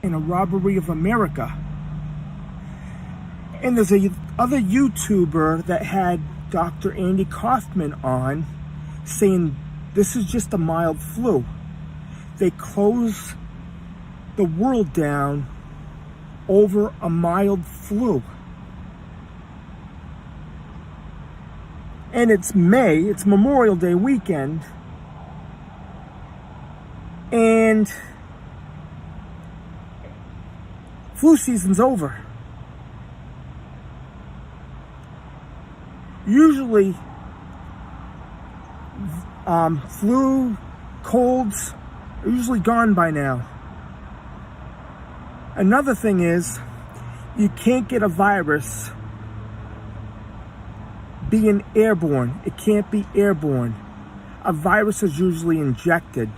in a robbery of America. And there's a other YouTuber that had Dr. Andy Kaufman on saying this is just a mild flu. They close the world down over a mild flu. And it's May, it's Memorial Day weekend, and flu season's over. Usually, flu, colds are usually gone by now. Another thing is, you can't get a virus being airborne. It can't be airborne. A virus is usually injected.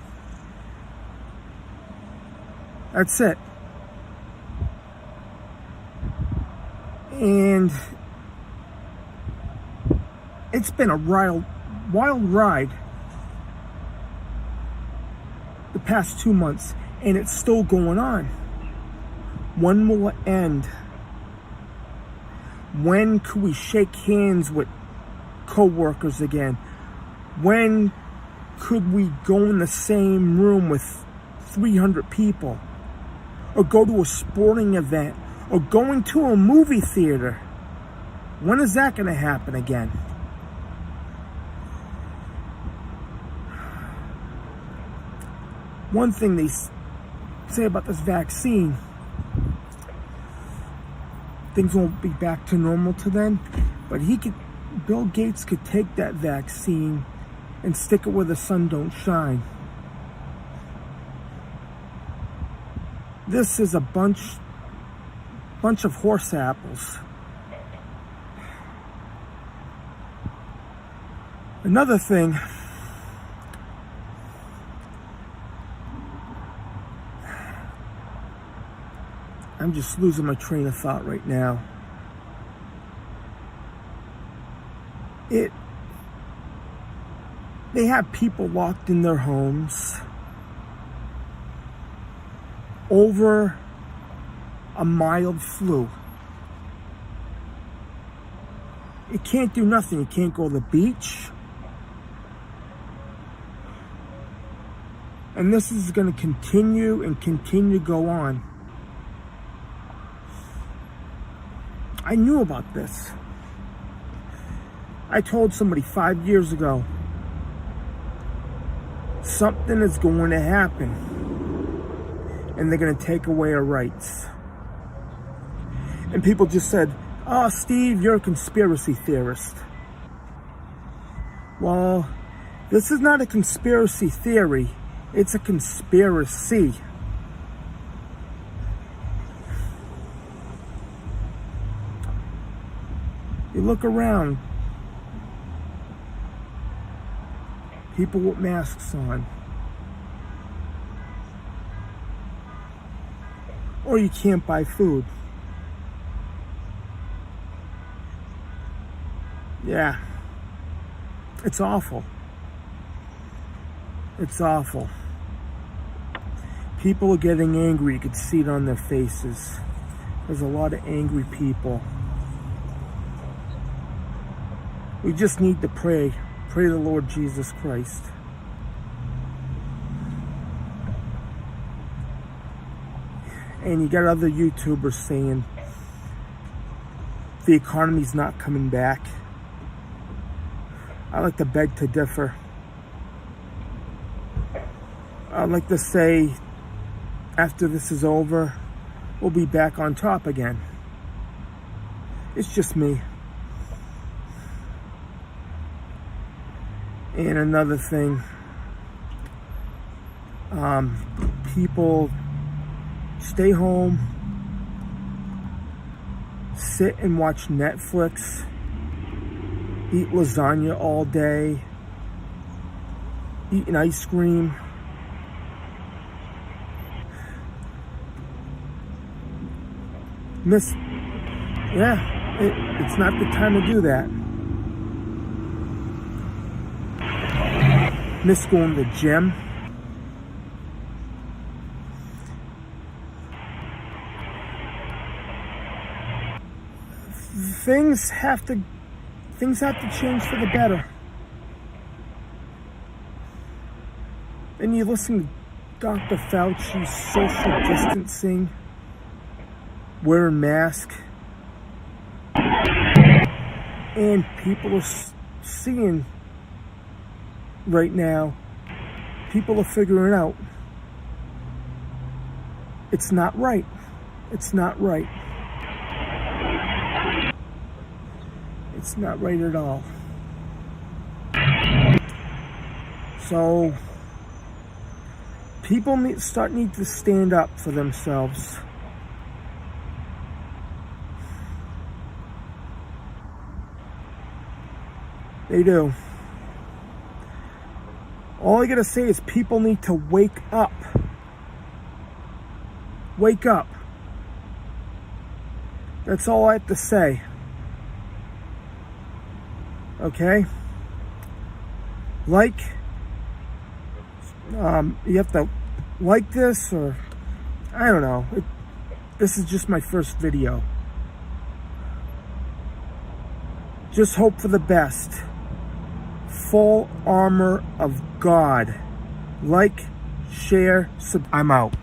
That's it. And it's been a wild ride the past 2 months, and it's still going on. When will it end? When could we shake hands with co-workers again? When could we go in the same room with 300 people? Or go to a sporting event? Or going to a movie theater? When is that going to happen again? One thing they say about this vaccine, things won't be back to normal to then, but Bill Gates could take that vaccine and stick it where the sun don't shine. This is a bunch of horse apples. Another thing, I'm just losing my train of thought right now. They have people locked in their homes over a mild flu. It can't do nothing. You can't go to the beach. And this is going to continue and continue to go on. I knew about this. I told somebody 5 years ago, something is going to happen, and they're going to take away our rights. And people just said, "Oh, Steve, you're a conspiracy theorist." Well, this is not a conspiracy theory. It's a conspiracy. You look around, people with masks on. Or you can't buy food. Yeah. It's awful. It's awful. People are getting angry. You could see it on their faces. There's a lot of angry people. We just need to pray. Pray to the Lord Jesus Christ. And you got other YouTubers saying the economy's not coming back. I like to beg to differ. I'd like to say, after this is over, we'll be back on top again. It's just me. And another thing, people stay home, sit and watch Netflix, eat lasagna all day, eating ice cream. It's not the time to do that. Miss going to the gym. things have to change for the better. And you listen to Dr. Fauci's social distancing, wearing masks, and people are seeing right now, people are figuring out it's not right. It's not right. It's not right at all. So people need to stand up for themselves. They do. All I gotta say is people need to wake up. Wake up. That's all I have to say. Okay? You have to like this, or I don't know. This is just my first video. Just hope for the best. Full armor of God. Like, share, I'm out.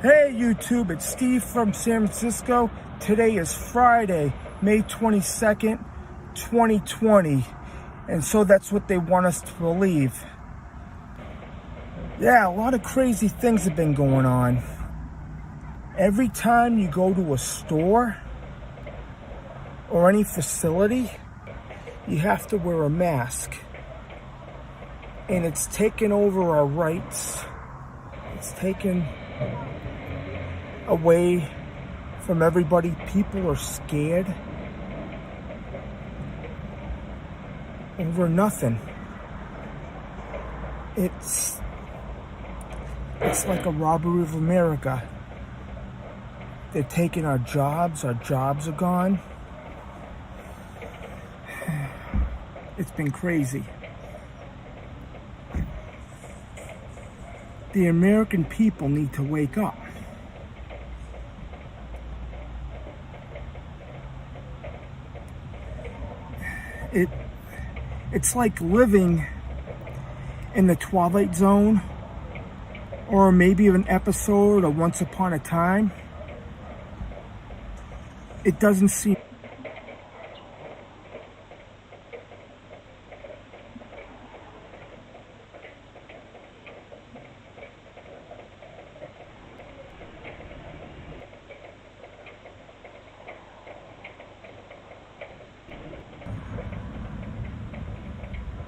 Hey YouTube, it's Steve from San Francisco. Today is Friday, May 22nd, 2020. And so that's what they want us to believe. Yeah, a lot of crazy things have been going on. Every time you go to a store or any facility, you have to wear a mask. And it's taken over our rights. It's taken away from everybody. People are scared over nothing. It's like a robbery of America. They're taking our jobs are gone. It's been crazy. The American people need to wake up. It's like living in the Twilight Zone, or maybe an episode of Once Upon a Time. It doesn't seem.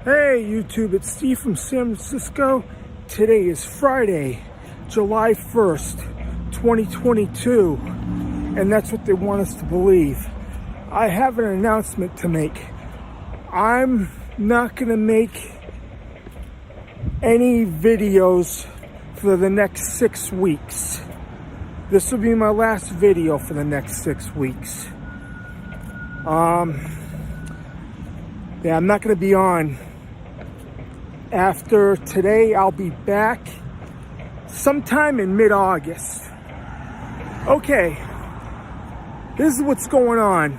Hey YouTube, it's Steve from San Francisco. Today is Friday, July 1st, 2022, and that's what they want us to believe. I have an announcement to make. I'm not going to make any videos for the next 6 weeks. This will be my last video for the next 6 weeks. Yeah, I'm not going to be on. After today, I'll be back sometime in mid-August. Okay, this is what's going on.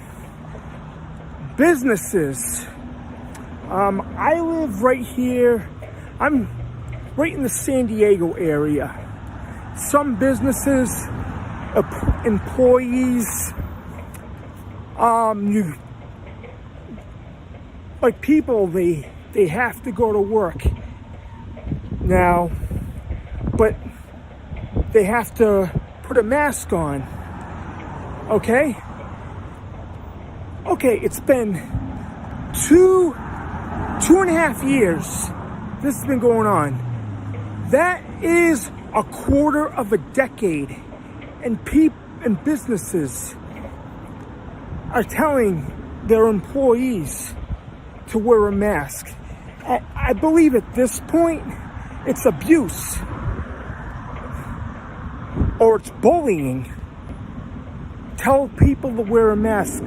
Businesses. I live right here. I'm right in the San Diego area. Some businesses, employees, like people, they have to go to work now, but they have to put a mask on. Okay, it's been two and a half years this has been going on. That is a quarter of a decade, and businesses are telling their employees to wear a mask. I believe at this point, it's abuse. Or it's bullying. Tell people to wear a mask.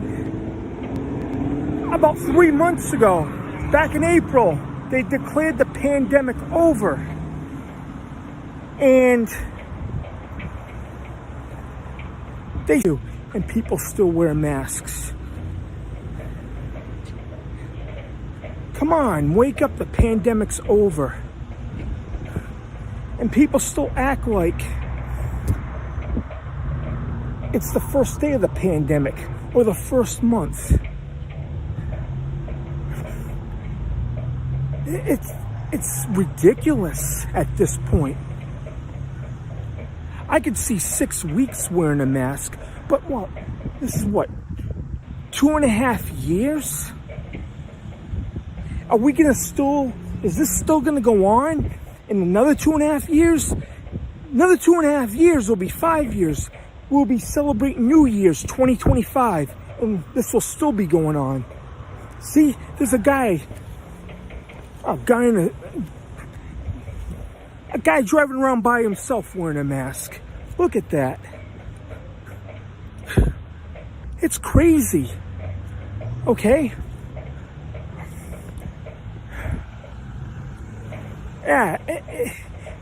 About 3 months ago, back in April, they declared the pandemic over. And they do. And people still wear masks. Come on, wake up, the pandemic's over. And people still act like it's the first day of the pandemic or the first month. It's ridiculous at this point. I could see 6 weeks wearing a mask, but what? This is what? 2.5 years? Are we gonna is this still gonna go on in another 2.5 years? Another 2.5 years will be 5 years. We'll be celebrating New Year's 2025, and this will still be going on. See, there's a guy driving around by himself wearing a mask. Look at that. It's crazy. Okay? Yeah,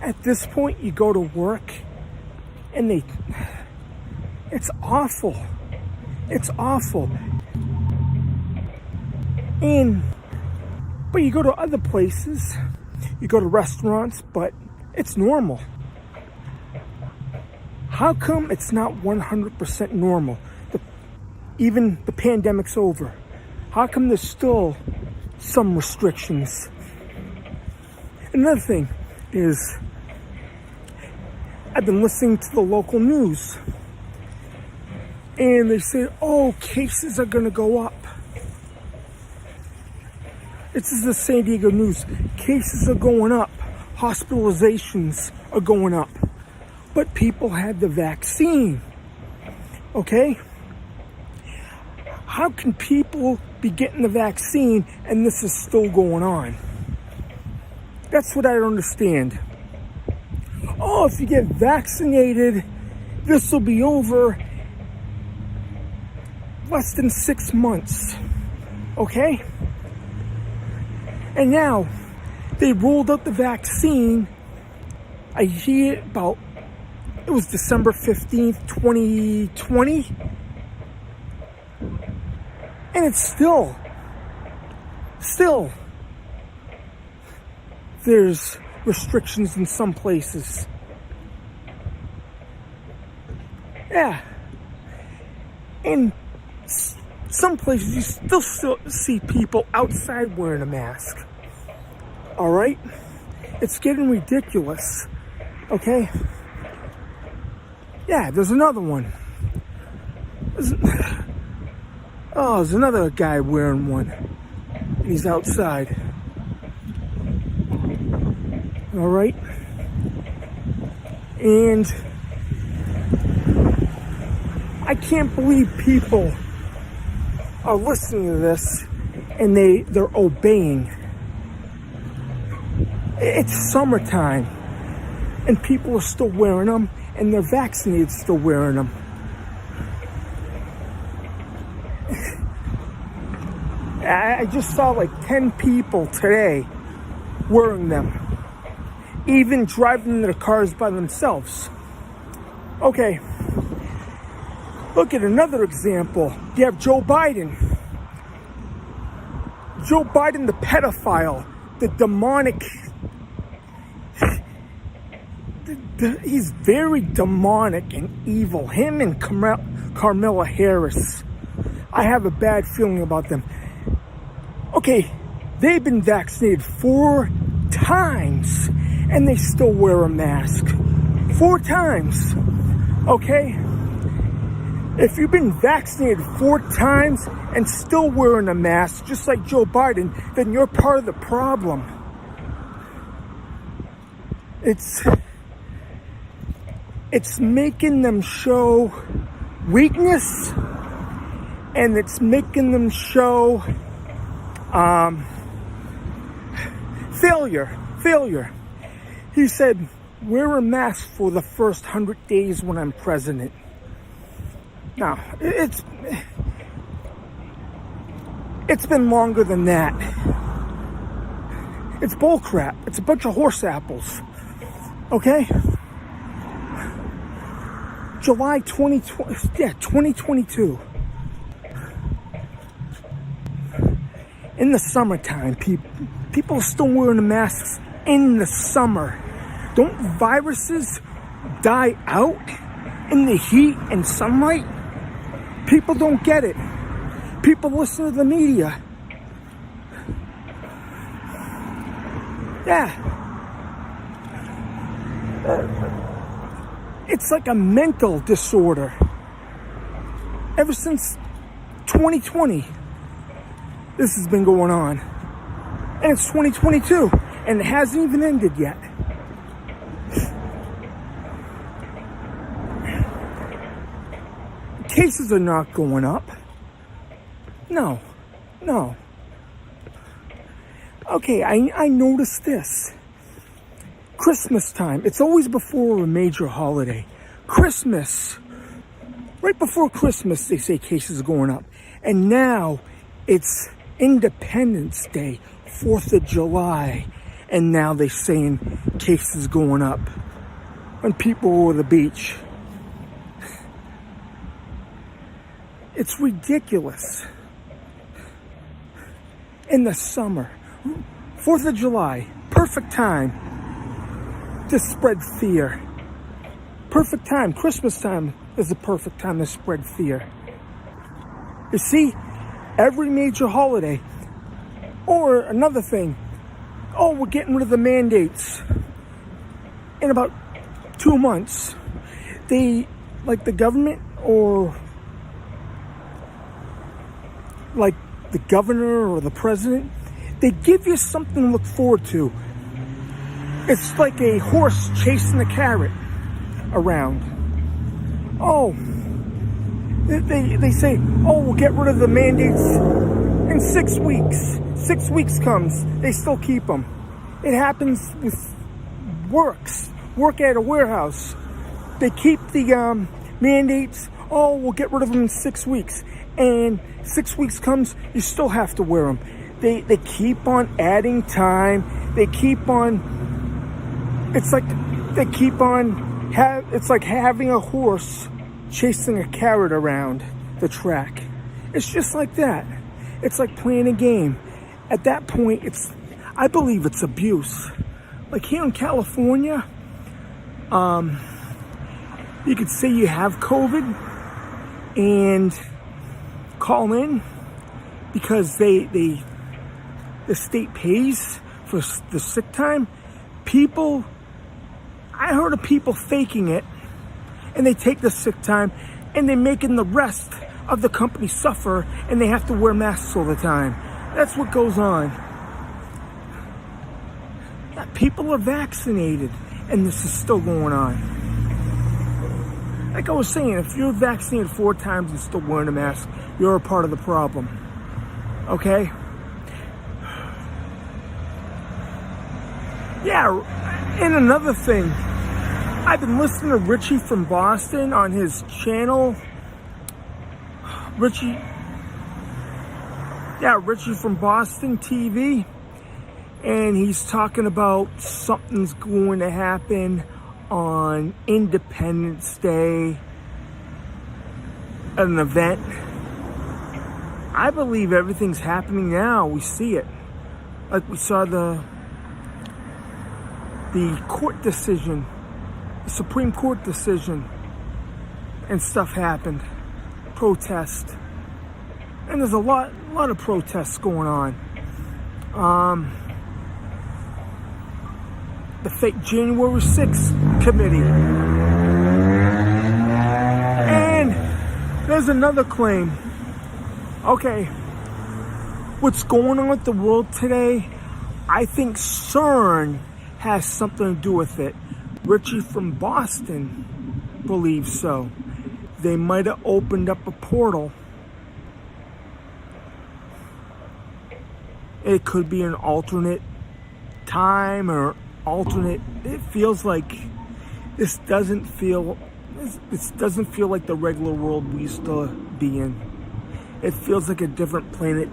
at this point, you go to work, and it's awful. It's awful. But you go to other places, you go to restaurants, but it's normal. How come it's not 100% normal? Even the pandemic's over. How come there's still some restrictions? Another thing is, I've been listening to the local news, and they say, oh, cases are going to go up. This is the San Diego news. Cases are going up. Hospitalizations are going up. But people had the vaccine. Okay? How can people be getting the vaccine and this is still going on? That's what I don't understand. Oh, if you get vaccinated, this will be over less than 6 months. Okay? And now, they rolled out the vaccine a year about, it was December 15th, 2020. And it's still, there's restrictions in some places. Yeah. In some places, you still see people outside wearing a mask. All right? It's getting ridiculous. Okay? Yeah, there's another one. There's another guy wearing one. And he's outside. All right? And I can't believe people are listening to this and they're obeying. It's summertime and people are still wearing them and they're vaccinated still wearing them. I just saw like 10 people today wearing them, even driving their cars by themselves. Okay, look at another example. You have Joe Biden. Joe Biden, the pedophile, the demonic. He's very demonic and evil. Him and Kamala Harris. I have a bad feeling about them. Okay, they've been vaccinated 4 times and they still wear a mask. 4 times. Okay? If you've been vaccinated 4 times and still wearing a mask, just like Joe Biden, then you're part of the problem. It's making them show weakness, and it's making them show failure. He said, wear a mask for the first 100 days when I'm president. Now, it's been longer than that. It's bullcrap. It's a bunch of horse apples. Okay? July 2022. In the summertime, people are still wearing the masks in the summer. Don't viruses die out in the heat and sunlight? People don't get it. People listen to the media. Yeah. It's like a mental disorder. Ever since 2020, this has been going on. And it's 2022, and it hasn't even ended yet. Cases are not going up. No. Okay, I noticed this. Christmas time. It's always before a major holiday. Christmas. Right before Christmas, they say cases are going up. And now it's Independence Day, 4th of July. And now they're saying cases going up. When people go to the beach. It's ridiculous. In the summer. 4th of July. Perfect time to spread fear. Perfect time. Christmas time is the perfect time to spread fear. You see, every major holiday. Or another thing, oh, we're getting rid of the mandates. In about 2 months, they, like the government or like the governor or the president, they give you something to look forward to. It's like a horse chasing a carrot around. Oh, they say, oh, we'll get rid of the mandates in 6 weeks. 6 weeks comes, they still keep them. It happens with work at a warehouse. They keep the mandates. Oh, we'll get rid of them in 6 weeks. And 6 weeks comes, you still have to wear them. They keep on adding time. They keep on, it's like they keep on, it's like having a horse chasing a carrot around the track. It's just like that. It's like playing a game. At that point, I believe it's abuse. Like here in California, you could say you have COVID and call in because the state pays for the sick time. I heard of people faking it, and they take the sick time and they're making the rest of the company suffer, and they have to wear masks all the time. That's what goes on. Yeah, people are vaccinated, and this is still going on. Like I was saying, if you're vaccinated 4 times and still wearing a mask, you're a part of the problem. Okay? Yeah, and another thing, I've been listening to Richie from Boston on his channel. Richie from Boston TV. And he's talking about something's going to happen on Independence Day, an event. I believe everything's happening now. We see it. Like we saw the court decision, the Supreme Court decision, and stuff happened. Protest. And there's a lot of protests going on. The fake January 6th committee. And there's another claim. Okay, what's going on with the world today? I think CERN has something to do with it. Richie from Boston believes so. They might have opened up a portal. It could be an alternate time or alternate. It feels like this doesn't feel like the regular world we used to be in. It feels like a different planet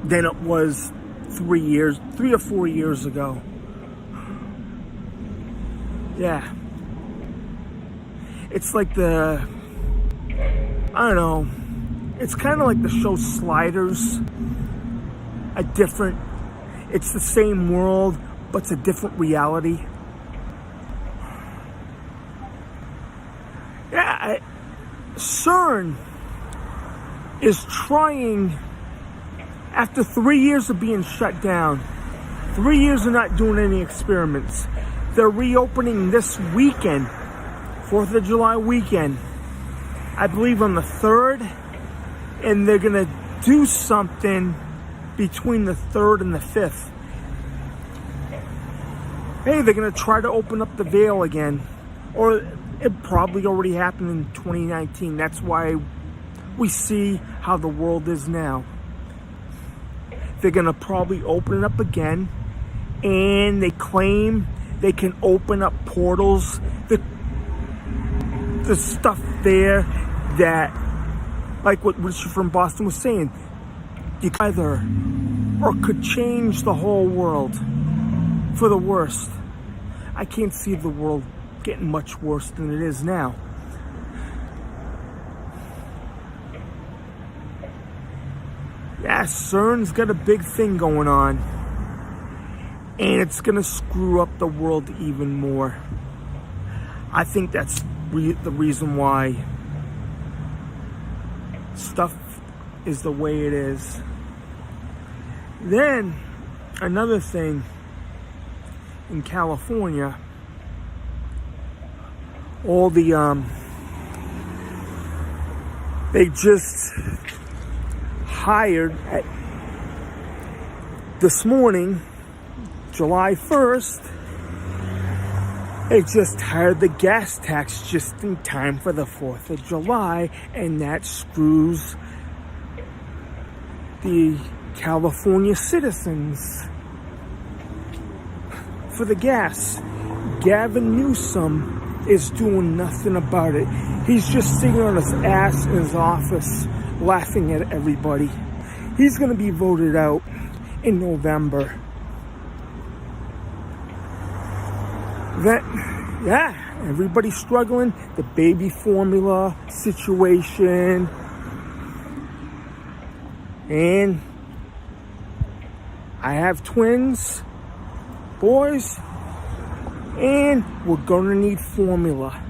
than it was 3 or 4 years ago. Yeah. It's like I don't know. It's kind of like the show Sliders. It's the same world, but it's a different reality. Yeah, CERN is trying, after 3 years of being shut down, 3 years of not doing any experiments, they're reopening this weekend, 4th of July weekend, I believe on the 3rd, and they're going to do something between the 3rd and the 5th. Hey, they're going to try to open up the veil again. Or it probably already happened in 2019. That's why we see how the world is now. They're going to probably open it up again. And they claim they can open up portals. The stuff there that, like what Richard from Boston was saying, you either or could change the whole world for the worst. I can't see the world getting much worse than it is now. Yeah, CERN's got a big thing going on. And it's going to screw up the world even more. I think that's the reason why stuff is the way it is. Then another thing in California, all the they just hired this morning, July 1st, they just hired the gas tax just in time for the 4th of July, and that screws the California citizens for the gas. Gavin Newsom is doing nothing about it. He's just sitting on his ass in his office laughing at everybody. He's going to be voted out in November. Everybody's struggling. The baby formula situation. And I have twins, boys, and we're gonna need formula.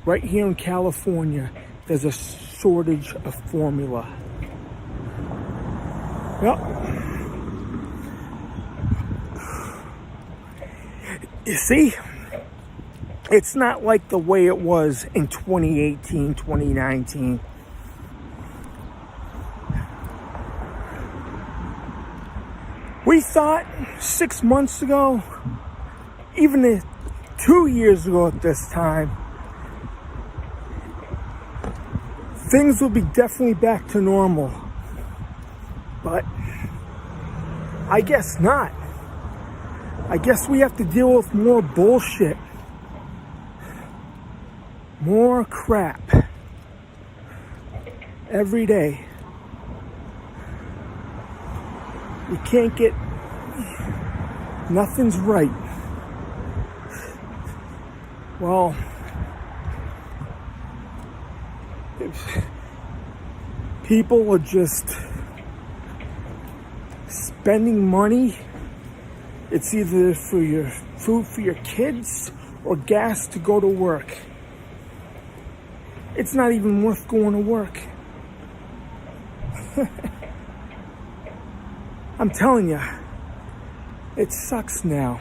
Right here in California, there's a shortage of formula. Yep. You see, it's not like the way it was in 2018, 2019. We thought 6 months ago, even 2 years ago at this time, things will be definitely back to normal. But I guess not. I guess we have to deal with more bullshit. More crap. Every day. We can't get... Nothing's right. Well... People are just spending money. It's either for your food for your kids or gas to go to work. It's not even worth going to work. I'm telling you, it sucks now.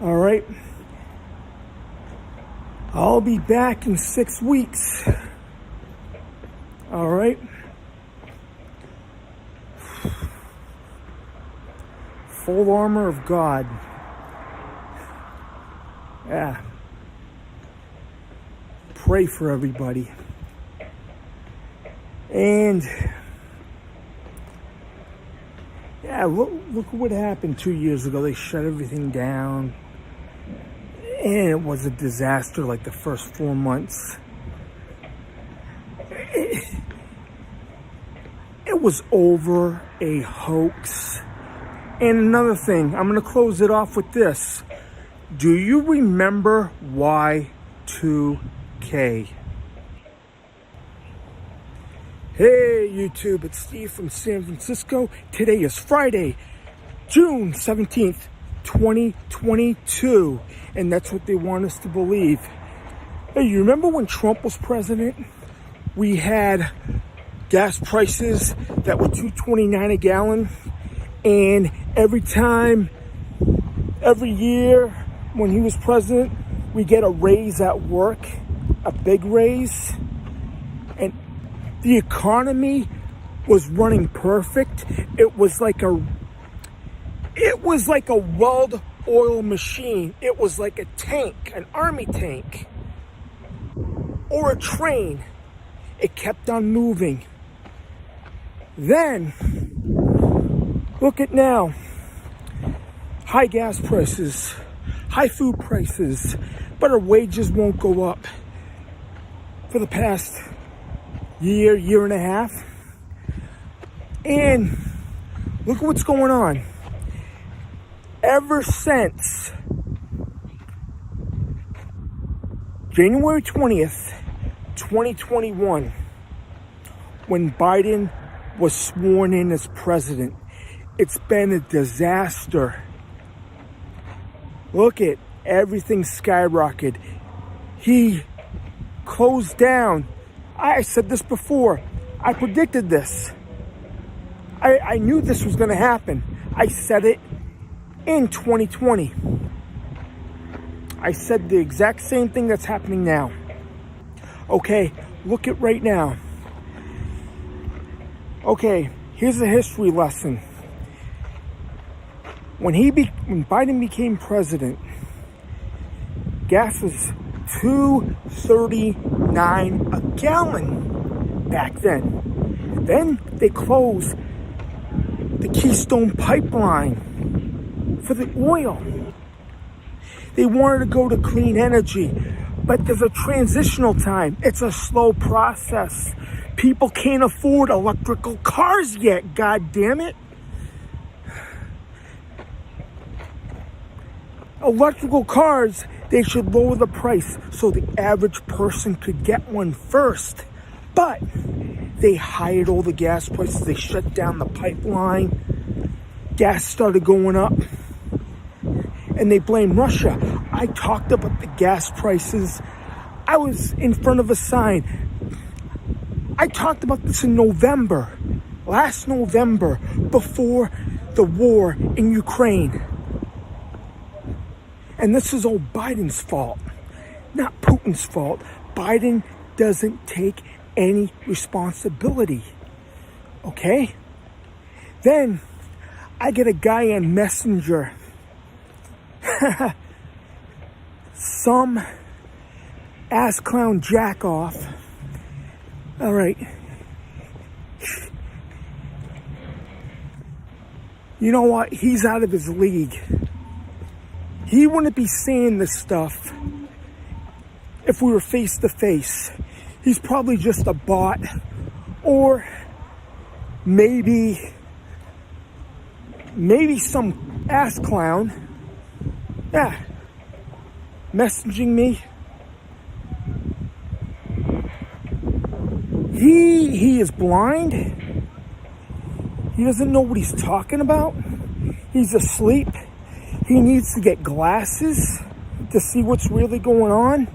All right? I'll be back in 6 weeks. All right? Full armor of God. Yeah. Pray for everybody. And yeah, look what happened 2 years ago. They shut everything down. And it was a disaster like the first 4 months. It was over a hoax. And another thing, I'm going to close it off with this. Do you remember Y2K? Hey YouTube, it's Steve from San Francisco. Today is Friday, June 17th, 2022. And that's what they want us to believe. Hey, you remember when Trump was president? We had gas prices that were $2.29 a gallon. And every year when he was president, we get a raise at work, a big raise. And the economy was running perfect. It was like a well-oiled machine. It was like a tank, an army tank, or a train. It kept on moving. Then, look at now. High gas prices, high food prices, but our wages won't go up. For the past year and a half. And look at what's going on. Ever since January 20th, 2021, when Biden was sworn in as president, it's been a disaster. Look at everything skyrocketed. He closed down. I said this before. I predicted this. I knew this was going to happen. I said it in 2020. I said the exact same thing that's happening now. Okay, look at right now. Okay, here's a history lesson. When Biden became president, gas was $2.39 a gallon back then. Then they closed the Keystone Pipeline for the oil. They wanted to go to clean energy, but there's a transitional time. It's a slow process. People can't afford electrical cars yet, god damn it. Electrical cars, they should lower the price so the average person could get one first. But they hired all the gas prices. They shut down the pipeline. Gas started going up. And they blame Russia. I talked about the gas prices. I was in front of a sign. I talked about this in November. Last November, before the war in Ukraine. And this is all Biden's fault, not Putin's fault. Biden doesn't take any responsibility, okay? Then I get a guy on Messenger, some ass clown jack off. All right. You know what? He's out of his league. He wouldn't be saying this stuff if we were face to face. He's probably just a bot, or maybe some ass clown, messaging me. He is blind. He doesn't know what he's talking about. He's asleep. He needs to get glasses to see what's really going on.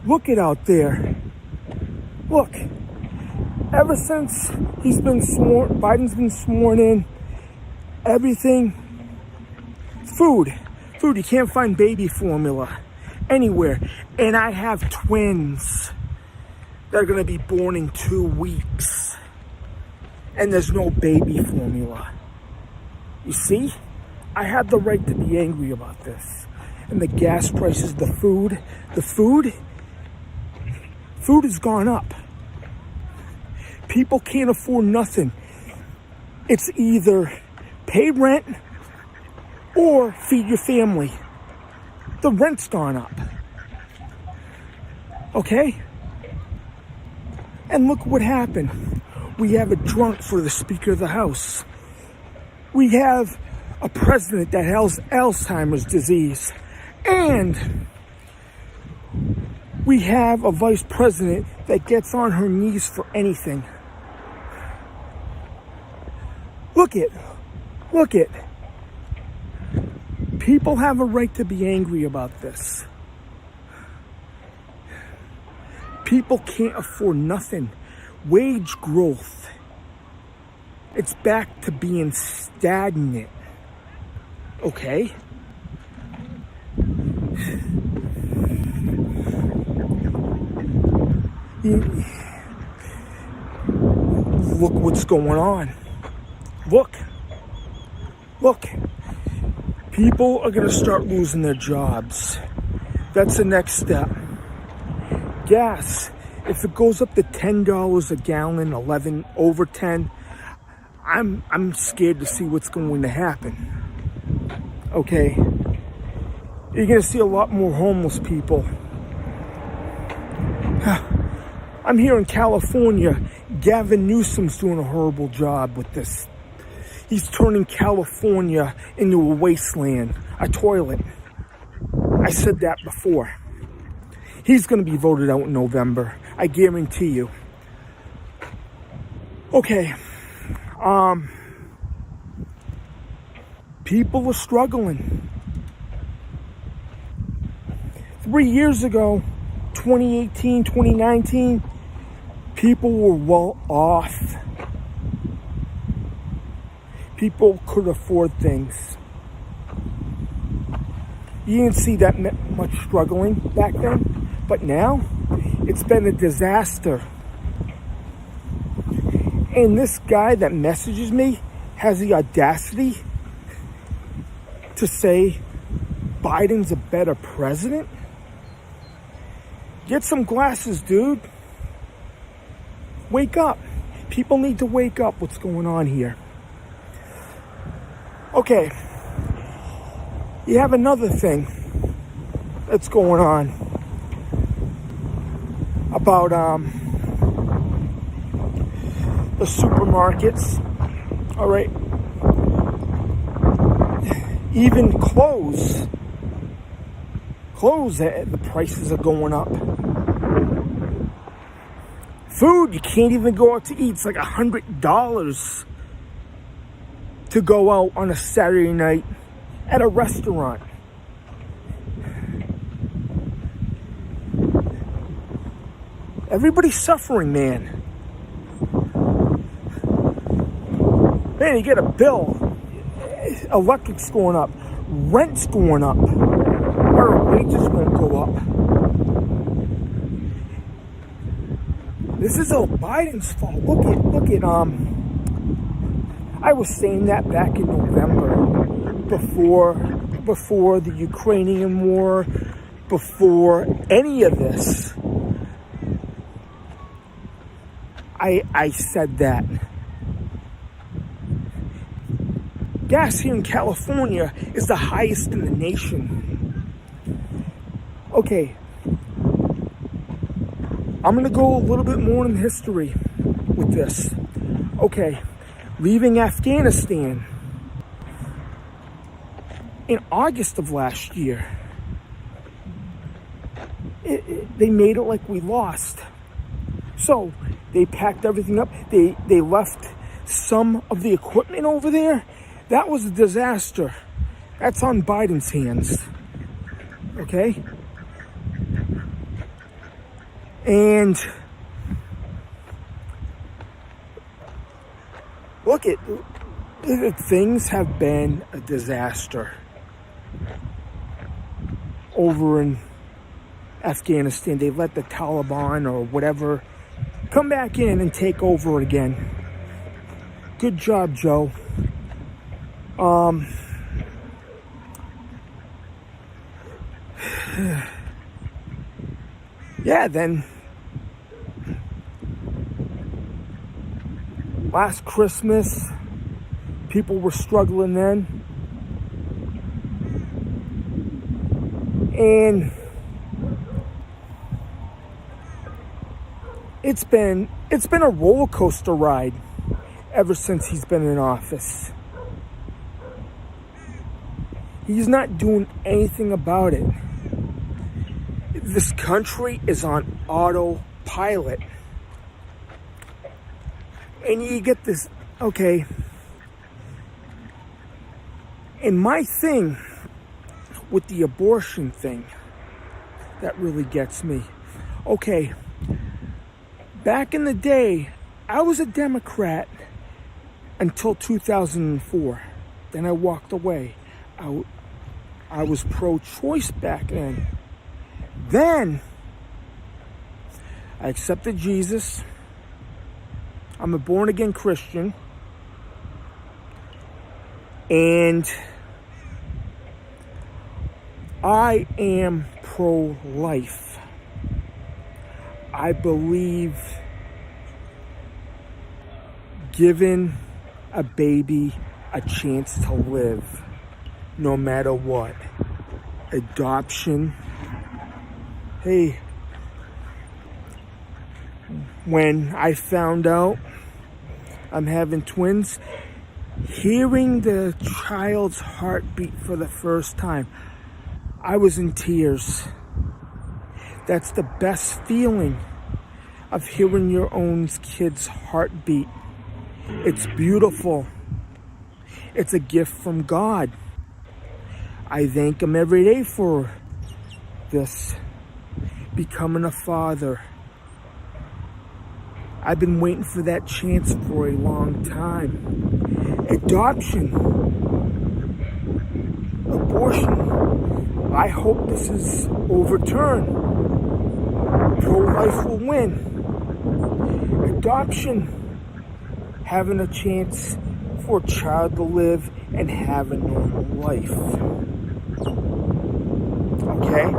Look it out there. Look. Ever since Biden's been sworn in, everything, food, you can't find baby formula anywhere. And I have twins that are going to be born in 2 weeks. And there's no baby formula. You see? I have the right to be angry about this. And the gas prices, the food has gone up. People can't afford nothing. It's either pay rent or feed your family. The rent's gone up. Okay? And look what happened. We have a drunk for the Speaker of the House. We have a president that has Alzheimer's disease. And we have a vice president that gets on her knees for anything. Look it. People have a right to be angry about this. People can't afford nothing. Wage growth. It's back to being stagnant. Okay? Look what's going on. Look. People are going to start losing their jobs. That's the next step. Gas, if it goes up to $10 a gallon, 11 over 10, I'm scared to see what's going to happen. Okay? You're going to see a lot more homeless people. I'm here in California. Gavin Newsom's doing a horrible job with this. He's turning California into a wasteland, a toilet. I said that before. He's going to be voted out in November. I guarantee you. Okay. People are struggling. 3 years ago, 2018, 2019, people were well off. People could afford things. You didn't see that much struggling back then, but now it's been a disaster. And this guy that messages me has the audacity to say Biden's a better president? Get some glasses, dude. Wake up. People need to wake up. What's going on here? Okay. You have another thing that's going on about the supermarkets. All right. Even clothes, the prices are going up. Food, you can't even go out to eat. It's like $100 to go out on a Saturday night at a restaurant. Everybody's suffering, man. Man, you get a bill. Electric's going up. Rent's going up. Our wages won't go up. This is all Biden's fault. Look at I was saying that back in November, before the Ukrainian war, before any of this. I said that. Gas here in California is the highest in the nation. Okay. I'm going to go a little bit more in history with this. Okay. Leaving Afghanistan in August of last year. They made it like we lost. So they packed everything up. They left some of the equipment over there. That was a disaster. That's on Biden's hands. Okay? And look at things have been a disaster over in Afghanistan. They let the Taliban or whatever come back in and take over again. Good job, Joe. Yeah, then last Christmas, people were struggling then. And it's been a roller coaster ride ever since he's been in office. He's not doing anything about it. This country is on autopilot. And you get this, okay. And my thing with the abortion thing, that really gets me. Okay, back in the day, I was a Democrat until 2004. Then I walked away. I was pro-choice back then. Then I accepted Jesus. I'm a born-again Christian. And I am pro-life. I believe giving a baby a chance to live, no matter what. Adoption. Hey, when I found out I'm having twins, hearing the child's heartbeat for the first time, I was in tears. That's the best feeling, of hearing your own kid's heartbeat. It's beautiful. It's a gift from God. I thank Him every day for this, becoming a father. I've been waiting for that chance for a long time. Adoption, abortion, I hope this is overturned. Pro-life will win. Adoption, having a chance for a child to live and have a normal life. Okay?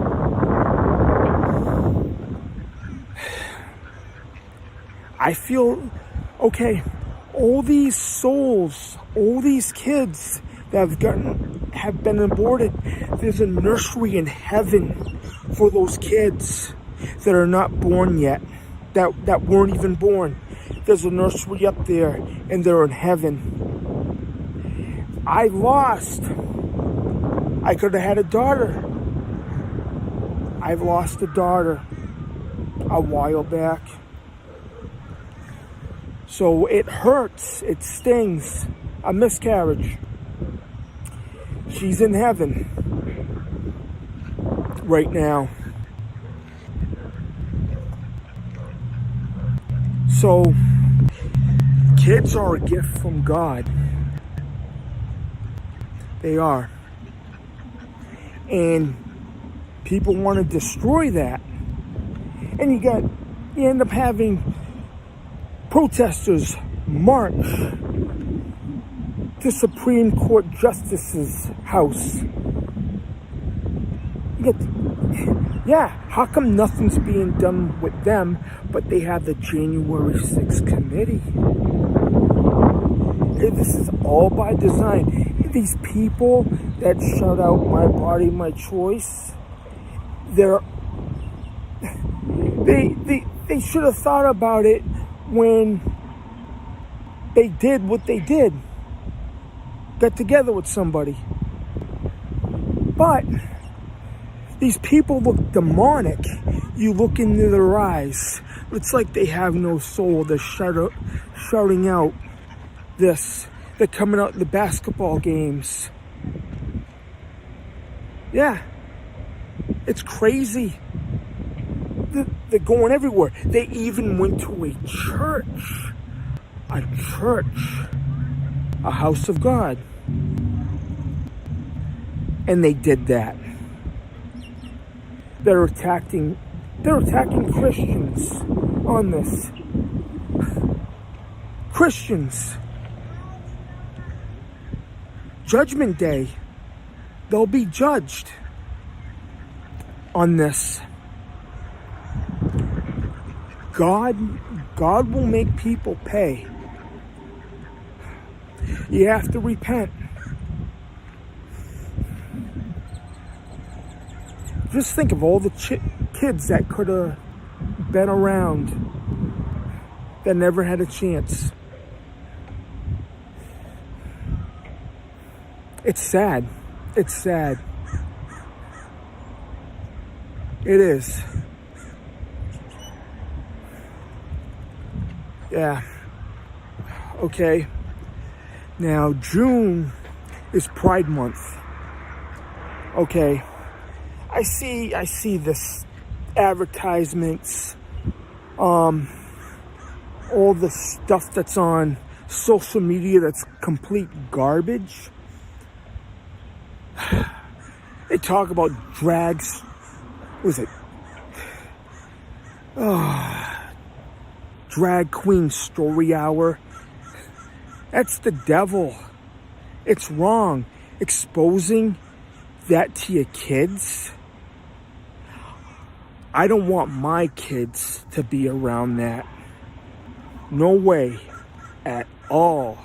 I feel, okay, all these souls, all these kids that have been aborted, there's a nursery in heaven for those kids that are not born yet, that weren't even born. There's a nursery up there, and they're in heaven. I lost. I could have had a daughter. I've lost a daughter a while back. So it hurts. It stings. A miscarriage. She's in heaven right now. So, kids are a gift from God. They are. And people want to destroy that. And you end up having protesters march to Supreme Court Justice's house. How come nothing's being done with them, but they have the January 6th committee? This is all by design. These people that shout out "my body, my choice," they should have thought about it when they did what they did. Got together with somebody. But these people look demonic. You look into their eyes. It's like they have no soul. They're shouting out this. They're coming out in the basketball games. Yeah. It's crazy. They're going everywhere. They even went to a church. A house of God. And they did that. They're attacking Christians on this. Christians. Judgment Day. They'll be judged on this. God will make people pay. You have to repent. Just think of all the kids that could have been around that never had a chance. It's sad. It's sad. It is. Yeah. Okay. Now, June is Pride Month. Okay. I see this advertisements, all the stuff that's on social media that's complete garbage. They talk about drags. What is it? Drag Queen Story Hour. That's the devil. It's wrong. Exposing that to your kids. I don't want my kids to be around that. No way at all.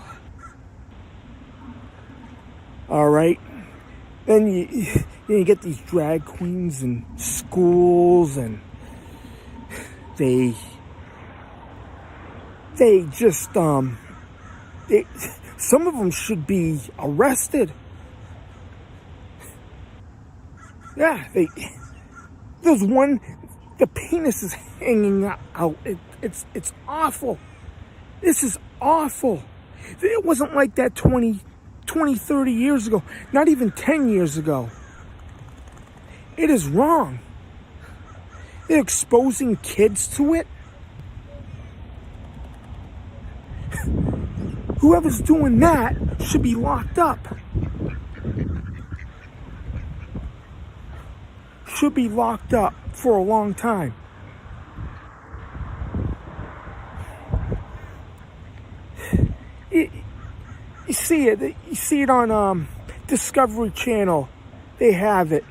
All right? Then you get these drag queens in schools, and they just some of them should be arrested. Yeah, there's one, the penis is hanging out. It's awful. This is awful. It wasn't like that 20, 30 years ago. Not even 10 years ago. It is wrong. They're exposing kids to it. Whoever's doing that should be locked up. Should be locked up for a long time. You see it. You see it on Discovery Channel. They have it,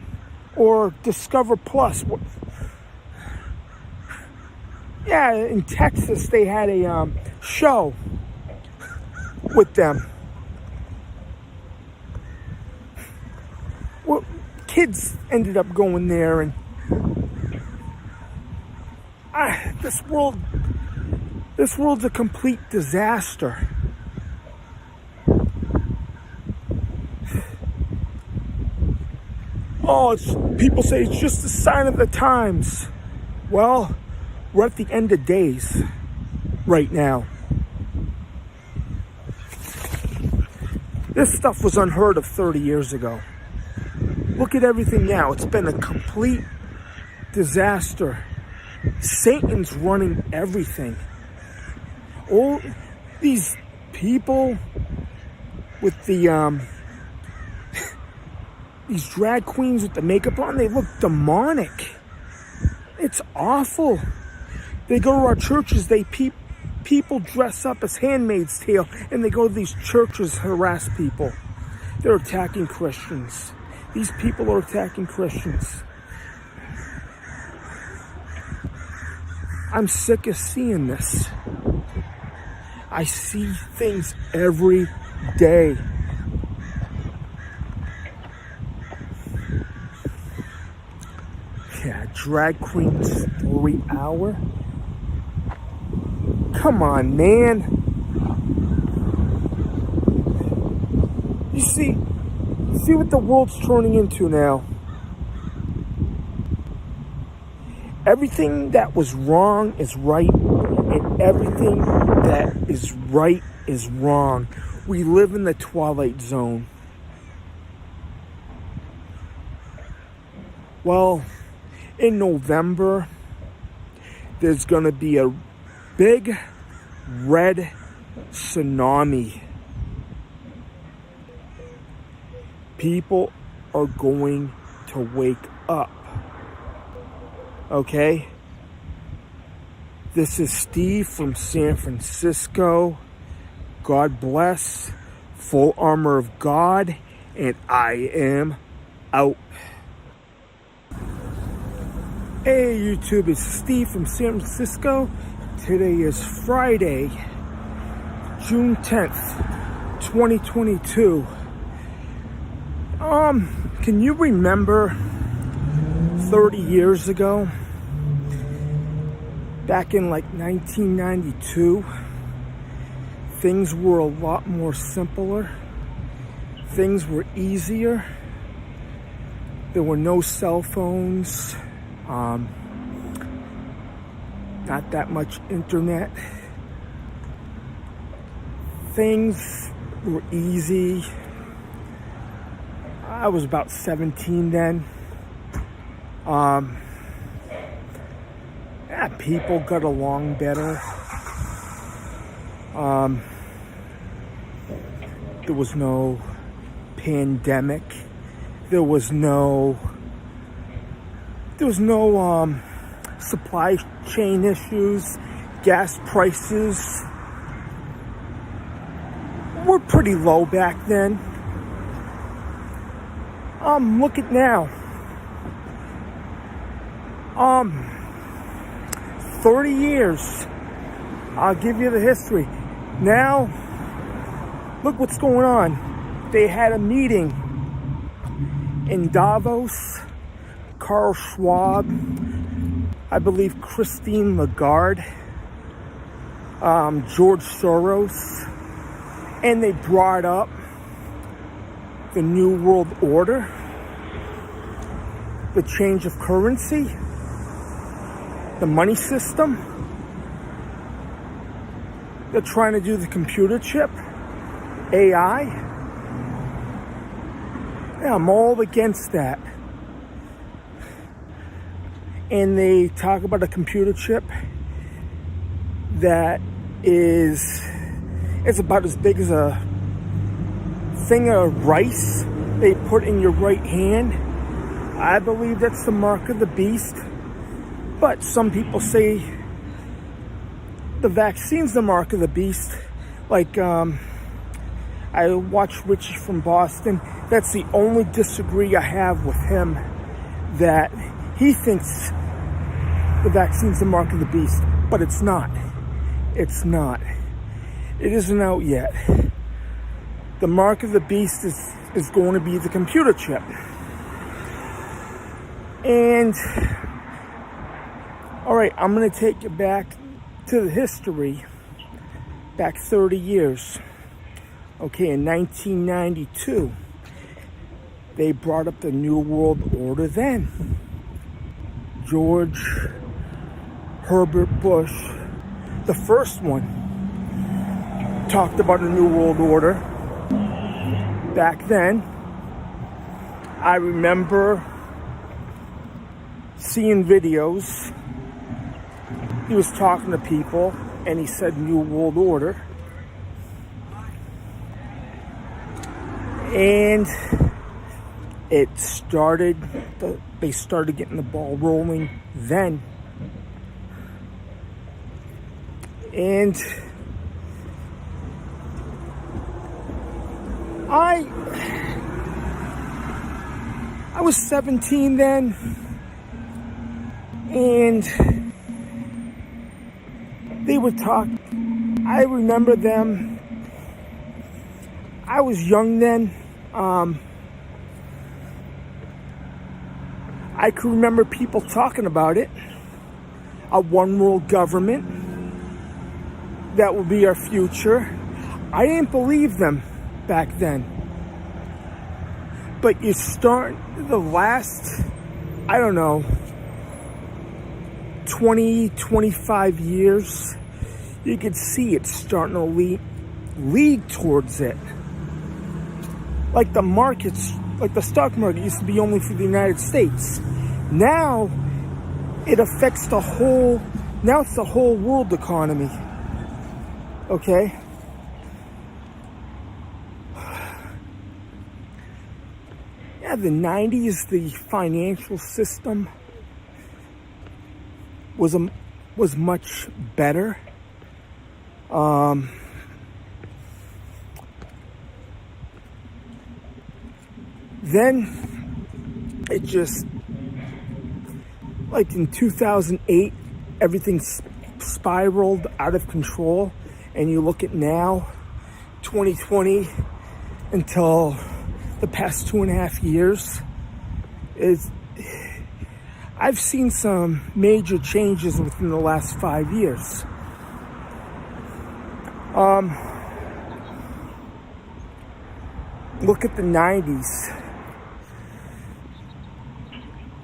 or Discover Plus. Yeah, in Texas they had a show with them. Well, kids ended up going there, and this world's a complete disaster. Oh, people say it's just a sign of the times. Well, we're at the end of days right now. This stuff was unheard of 30 years ago. Look at everything now. It's been a complete disaster. Satan's running everything. All these people with the these drag queens with the makeup on, they look demonic. It's awful. They go to our churches, people dress up as Handmaid's Tale, and they go to these churches, harass people. They're attacking Christians. These people are attacking Christians. I'm sick of seeing this. I see things every day. Yeah, drag queens 3 hour. Come on, man. You see what the world's turning into now. Everything that was wrong is right, and everything that is right is wrong. We live in the twilight zone. Well, in November, there's going to be a big red tsunami. People are going to wake up. Okay? This is Steve from San Francisco. God bless. Full armor of God. And I am out. Hey YouTube, it's Steve from San Francisco. Today is Friday, June 10th, 2022. Can you remember 30 years ago, back in like 1992, things were a lot more simpler. Things were easier. There were no cell phones. Not that much internet. Things were easy. I was about 17 then. People got along better. There was no pandemic. There was no supply chain issues. Gas prices were pretty low back then. Look at now. 30 years. I'll give you the history. Now, look what's going on. They had a meeting in Davos. Carl Schwab, I believe Christine Lagarde, George Soros, and they brought up the New World Order, the change of currency, the money system. They're trying to do the computer chip, AI. Yeah, I'm all against that. and they talk about a computer chip that it's about as big as a thing of rice they put in your right hand. I believe that's the mark of the beast, but some people say the vaccine's the mark of the beast. Like, I watched Richie from Boston. That's the only disagree I have with him, that he thinks the vaccine's the mark of the beast, but it's not. It's not. It isn't out yet. The mark of the beast is going to be the computer chip. And, all right, I'm going to take you back to the history, back 30 years. Okay, in 1992, they brought up the New World Order then. George Herbert Bush, the first one, talked about a New World Order. Back then, I remember seeing videos. He was talking to people, and he said New World Order. And it started, they started getting the ball rolling then. And I was 17 then, and they would talk. I remember them. I was young then. I could remember people talking about it. A one world government that will be our future. I didn't believe them back then. But you start the last, I don't know, 20, 25 years, you could see it starting to lead towards it. Like the markets, like the stock market used to be only for the United States. Now it affects the whole, now it's the whole world economy. Okay? Yeah, the 90s, the financial system was much better. Then it just, like in 2008, everything spiraled out of control. And you look at now, 2020, until the past 2.5 years, I've seen some major changes within the last 5 years. Look at the 90s.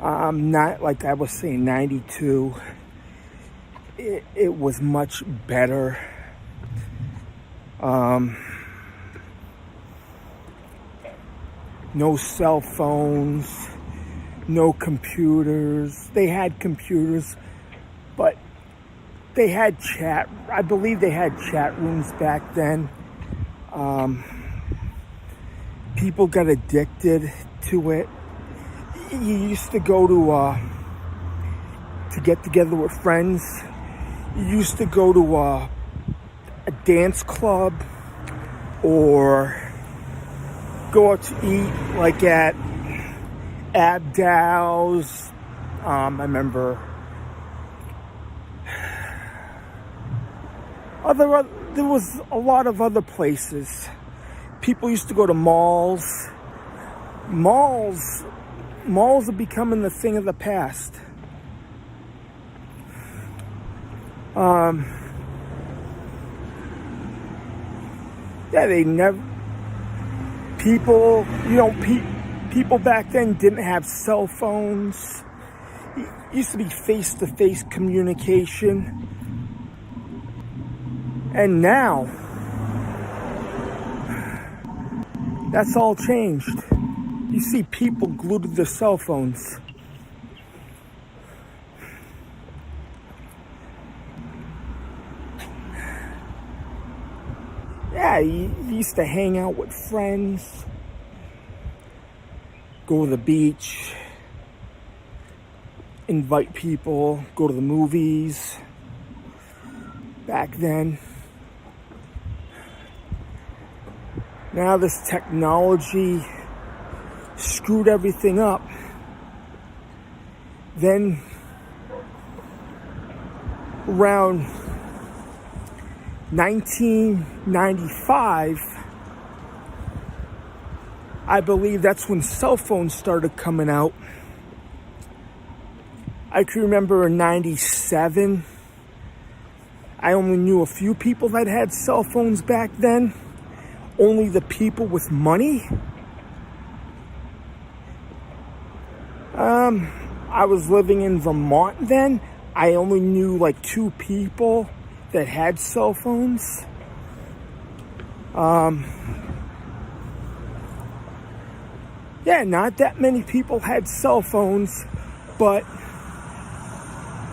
Not like I was saying, 92. It was much better. No cell phones, no computers. They had computers, but they had chat. I believe they had chat rooms back then. People got addicted to it. You used to go to get together with friends. You used to go to a dance club or go out to eat, like at Abdow's. I remember there was a lot of other places. People used to go to malls. Malls are becoming the thing of the past. Yeah, they never. People back then didn't have cell phones. It used to be face-to-face communication. And now, that's all changed. You see people glued to their cell phones. yeah, you used to hang out with friends, go to the beach, invite people, go to the movies back then. Now this technology screwed everything up. Then around 1995, I believe that's when cell phones started coming out. I can remember in 97, I only knew a few people that had cell phones back then. Only the people with money. I was living in Vermont then. I only knew like 2 people that had cell phones. Yeah, not that many people had cell phones, but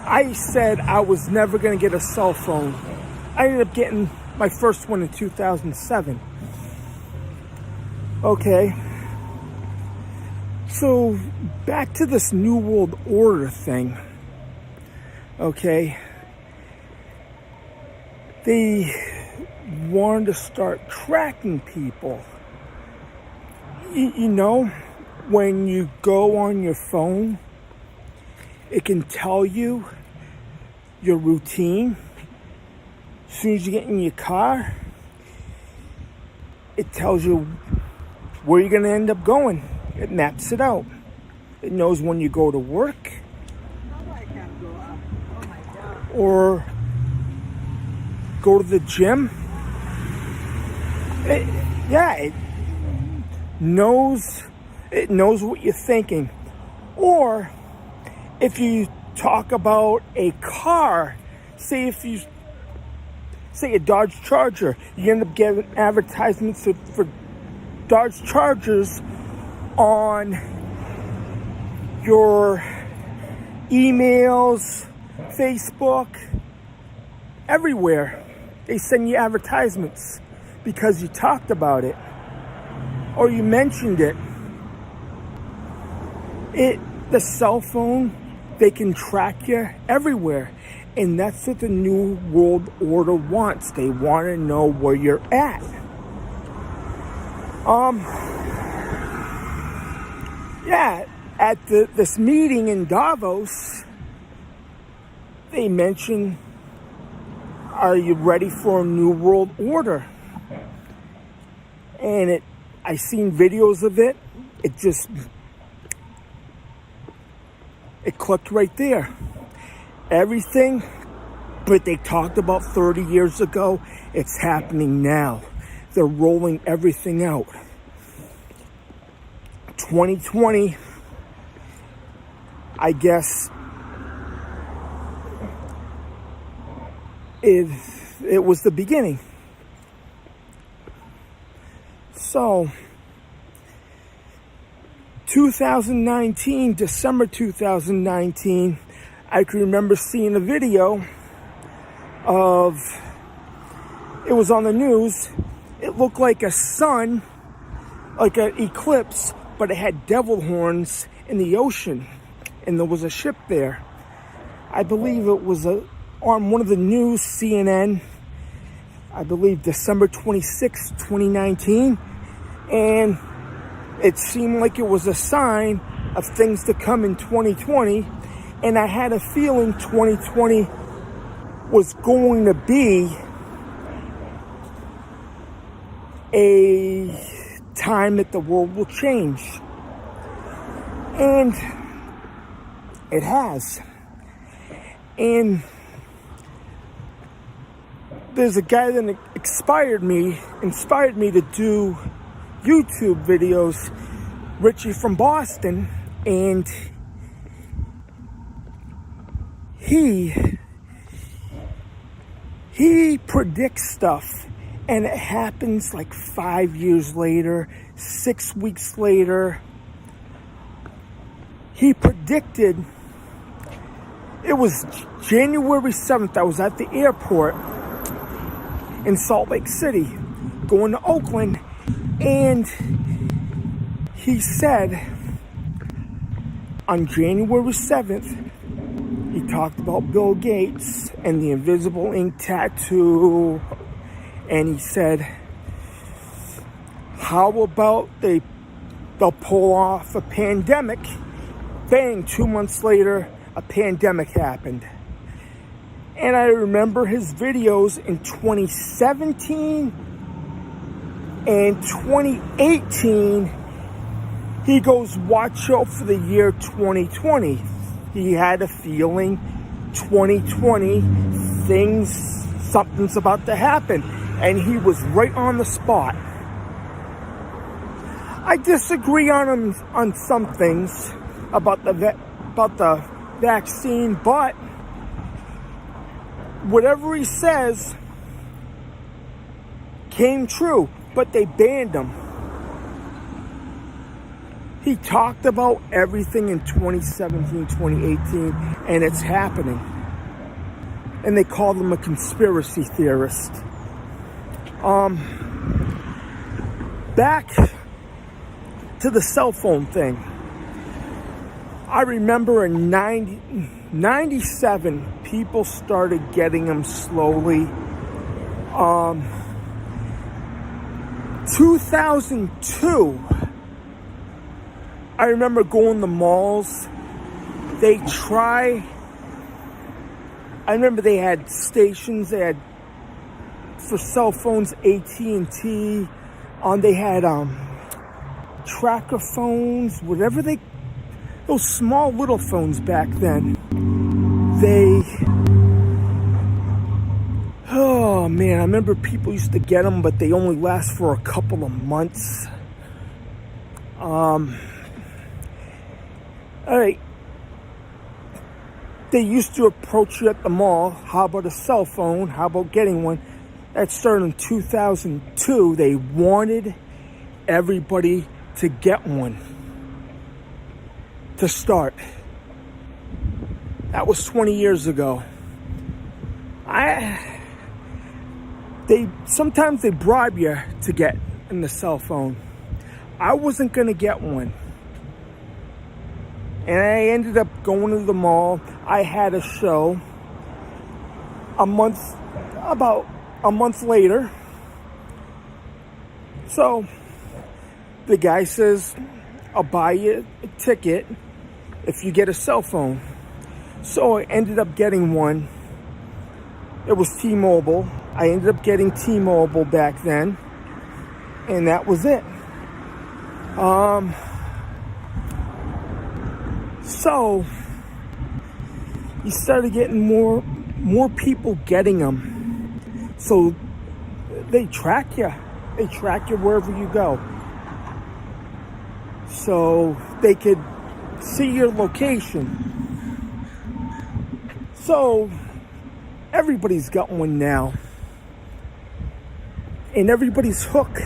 I said I was never going to get a cell phone. I ended up getting my first one in 2007. Okay. So, back to this New World Order thing. Okay. They wanted to start tracking people. You know, when you go on your phone, it can tell you your routine. As soon as you get in your car, it tells you where you're going to end up going. It maps it out. It knows when you go to work or go to the gym. It knows what you're thinking. Or if you talk about a car, say a Dodge Charger, you end up getting advertisements for Dodge Chargers on your emails, Facebook, everywhere. They send you advertisements because you talked about it or you mentioned it. The cell phone, they can track you everywhere. And that's what the New World Order wants. They want to know where you're at. Yeah, at this meeting in Davos, they mentioned, are you ready for a New World Order? And I seen videos of it. It clicked right there. Everything that they talked about 30 years ago, it's happening now. They're rolling everything out. 2020, I guess, it was the beginning. So, 2019, December 2019, I can remember seeing a video of, it was on the news, it looked like a sun, like an eclipse, but it had devil horns in the ocean, and there was a ship there. I believe it was on one of the news, CNN, I believe December 26, 2019, and it seemed like it was a sign of things to come in 2020, and I had a feeling 2020 was going to be a time that the world will change. And it has. And there's a guy that inspired me to do YouTube videos, Richie from Boston, and he predicts stuff, and it happens like 5 years later, 6 weeks later. He predicted, it was January 7th, I was at the airport in Salt Lake City, going to Oakland, and he said on January 7th, he talked about Bill Gates and the invisible ink tattoo, and he said, how about they'll pull off a pandemic? Bang, 2 months later, a pandemic happened. And I remember his videos in 2017 and 2018. He goes, watch out for the year 2020. He had a feeling 2020, something's about to happen. And he was right on the spot. I disagree on him on some things about the vaccine, but whatever he says came true, but they banned him. He talked about everything in 2017, 2018, and it's happening. And they called him a conspiracy theorist. Back to the cell phone thing. I remember in 97, people started getting them slowly. 2002, I remember going to malls. I remember they had stations. They had, for cell phones, AT&T. They had tracker phones, those small little phones back then. Oh man, I remember people used to get them, but they only last for a couple of months. Alright, they used to approach you at the mall. How about a cell phone? How about getting one? That started in 2002. They wanted everybody to get one to start. That was 20 years ago. Sometimes they bribe you to get in the cell phone. I wasn't gonna get one, and I ended up going to the mall. I had a show about a month later. So the guy says, I'll buy you a ticket if you get a cell phone. So I ended up getting one. It was T-Mobile. I ended up getting T-Mobile back then, and that was it. So you started getting more people getting them. So they track you. They track you wherever you go. So they could see your location. So everybody's got one now. And everybody's hooked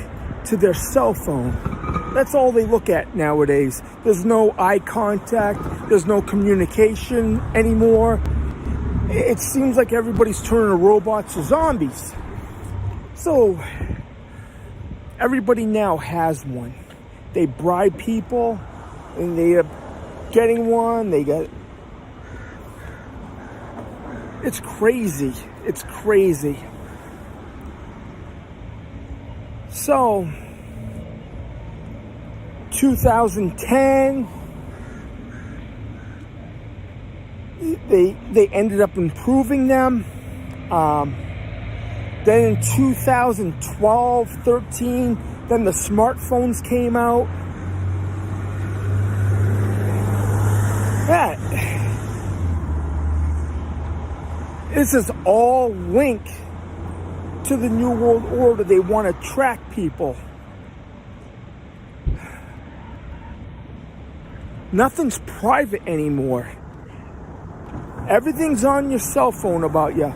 to their cell phone. That's all they look at nowadays. There's no eye contact. There's no communication anymore. It seems like everybody's turning robots to zombies. So everybody now has one. They bribe people, and they are getting one. It's crazy. It's crazy. So 2010, they ended up improving them. Then in 2012, 13, then the smartphones came out. Yeah. This is all linked to the New World Order. They want to track people. Nothing's private anymore. Everything's on your cell phone about you.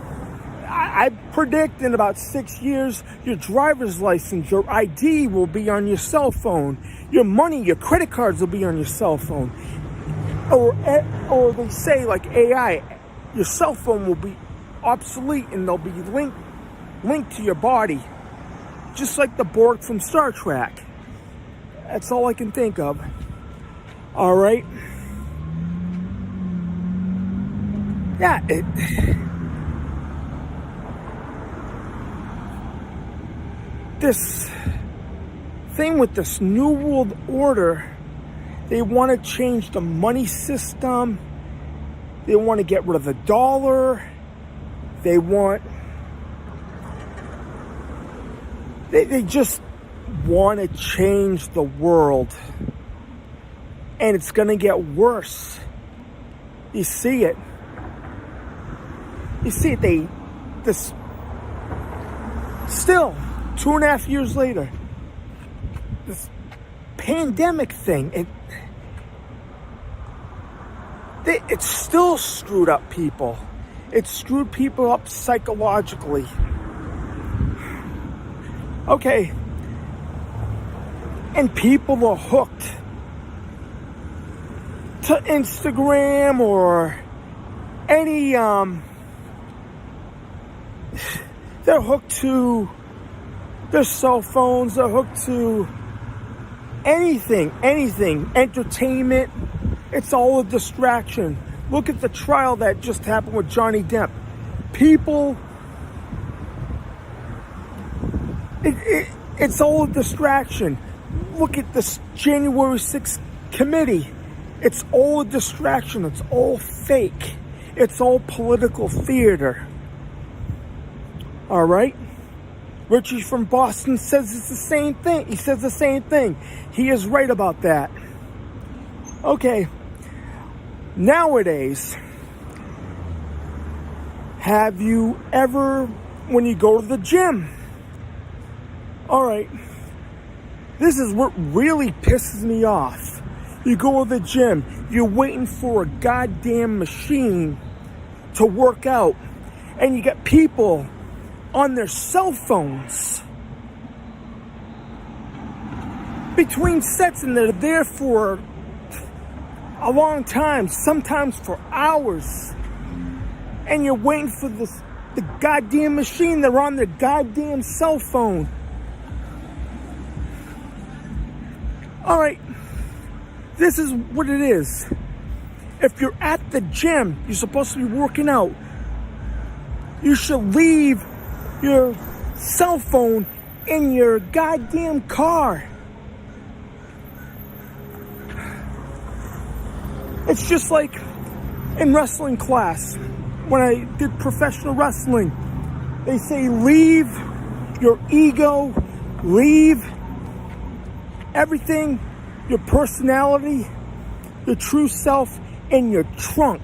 I predict in about 6 years, your driver's license, your ID will be on your cell phone. Your money, your credit cards will be on your cell phone. Or they say, like AI, your cell phone will be obsolete and they'll be linked to your body. just like the Borg from Star Trek. That's all I can think of. All right. Yeah, this thing with this New World Order, they want to change the money system. They want to get rid of the dollar. They just want to change the world. And it's going to get worse. You see it. Still, 2.5 years later, this pandemic thing, it's still screwed up people. It screwed people up psychologically. Okay. And people are hooked to Instagram or any, they're hooked to their cell phones, they're hooked to anything, entertainment. It's all a distraction. Look at the trial that just happened with Johnny Depp. People, it's all a distraction. Look at this January 6th committee. It's all a distraction. It's all fake. It's all political theater. All right? Richie from Boston says it's the same thing. He says the same thing. He is right about that. Okay. Nowadays, have you ever, when you go to the gym, all right, this is what really pisses me off. You go to the gym, you're waiting for a goddamn machine to work out, and you got people on their cell phones between sets, and they're there for a long time, sometimes for hours, and you're waiting for the goddamn machine. They're on their goddamn cell phone. All right, this is what it is. If you're at the gym, you're supposed to be working out. You should leave your cell phone in your goddamn car. It's just like in wrestling class, when I did professional wrestling, they say leave your ego, leave everything, your personality, your true self in your trunk.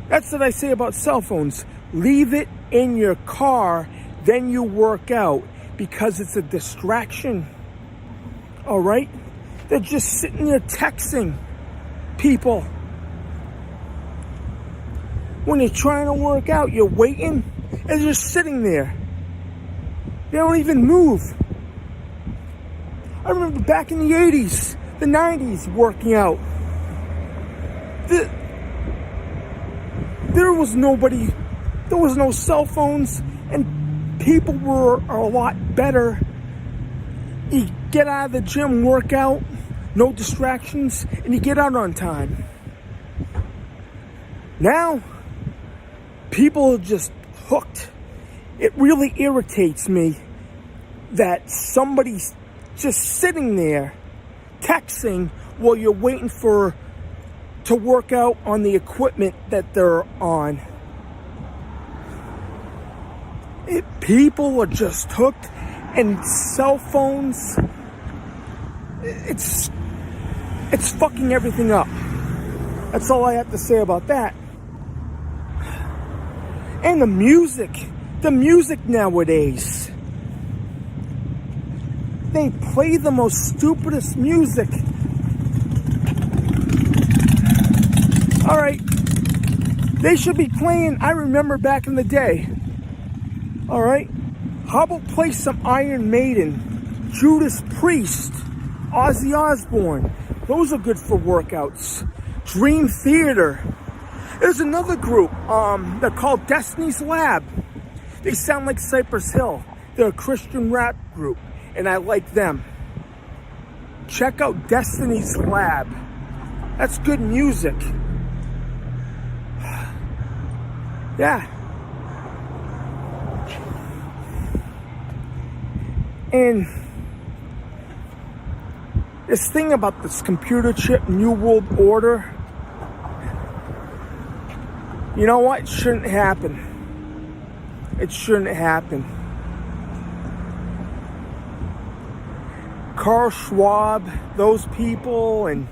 That's what I say about cell phones. Leave it in your car, then you work out, because it's a distraction. All right? They're just sitting there texting people. When you're trying to work out, you're waiting, and they're just sitting there. They don't even move. I remember back in the 80s, the 90s, working out. There was no cell phones, and people were a lot better. You get out of the gym, work out, no distractions, and you get out on time. Now, people are just hooked. It really irritates me that somebody's just sitting there texting while you're waiting to work out on the equipment that they're on. People are just hooked, and cell phones, it's fucking everything up. That's all I have to say about that. And the music nowadays, they play the most stupidest music. All right, they should be playing, I remember back in the day. All right, how about play some Iron Maiden, Judas Priest, Ozzy Osbourne? Those are good for workouts. Dream Theater. There's another group, they're called Destiny's Lab. They sound like Cypress Hill. They're a Christian rap group, and I like them. Check out Destiny's Lab. That's good music. Yeah. And this thing about this computer chip, New World Order, you know what? It shouldn't happen. It shouldn't happen. Carl Schwab, those people, and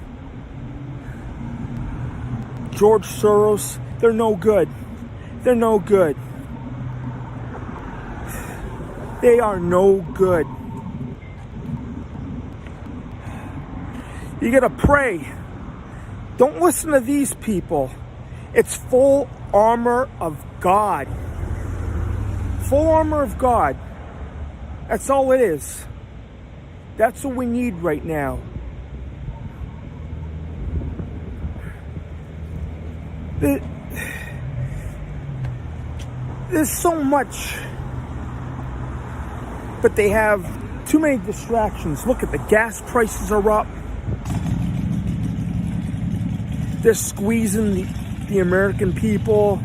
George Soros, they're no good. They're no good. They are no good. You gotta pray. Don't listen to these people. It's full armor of God. Full armor of God. That's all it is. That's what we need right now. There's so much, but they have too many distractions. Look at the gas prices are up. They're squeezing the American people.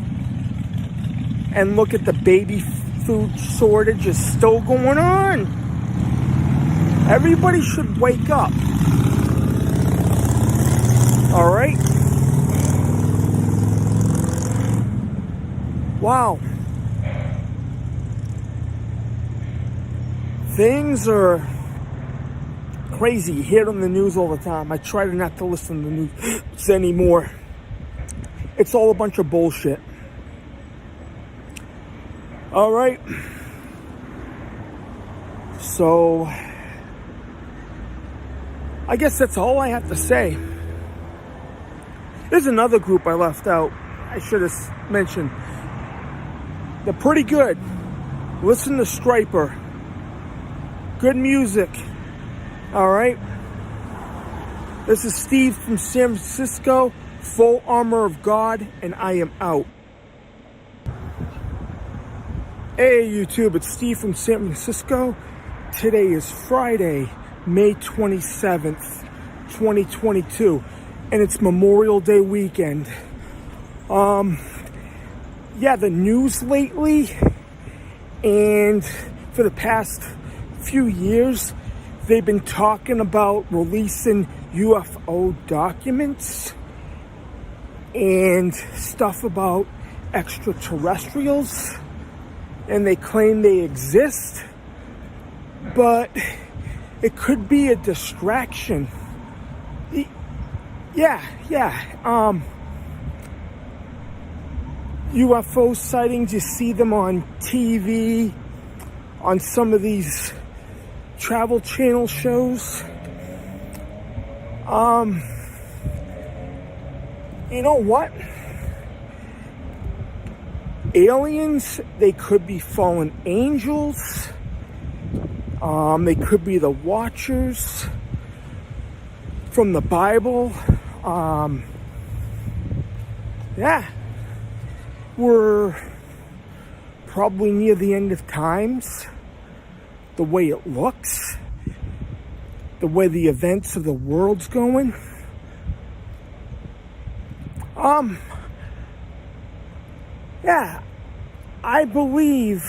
And look at the baby food shortage is still going on. Everybody should wake up. All right? Wow. Things are crazy. You hear it on the news all the time. I try to not to listen to the news anymore. It's all a bunch of bullshit. All right. So, I guess that's all I have to say. There's another group I left out. I should have mentioned. They're pretty good. Listen to Striper. Good music. All right. This is Steve from San Francisco. Full armor of God, and I am out. Hey YouTube, it's Steve from San Francisco. Today is Friday, May 27th, 2022, and it's Memorial Day weekend. Yeah, the news lately, and for the past few years, they've been talking about releasing UFO documents and stuff about extraterrestrials, and they claim they exist, but it could be a distraction. UFO sightings, you see them on TV, on some of these travel channel shows. You know what? Aliens, they could be fallen angels. They could be the Watchers from the Bible. Yeah. We're probably near the end of times. The way it looks. The way the events of the world's going. Yeah. I believe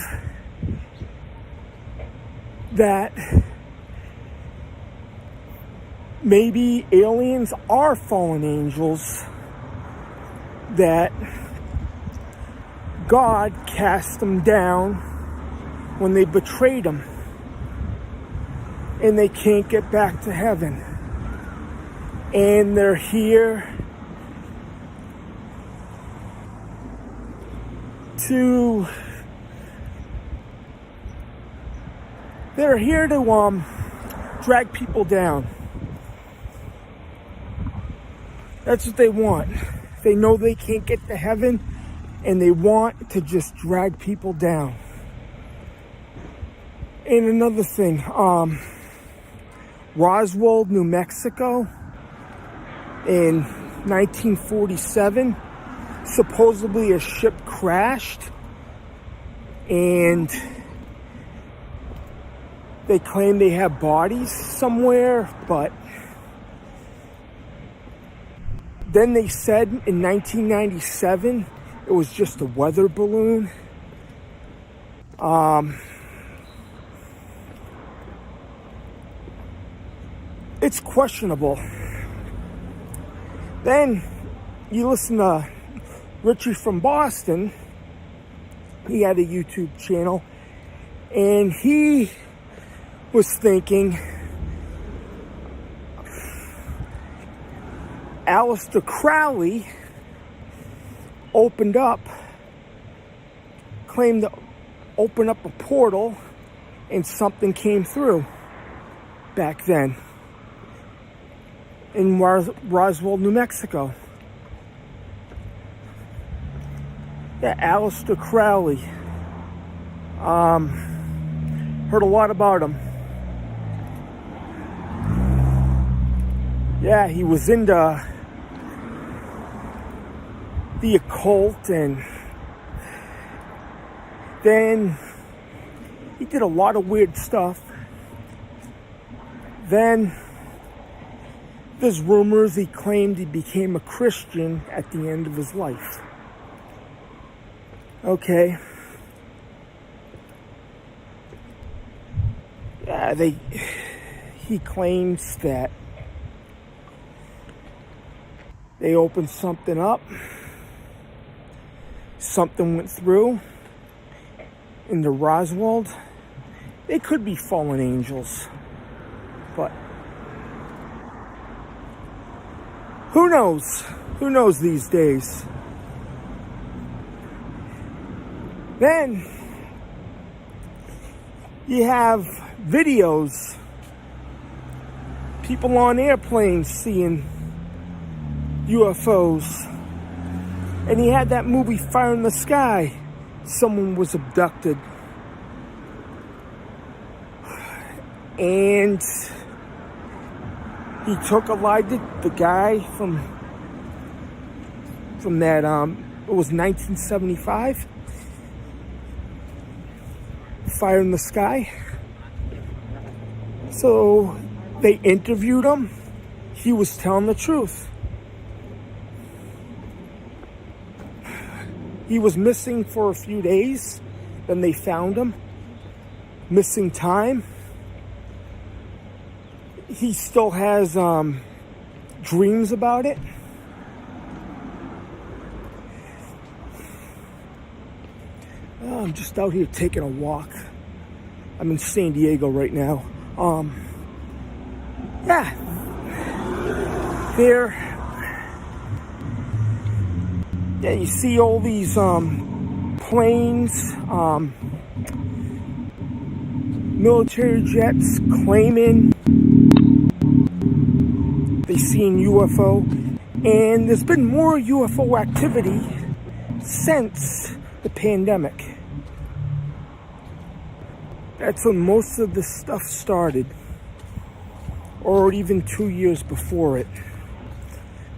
that maybe aliens are fallen angels, that God cast them down when they betrayed him, and they can't get back to heaven, and they're here to drag people down. That's what they want. They know they can't get to heaven, and they want to just drag people down. And another thing, Roswell, New Mexico, in 1947, supposedly a ship crashed, and They claim they have bodies somewhere, but then they said in 1997 it was just a weather balloon. It's questionable. Then you listen to Richie from Boston. He had a YouTube channel, and he was thinking Aleister Crowley claimed to open up a portal, and something came through back then in Roswell, New Mexico. Yeah, Aleister Crowley. Heard a lot about him. Yeah, he was into the occult, and then he did a lot of weird stuff. Then there's rumors he claimed he became a Christian at the end of his life. Okay. Yeah, he claims that they opened something up. Something went through into Roswell. They could be fallen angels, but who knows? Who knows these days? Then you have videos, people on airplanes seeing UFOs. And he had that movie Fire in the Sky. Someone was abducted. And he took a lie, the guy from that, it was 1975. Fire in the Sky. So they interviewed him. He was telling the truth. He was missing for a few days. Then they found him. Missing time. He still has dreams about it. Oh, I'm just out here taking a walk. I'm in San Diego right now. Yeah. Yeah, you see all these planes, military jets claiming they seen UFO, and there's been more UFO activity since the pandemic. That's when most of this stuff started, or even 2 years before it.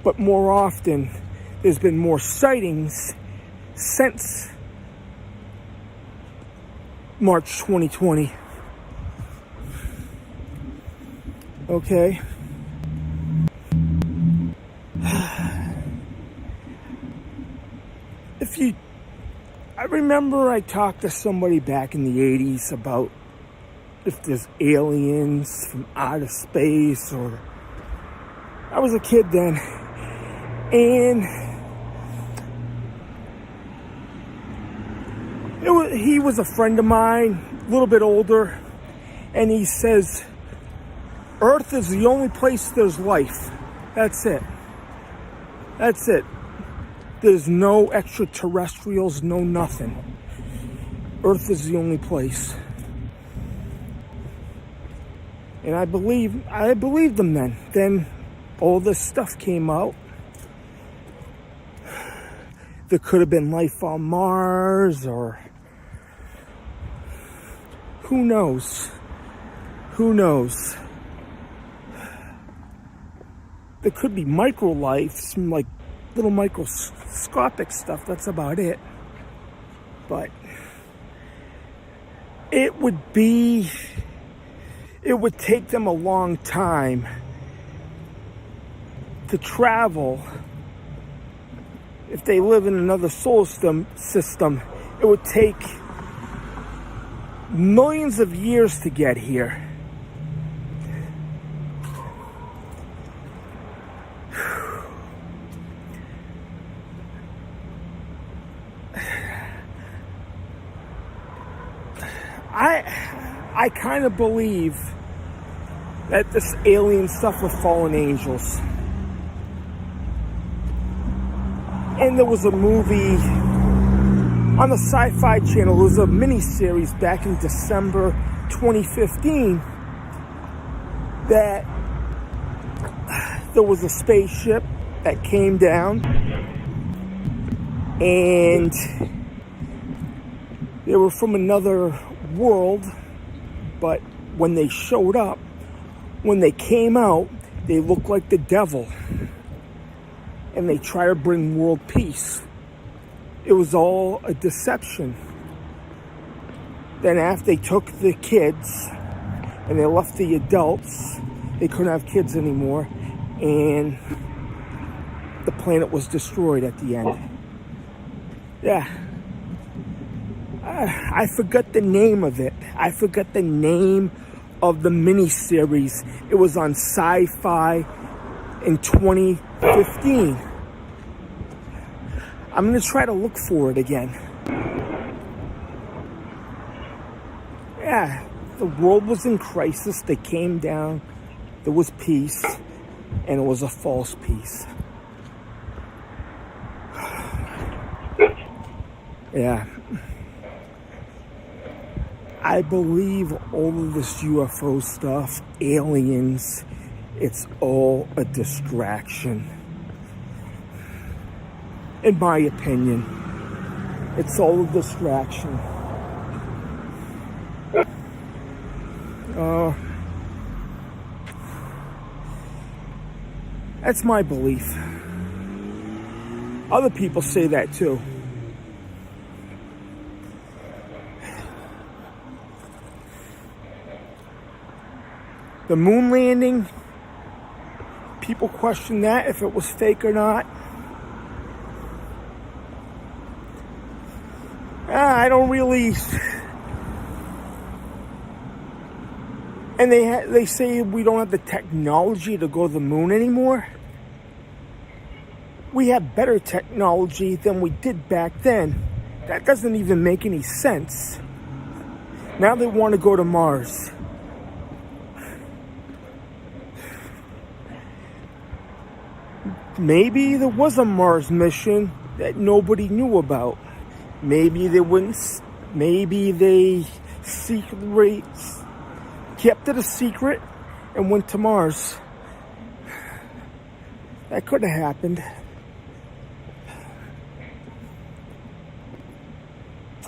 But more often, there's been more sightings since March 2020. Okay. I remember I talked to somebody back in the 80s about if there's aliens from outer space, or I was a kid then, and he was a friend of mine, a little bit older, and he says, Earth is the only place there's life. That's it. That's it. There's no extraterrestrials, no nothing. Earth is the only place. And I believed them then. Then all this stuff came out. There could have been life on Mars, or who knows? Who knows? There could be micro life, some like little microscopic stuff. That's about it. But it would be it would take them a long time to travel. If they live in another solar system, it would take millions of years to get here. I kind of believe that this alien stuff with fallen angels. And there was a movie on the Sci-Fi Channel. It was a mini-series back in December 2015 that there was a spaceship that came down and they were from another world, but when they showed up, when they came out, they looked like the devil. And they try to bring world peace. It was all a deception. Then after they took the kids and they left the adults, they couldn't have kids anymore, and the planet was destroyed at the end. Yeah. I forgot the name of it. I forgot the name of the miniseries. It was on Sci-Fi in 2015. I'm going to try to look for it again. Yeah, the world was in crisis. They came down. There was peace. And it was a false peace. Yeah. I believe all of this UFO stuff, aliens, it's all a distraction. In my opinion, it's all a distraction. That's my belief. Other people say that too. The moon landing, people question that, if it was fake or not. I don't really. And they say we don't have the technology to go to the moon anymore. We have better technology than we did back then. That doesn't even make any sense. Now they want to go to Mars. Maybe there was a Mars mission that nobody knew about. Maybe they wouldn't. Maybe they secretly kept it a secret and went to Mars. That could have happened.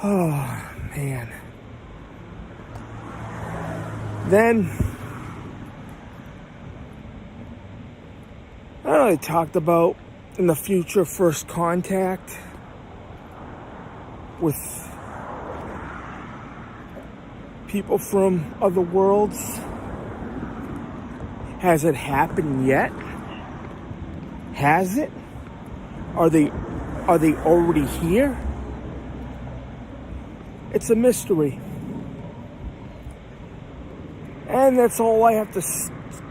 Oh man. Then I talked about in the future first contact with people from other worlds. Has it happened yet? Has it? Are they already here? It's a mystery. And that's all I have to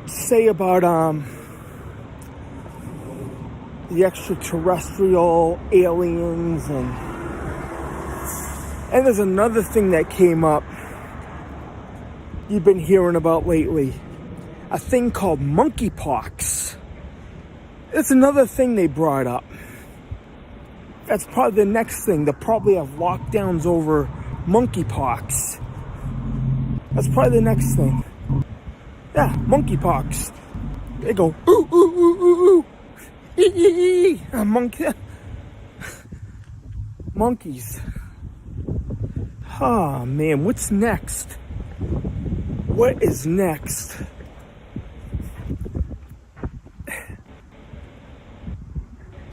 say about the extraterrestrial aliens. And there's another thing that came up you've been hearing about lately. A thing called monkeypox. It's another thing they brought up. That's probably the next thing. They'll probably have lockdowns over monkeypox. That's probably the next thing. Yeah, monkeypox. They go, ooh, ooh, ooh, ooh, ooh. A monkey. Monkeys. Oh man, what's next? What is next?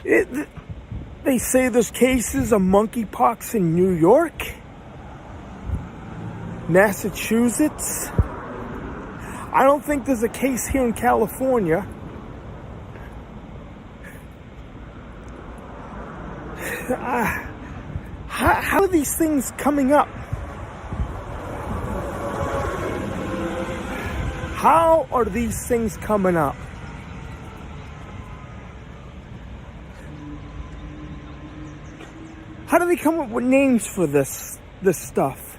They say there's cases of monkeypox in New York, Massachusetts. I don't think there's a case here in California. How are these things coming up? How are these things coming up? How do they come up with names for this stuff?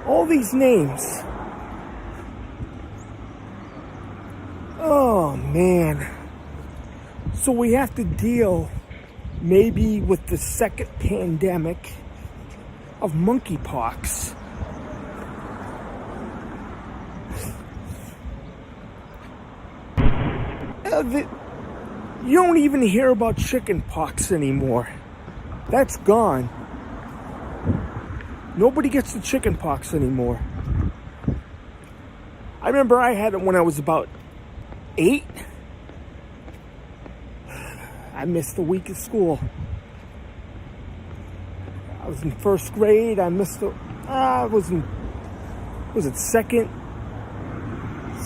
All these names. Oh, man. So we have to deal maybe with the second pandemic of monkeypox. You don't even hear about chickenpox anymore. That's gone. Nobody gets the chickenpox anymore. I remember I had it when I was about 8. I missed a week of school. I was in first grade. I missed I was in, was it second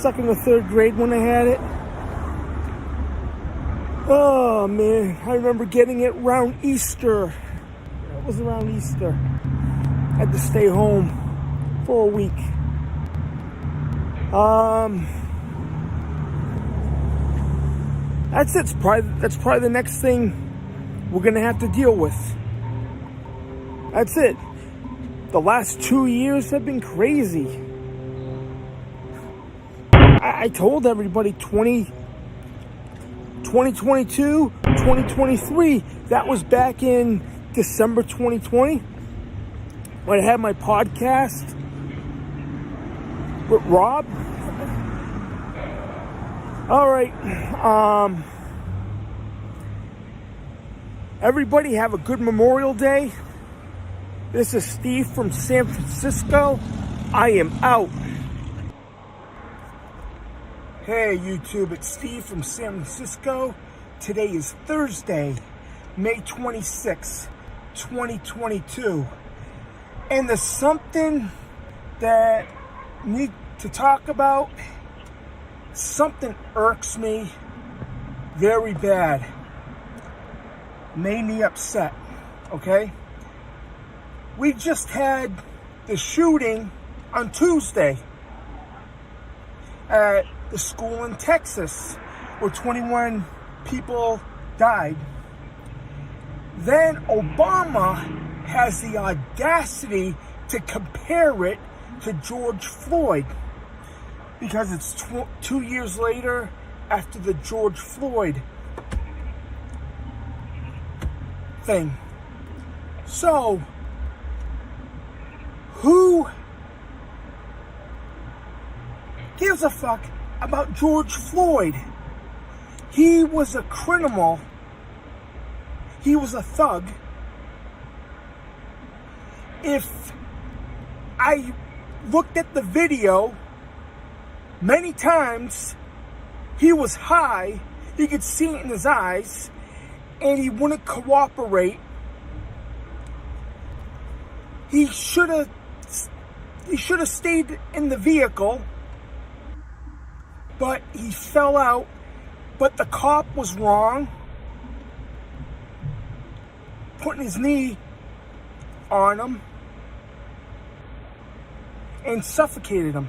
or third grade when I had it? Oh man, I remember getting it around Easter. It was around Easter. I had to stay home for a week. That's it. That's probably the next thing we're gonna have to deal with. That's it. The last 2 years have been crazy. I told everybody 2022, 2023, that was back in December 2020 when I had my podcast with Rob. All right. Everybody have a good Memorial Day. This is Steve from San Francisco. I am out. Hey YouTube, it's Steve from San Francisco. Today is Thursday, May 26, 2022. And there's something that I need to talk about. Something irks me very bad. Made me upset, okay? We just had the shooting on Tuesday at the school in Texas where 21 people died. Then Obama has the audacity to compare it to George Floyd because it's 2 years later after the George Floyd thing. So, who gives a fuck about George Floyd? He was a criminal. He was a thug. If I looked at the video many times, he was high. You could see it in his eyes, and he wouldn't cooperate. He should have stayed in the vehicle, but he fell out. But the cop was wrong, putting his knee on him and suffocated him.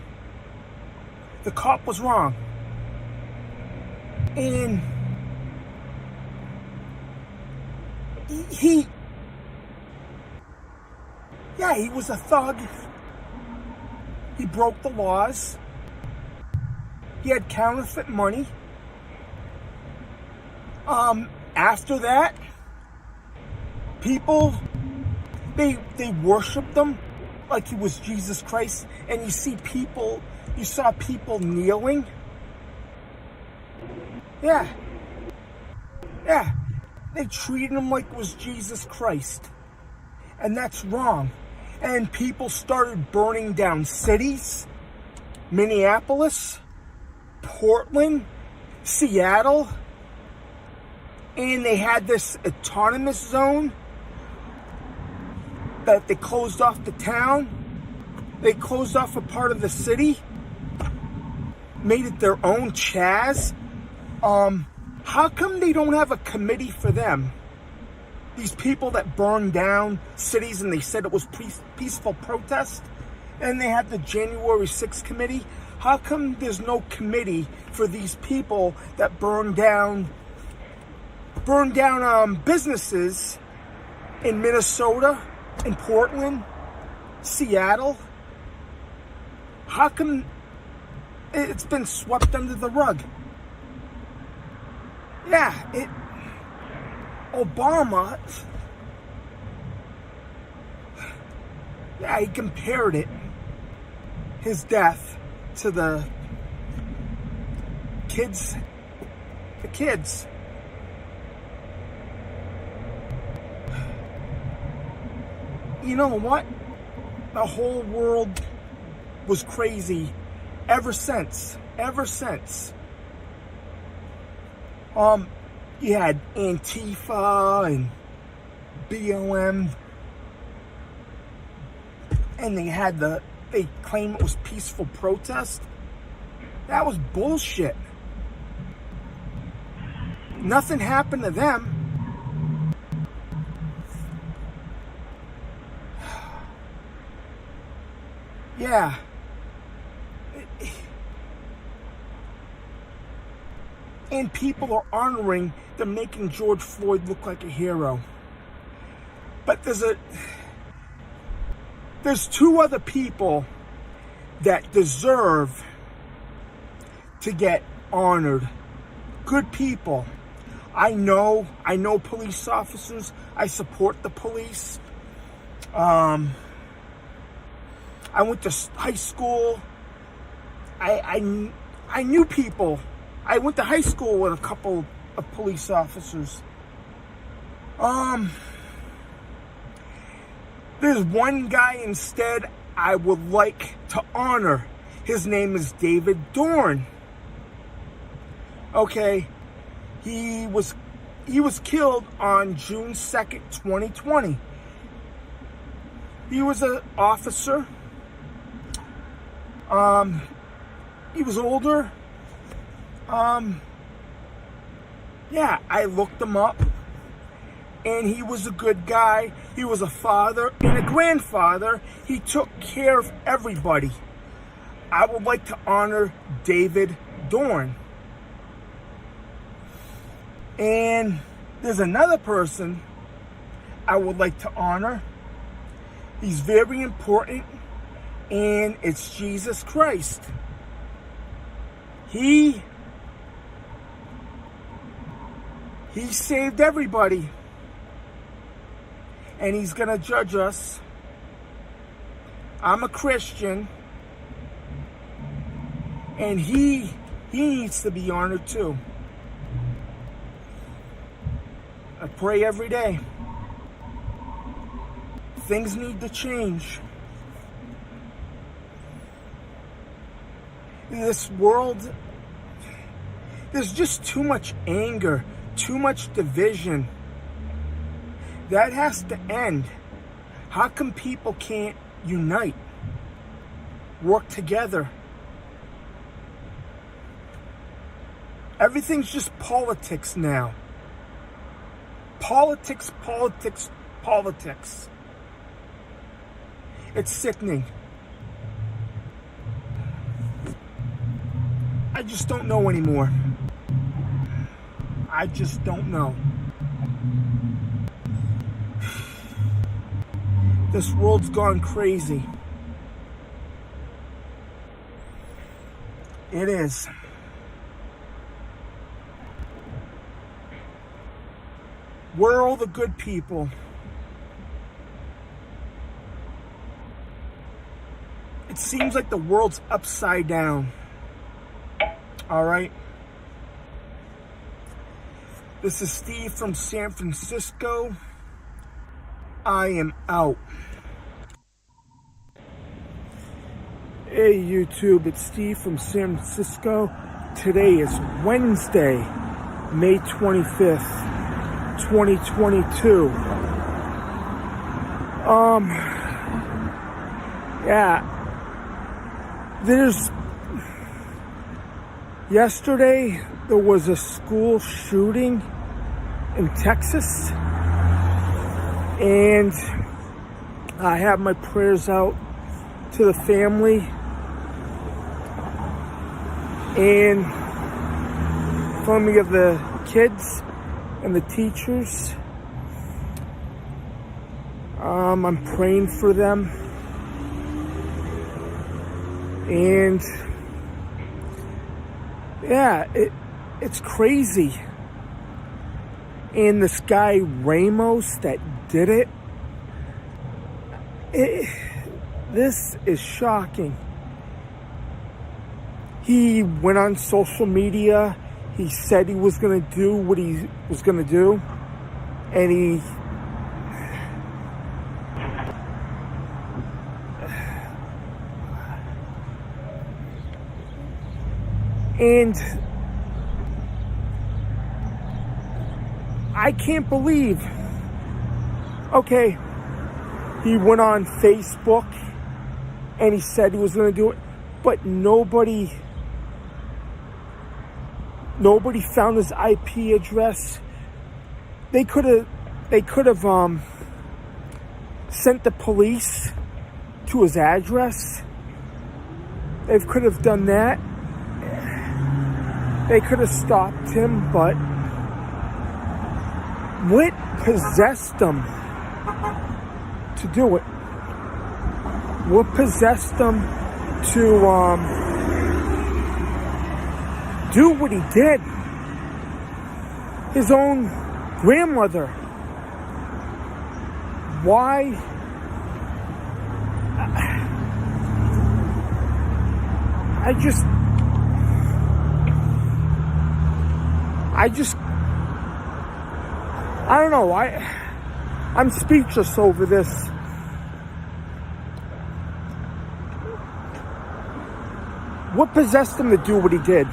The cop was wrong. And he was a thug. He broke the laws. He had counterfeit money. After that, people, they worshiped him like he was Jesus Christ. And you saw people kneeling. Yeah. They treated him like it was Jesus Christ. And that's wrong. And people started burning down cities. Minneapolis, Portland, Seattle. And they had this autonomous zone that they closed off the town. They closed off a part of the city, made it their own Chaz. How come they don't have a committee for them? These people that burned down cities and they said it was peaceful protest, and they had the January 6th committee. How come there's no committee for these people that burned down businesses in Minnesota, in Portland, Seattle? How come it's been swept under the rug? Yeah, Obama, yeah, he compared his death to the kids. You know what? The whole world was crazy ever since. You had Antifa and BLM, and they claim it was peaceful protest. That was bullshit. Nothing happened to them. Yeah. And people are honoring, they're making George Floyd look like a hero. But there's two other people that deserve to get honored. Good people. I know police officers. I support the police. I went to high school. I knew people. I went to high school with a couple of police officers. There's one guy instead I would like to honor. His name is David Dorn. Okay, he was killed on June 2nd, 2020. He was an officer. He was older. Yeah, I looked him up, and he was a good guy. He was a father and a grandfather. He took care of everybody. I would like to honor David Dorn. And there's another person I would like to honor. He's very important, and it's Jesus Christ. He saved everybody, and he's gonna judge us. I'm a Christian, and he needs to be honored too. I pray every day. Things need to change. In this world, there's just too much anger, too much division. That has to end. How come people can't unite, work together? Everything's just politics now. Politics. It's sickening. I just don't know anymore. I just don't know. This world's gone crazy. It is. Where are all the good people? It seems like the world's upside down. All right. This is Steve from San Francisco. I am out. Hey YouTube, it's Steve from San Francisco. Today is Wednesday, May 25th, 2022. Yeah, Yesterday, there was a school shooting in Texas, and I have my prayers out to the family and family of the kids and the teachers. I'm praying for them, and yeah, it's crazy. And this guy Ramos that did it, this is shocking. He went on social media. He said he was going to do what he was going to do, and I can't believe, okay, he went on Facebook and he said he was going to do it, but nobody found his IP address. They could have sent the police to his address. They could have done that. They could have stopped him, but what possessed them to do it? What possessed them to do what he did? His own grandmother. Why? I don't know. I'm speechless over this. What possessed him to do what he did?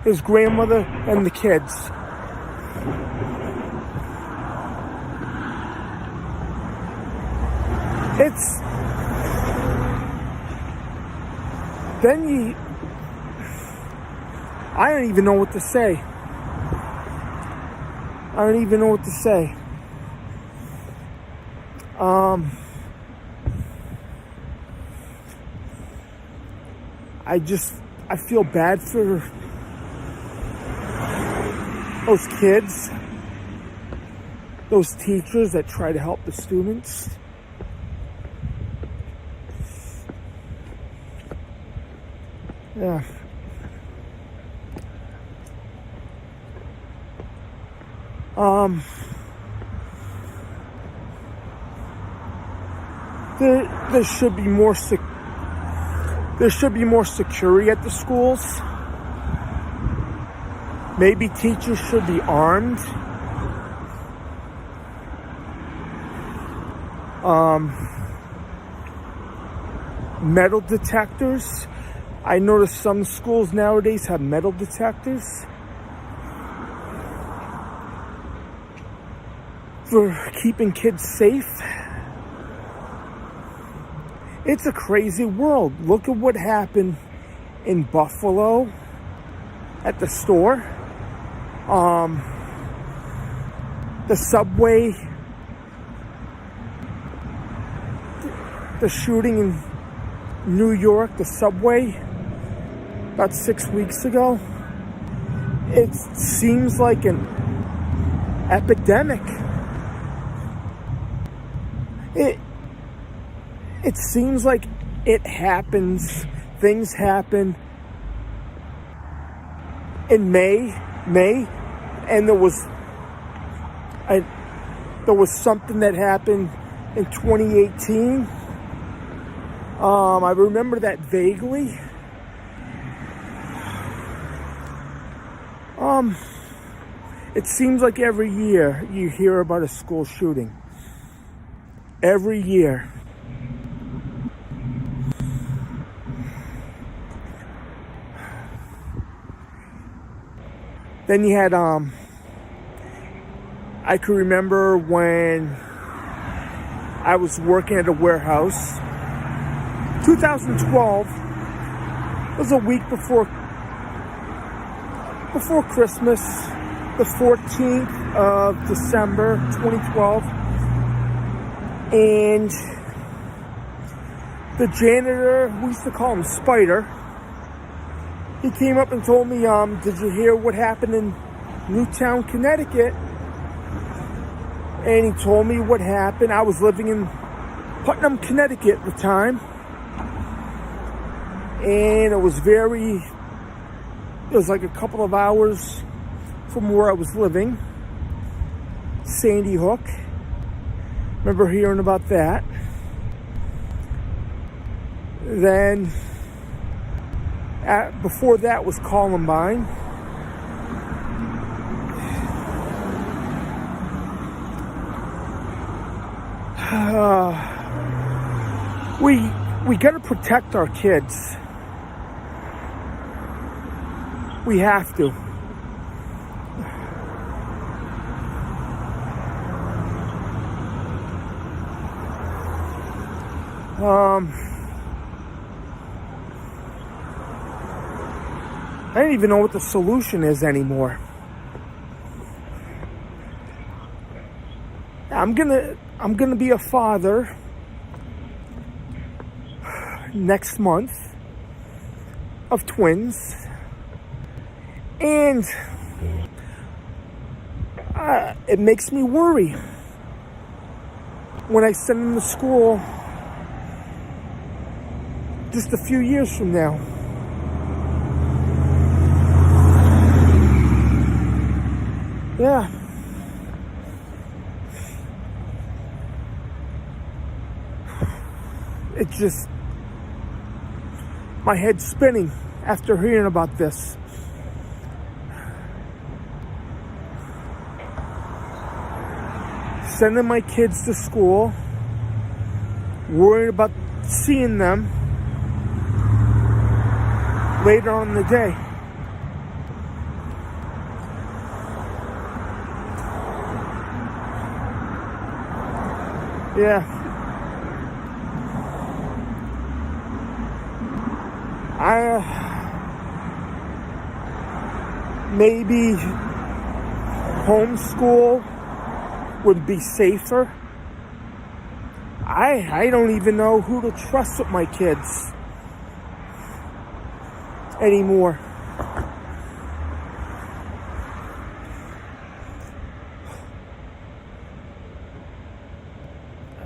His grandmother and the kids. I don't even know what to say. I feel bad for those kids, those teachers that try to help the students. Yeah. There should be more security at the schools. Maybe teachers should be armed. Metal detectors. I noticed some schools nowadays have metal detectors for keeping kids safe. It's a crazy world. Look at what happened in Buffalo at the store. The subway, the shooting in New York, the subway, about 6 weeks ago. It seems like an epidemic. It seems like it happens, things happen in May, and there was something that happened in 2018. I remember that vaguely. It seems like every year you hear about a school shooting. Every year. Then you had, I can remember when I was working at a warehouse, 2012, was a week before Christmas, the 14th of December, 2012. And the janitor, we used to call him Spider, he came up and told me, did you hear what happened in Newtown, Connecticut? And he told me what happened. I was living in Putnam, Connecticut at the time. And it was like a couple of hours from where I was living. Sandy Hook. Remember hearing about that. Then, before that was Columbine. We got to protect our kids. We have to. I don't even know what the solution is anymore. I'm gonna be a father next month of twins, and it makes me worry when I send them to school just a few years from now. Yeah. It just, my head's spinning after hearing about this. Sending my kids to school, worried about seeing them later on in the day. Yeah. Maybe homeschool would be safer. I don't even know who to trust with my kids anymore.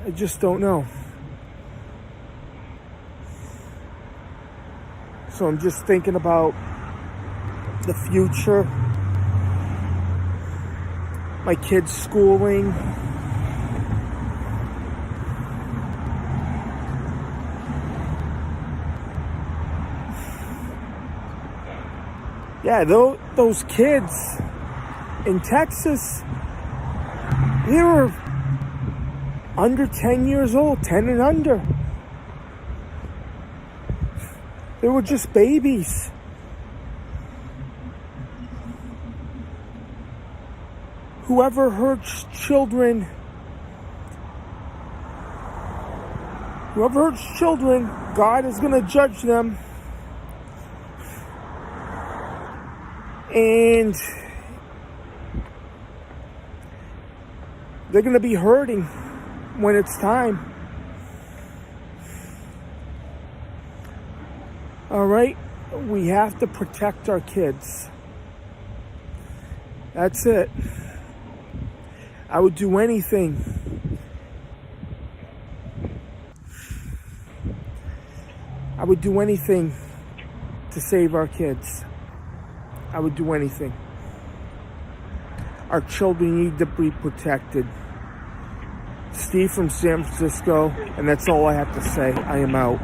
I just don't know. So I'm just thinking about the future, my kids' schooling. Yeah, those kids in Texas, they were under 10 years old, 10 and under. They were just babies. Whoever hurts children, God is going to judge them. And they're going to be hurting when it's time. All right? We have to protect our kids. That's it. I would do anything. I would do anything to save our kids. I would do anything. Our children need to be protected. Steve from San Francisco, and that's all I have to say. I am out.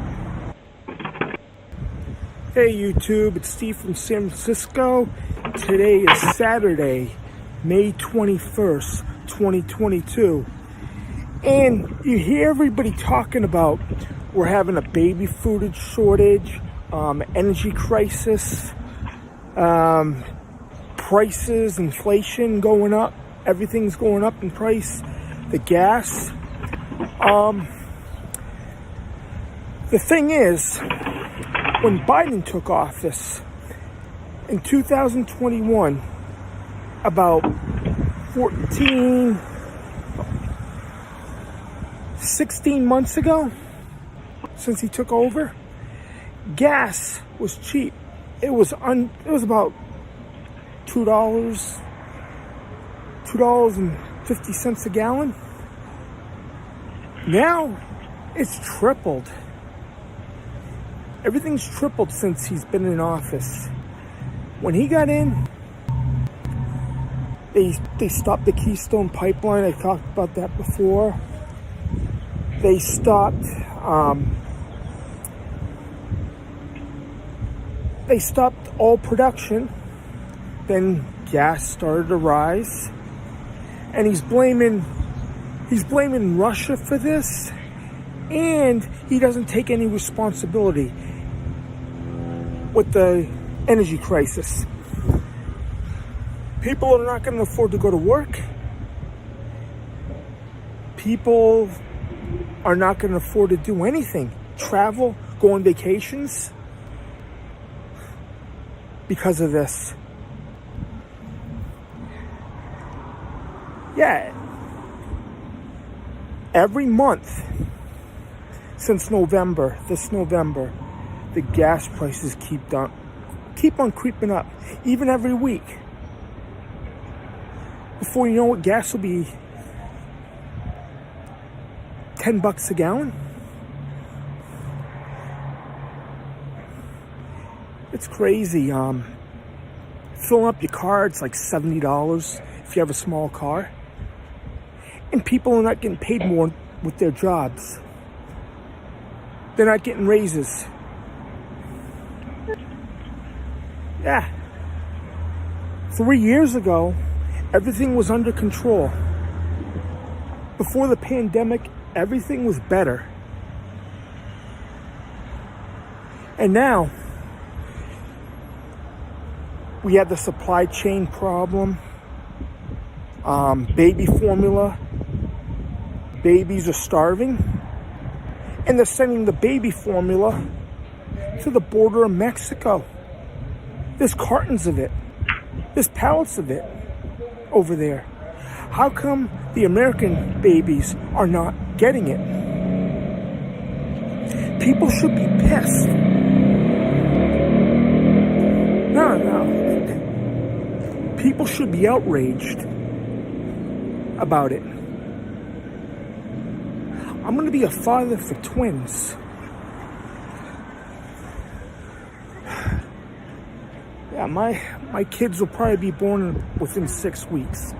Hey YouTube, it's Steve from San Francisco. Today is Saturday, May 21st, 2022. And you hear everybody talking about we're having a baby food shortage, energy crisis, prices, inflation going up. Everything's going up in price. The gas. The thing is, when Biden took office in 2021, about 16 months ago, since he took over, gas was cheap. It was about $2.50 a gallon. Now it's tripled. Everything's tripled since he's been in office. When he got in, they stopped the Keystone Pipeline. I talked about that before. They stopped all production. Then gas started to rise, and he's blaming Russia for this, and he doesn't take any responsibility with the energy crisis. People are not going to afford to go to work. People are not going to afford to do anything. Travel, go on vacations, because of this. Yeah. Every month since this November, the gas prices keep on creeping up, even every week. Before you know it, gas will be $10 a gallon. It's crazy. Filling up your car, it's like $70 if you have a small car. And people are not getting paid more with their jobs. They're not getting raises. Yeah. 3 years ago, everything was under control. Before the pandemic, everything was better. And now, we had the supply chain problem. Baby formula. Babies are starving. And they're sending the baby formula to the border of Mexico. There's cartons of it. There's pallets of it over there. How come the American babies are not getting it? People should be pissed. No. People should be outraged about it. I'm going to be a father for twins. Yeah, my kids will probably be born within 6 weeks.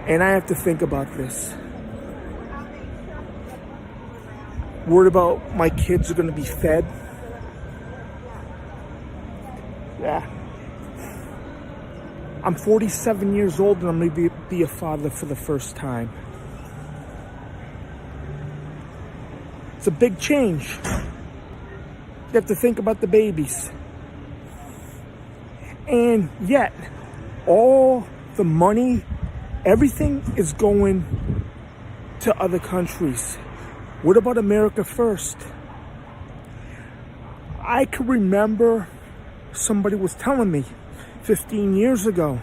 And I have to think about this. Worried about my kids are going to be fed. Yeah. I'm 47 years old and I'm going to be a father for the first time. It's a big change. You have to think about the babies. And yet, all the money, everything is going to other countries. What about America first? I can remember somebody was telling me 15 years ago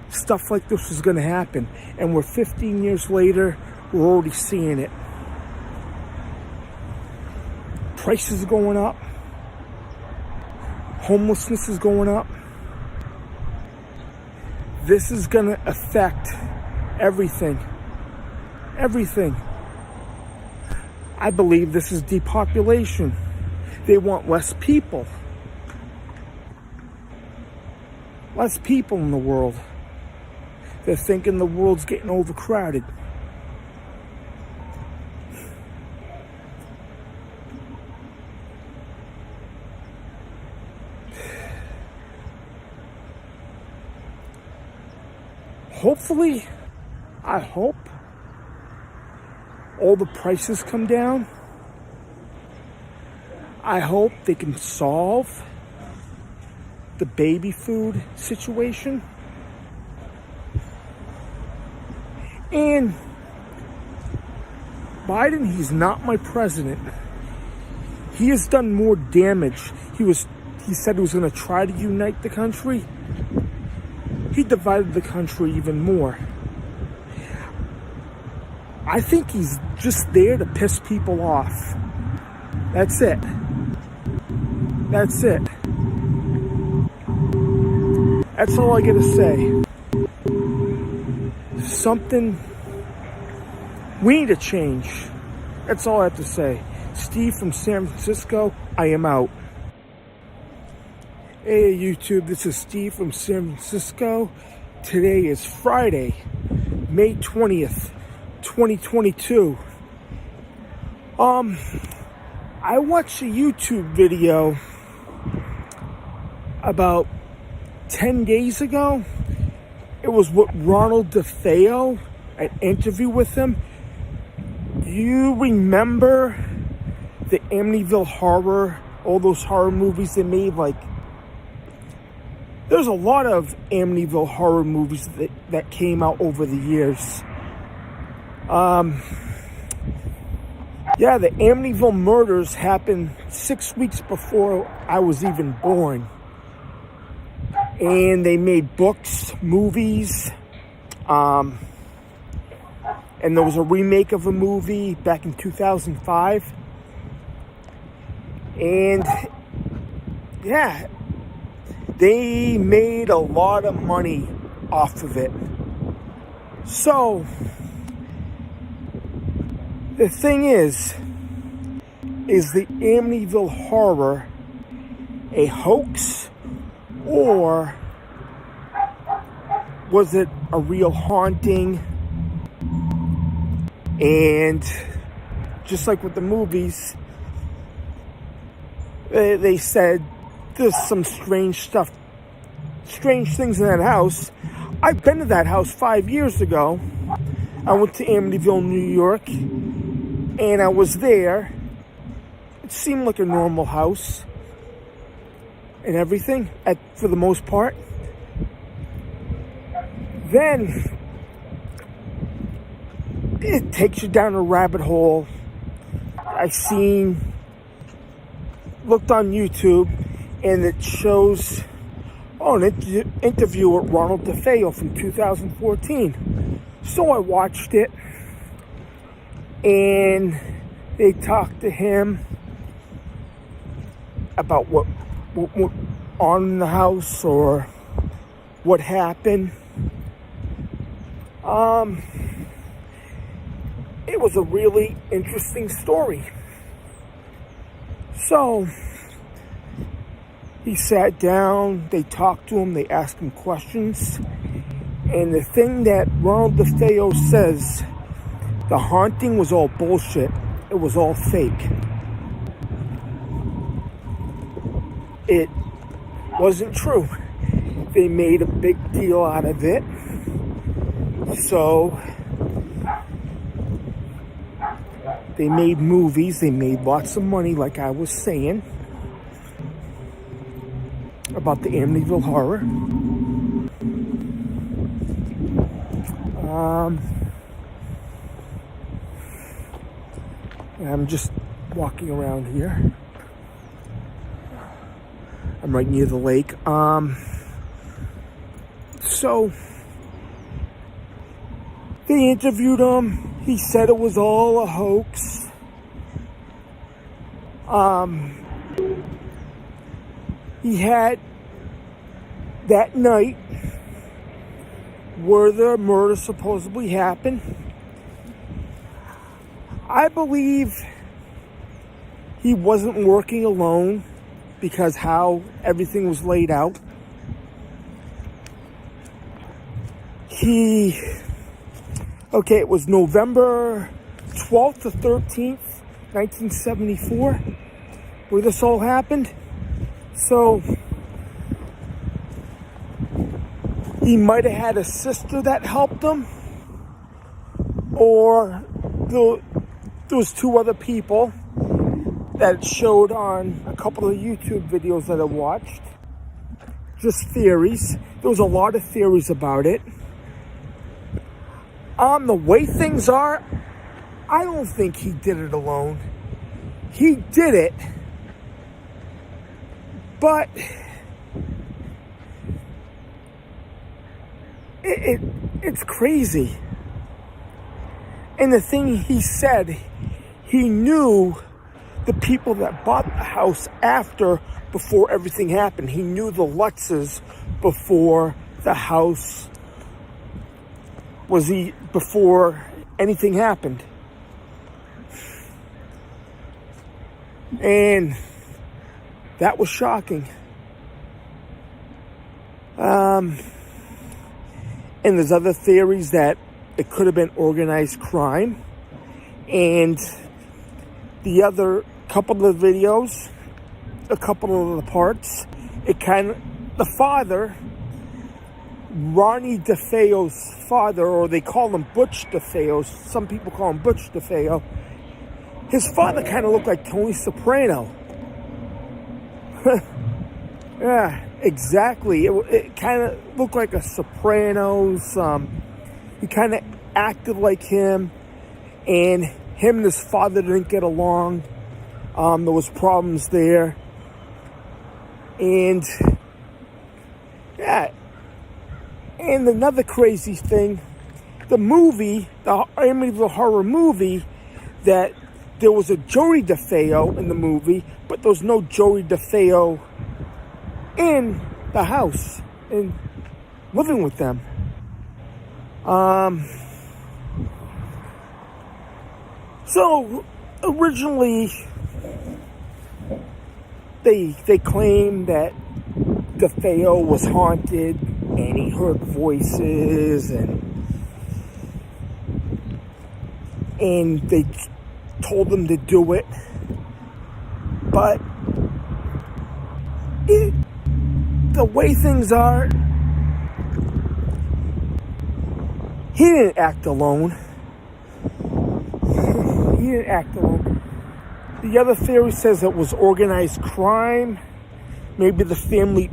stuff like this was going to happen. And we're 15 years later, we're already seeing it. Prices are going up. Homelessness is going up. This is going to affect everything. Everything. I believe this is depopulation. They want less people. Less people in the world. They're thinking the world's getting overcrowded. Hopefully, I hope all the prices come down. I hope they can solve the baby food situation. And Biden, he's not my president. he has done more damage. He said he was going to try to unite the country. He divided the country even more. I think he's just there to piss people off. That's it. That's it. That's all I gotta say. Something, we need to change. That's all I have to say. Steve from San Francisco, I am out. Hey YouTube, this is Steve from San Francisco. Today is Friday, May 20th, 2022. I watched a YouTube video about 10 days ago. It was with Ronald DeFeo, an interview with him. Do you remember the Amityville Horror, all those horror movies they made? Like, there's a lot of Amityville Horror movies that came out over the years. Yeah, the Amityville murders happened 6 weeks before I was even born. And they made books, movies, and there was a remake of a movie back in 2005. And yeah, they made a lot of money off of it. So the thing is the Amityville Horror a hoax, or was it a real haunting? And just like with the movies, they said there's some strange stuff, strange things in that house. I've been to that house 5 years ago. I went to Amityville, New York, and I was there. It seemed like a normal house and everything, for the most part. Then it takes you down a rabbit hole. Looked on YouTube, and it shows an interview with Ronald DeFeo from 2014. So I watched it, and they talked to him about what on in the house or what happened. It was a really interesting story. So he sat down, they talked to him, they asked him questions, and the thing that Ronald DeFeo says, the haunting was all bullshit. It was all fake. It wasn't true. They made a big deal out of it. So they made movies, they made lots of money, like I was saying, about the Amityville Horror. I'm just walking around here. I'm right near the lake. So they interviewed him. He said it was all a hoax. He had that night where the murder supposedly happened. I believe he wasn't working alone because how everything was laid out. It was November 12th to 13th, 1974, where this all happened. So he might have had a sister that helped him, or there was two other people that showed on a couple of YouTube videos that I watched. Just theories. There was a lot of theories about it. The way things are, I don't think he did it alone. He did it But it's crazy. And the thing he said, he knew the people that bought the house before everything happened. He knew the Lutzes before the house before anything happened. And that was shocking. And there's other theories that it could have been organized crime. And the other couple of videos, a couple of the parts, the father, Ronnie DeFeo's father, or they call him Butch DeFeo, some people call him Butch DeFeo, his father kind of looked like Tony Soprano. Yeah, exactly. It kind of looked like a Sopranos. He kind of acted like him, and him and his father didn't get along. There was problems there. And, yeah. And another crazy thing, the horror movie, that there was a Joey DeFeo in the movie, but there was no Joey DeFeo in the house and living with them. So originally they claimed that DeFeo was haunted and he heard voices and they told him to do it, but the way things are, he didn't act alone. The other theory says it was organized crime. Maybe the family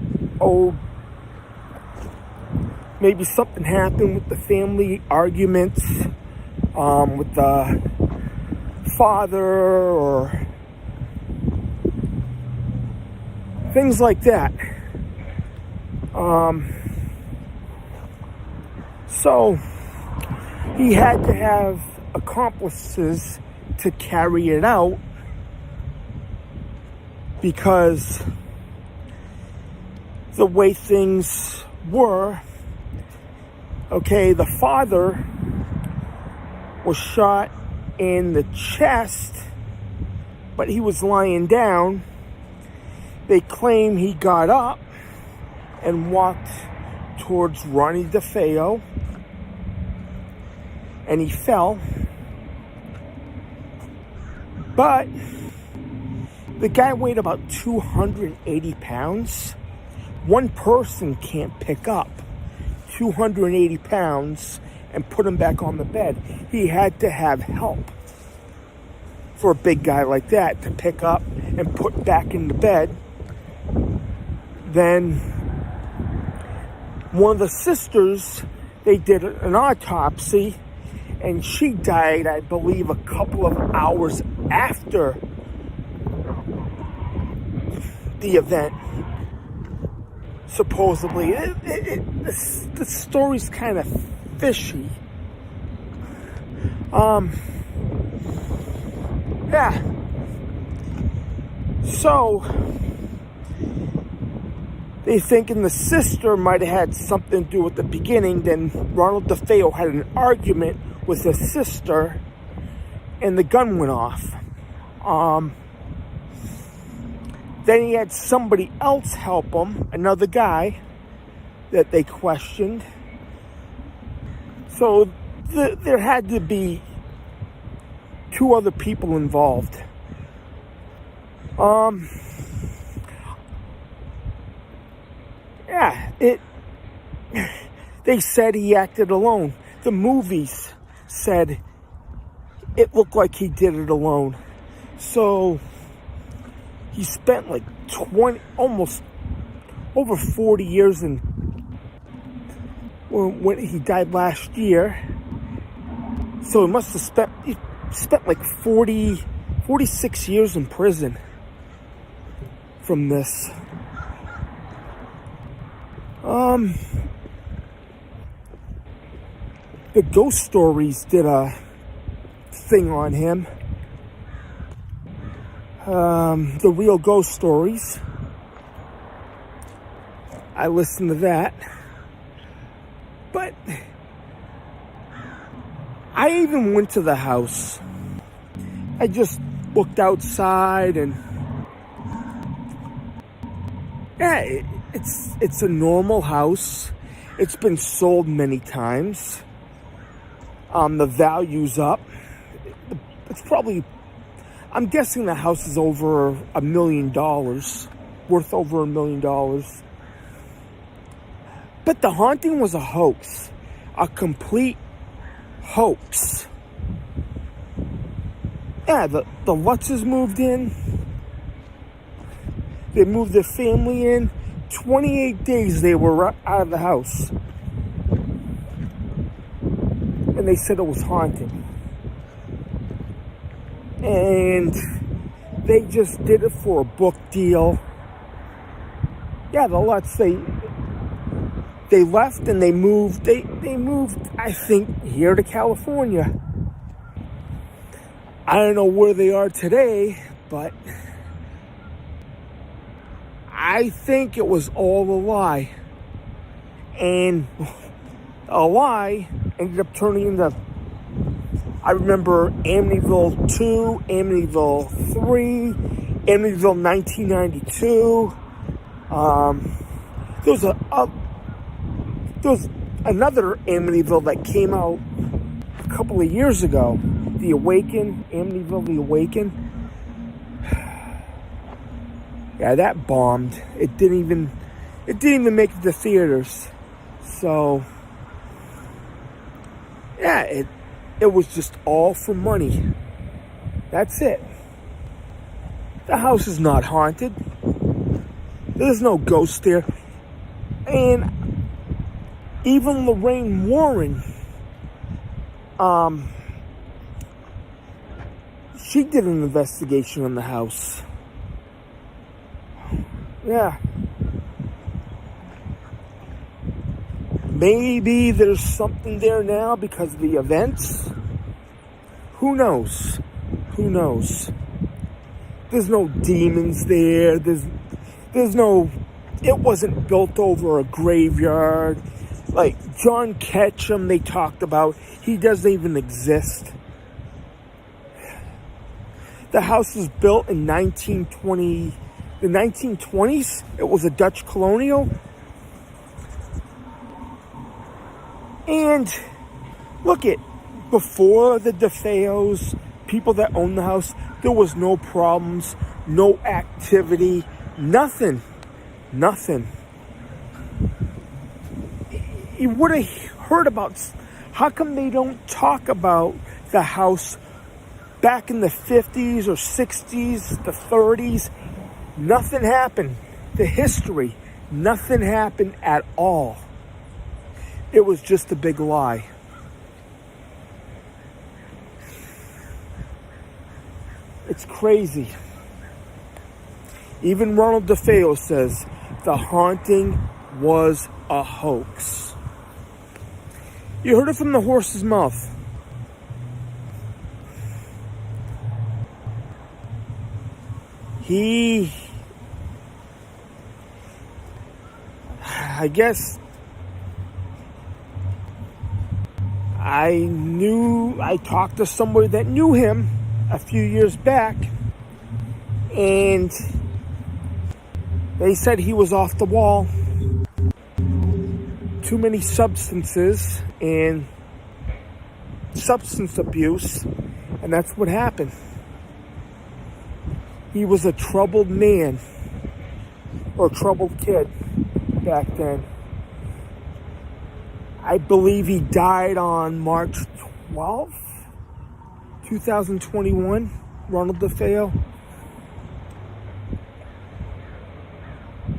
maybe something happened with the family arguments with the father or things like that. So he had to have accomplices to carry it out, because the way things were, okay, the father was shot in the chest, but he was lying down. They claim he got up and walked towards Ronnie DeFeo, and he fell. But the guy weighed about 280 pounds. One person can't pick up 280 pounds and put him back on the bed. He had to have help for a big guy like that to pick up and put back in the bed. Then one of the sisters, they did an autopsy, and she died, I believe, a couple of hours after the event. Supposedly, the story's kind of fishy. Yeah. So they thinking the sister might have had something to do with the beginning. Then Ronald DeFeo had an argument with his sister, and the gun went off. Then he had somebody else help him, another guy that they questioned. So there had to be two other people involved. Yeah, they said he acted alone. The movies said it looked like he did it alone. So he spent like almost over 40 years in, when he died last year. So he must have spent like 46 years in prison from this. The Ghost Stories did a thing on him. The Real Ghost Stories. I listened to that. But I even went to the house. I just looked outside and yeah, it's a normal house. It's been sold many times. The value's up. It's probably, I'm guessing the house is over $1 million, worth over $1 million. But the haunting was a hoax, a complete hoax. Yeah, the Lutzes moved in. They moved their family in. 28 days they were out of the house. And they said it was haunted. And they just did it for a book deal. Yeah, the Lutz, they left and they moved. They moved, I think, here to California. I don't know where they are today, but I think it was all a lie. And a lie ended up turning into, I remember Amityville 2, Amityville 3, Amityville 1992. There was another Amityville that came out a couple of years ago. The Awaken, Amityville The Awaken. Yeah, that bombed. It didn't even make it to theaters. So yeah, it was just all for money. That's it. The house is not haunted. There's no ghost there. And even Lorraine Warren, she did an investigation on the house. Yeah. Maybe there's something there now because of the events. Who knows? Who knows? There's no demons there. There's no, it wasn't built over a graveyard. Like John Ketchum, they talked about, he doesn't even exist. The house was built in the 1920s. It was a Dutch colonial. And look it, before the DeFeos, people that owned the house, there was no problems, no activity, nothing. You would have heard about, how come they don't talk about the house back in the 50s or 60s, the 30s? Nothing happened. The history, nothing happened at all. It was just a big lie. It's crazy. Even Ronald DeFeo says the haunting was a hoax. You heard it from the horse's mouth. I guess I talked to somebody that knew him a few years back, and they said he was off the wall. Too many substances and substance abuse, and that's what happened. He was a troubled man, or a troubled kid back then. I believe he died on March 12th, 2021, Ronald DeFeo.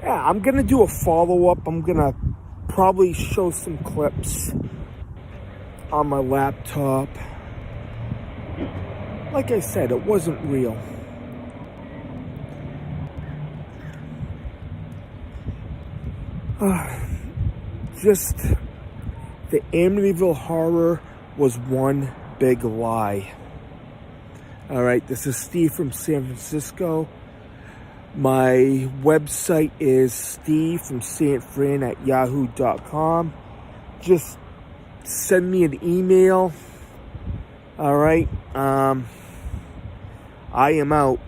Yeah, I'm going to do a follow-up. I'm going to probably show some clips on my laptop. Like I said, it wasn't real. just the Amityville Horror was one big lie. All right, this is Steve from San Francisco. My website is Steve from San Fran at yahoo.com. Just send me an email. All right, I am out.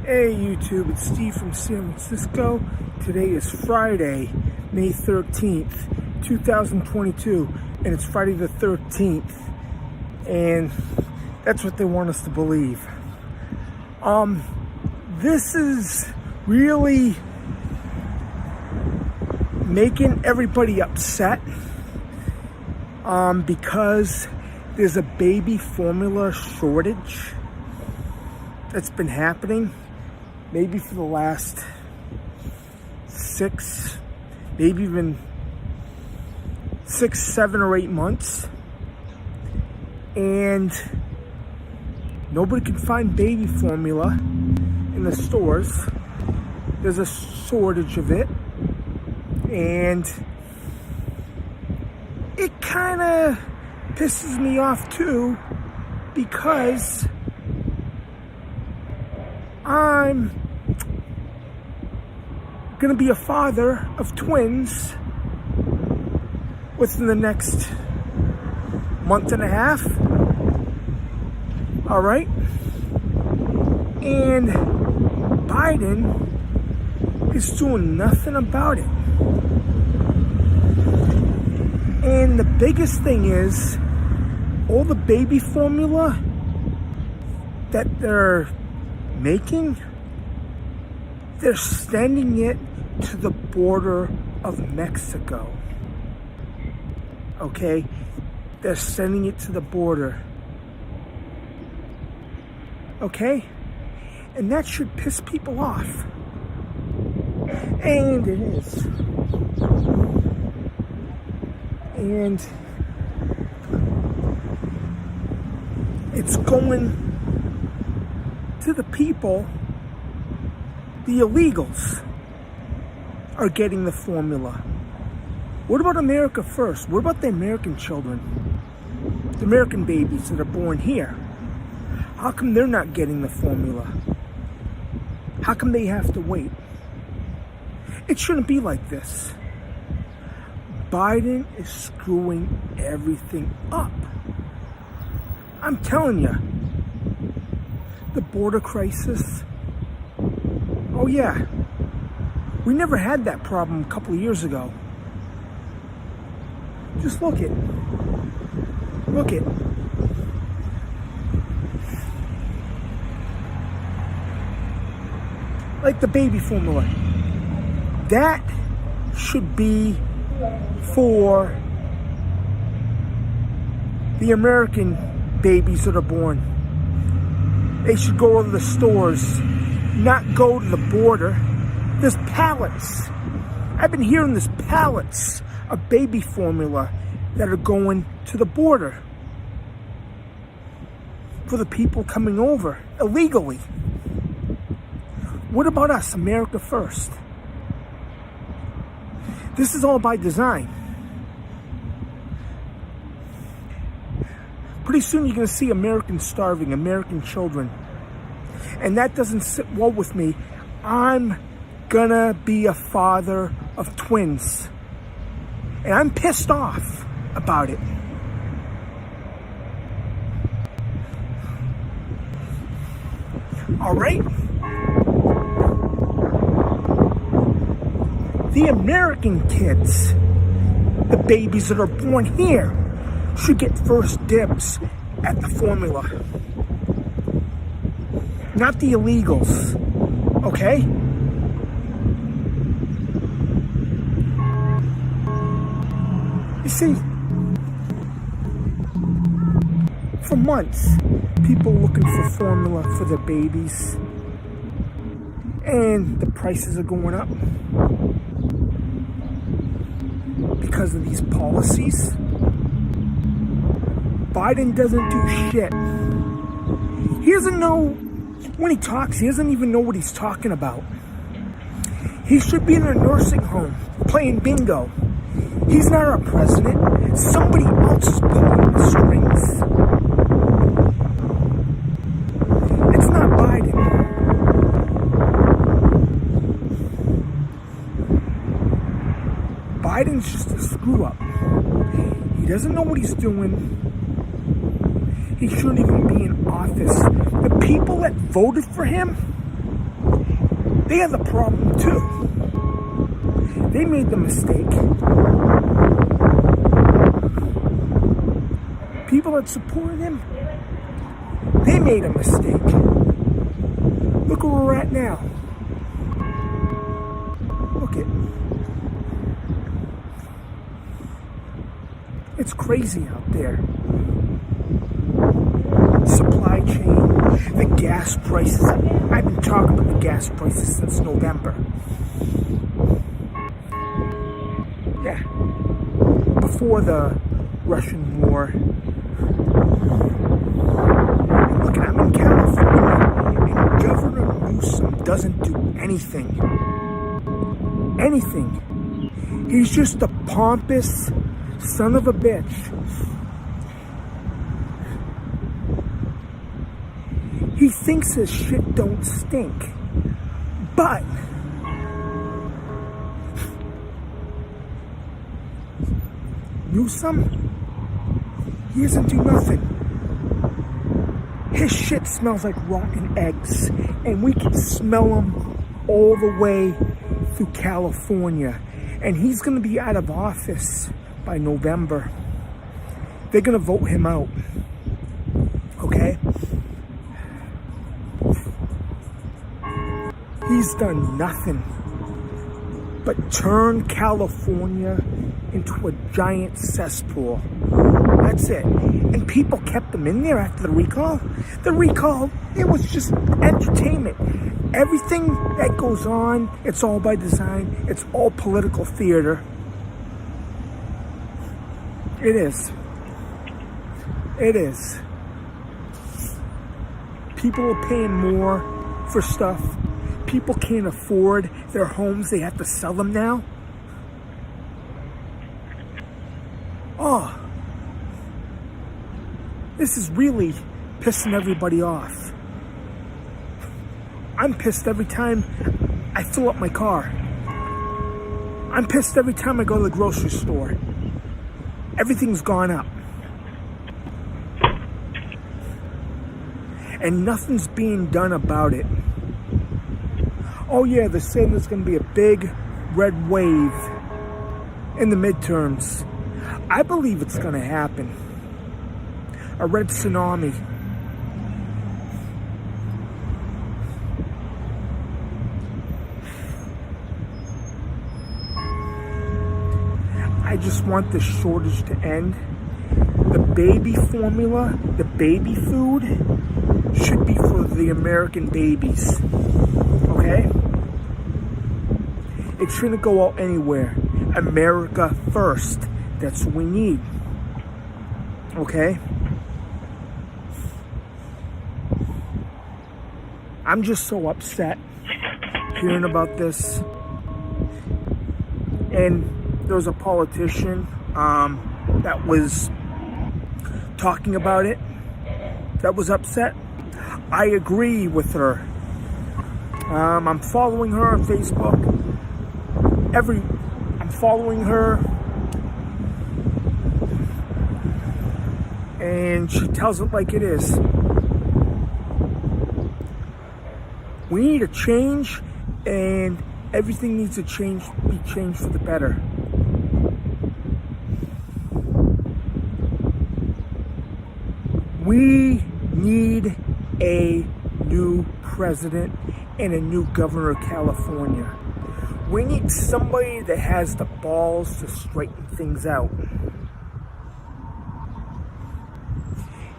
Hey YouTube, it's Steve from San Francisco. Today is Friday, May 13th, 2022, and it's Friday the 13th, and that's what they want us to believe. This is really making everybody upset, because there's a baby formula shortage that's been happening maybe for the last 6, maybe even 6, 7, or 8 months, and nobody can find baby formula in the stores. There's a shortage of it, and it kind of pisses me off too, because I'm gonna be a father of twins within the next month and a half. All right, and Biden is doing nothing about it. And the biggest thing is, all the baby formula that they're making, they're sending it to the border of Mexico. Okay? They're sending it to the border. Okay? And that should piss people off. And it is. And it's going to the people. The illegals are getting the formula. What about America first? What about the American children? The American babies that are born here? How come they're not getting the formula? How come they have to wait? It shouldn't be like this. Biden is screwing everything up. I'm telling you. The border crisis. Oh yeah. We never had that problem a couple of years ago. Just look it. Look it. Like the baby formula. That should be for the American babies that are born. They should go to the stores, not go to the border. There's pallets. I've been hearing there's pallets of baby formula that are going to the border for the people coming over illegally. What about us, America first? This is all by design. Pretty soon you're going to see Americans starving, American children. And that doesn't sit well with me. I'm going to be a father of twins. And I'm pissed off about it. All right? The American kids, the babies that are born here, should get first dibs at the formula. Not the illegals, okay? You see, for months, people looking for formula for their babies, and the prices are going up because of these policies. Biden doesn't do shit. He doesn't know, when he talks, he doesn't even know what he's talking about. He should be in a nursing home playing bingo. He's not our president. Somebody else is pulling the strings. It's not Biden. Biden's just a screw up. He doesn't know what he's doing. He shouldn't even be in office. The people that voted for him, they have the problem too. They made the mistake. People that supported him, they made a mistake. Look where we're at now. Look it. It's crazy out there. Supply chain, the gas prices. I've been talking about the gas prices since November. Yeah. Before the Russian war. Look, I'm in California, and Governor Newsom doesn't do anything. Anything. He's just a pompous son of a bitch. He thinks his shit don't stink. But Newsom, he doesn't do nothing. His shit smells like rotten eggs, and we can smell them all the way through California. And he's going to be out of office by November. They're going to vote him out. Okay? He's done nothing but turn California into a giant cesspool. That's it. And people kept them in there after the recall. The recall, it was just entertainment. Everything that goes on, it's all by design. It's all political theater. It is. It is. People are paying more for stuff. People can't afford their homes. They have to sell them now. Oh. This is really pissing everybody off. I'm pissed every time I fill up my car. I'm pissed every time I go to the grocery store. Everything's gone up. And nothing's being done about it. Oh yeah, they're saying there's going to be a big red wave in the midterms. I believe it's going to happen. A red tsunami. I just want this shortage to end. The baby formula, the baby food, should be for the American babies. Okay? It shouldn't go out anywhere. America first. That's what we need. Okay? I'm just so upset hearing about this. And there was a politician that was talking about it, that was upset. I agree with her. I'm following her on Facebook. I'm following her, and she tells it like it is. We need a change, and everything needs to be changed for the better. We need a new president and a new governor of California. We need somebody that has the balls to straighten things out.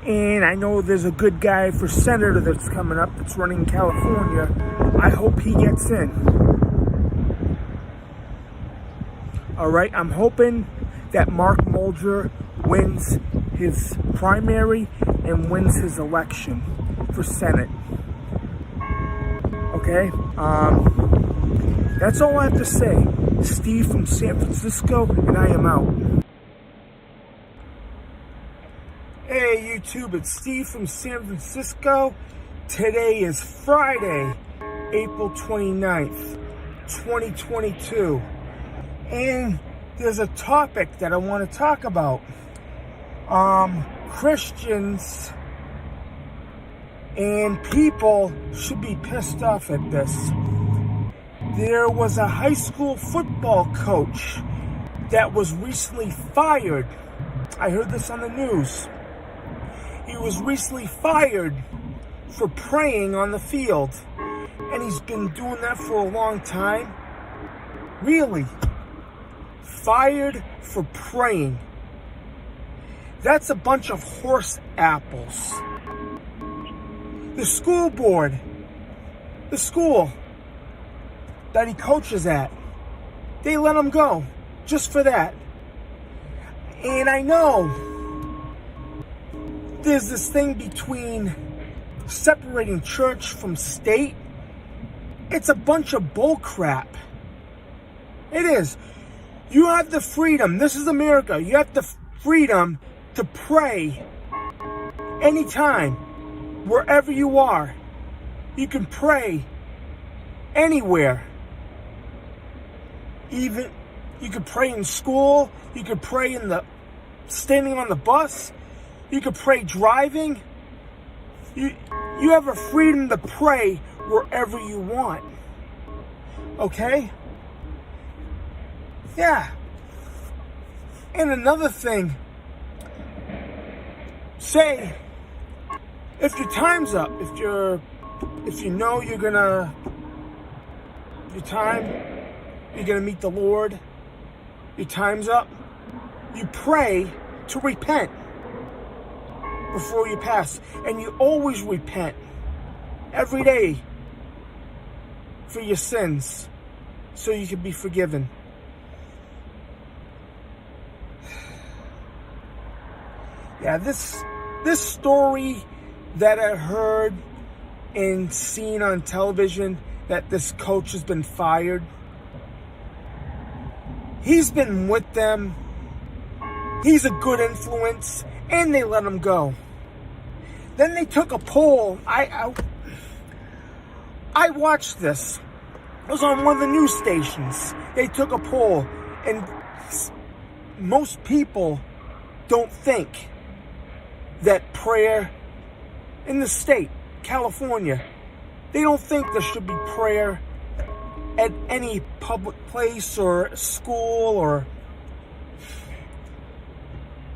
And I know there's a good guy for senator that's coming up that's running in California. I hope he gets in. Alright, I'm hoping that Mark Mulder wins his primary and wins his election for Senate. Okay? That's all I have to say. Steve from San Francisco, and I am out. Hey YouTube, it's Steve from San Francisco. Today is Friday, April 29th, 2022. And there's a topic that I want to talk about. Christians and people should be pissed off at this. There was a high school football coach that was recently fired. I heard this on the news. He was recently fired for praying on the field. And he's been doing that for a long time. Really? Fired for praying. That's a bunch of horse apples. The school board, the school that he coaches at, they let him go just for that. And I know there's this thing between separating church from state. It's a bunch of bull crap. It is. You have the freedom. This is America. You have the freedom to pray anytime, wherever you are. You can pray anywhere. Even you could pray in school, you could pray standing on the bus, you could pray driving. You have a freedom to pray wherever you want. Okay? Yeah. And another thing, say if your time's up, if you know you're gonna meet the Lord, your time's up, you pray to repent before you pass. And you always repent every day for your sins so you can be forgiven. Yeah, this story that I heard and seen on television, that this coach has been fired. He's been with them. He's a good influence, and they let him go. Then they took a poll. I watched this. It was on one of the news stations. They took a poll, and most people don't think that prayer in the state, California, they don't think there should be prayer at any public place or school or...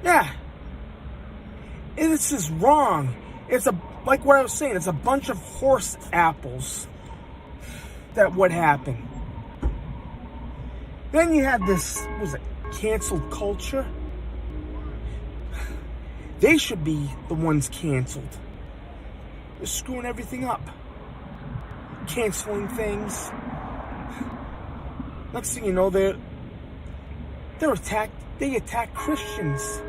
Yeah. And this is wrong. It's like what I was saying, it's a bunch of horse apples that would happen. Then you have this, canceled culture? They should be the ones canceled. They're screwing everything up. Canceling things. Next thing you know, they attack Christians.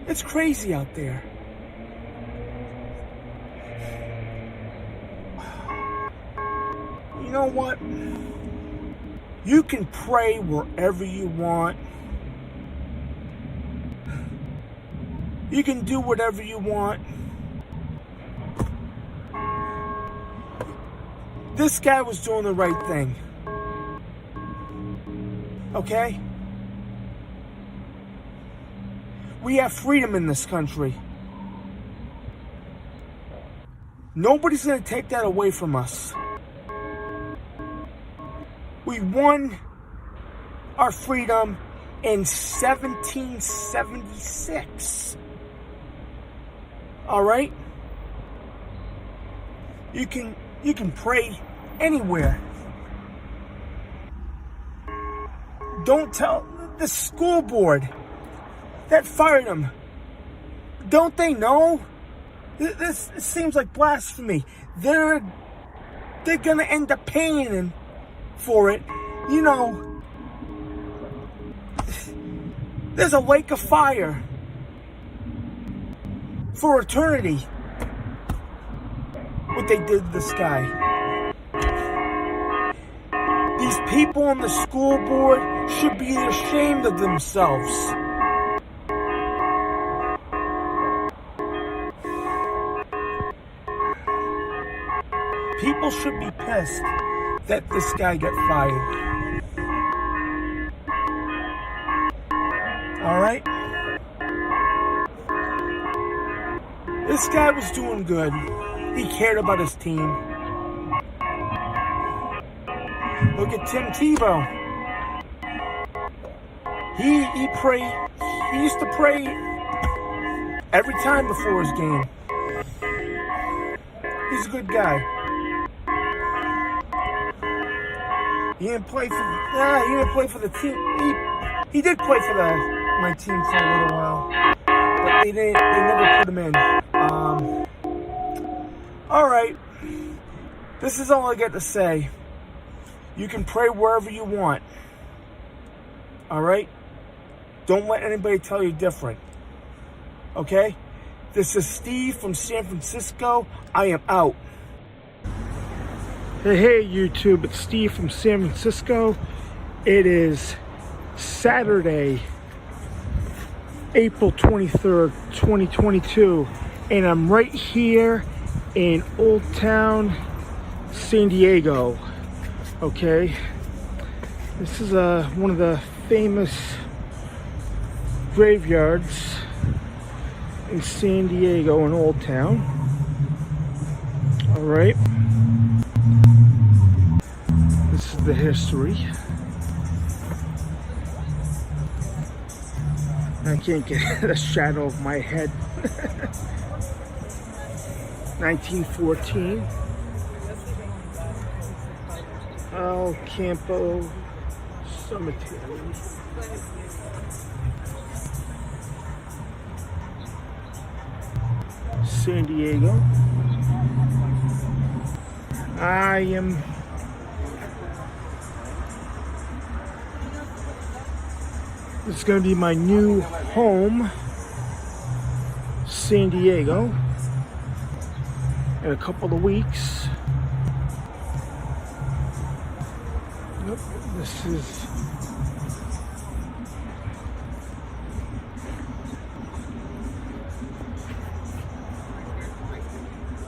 It's crazy out there. You know what? You can pray wherever you want. You can do whatever you want. This guy was doing the right thing. Okay? We have freedom in this country. Nobody's going to take that away from us. We won our freedom in 1776. All right? You can pray anywhere. Don't tell the school board that fired him. Don't they know? This seems like blasphemy. They're gonna end up paying for it. You know, there's a lake of fire for eternity. what they did to this guy. These people on the school board should be ashamed of themselves. People should be pissed that this guy got fired. Alright? This guy was doing good. He cared about his team. Look at Tim Tebow. He prayed. He used to pray every time before his game. He's a good guy. He didn't play for the team. He did play for my team for a little while, but they never put him in. All right, this is all I got to say. You can pray wherever you want. All right, don't let anybody tell you different. Okay, this is Steve from San Francisco. I am out. Hey YouTube, it's Steve from San Francisco. It is Saturday, April 23rd, 2022, and I'm right here in Old Town, San Diego. Okay, this is one of the famous graveyards in San Diego in Old Town. All right. This is the history. I can't get a shadow of my head. 1914. El Campo Cemetery. San Diego. It's going to be my new home, San Diego, in a couple of weeks. Nope, this is...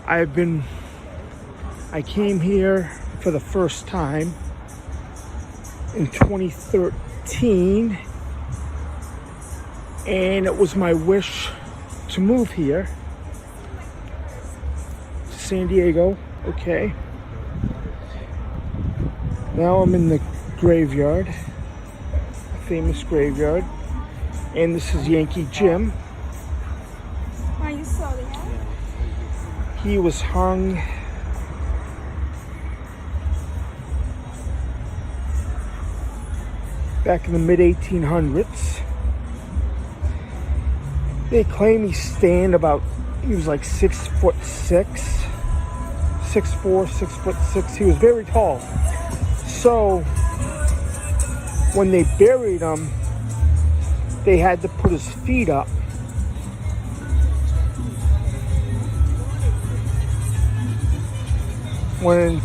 I came here for the first time in 2013. And it was my wish to move here to San Diego. Okay. Now I'm in the graveyard, famous graveyard, and this is Yankee Jim. Are you sorry? He was hung back in the mid-1800s. They claim he was like 6'6", 6'4", 6'6". He was very tall. So when they buried him, they had to put his feet up.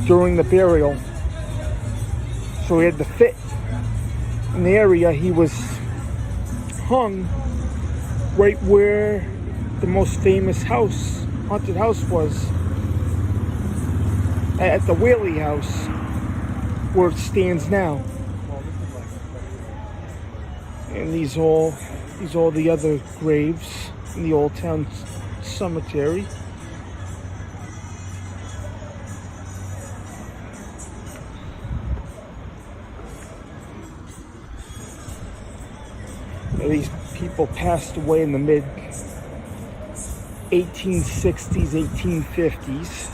During the burial. So he had to fit in the area. He was hung right where the most famous haunted house was, at the Whaley House, where it stands now. And these all the other graves in the Old Town Cemetery. These people passed away in the mid 1860s, 1850s.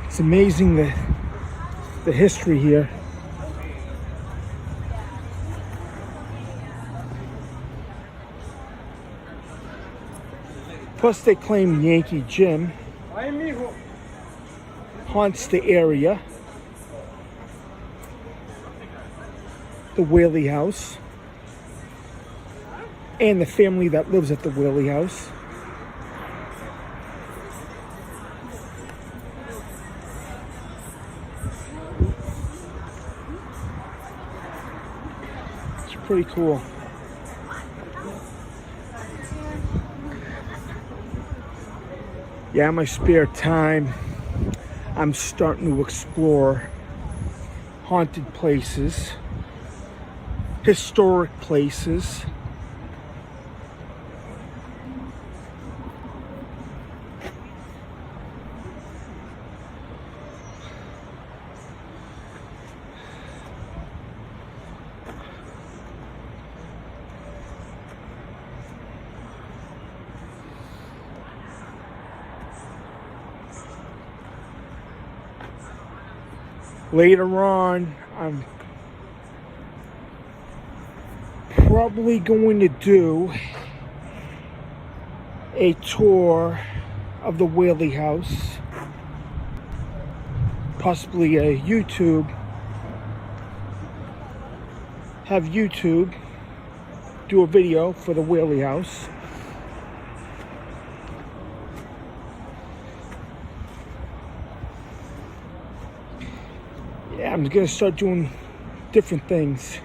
It's amazing the history here. Plus, they claim Yankee Jim haunts the area. The Whaley House. And the family that lives at the Whaley House. It's pretty cool. Yeah, in my spare time, I'm starting to explore haunted places, historic places. Later on, I'm probably going to do a tour of the Whaley House, possibly a YouTube, have YouTube do a video for the Whaley House. Yeah, I'm gonna start doing different things.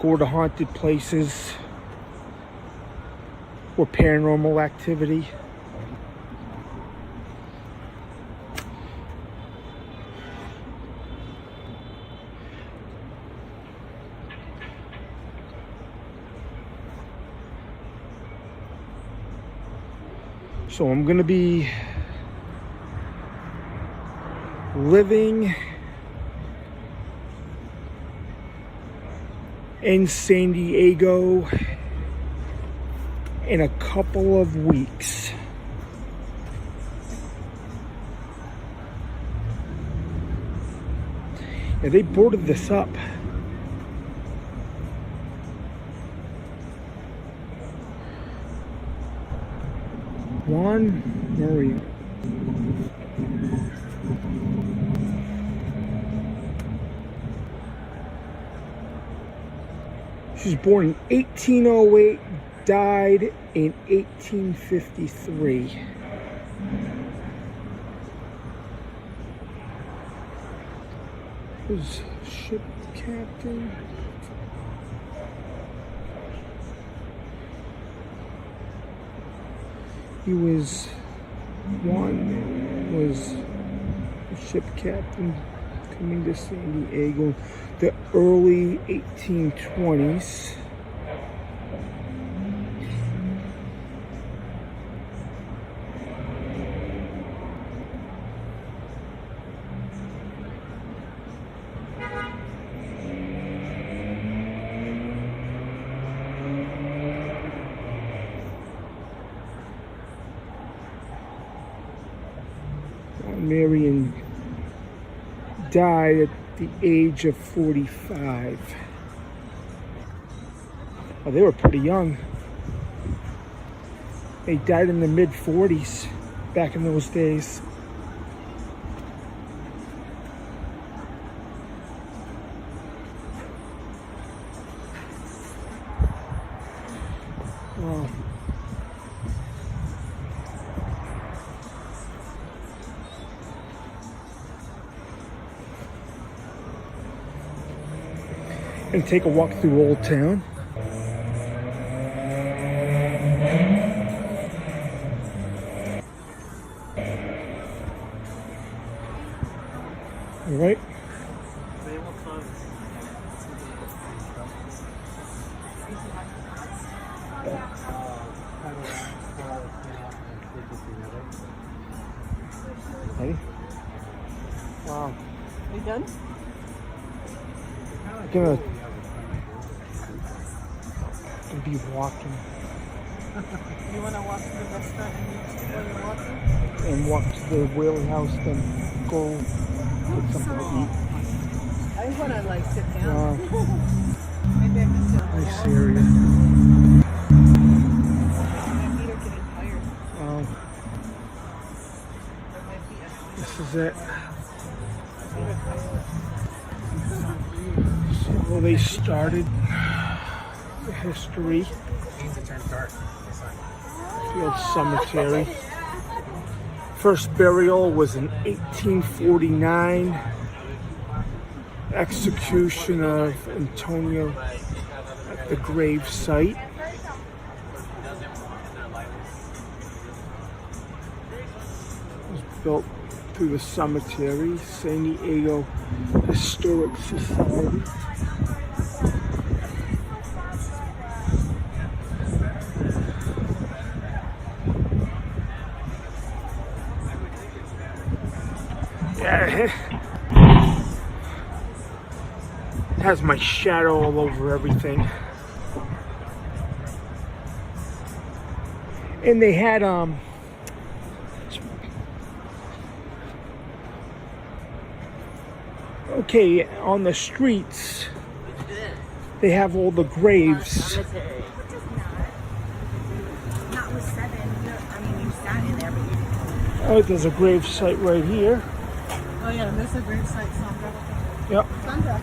Go to haunted places or paranormal activity. So I'm gonna be living in San Diego in a couple of weeks. Yeah, they boarded this up. Juan Murray. She was born in 1808, died in 1853. Was ship captain. He was ship captain coming to San Diego the early 1820s. Marion died at the age of 45. Oh, they were pretty young. They died in the mid-40s back in those days. Wow. And take a walk through Old Town. All right. Ready? Wow. You done? I'm gonna be walking. You want to walk to the restaurant while you're walking? And walk to the Whaley House, then go get something to eat. I want to like sit down. Wow. Maybe I can sit on the Nice wall. area. it. So they started the history. Field Cemetery. First burial was in 1849. Execution of Antonio at the grave site. It was built through the cemetery, San Diego Historic Society. Yeah, it has my shadow all over everything. And they had okay, on the streets they have all the graves. Not with 7. I mean, you sat in there, but you... Oh, there's a grave site right here. Oh yeah, this is a great site, Sandra. Yep. Sandra.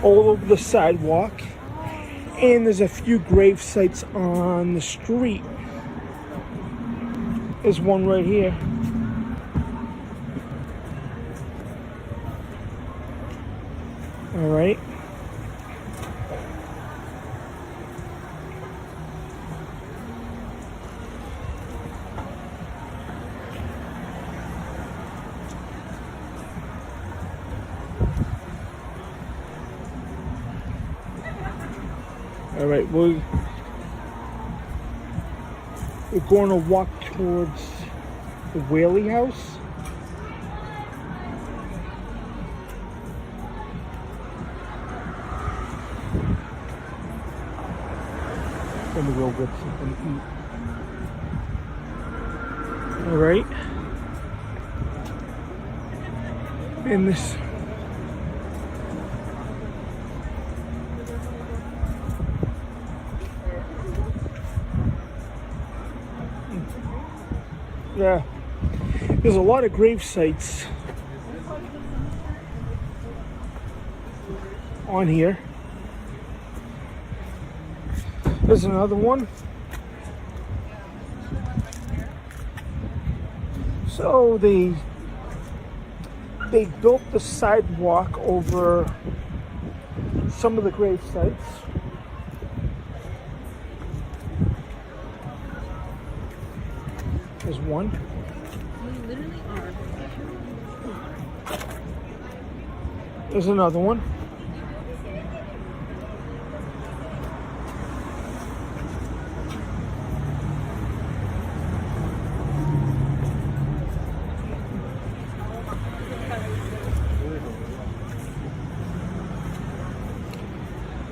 All over the sidewalk. And there's a few grave sites on the street. There's one right here. All right. All right, we're going to walk towards the Whaley House. Then we'll go get something to eat. All right. And this. Yeah, there's a lot of grave sites on here. There's another one. So they built the sidewalk over some of the grave sites. There's one. We literally are. There's another one.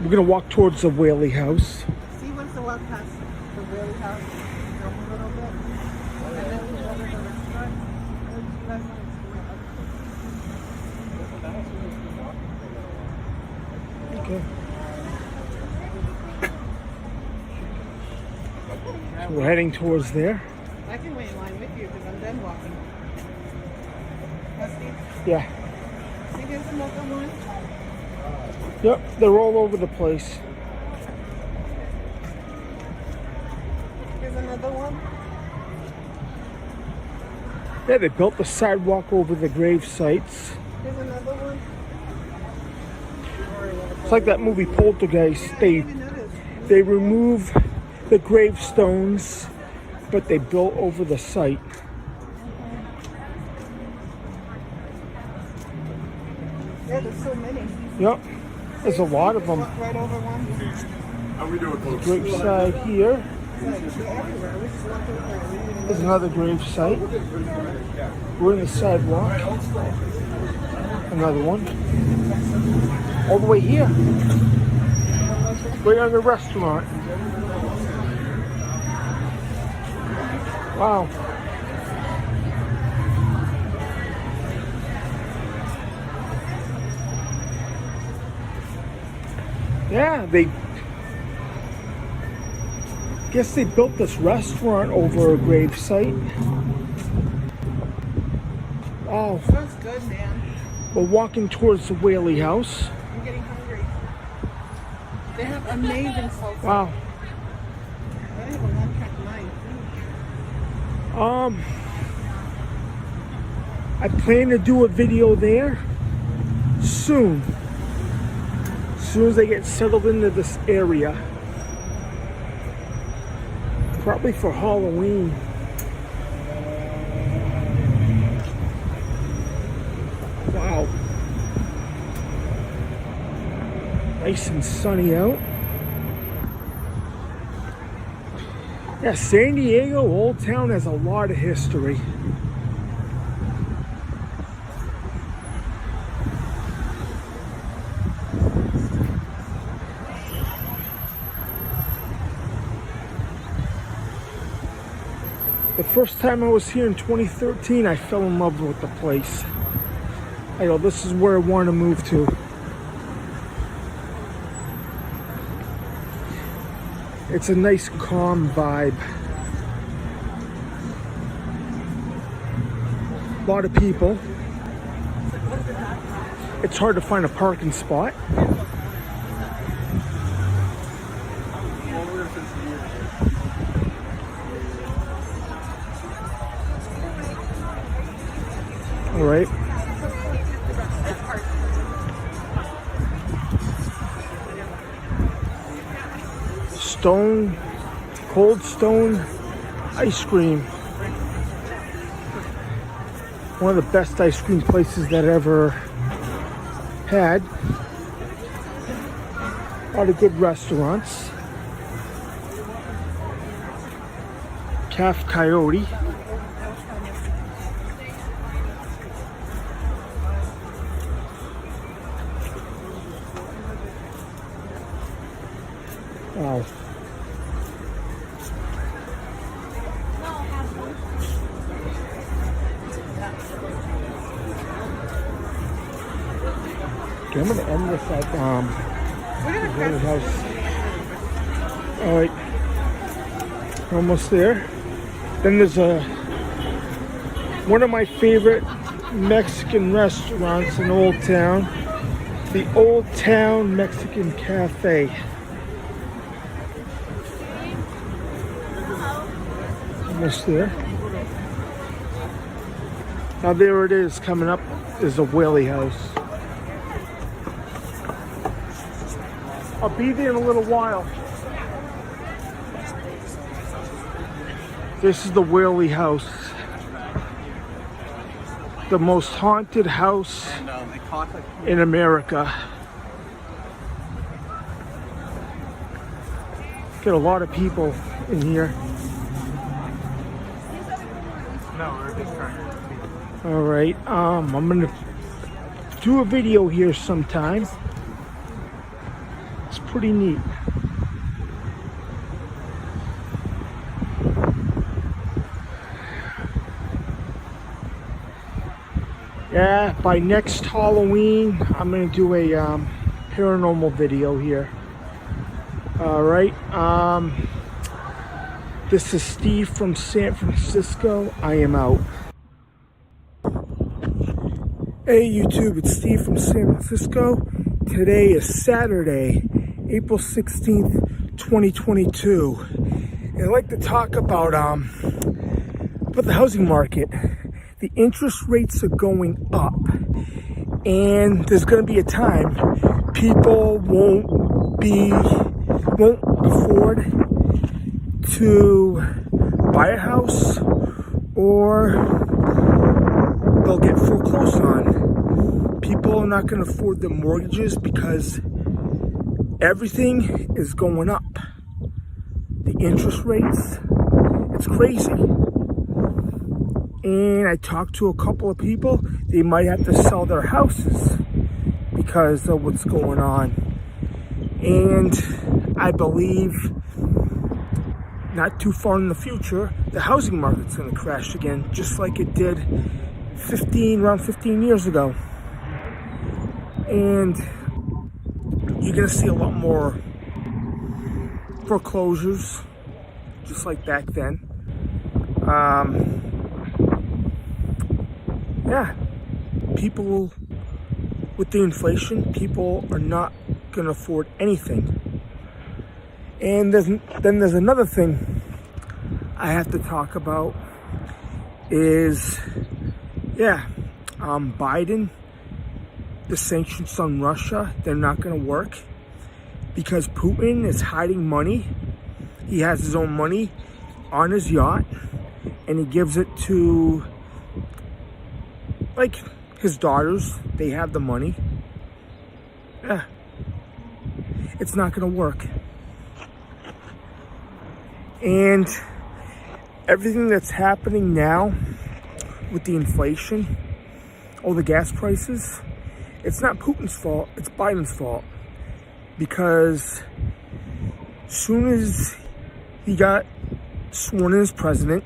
We're gonna walk towards the Whaley House. See, once the walk past the Whaley House, go a little bit, and then we go to the restaurant. Okay. So we're heading towards there. I can wait in line with you because I'm done walking. Rusty, Yeah. think there's another one? Yep, they're all over the place. There's another one? Yeah, they built the sidewalk over the grave sites. There's another one? It's like that movie Poltergeist. I didn't even notice. They remove the gravestones, but they built over the site. Yeah, there's so many. Yep, there's a lot of them. Walk right over one. How we doing, folks? Grave site here. Like, they're everywhere. We just walked over there. We didn't even There's another grave site. We're in the sidewalk. Another one. All the way here. Right on the restaurant. Wow. Yeah, guess they built this restaurant over a grave site. Oh, Smells good, man. we're walking towards the Whaley House. I'm getting hungry. They have amazing salsa. Wow. They have a long cut knife. I plan to do a video there soon. As soon as I get settled into this area. Probably for Halloween. Wow. Nice and sunny out. Yeah, San Diego, Old Town has a lot of history. The first time I was here in 2013, I fell in love with the place. I go, this is where I want to move to. It's a nice, calm vibe. A lot of people. It's hard to find a parking spot. All right. Cold Stone ice cream. One of the best ice cream places that I ever had. A lot of good restaurants. Calf Coyote. Wow. Okay, I'm gonna end this at the house. All right, we're almost there. Then there's one of my favorite Mexican restaurants in Old Town, the Old Town Mexican Cafe. Almost there. Now there it is. Coming up is the Whaley House. I'll be there in a little while. This is the Whaley House. The most haunted house in America. Get a lot of people in here. All right, I'm gonna do a video here sometime. It's pretty neat. Yeah, by next Halloween, I'm gonna do a paranormal video here. All right, this is Steve from San Francisco. I am out. Hey YouTube, it's Steve from San Francisco. Today is Saturday, April 16th, 2022. And I'd like to talk about the housing market. The interest rates are going up. And there's gonna be a time people won't afford to buy a house, or they'll get foreclosed on. People are not going to afford their mortgages because everything is going up. The interest rates, it's crazy. And I talked to a couple of people, they might have to sell their houses because of what's going on. And I believe not too far in the future, the housing market's going to crash again, just like it did around 15 years ago. And you're going to see a lot more foreclosures, just like back then. Yeah. people, with the inflation, people are not going to afford anything. And then there's another thing I have to talk about is, Biden, the sanctions on Russia, they're not going to work because Putin is hiding money. He has his own money on his yacht, and he gives it to, like, his daughters. They have the money. Yeah. It's not going to work. And everything that's happening now with the inflation, all the gas prices, it's not Putin's fault, it's Biden's fault. Because as soon as he got sworn in as president,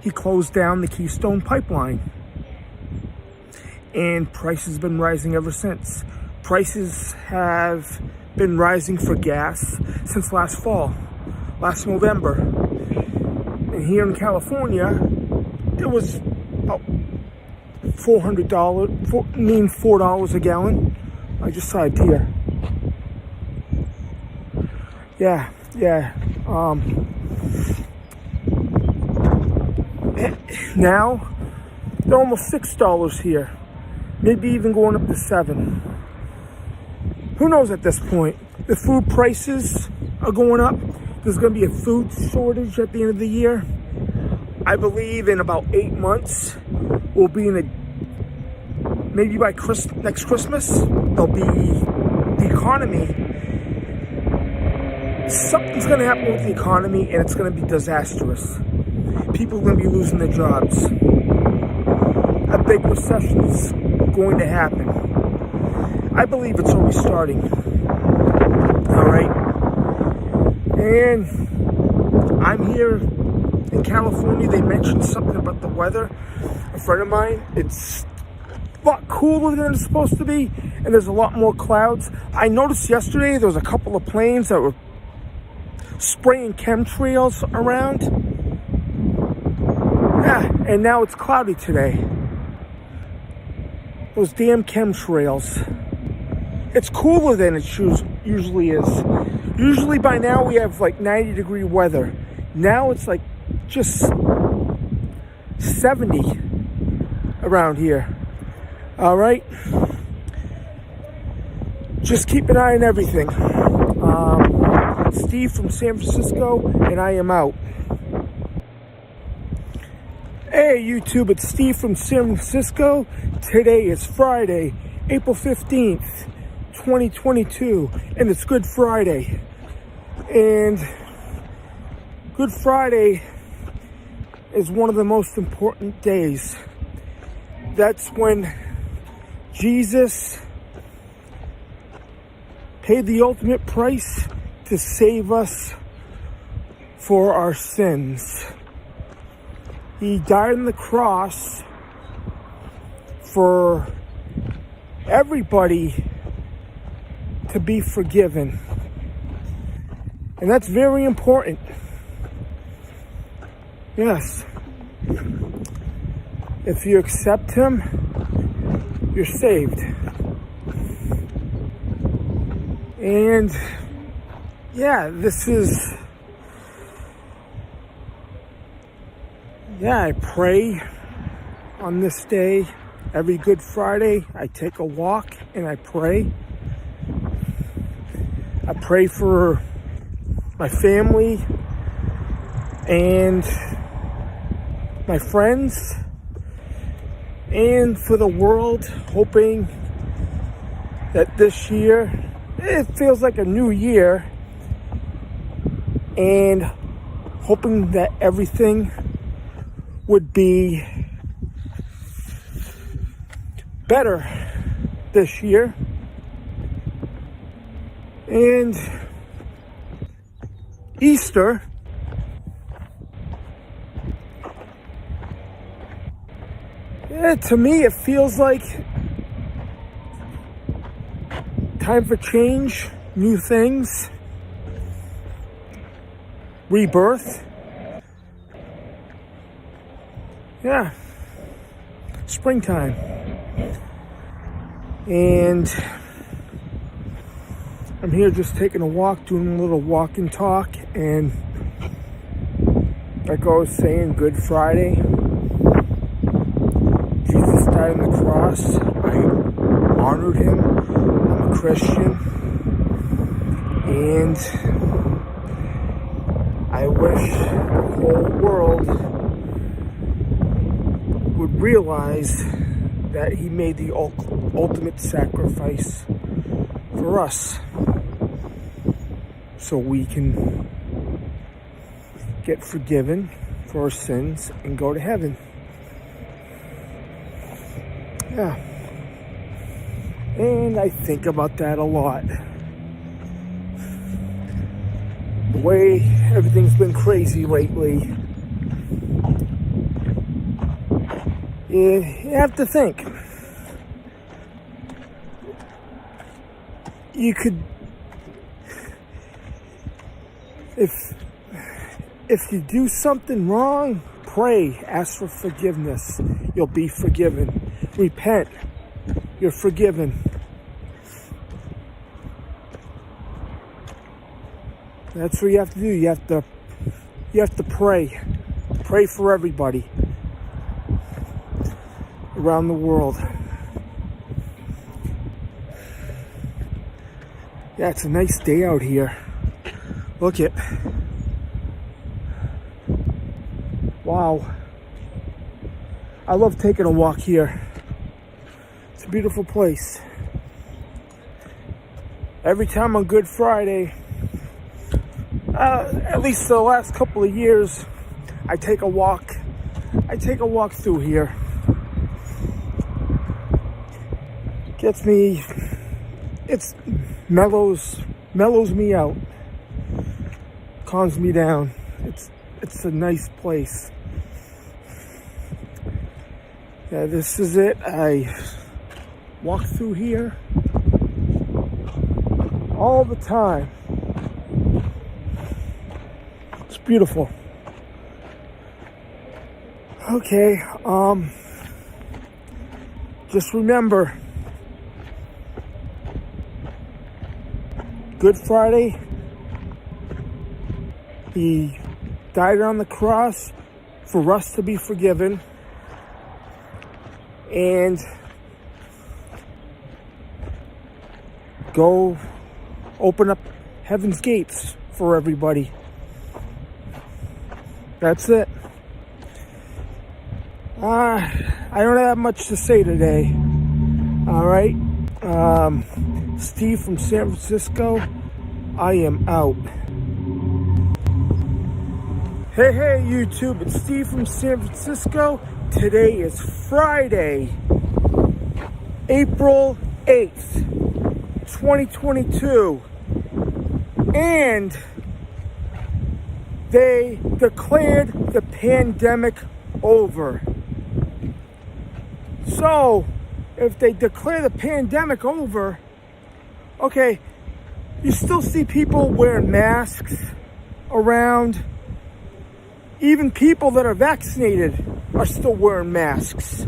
he closed down the Keystone Pipeline. And prices have been rising ever since. Prices have been rising for gas since last fall, last November. And here in California, it was about $4 a gallon. I just saw a deer. Yeah. Now, they're almost $6 here. Maybe even going up to $7. Who knows at this point? The food prices are going up. There's going to be a food shortage at the end of the year. I believe in about 8 months, we'll be in maybe by next Christmas, there'll be the economy. Something's going to happen with the economy, and it's going to be disastrous. People are going to be losing their jobs. A big recession's going to happen. I believe it's already starting. All right. And I'm here in California. They mentioned something about the weather. A friend of mine, it's a lot cooler than it's supposed to be, and there's a lot more clouds. I noticed yesterday there was a couple of planes that were spraying chemtrails around. Yeah, and now it's cloudy today. Those damn chemtrails. It's cooler than it usually is. Usually by now we have like 90-degree weather. Now it's like just 70 around here. All right? Just keep an eye on everything. Steve from San Francisco, and I am out. Hey YouTube, it's Steve from San Francisco. Today is Friday, April 15th, 2022, and it's Good Friday. And Good Friday is one of the most important days. That's when Jesus paid the ultimate price to save us for our sins. He died on the cross for everybody to be forgiven. And that's very important. Yes. If you accept him, you're saved. And I pray on this day. Every Good Friday, I take a walk and I pray. I pray for my family and my friends and for the world, hoping that this year, it feels like a new year, and hoping that everything would be better this year. And Easter, to me it feels like time for change, new things, rebirth. Yeah, springtime. And I'm here just taking a walk, doing a little walk and talk. And like I was saying, Good Friday. Jesus died on the cross. I honored him. I'm a Christian. And I wish the whole world would realize that he made the ultimate sacrifice for us, so we can get forgiven for our sins and go to heaven. Yeah. And I think about that a lot. The way everything's been crazy lately, you have to think. You could, if you do something wrong, pray, ask for forgiveness. You'll be forgiven. Repent. You're forgiven. That's what you have to do. You have to pray. Pray for everybody around the world. Yeah, it's a nice day out here. Look it. Wow. I love taking a walk here. It's a beautiful place. Every time on Good Friday, at least the last couple of years, I take a walk. I take a walk through here. Gets me, it's mellows me out. Calms me down. It's a nice place. Yeah, this is it. I walk through here all the time. It's beautiful. Okay, just remember, Good Friday, he died on the cross for us to be forgiven. And go open up heaven's gates for everybody. That's it. I don't have much to say today. All right. Steve from San Francisco, I am out. Hey, YouTube, it's Steve from San Francisco. Today is Friday, April 8th, 2022. And they declared the pandemic over. So, if they declare the pandemic over, okay, you still see people wearing masks around. Even people that are vaccinated are still wearing masks.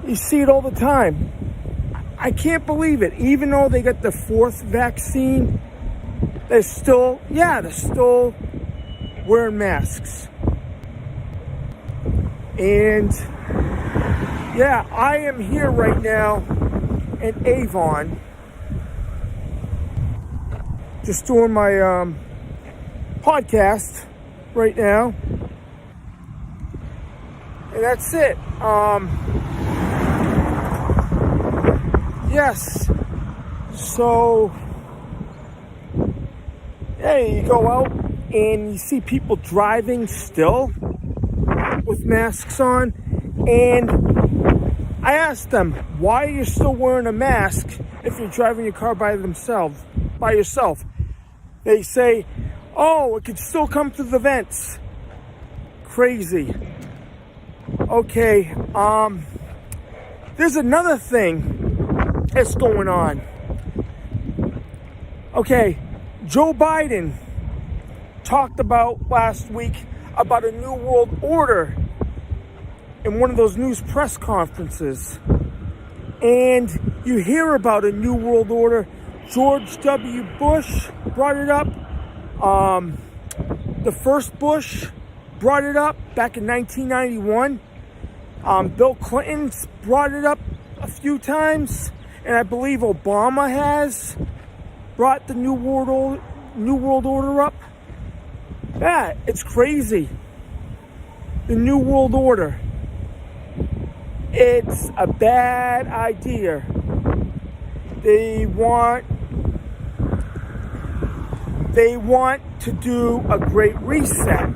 You see it all the time. I can't believe it. Even though they got the fourth vaccine, they're still wearing masks. And yeah, I am here right now in Avon, just doing my podcast right now, and that's it. Yes, so hey, you go out and you see people driving still with masks on, and I asked them, why are you still wearing a mask if you're driving your car by yourself? They say, oh, it could still come through the vents. Crazy. Okay, there's another thing that's going on. Okay, Joe Biden talked about last week about a new world order in one of those news press conferences, and you hear about a new world order. George W. Bush brought it up. The first Bush brought it up back in 1991. Bill Clinton's brought it up a few times, and I believe Obama has brought the New World Order up. Yeah, it's crazy. The New World Order. It's a bad idea. They want to do a great reset.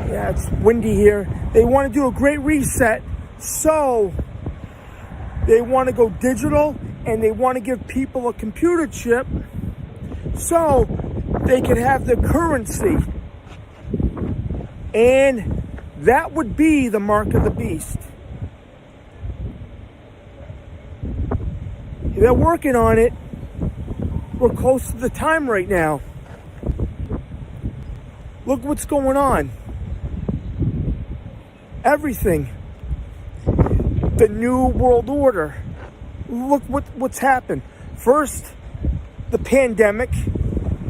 Yeah, it's windy here. They want to do a great reset, so they want to go digital, and they want to give people a computer chip so they could have the currency. And that would be the mark of the beast. They're working on it. We're close to the time right now. Look what's going on. Everything. The New World Order. Look what's happened. First, the pandemic.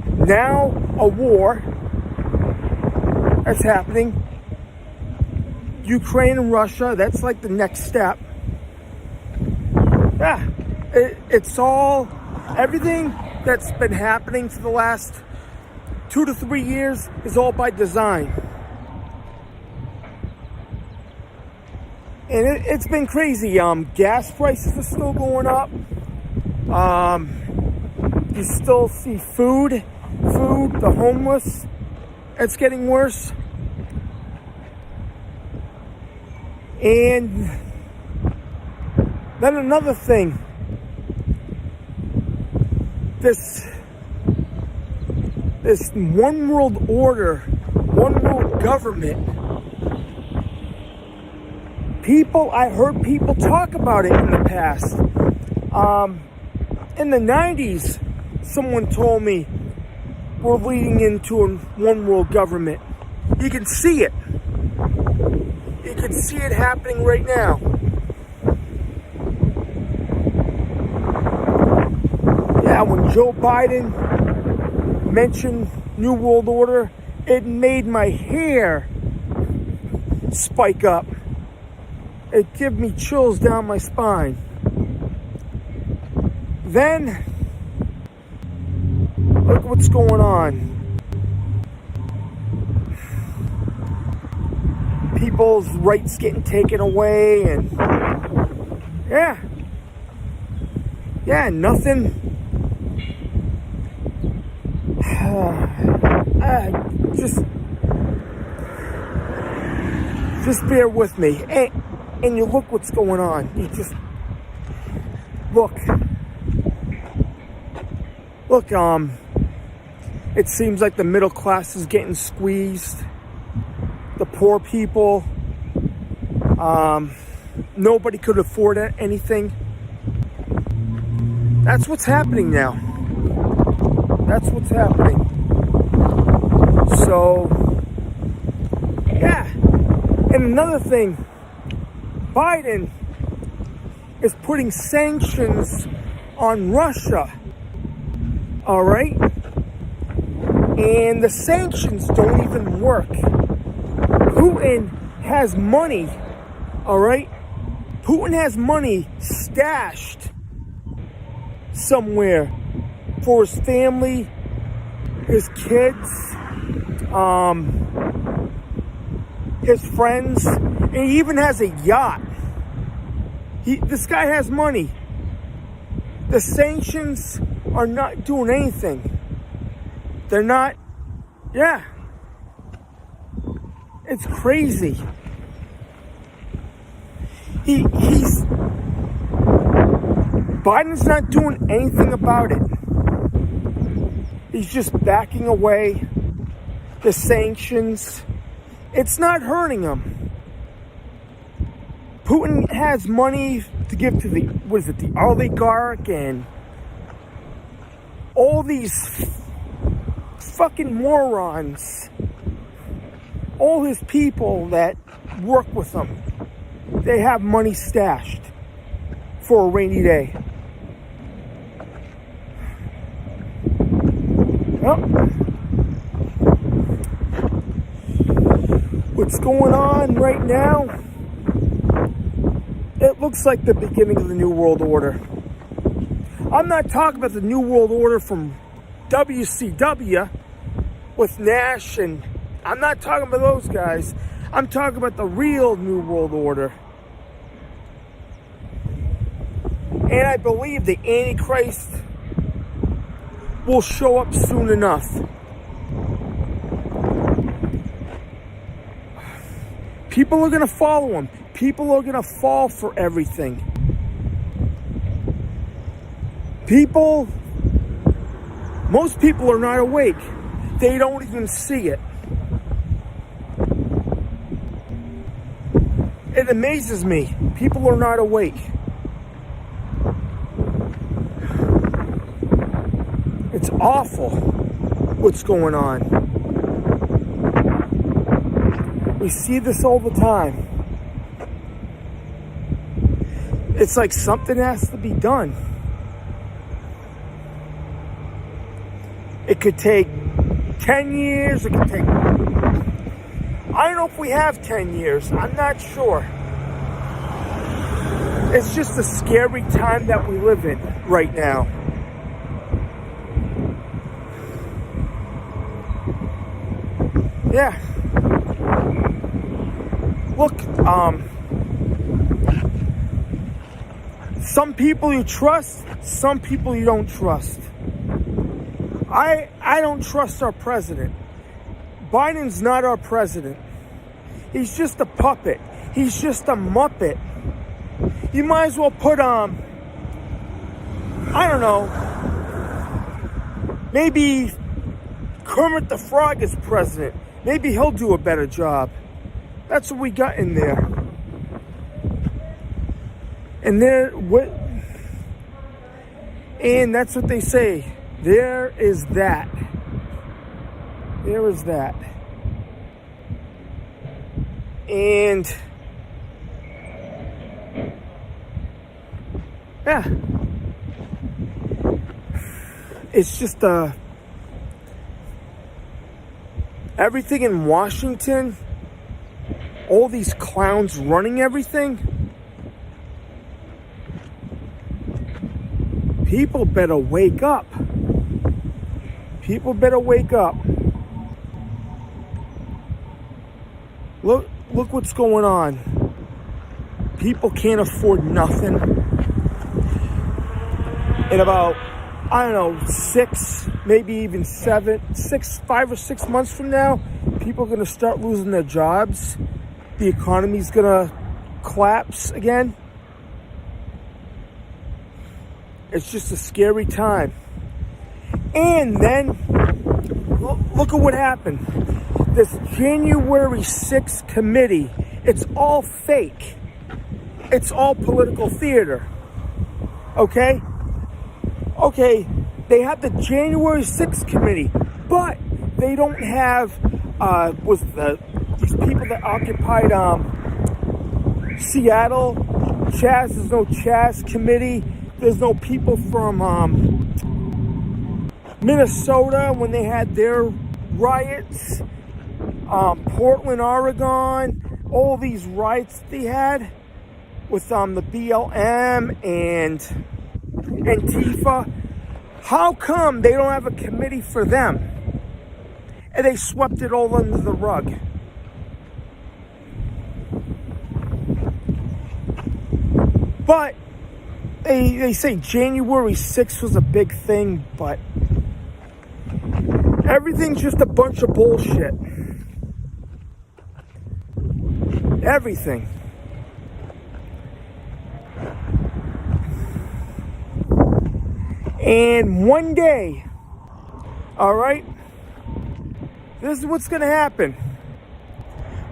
Now, a war that's happening. Ukraine and Russia, that's like the next step. Yeah, it's all, everything that's been happening for the last 2 to 3 years is all by design. And it's been crazy. Gas prices are still going up. You still see food, the homeless, it's getting worse. And then another thing, this one world order, one world government, I heard people talk about it in the past. In the 90s, someone told me we're leading into a one world government. You can see it. You can see it happening right now. Yeah, when Joe Biden mentioned New World Order, it made my hair spike up. It gave me chills down my spine. Then, look what's going on. People's rights getting taken away, and nothing. Just bear with me, and you look what's going on. You just look. It seems like the middle class is getting squeezed. The poor people, nobody could afford anything. That's what's happening now. That's what's happening. So, yeah. And another thing, Biden is putting sanctions on Russia. All right? And the sanctions don't even work. Putin has money, all right? Putin has money stashed somewhere for his family, his kids, his friends, and he even has a yacht. This guy has money. The sanctions are not doing anything. They're not, it's crazy. Biden's not doing anything about it. He's just backing away. The sanctions, it's not hurting him. Putin has money to give to the oligarch and all these fucking morons all his people that work with him, they have money stashed for a rainy day. Well, what's going on right now? It looks like the beginning of the New World Order. I'm not talking about the New World Order from WCW with Nash, and I'm not talking about those guys. I'm talking about the real New World Order. And I believe the Antichrist will show up soon enough. People are going to follow him. People are going to fall for everything. Most people are not awake. They don't even see it. It amazes me. People are not awake. It's awful what's going on. We see this all the time. It's like something has to be done. It could take 10 years. It could take... I don't know if we have 10 years. I'm not sure. It's just a scary time that we live in right now. Yeah. Look, some people you trust, some people you don't trust. I don't trust our president. Biden's not our president. He's just a puppet. He's just a muppet. You might as well put, I don't know, maybe Kermit the Frog is president. Maybe he'll do a better job. That's what we got in there. And and that's what they say. There is that. There is that. And yeah. It's just everything in Washington, all these clowns running everything. People better wake up. People better wake up. Look what's going on. People can't afford nothing. In about, I don't know, 6, maybe even 5 or 6 months from now, people are going to start losing their jobs. The economy's going to collapse again. It's just a scary time. And then, look at what happened. This January 6th committee, it's all fake. It's all political theater. Okay? Okay, they have the January 6th committee, but they don't have, these people that occupied, Seattle, there's no Chaz committee. There's no people from Minnesota when they had their riots. Portland, Oregon, all these riots they had with the BLM and Antifa. How come they don't have a committee for them? And they swept it all under the rug. But they say January 6th was a big thing, but everything's just a bunch of bullshit. Everything. And one day, all right, this is what's going to happen.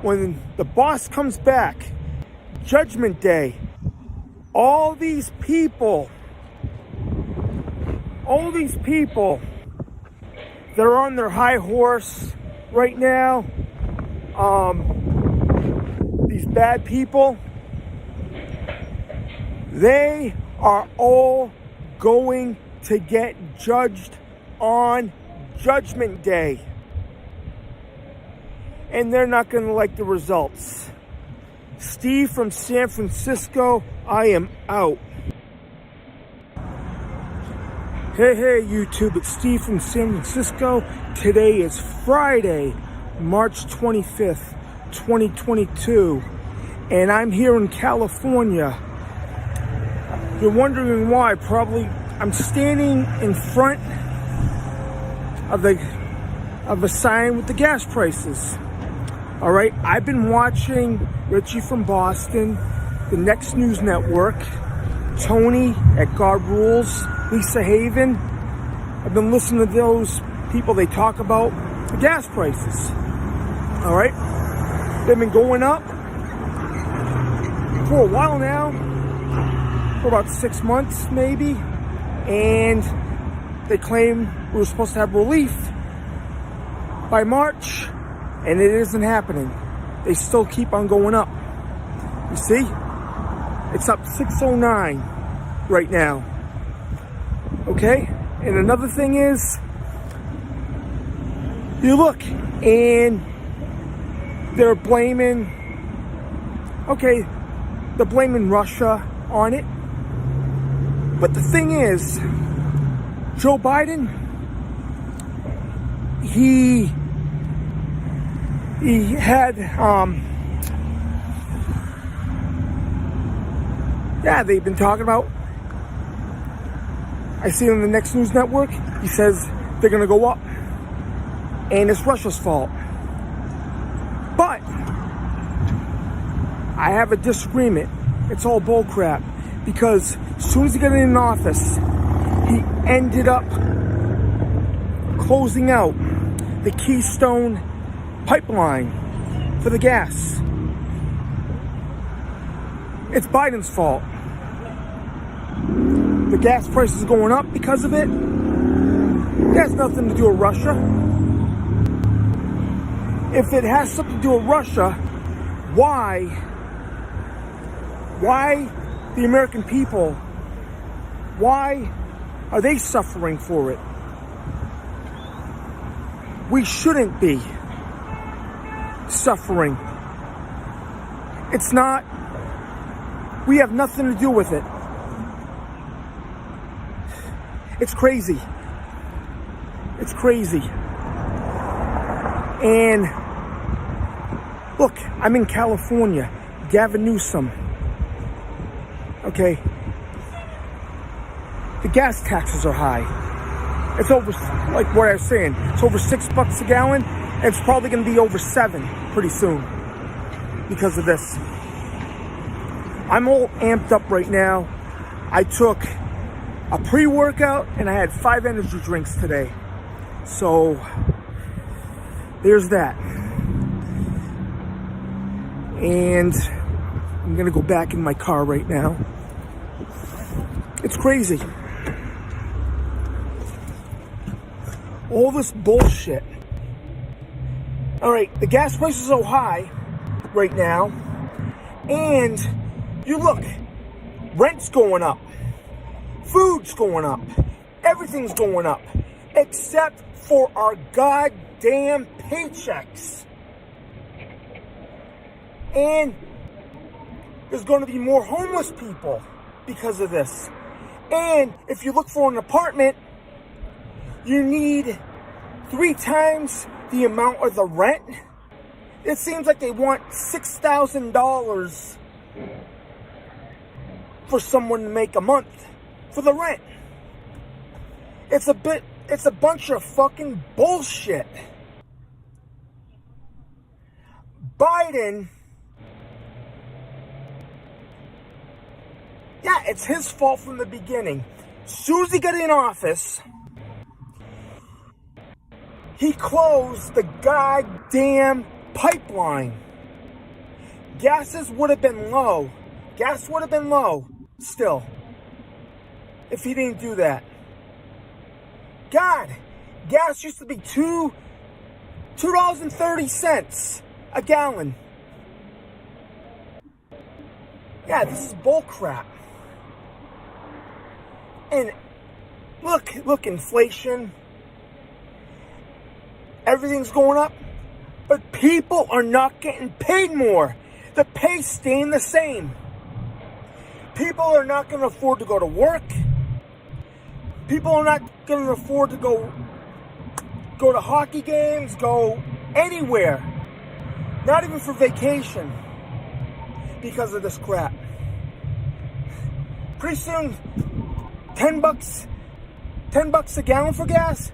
When the boss comes back, Judgment Day, all these people that are on their high horse right now, these bad people, they are all going to get judged on Judgment Day. And they're not going to like the results. Steve from San Francisco, I am out. Hey, YouTube, it's Steve from San Francisco. Today is Friday, March 25th, 2022, and I'm here in California. You're wondering why? Probably I'm standing in front of a sign with the gas prices. All right, I've been watching Richie from Boston, the Next News Network, Tony at God Rules, Lisa Haven. I've been listening to those people. They talk about the gas prices. All right, they've been going up for a while now, for about 6 months maybe, and they claim we were supposed to have relief by March, and it isn't happening. They still keep on going up. You see, it's up 609 right now. Okay, and another thing is, you look and they're blaming Russia on it. But the thing is, Joe Biden, he had, they've been talking about, I see it on the Next News Network, he says they're going to go up, and it's Russia's fault. But I have a disagreement. It's all bullcrap, because as soon as he got in office, he ended up closing out the Keystone pipeline for the gas. It's Biden's fault. The gas price is going up because of it. It has nothing to do with Russia. If it has something to do with Russia, why the American people, why are they suffering for it? We shouldn't be suffering. It's not, we have nothing to do with it. It's crazy. It's crazy. And look, I'm in California. Gavin Newsom. Okay. The gas taxes are high. It's over, like what I was saying, it's over $6 a gallon. And it's probably going to be over $7 pretty soon because of this. I'm all amped up right now. I took a pre-workout and I had 5 energy drinks today. So there's that. And I'm going to go back in my car right now. It's crazy. All this bullshit. All right, the gas prices are so high right now. And you look, rent's going up. Food's going up. Everything's going up. Except for our goddamn paychecks. And there's going to be more homeless people because of this. And if you look for an apartment, you need 3 times the amount of the rent. It seems like they want $6,000 for someone to make a month for the rent. It's a bunch of fucking bullshit. Biden, it's his fault from the beginning. As soon as he got in office, he closed the goddamn pipeline. Gas would have been low still if he didn't do that. God, gas used to be $2.30 a gallon. Yeah, this is bull crap. And look, inflation. Everything's going up. But people are not getting paid more. The pay's staying the same. People are not going to afford to go to work. People are not going to afford to go to hockey games, go anywhere. Not even for vacation. Because of this crap. Pretty soon, $10 a gallon for gas.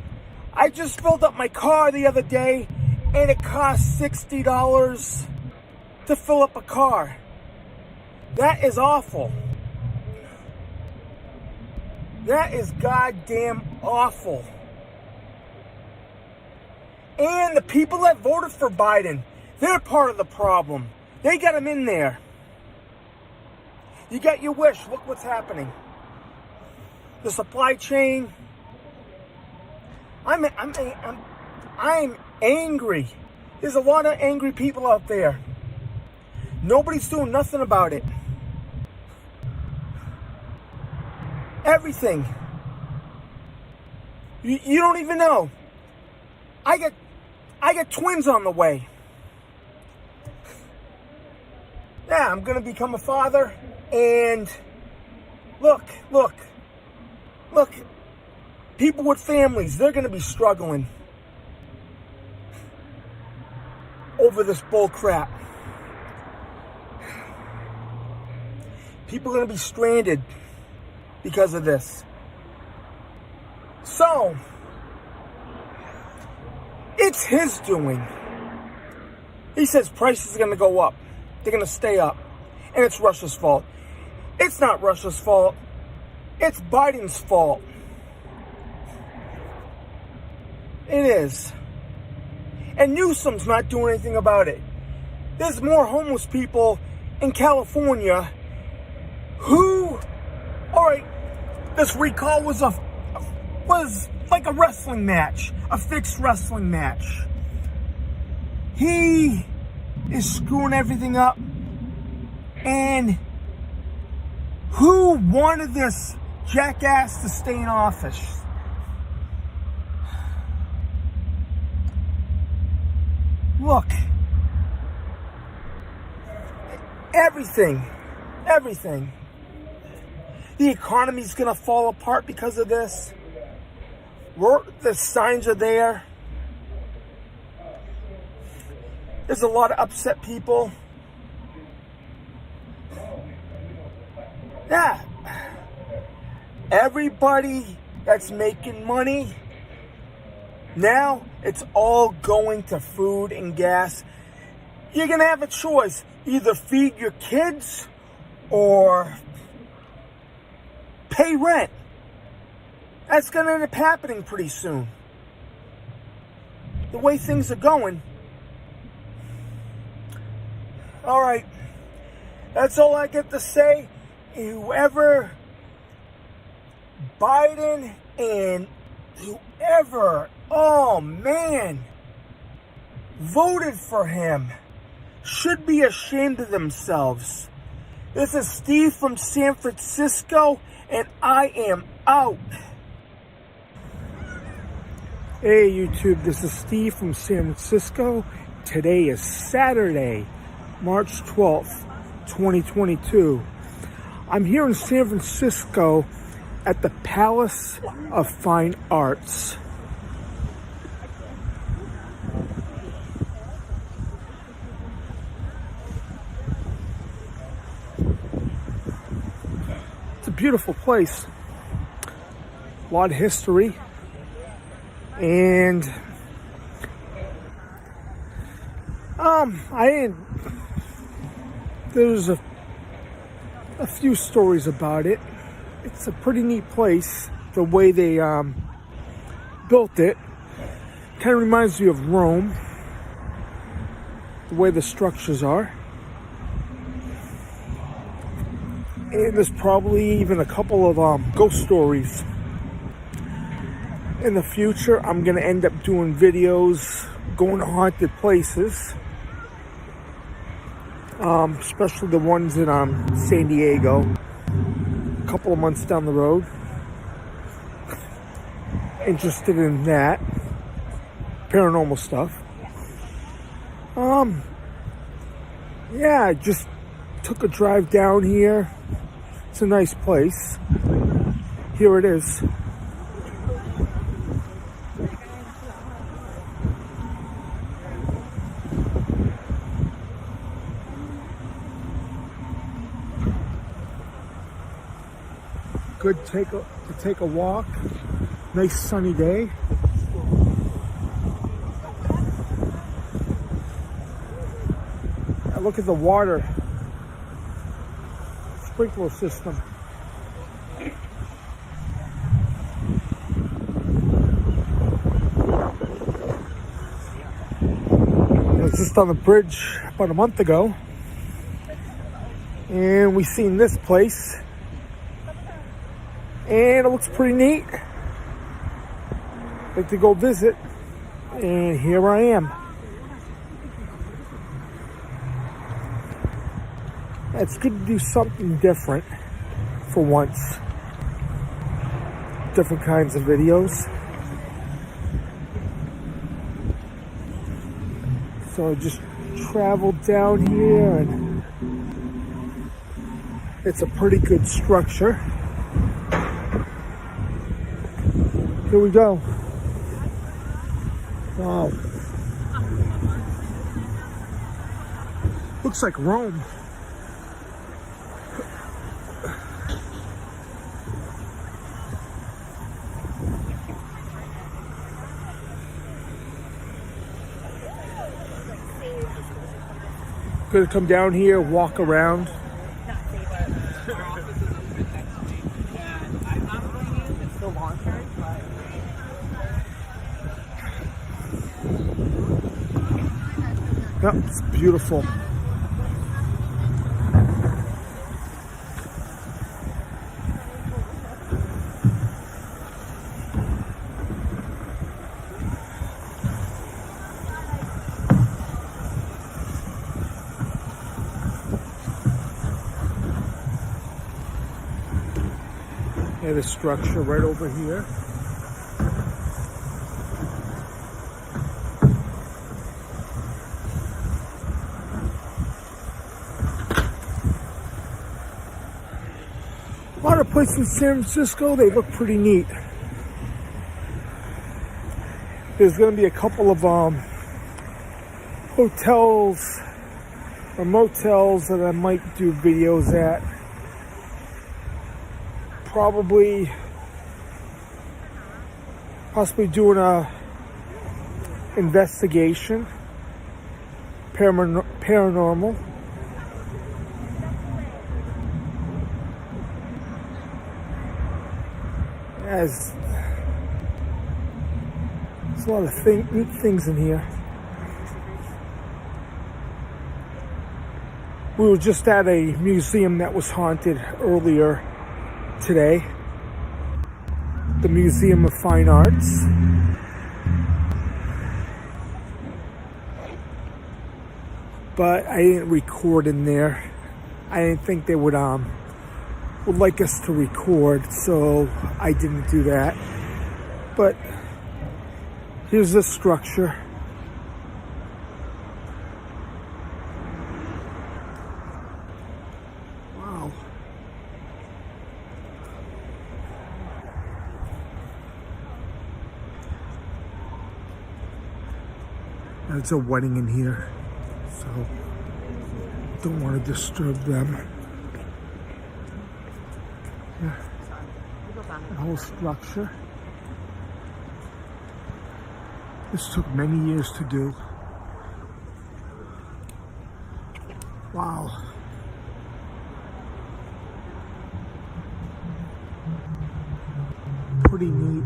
I just filled up my car the other day and it cost $60 to fill up a car. That is awful. That is goddamn awful. And the people that voted for Biden, they're part of the problem. They got him in there. You got your wish. Look what's happening. The supply chain. I'm angry. There's a lot of angry people out there. Nobody's doing nothing about it. Everything. You don't even know. I got twins on the way. Yeah, I'm gonna become a father, and look. People with families, they're gonna be struggling over this bull crap. People are gonna be stranded because of this. So, it's his doing. He says prices are gonna go up. They're gonna stay up. And it's Russia's fault. It's not Russia's fault. It's Biden's fault. It is. And Newsom's not doing anything about it. There's more homeless people in California who, alright, this recall was like a wrestling match, a fixed wrestling match. He is screwing everything up. And who wanted this jackass to stay in office? Look, everything. The economy's gonna fall apart because of this. The signs are there. There's a lot of upset people. Yeah. Everybody that's making money, now it's all going to food and gas. You're going to have a choice. Either feed your kids or pay rent. That's going to end up happening pretty soon. The way things are going. All right. That's all I get to say. Whoever, Biden and whoever, oh man, voted for him should be ashamed of themselves. This is Steve from San Francisco, and I am out. Hey YouTube, this is Steve from San Francisco. Today is Saturday, March 12th, 2022. I'm here in San Francisco at the Palace of Fine Arts. It's a beautiful place. A lot of history. And there's a few stories about it. It's a pretty neat place, the way they built it. Kind of reminds me of Rome, the way the structures are. And there's probably even a couple of ghost stories. In the future, I'm going to end up doing videos, going to haunted places. especially the ones in San Diego, a couple of months down the road. Interested in that paranormal stuff. Yeah, I just took a drive down here. It's a nice place. Here it is. Good to take a walk. Nice sunny day. Look at the water sprinkler system. I was just on the bridge about a month ago, and we seen this place, and it looks pretty neat. I'd like to go visit, and here I am. It's good to do something different for once. Different kinds of videos. So I just traveled down here, and it's a pretty good structure. Here we go. Wow. Looks like Rome. Gonna come down here, walk around. Yep, it's beautiful. Yeah, the structure right over here. A lot of places in San Francisco, they look pretty neat. There's going to be a couple of hotels or motels that I might do videos at. Possibly doing a investigation, paranormal. There's a lot of neat things in here. We were just at a museum that was haunted earlier today, the Museum of Fine Arts. But I didn't record in there. I didn't think they would like us to record, so I didn't do that. But here's the structure. Wow. There's a wedding in here, so don't want to disturb them. Yeah. The whole structure. This took many years to do. Wow. Pretty neat.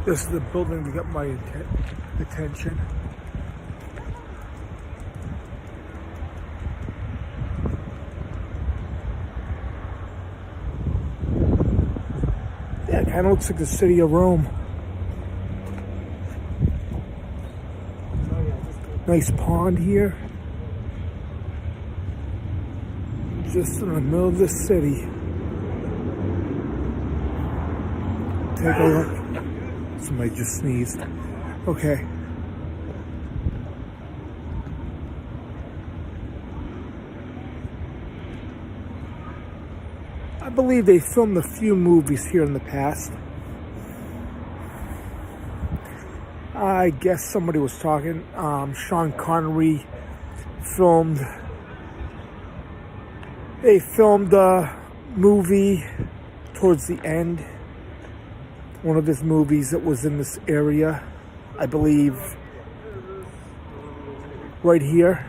This is the building that got my attention. Yeah, it kind of looks like the city of Rome. Nice pond here. Just in the middle of the city. Take a look. Somebody just sneezed. Okay. I believe they filmed a few movies here in the past. I guess somebody was talking. Sean Connery filmed. They filmed a movie towards the end. One of his movies that was in this area, I believe, right here.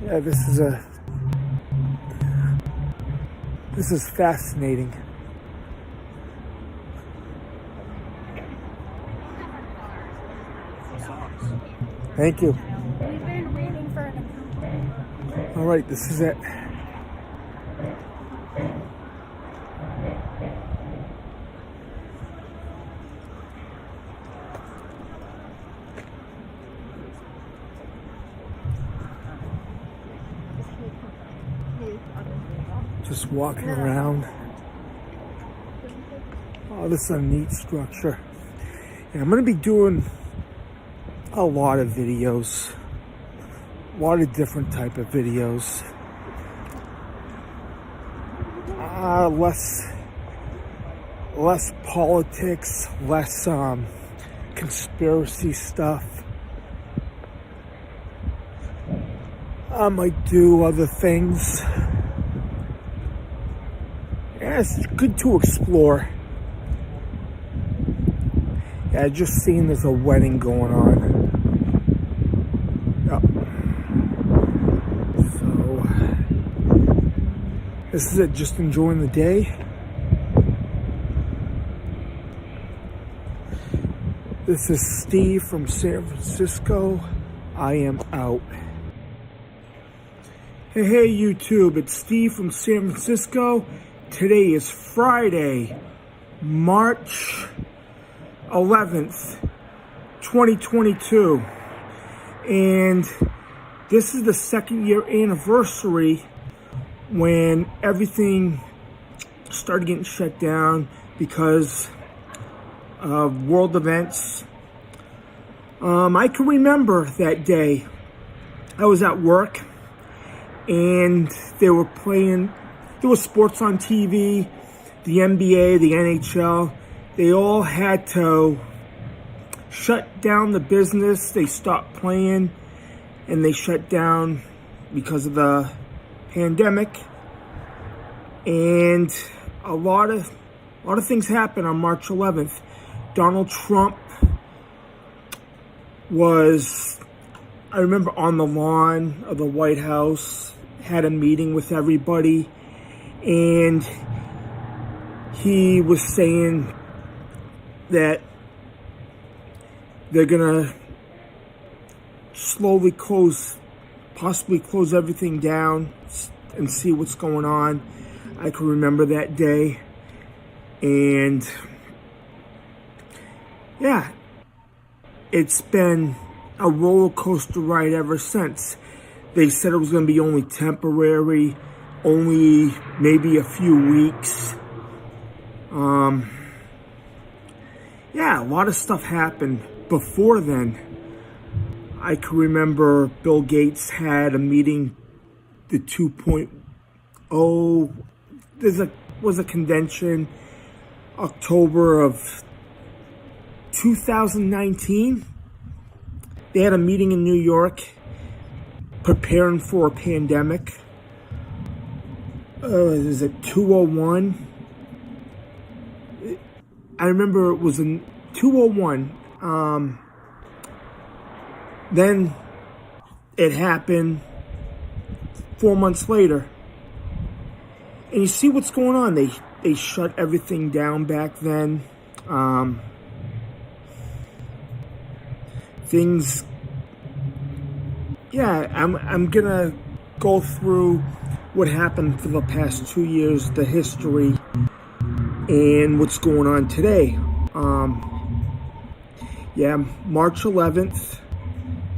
Yeah, this is fascinating. Thank you. We've been waiting for an approval. All right, this is it. Just walking around. Oh, this is a neat structure. Yeah, I'm going to be doing a lot of videos. A lot of different type of videos. Less politics, less conspiracy stuff. I might do other things. Yeah, it's good to explore. Yeah, just seeing there's a wedding going on. Yep. So, this is it, just enjoying the day. This is Steve from San Francisco. I am out. Hey YouTube, it's Steve from San Francisco. Today is Friday, March 11th, 2022. And this is the 2nd year anniversary when everything started getting shut down because of world events. I can remember that day. I was at work and they were playing. There was sports on TV, the NBA, the NHL. They all had to shut down the business. They stopped playing and they shut down because of the pandemic. And a lot of things happened on March 11th. Donald Trump was, I remember, on the lawn of the White House, had a meeting with everybody. And he was saying that they're gonna slowly possibly close everything down and see what's going on. I can remember that day. And yeah, it's been a roller coaster ride ever since. They said it was gonna be only temporary, only maybe a few weeks. Yeah, a lot of stuff happened before then. I can remember Bill Gates had a meeting, the 2.0, was a convention, October of 2019. They had a meeting in New York, preparing for a pandemic. Is it 201? I remember it was in 201. Then it happened 4 months later. And you see what's going on. They shut everything down back then. Things. Yeah, I'm gonna go through what happened for the past 2 years, the history, and what's going on today. Yeah, March 11th,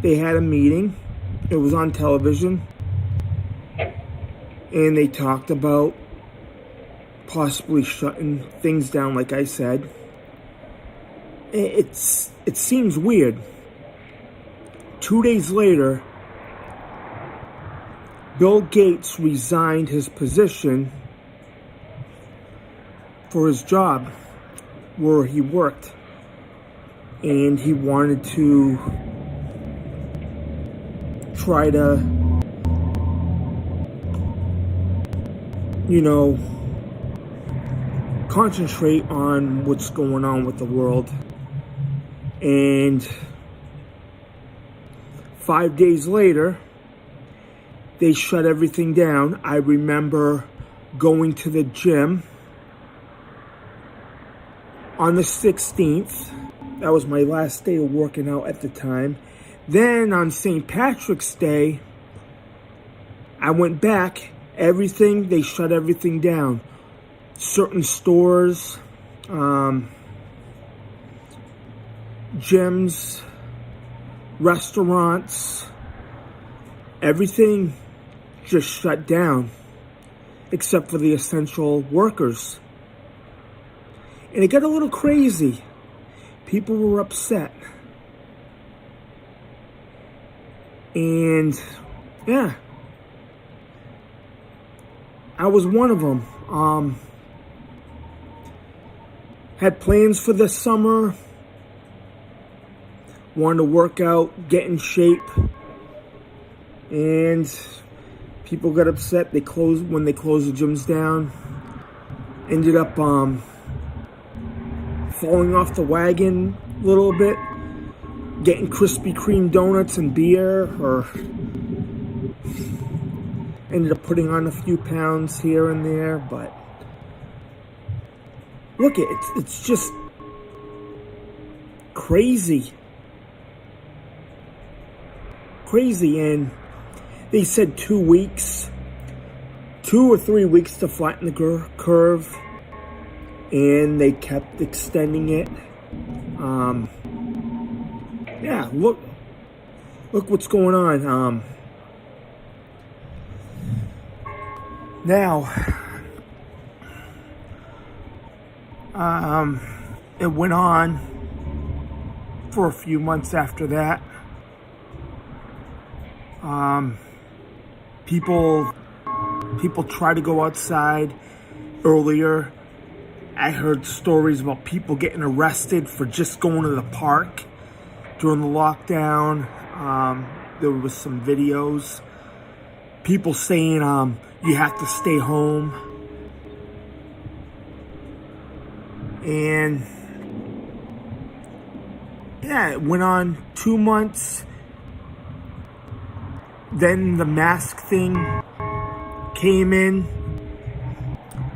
they had a meeting. It was on television, and they talked about possibly shutting things down, like I said. It seems weird. 2 days later, Bill Gates resigned his position for his job where he worked. And he wanted to try to, concentrate on what's going on with the world. And 5 days later, they shut everything down. I remember going to the gym on the 16th. That was my last day of working out at the time. Then on St. Patrick's Day, I went back. They shut everything down. Certain stores, gyms, restaurants, everything just shut down except for the essential workers. And it got a little crazy. People were upset. And yeah, I was one of them. Had plans for this summer. Wanted to work out, get in shape. And people got upset. When they closed the gyms down. Ended up falling off the wagon a little bit. Getting Krispy Kreme donuts and beer, or ended up putting on a few pounds here and there, but look, it's just crazy. And they said 2 weeks, 2 or 3 weeks to flatten the curve, and they kept extending it. Yeah, look what's going on. Now, it went on for a few months after that. People try to go outside earlier. I heard stories about people getting arrested for just going to the park during the lockdown. There was some videos. People saying you have to stay home. And yeah, it went on 2 months. Then the mask thing came in,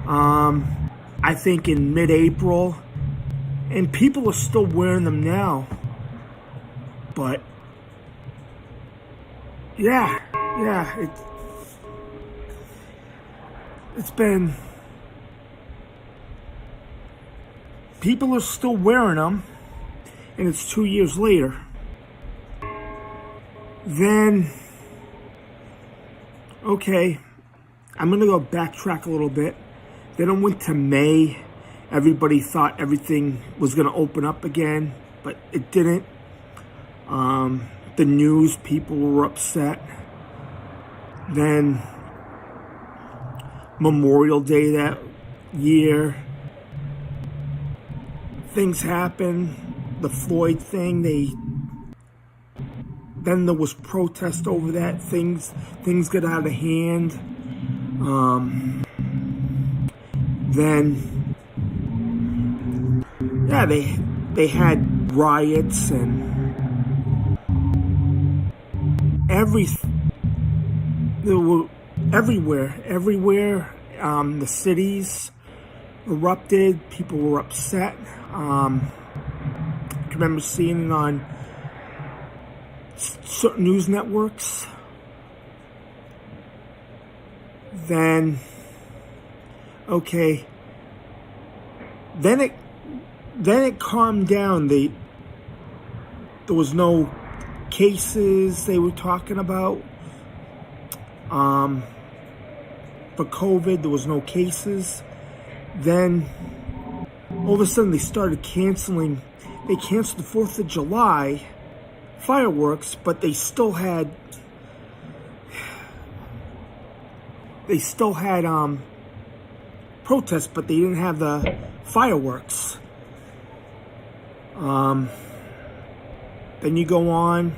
I think in mid-April. And people are still wearing them now. But yeah, it's been, people are still wearing them, and it's 2 years later. Then, okay, I'm gonna go backtrack a little bit. Then I went to May. Everybody thought everything was gonna open up again, but it didn't. The news, people were upset. Then Memorial Day that year, things happened. The Floyd thing, then there was protest over that. Things got out of hand. Then yeah, they had riots and they were everywhere. The cities erupted. People were upset. I can remember seeing it on certain news networks. Then, okay. Then it calmed down. There was no cases they were talking about. For COVID, there was no cases. Then, all of a sudden, they started canceling. They canceled the 4th of July fireworks, but they still had protests, but they didn't have the fireworks. Then you go on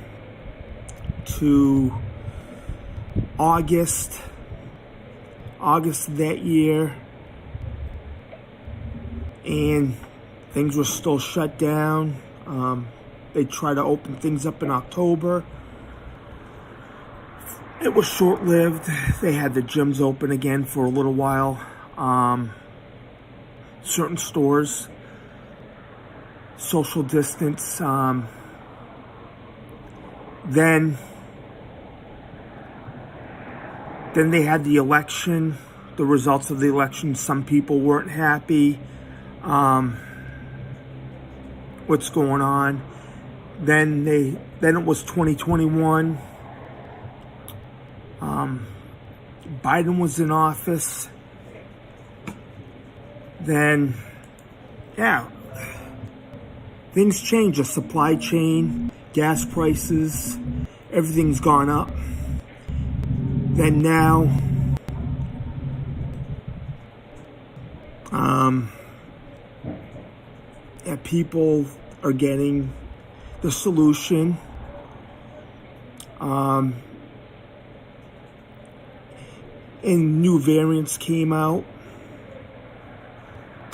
to August of that year, and things were still shut down. They tried to open things up in October. It was short-lived. They had the gyms open again for a little while. Certain stores, social distance. Then they had the election, the results of the election. Some people weren't happy. What's going on? Then it was 2021. Biden was in office. Then, things changed. The supply chain, gas prices, everything's gone up. Then now, people are getting the solution. And new variants came out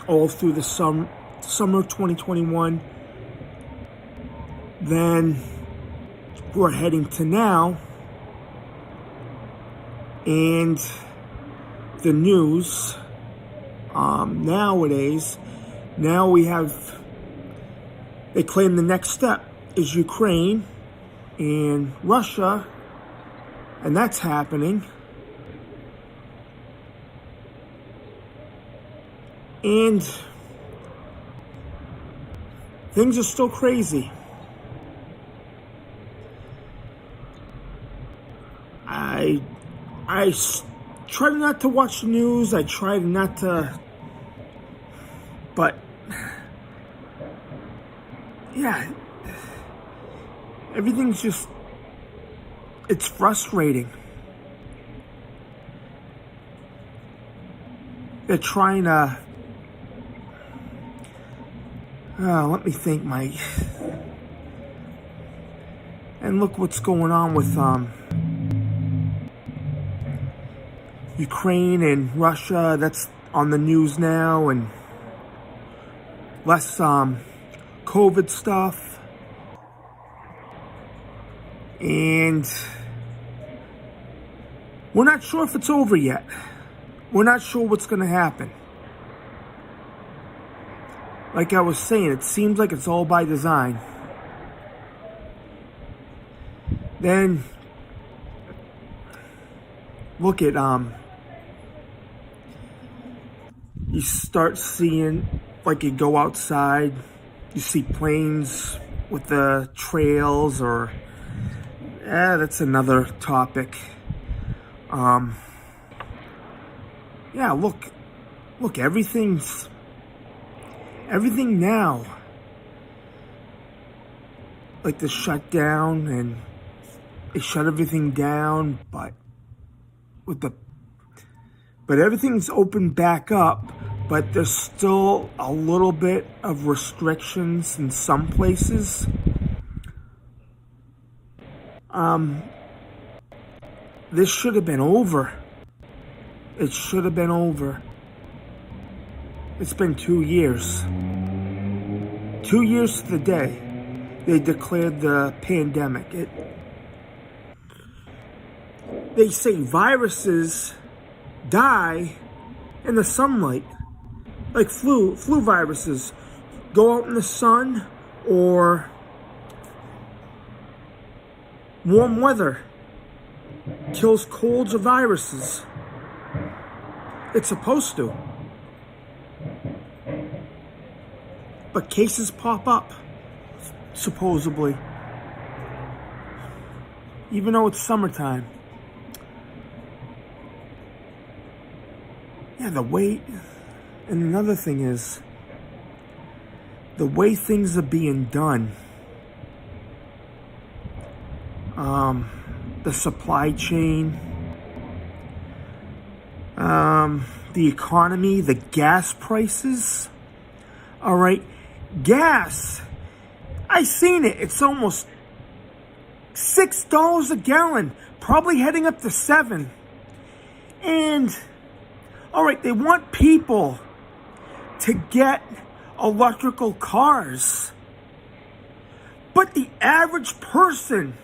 all through the summer of 2021. Then we're heading to now, and the news nowadays, now they claim the next step is Ukraine and Russia, and that's happening. And things are still crazy. I try not to watch the news. I try not to, but everything's just, it's frustrating. They're trying to, let me think, Mike. And look what's going on with Ukraine and Russia. That's on the news now, and less COVID stuff. And we're not sure if it's over yet. We're not sure what's going to happen. Like I was saying, it seems like it's all by design. Then look at you start seeing, like, you go outside, you see planes with the trails, or that's another topic. Look, everything now, like the shutdown, and they shut everything down, but everything's opened back up, but there's still a little bit of restrictions in some places. This should have been over. It should have been over. It's been 2 years. 2 years to the day they declared the pandemic. They say viruses die in the sunlight, like flu viruses. Go out in the sun or warm weather. Kills colds or viruses. It's supposed to. But cases pop up, supposedly. Even though it's summertime. Yeah, the way... And another thing is, the way things are being done. The supply chain. The economy, the gas prices. All right. Gas. I seen it. It's almost $6 a gallon. Probably heading up to $7. And, all right, they want people to get electrical cars. But the average person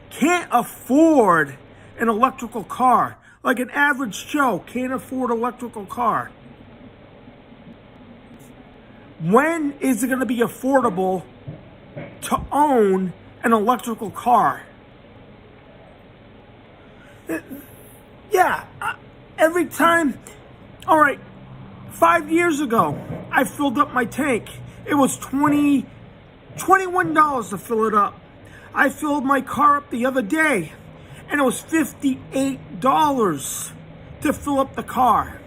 can't afford an electrical car. Like an average Joe can't afford an electrical car. When is it going to be affordable to own an electrical car? Yeah, every time, all right, 5 years ago, I filled up my tank. It was $21 to fill it up. I filled my car up the other day, and it was $58 to fill up the car.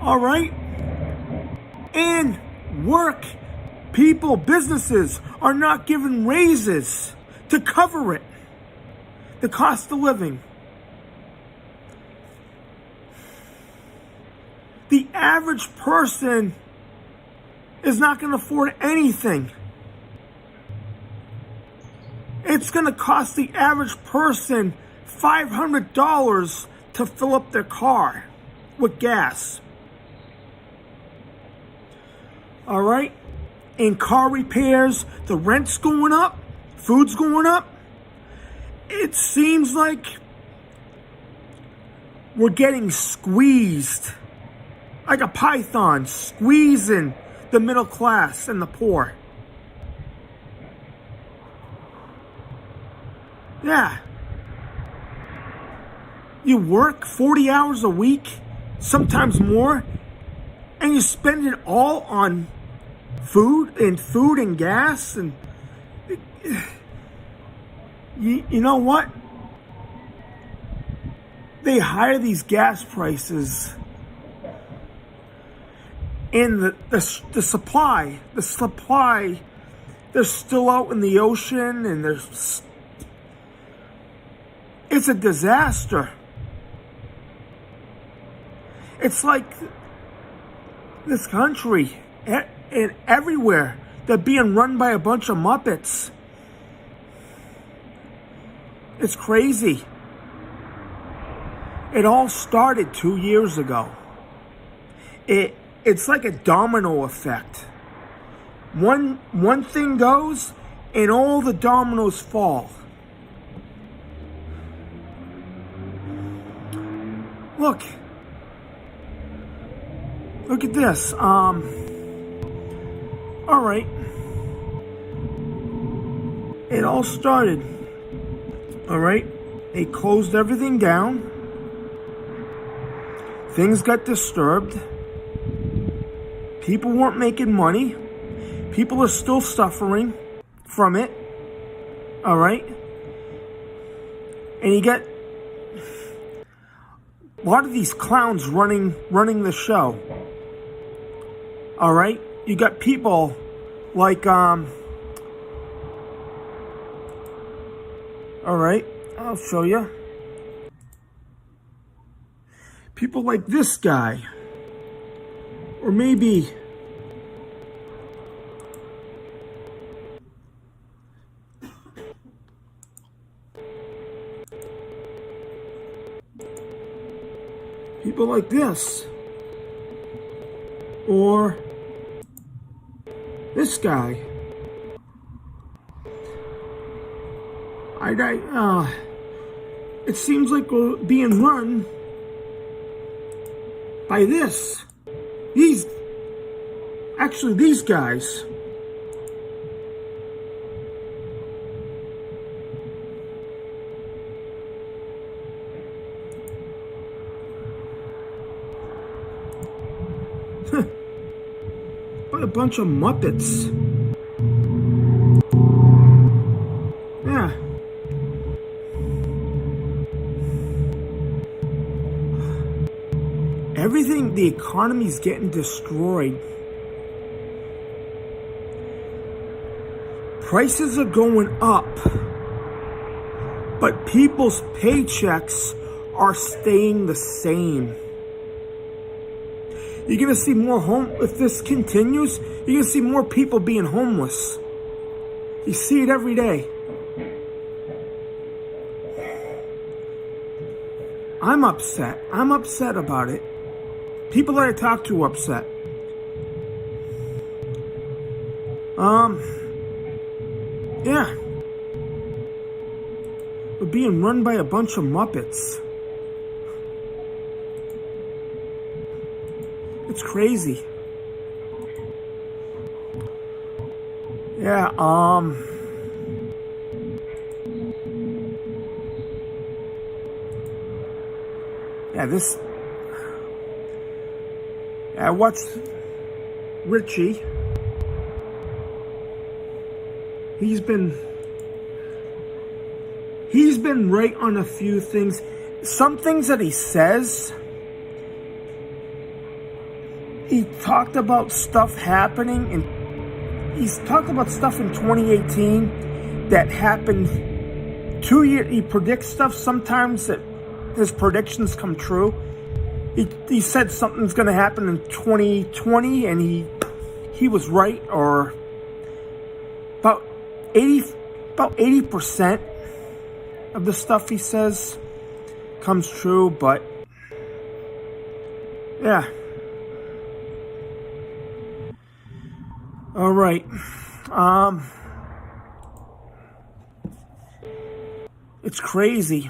All right? And work, people, businesses are not given raises to cover it. The cost of living. The average person is not going to afford anything. It's going to cost the average person $500 to fill up their car with gas. All right? And car repairs, the rent's going up, food's going up. It seems like we're getting squeezed. Like a python squeezing the middle class and the poor. Yeah. You work 40 hours a week, sometimes more, and you spend it all on food and gas. And you know what? They hire these gas prices. And the supply, they're still out in the ocean, and it's a disaster. It's like this country and everywhere, they're being run by a bunch of Muppets. It's crazy. It all started 2 years ago. It's like a domino effect. One thing goes, and all the dominoes fall. Look at this. All right. It all started. All right. They closed everything down. Things got disturbed. People weren't making money. People are still suffering from it. All right. And you get a lot of these clowns running the show. All right. You got people like all right, I'll show you. People like this guy. Or maybe people like this. Or this guy. It seems like we're being run by this. These guys. By a bunch of Muppets. Yeah. Everything, the economy's getting destroyed. Prices are going up, but people's paychecks are staying the same. You're going to see more if this continues, you're going to see more people being homeless. You see it every day. I'm upset. I'm upset about it. People that I talk to are upset. Yeah. We're being run by a bunch of Muppets. It's crazy. Yeah, I watched Richie. He's been right on a few things. Some things that he says, he talked about stuff happening, and he's talked about stuff in 2018 that happened 2 years. He predicts stuff sometimes that his predictions come true. He said something's going to happen in 2020, and he was right, or about 80% of the stuff he says comes true. But yeah. All right. It's crazy.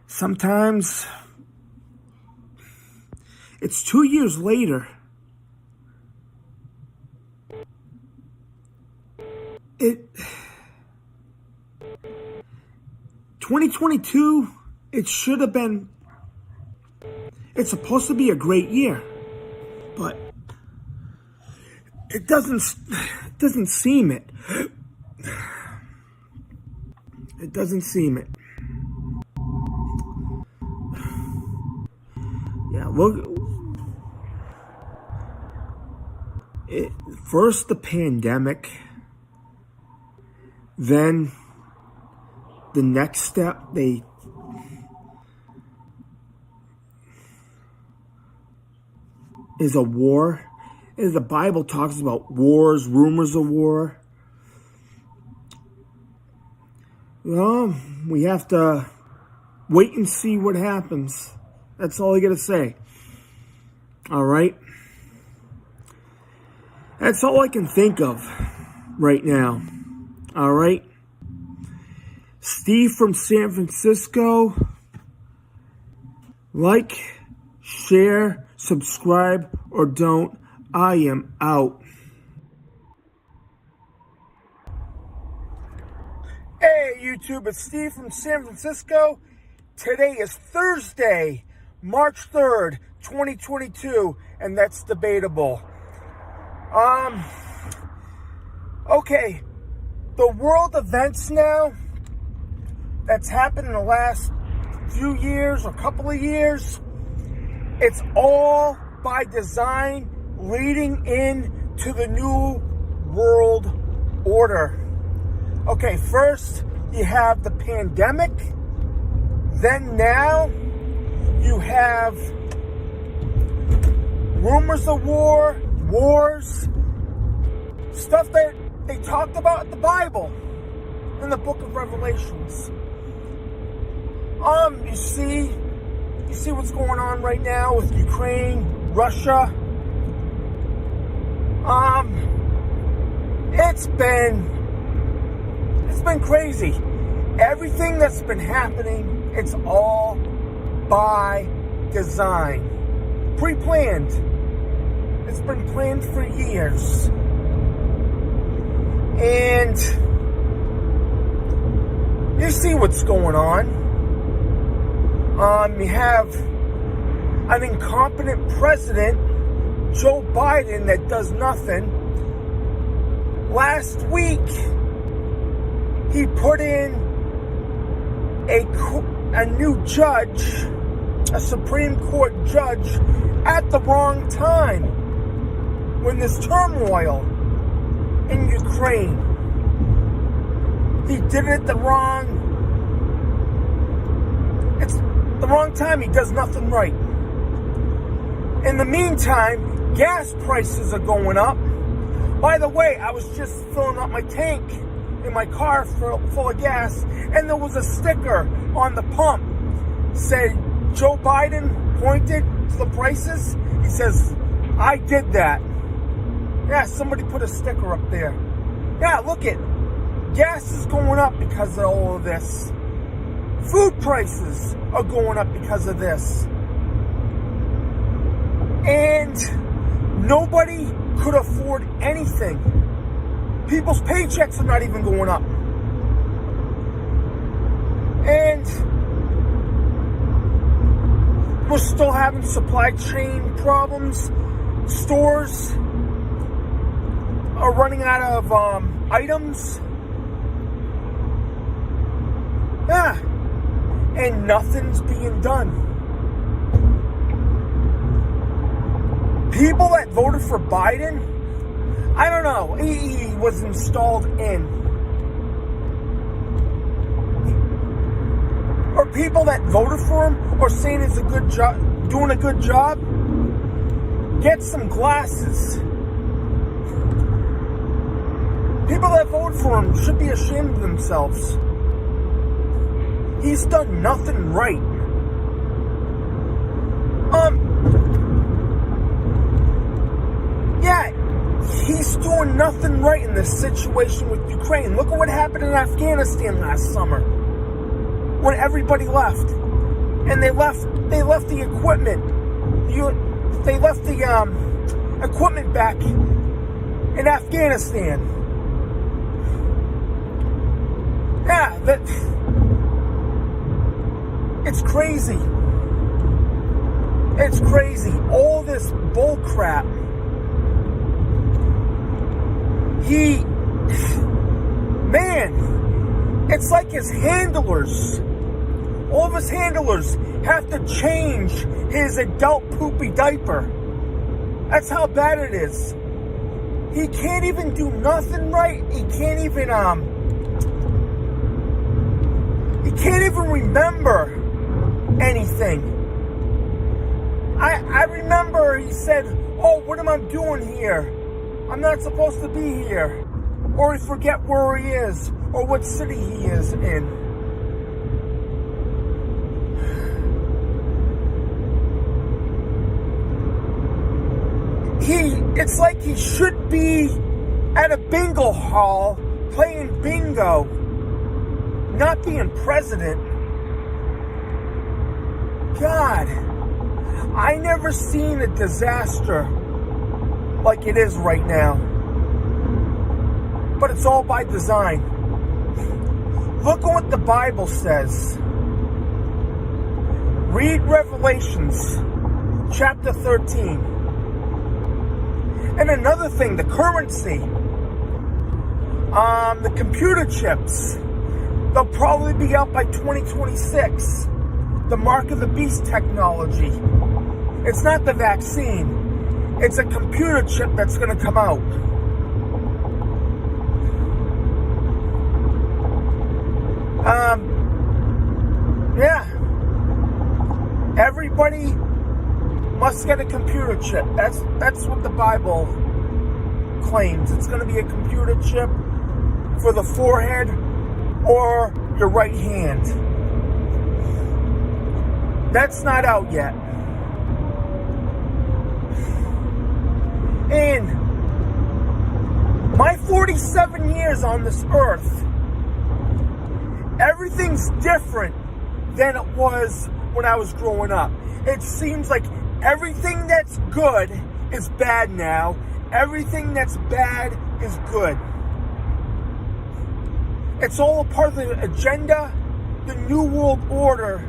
Sometimes it's 2 years later. 2022, it should have been, it's supposed to be a great year, but it doesn't seem it. It doesn't seem it. Yeah, look. First the pandemic, then the next step, is a war. As the Bible talks about wars, rumors of war. Well, we have to wait and see what happens. That's all I gotta say. All right? That's all I can think of right now. All right? Steve from San Francisco. Like, share, subscribe, or don't. I am out. Hey YouTube, it's Steve from San Francisco. Today is Thursday, March 3rd, 2022, and that's debatable. Okay, the world events now that's happened in the last few years or couple of years, it's all by design leading in to the new world order. Okay, first you have the pandemic, then now you have rumors of wars, stuff that they talked about in the Bible, in the book of Revelations. You see what's going on right now with Ukraine, Russia. It's been crazy. Everything that's been happening It's all by design. Pre-planned. It's been planned for years. And you see what's going on. You have an incompetent president, Joe Biden, that does nothing. Last week, he put in a new judge, a Supreme Court judge, at the wrong time when there's turmoil in Ukraine. He did it it's the wrong time. He does nothing right. In the meantime, gas prices are going up. By the way, I was just filling up my tank in my car full of gas, and there was a sticker on the pump. Said, Joe Biden pointed to the prices. He says, I did that. Yeah, somebody put a sticker up there. Yeah, look it. Gas is going up because of all of this. Food prices are going up because of this. And nobody could afford anything. People's paychecks are not even going up. And we're still having supply chain problems. Stores are running out of items. Yeah. And nothing's being done. People that voted for Biden, I don't know, he was installed in. Or people that voted for him or saying he's a good job, doing a good job, get some glasses. People that voted for him should be ashamed of themselves. He's done nothing right. Yeah, he's doing nothing right in this situation with Ukraine. Look at what happened in Afghanistan last summer when everybody left, and they left the equipment. They left the equipment back in Afghanistan. Yeah, it's crazy. It's crazy. All this bull crap. It's like his handlers, all of his handlers have to change his adult poopy diaper. That's how bad it is. He can't even do nothing right. He can't even remember anything. I remember he said, oh, what am I doing here? I'm not supposed to be here. Or he forget where he is, or what city he is in. It's like he should be at a bingo hall playing bingo, not being president. God, I never seen a disaster like it is right now. But it's all by design. Look at what the Bible says. Read Revelations chapter 13. And another thing, the currency. The computer chips. They'll probably be out by 2026. The mark of the beast technology. It's not the vaccine. It's a computer chip that's going to come out. Yeah. Everybody must get a computer chip. That's what the Bible claims. It's going to be a computer chip for the forehead or your right hand. That's not out yet. In my 47 years on this earth, everything's different than it was when I was growing up. It seems like everything that's good is bad now. Everything that's bad is good. It's all a part of the agenda. The New World Order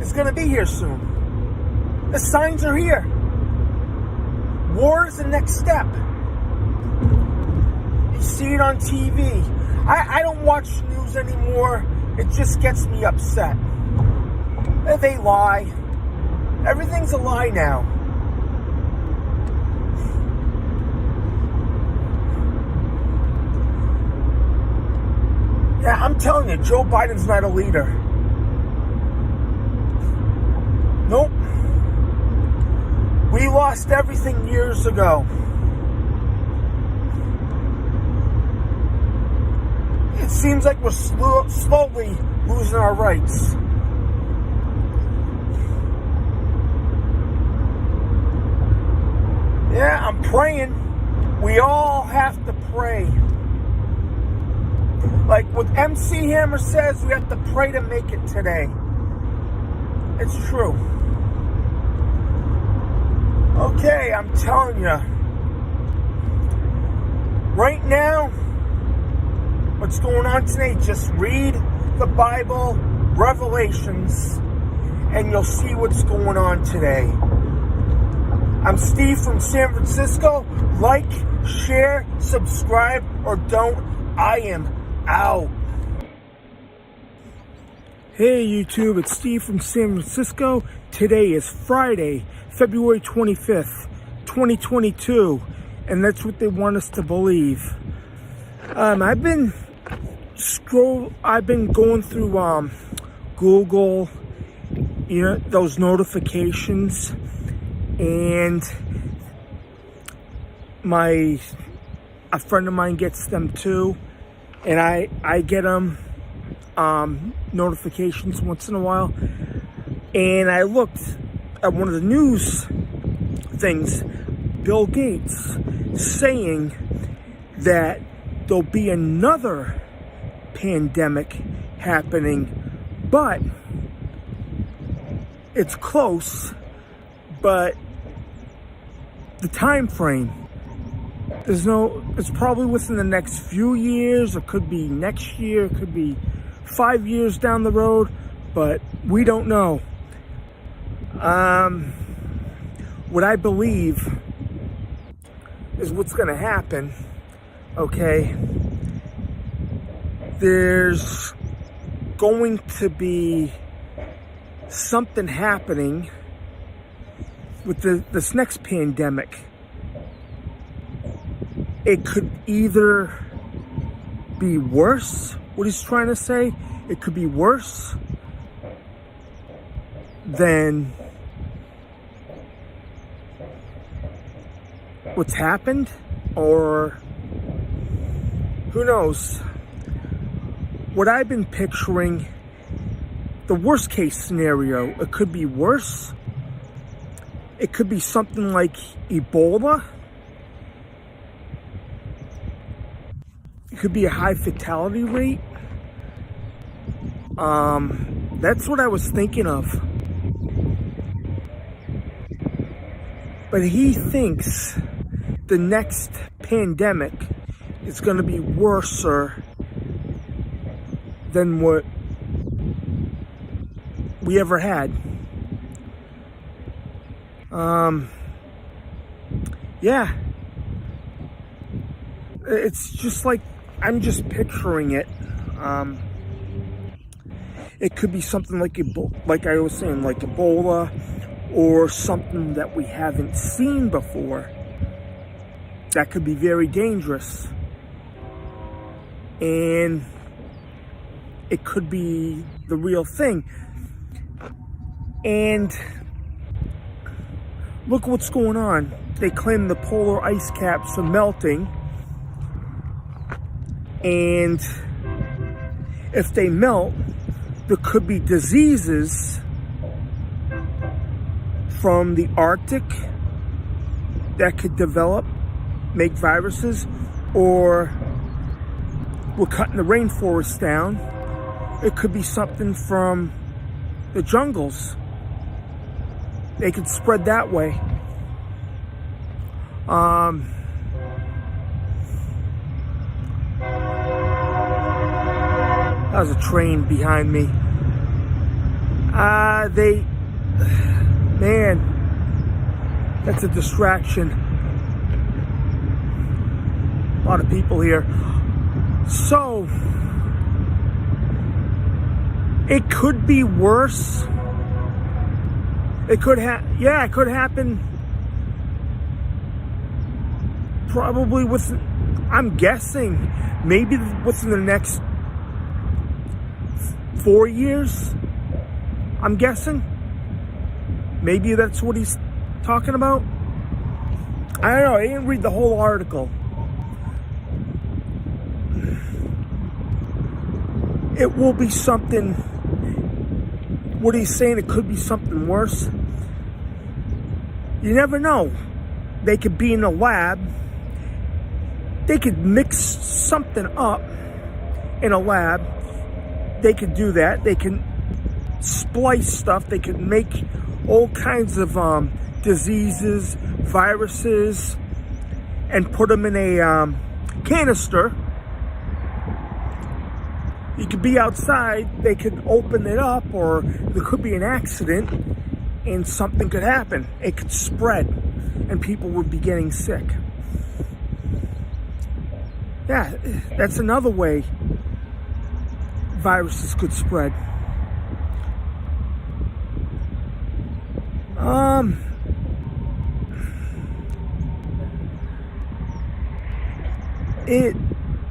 is going to be here soon. The signs are here. War is the next step. You see it on TV. I don't watch news anymore. It just gets me upset. They lie. Everything's a lie now. Yeah, I'm telling you, Joe Biden's not a leader. Nope. We lost everything years ago. It seems like we're slowly losing our rights. Yeah, I'm praying. We all have to pray. Like what MC Hammer says, we have to pray to make it today. It's true. Okay, I'm telling you. Right now, what's going on today, just read the Bible, Revelations, and you'll see what's going on today. I'm Steve from San Francisco. Like, share, subscribe, or don't. I am out. Hey YouTube, it's Steve from San Francisco. Today is Friday, February 25th, 2022, and that's what they want us to believe. I've been going through Google, those notifications, and a friend of mine gets them too. And I get them notifications once in a while. And I looked at one of the news things, Bill Gates saying that there'll be another pandemic happening, but it's close, but the time frame, it's probably within the next few years. It could be next year. It could be 5 years down the road, but we don't know. What I believe is what's going to happen, okay? There's going to be something happening with this next pandemic. It could either be worse, what he's trying to say, it could be worse than what's happened, or who knows. What I've been picturing, the worst case scenario, it could be worse. It could be something like Ebola. It could be a high fatality rate. That's what I was thinking of. But he thinks the next pandemic is going to be worse than what we ever had. Yeah. It's just like, I'm just picturing it. It could be something like I was saying, like Ebola, or something that we haven't seen before. That could be very dangerous. And it could be the real thing. And look what's going on. They claim the polar ice caps are melting. And if they melt, there could be diseases from the Arctic that could develop, make viruses, or we're cutting the rainforest down. it could be something from the jungles. They could spread that way. That was a train behind me. Man, that's a distraction. A lot of people here. So, it could be worse. It could it could happen probably I'm guessing, maybe within the next 4 years, I'm guessing. Maybe that's what he's talking about. I don't know. I didn't read the whole article. It will be something. What he's saying, it could be something worse. You never know. They could be in a lab. They could mix something up in a lab. They could do that. They can splice stuff. They could make all kinds of diseases, viruses, and put them in a canister. You could be outside, they could open it up, or there could be an accident and something could happen. It could spread and people would be getting sick. Yeah, that's another way viruses could spread.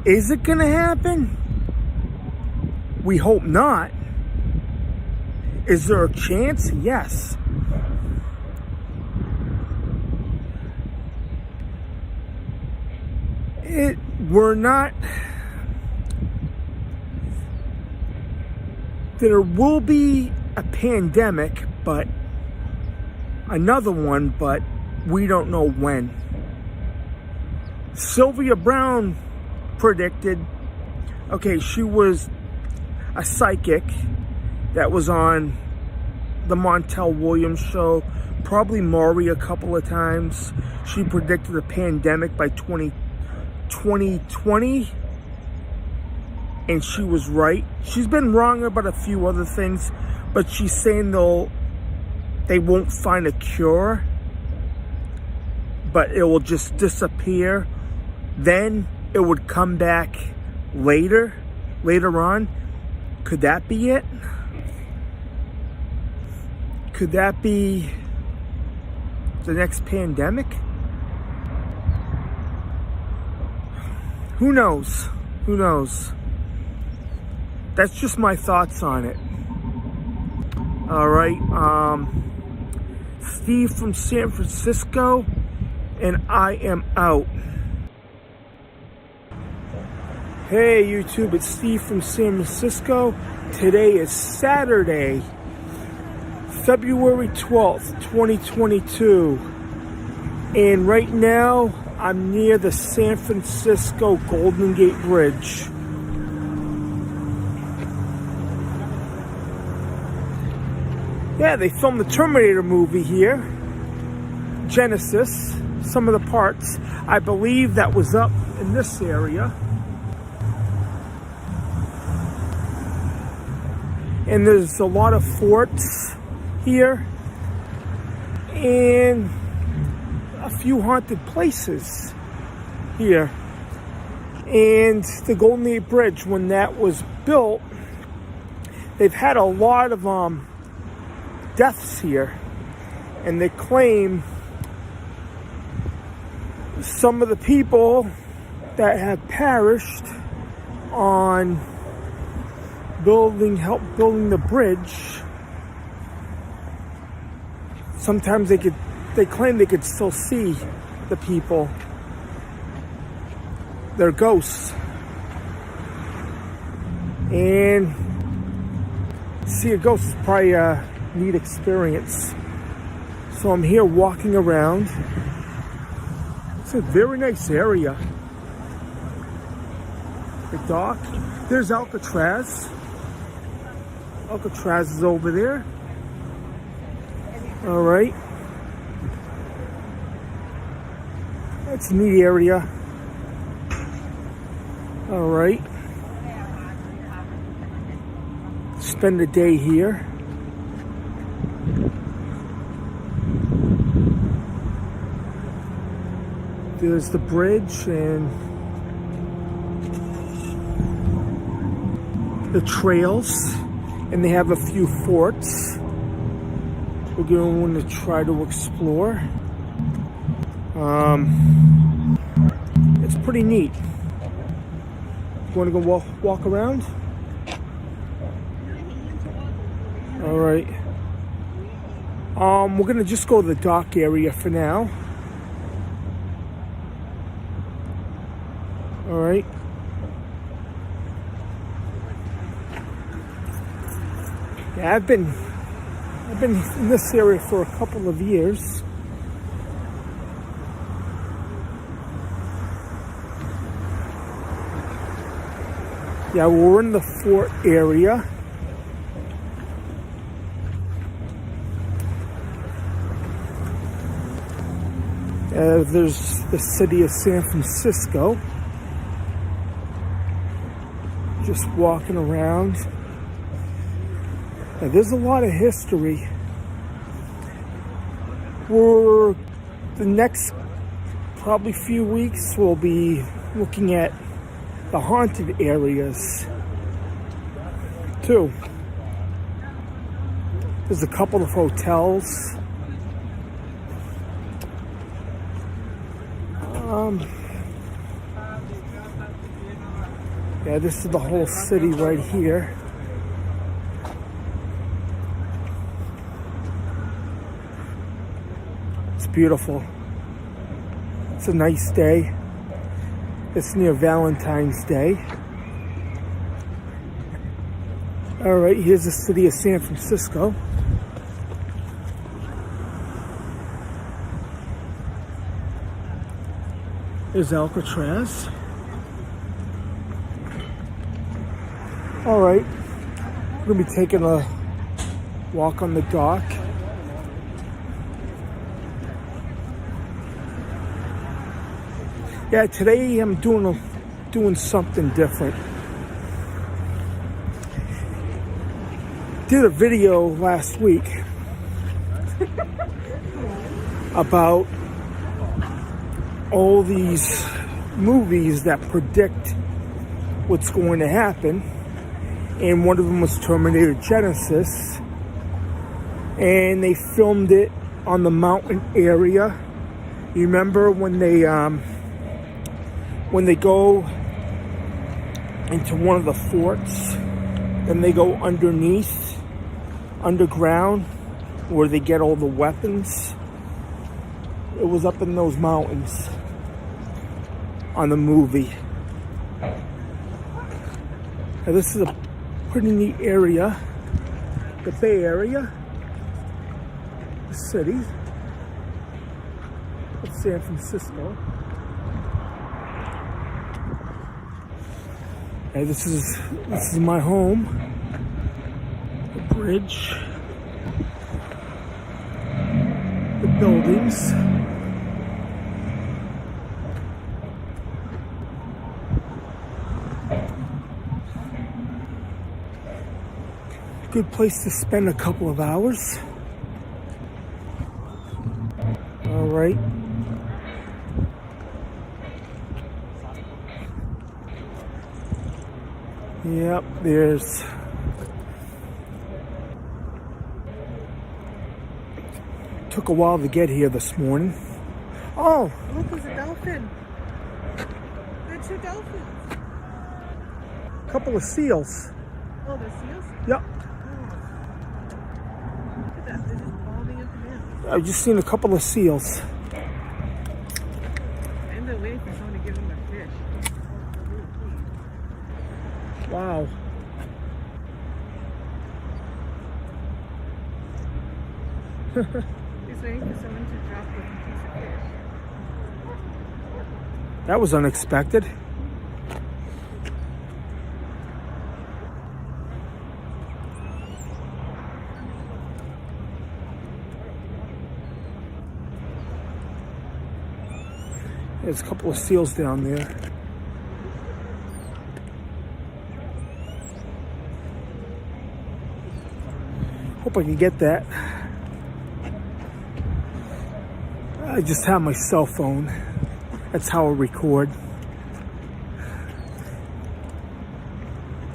Is it gonna happen? We hope not. Is there a chance? Yes. There will be a pandemic, but another one, but we don't know when. Sylvia Brown predicted, okay, she was a psychic that was on the Montel Williams show, probably Maury a couple of times. She predicted a pandemic by 2020, and she was right. She's been wrong about a few other things, but she's saying they won't find a cure, but it will just disappear. Then it would come back later on. Could that be it? Could that be the next pandemic? Who knows? Who knows? That's just my thoughts on it. All right. Steve from San Francisco, and I am out. Hey YouTube, it's Steve from San Francisco. Today is Saturday, February 12th, 2022. And right now, I'm near the San Francisco Golden Gate Bridge. Yeah, they filmed the Terminator movie here. Genesis, some of the parts. I believe that was up in this area. And there's a lot of forts here and a few haunted places here. And the Golden Gate Bridge, when that was built, they've had a lot of deaths here, and they claim some of the people that have perished on help building the bridge. Sometimes they claim they could still see the people. They're ghosts. And see a ghost is probably a neat experience. So I'm here walking around. It's a very nice area. The dock. There's Alcatraz. Alcatraz is over there. All right. That's a neat area. All right. Spend the day here. There's the bridge and the trails, and they have a few forts we're going to try to explore. It's pretty neat. You want to go walk around? All right. We're gonna just go to the dock area for now. All right. Yeah, I've been in this area for a couple of years. Yeah, we're in the fort area. There's the city of San Francisco. Just walking around. Now, there's a lot of history. For the next probably few weeks, we'll be looking at the haunted areas too. There's a couple of hotels. Yeah, this is the whole city right here. It's beautiful. It's a nice day. It's near Valentine's Day. All right, here's the city of San Francisco. There's Alcatraz. All right, we're gonna be taking a walk on the dock. Yeah, today I'm doing something different. Did a video last week about all these movies that predict what's going to happen, and one of them was Terminator Genesis, and they filmed it on the mountain area. You remember when they go into one of the forts, then they go underground, where they get all the weapons? It was up in those mountains on the movie. Now, this is a pretty neat area, the Bay Area, the city of San Francisco. Hey, this is my home. The bridge, the buildings. Good place to spend a couple of hours. All right. Yep, there's took a while to get here this morning. Oh, Look, there's a dolphin. There are two dolphins. a couple of seals. Oh, there's seals? Yep. Look at that. They're just bobbing up and down. I've just seen a couple of seals. And they're waiting for someone to give them a fish. Wow. He's waiting for someone to drop a piece of fish. That was unexpected. There's a couple of seals down there. Hope I can get that. I just have my cell phone. That's how I record.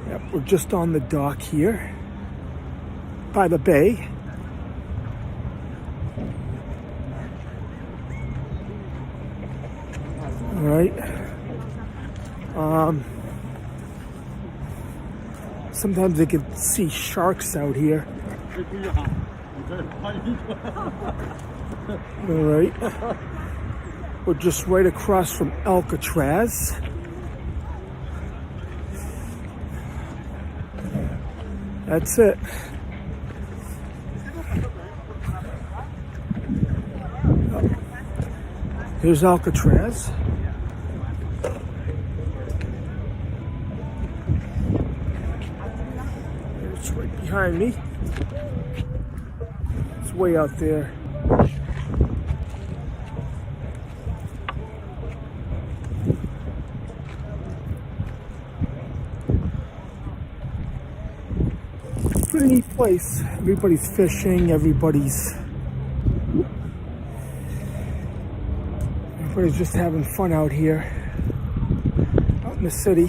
Yep, we're just on the dock here by the bay. All right. Sometimes I can see sharks out here. All right. We're just right across from Alcatraz. That's it. Here's Alcatraz. It's right behind me. It's way out there. Pretty neat place. Everybody's fishing. Everybody's just having fun out here, out in the city.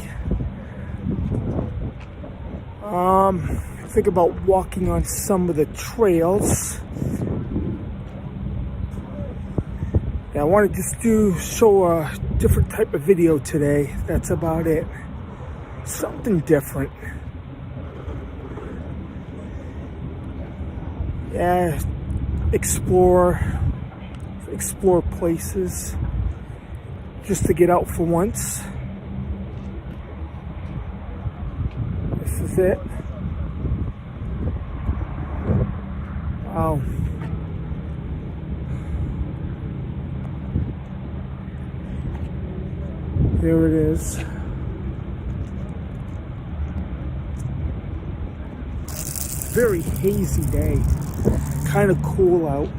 Think about walking on some of the trails. Yeah, I want to just show a different type of video today. That's about it. Something different. Yeah, explore places just to get out for once. This is it. Wow. There it is. Very hazy day. Kind of cool out.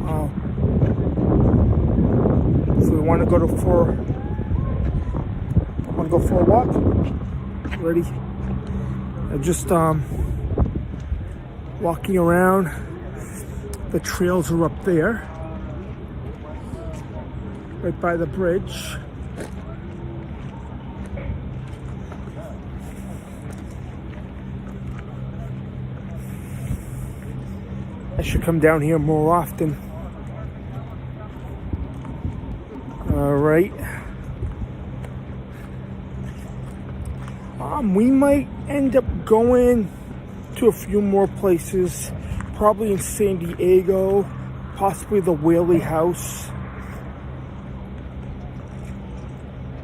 Wow. So we want to go for a walk? Ready? I'm just walking around. The trails are up there, right by the bridge. I should come down here more often. All right. We might end up going to a few more places, probably in San Diego, possibly the Whaley House.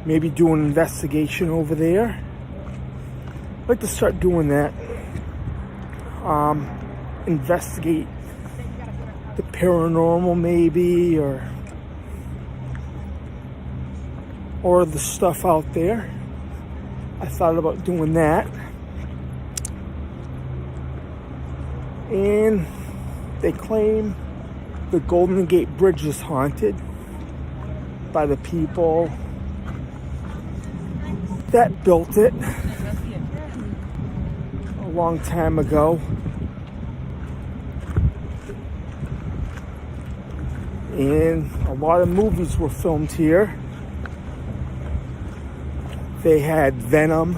Maybe do an investigation over there. I'd like to start doing that. Investigate the paranormal maybe, or the stuff out there. I thought about doing that. And they claim the Golden Gate Bridge is haunted by the people that built it a long time ago. And a lot of movies were filmed here. They had Venom.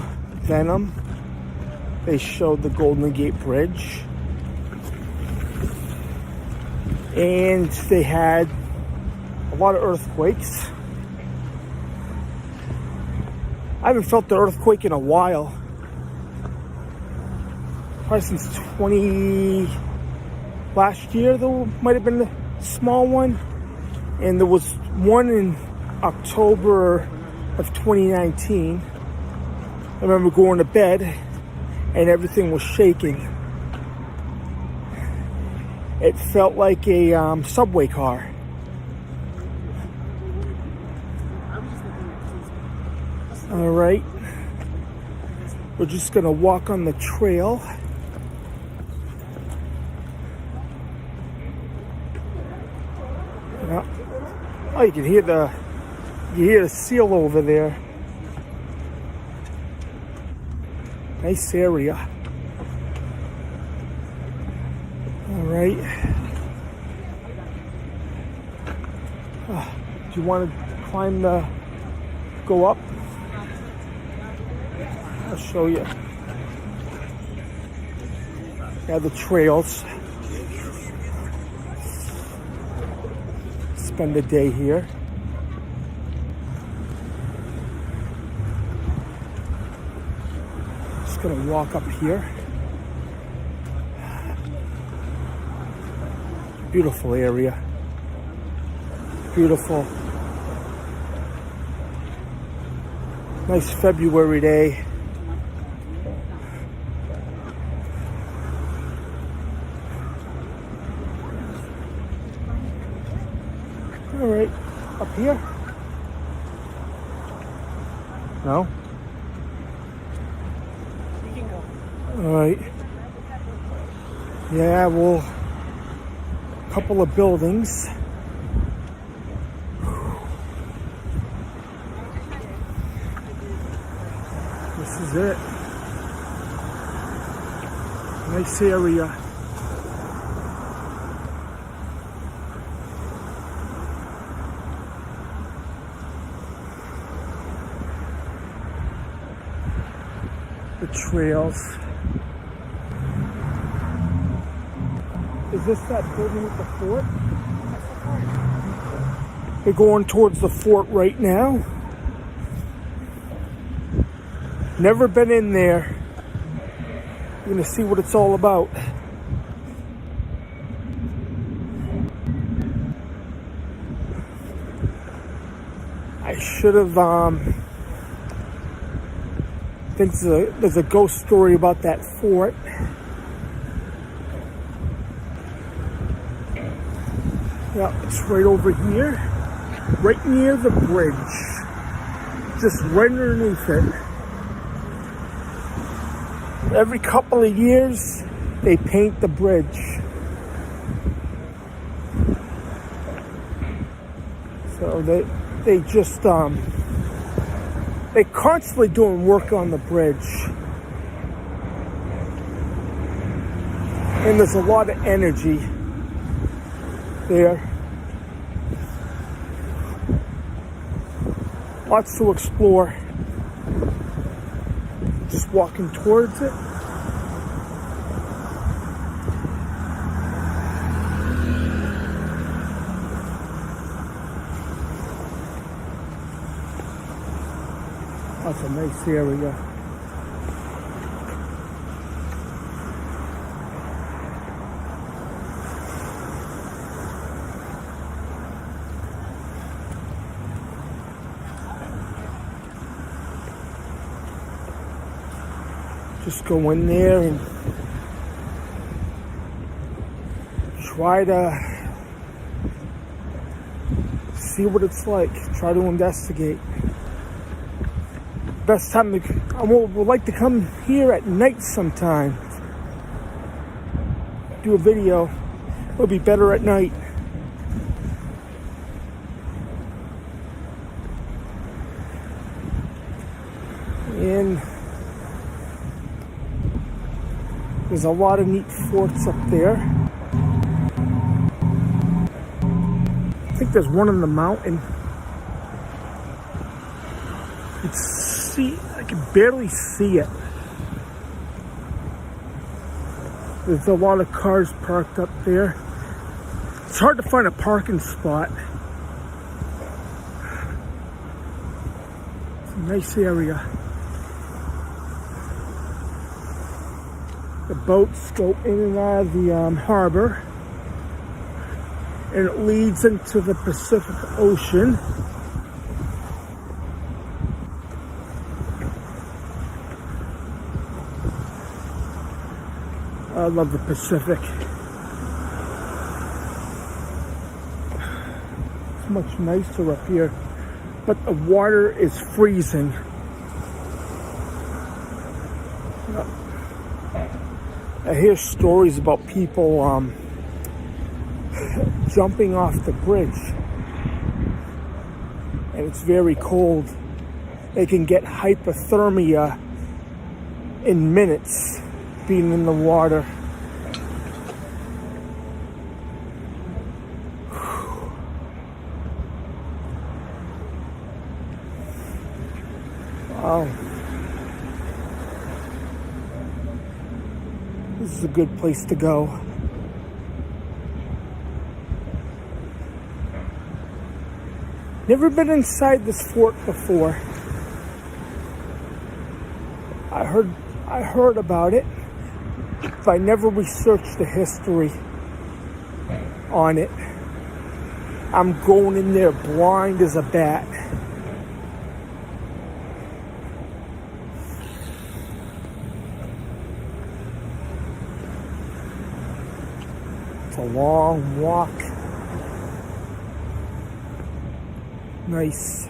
They showed the Golden Gate Bridge. And they had a lot of earthquakes. I haven't felt the earthquake in a while. Probably since last year, there might have been a small one. And there was one in October of 2019. I remember going to bed and everything was shaking. It felt like a subway car. All right. We're just gonna walk on the trail. Yeah. Oh, you hear the seal over there. Nice area. All right. Do you want to go up? I'll show you. Yeah, the trails. Spend the day here. Just gonna walk up here. Beautiful area. Beautiful. Nice February day. All right, up here? No? You can go. All right. Yeah, well, a couple of buildings. This is it. Nice area. The trails. Is this that building with the fort? We're going towards the fort right now. Never been in there. You're gonna see what it's all about. I should have, I think there's a ghost story about that fort. Yeah, it's right over here, right near the bridge, just right underneath it. Every couple of years, they paint the bridge. So they just, they're constantly doing work on the bridge. And there's a lot of energy there. Lots to explore. Just walking towards it. That's a nice area. Just go in there and try to see what it's like. Try to investigate. Best time I would like to come here at night sometime. Do a video. It'll be better at night. And there's a lot of neat forts up there. I think there's one on the mountain. I can barely see it. There's a lot of cars parked up there. It's hard to find a parking spot. It's a nice area. The boats go in and out of the harbor, and it leads into the Pacific Ocean. I love the Pacific. It's much nicer up here, but the water is freezing. I hear stories about people jumping off the bridge and it's very cold, they can get hypothermia in minutes being in the water. Wow. This is a good place to go. Never been inside this fort before. I heard about it, but I never researched the history on it. I'm going in there blind as a bat. It's a long walk. Nice.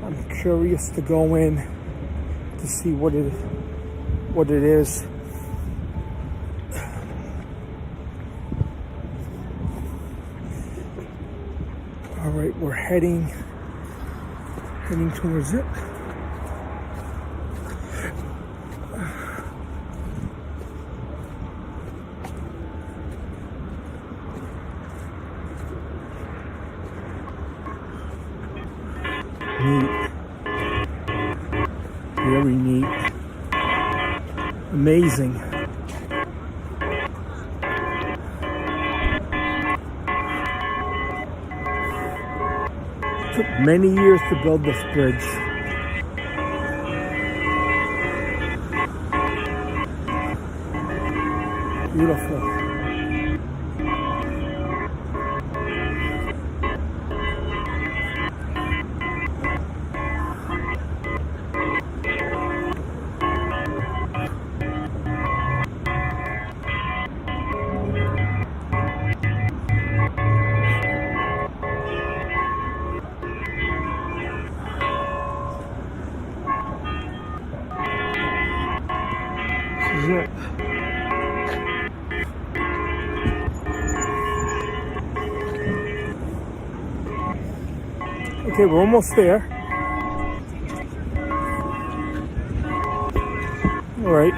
I'm curious to go in to see what it is. All right, we're heading towards it. Neat. Very neat. Amazing. Took many years to build this bridge. Beautiful. This is it. Okay, we're almost there. All right.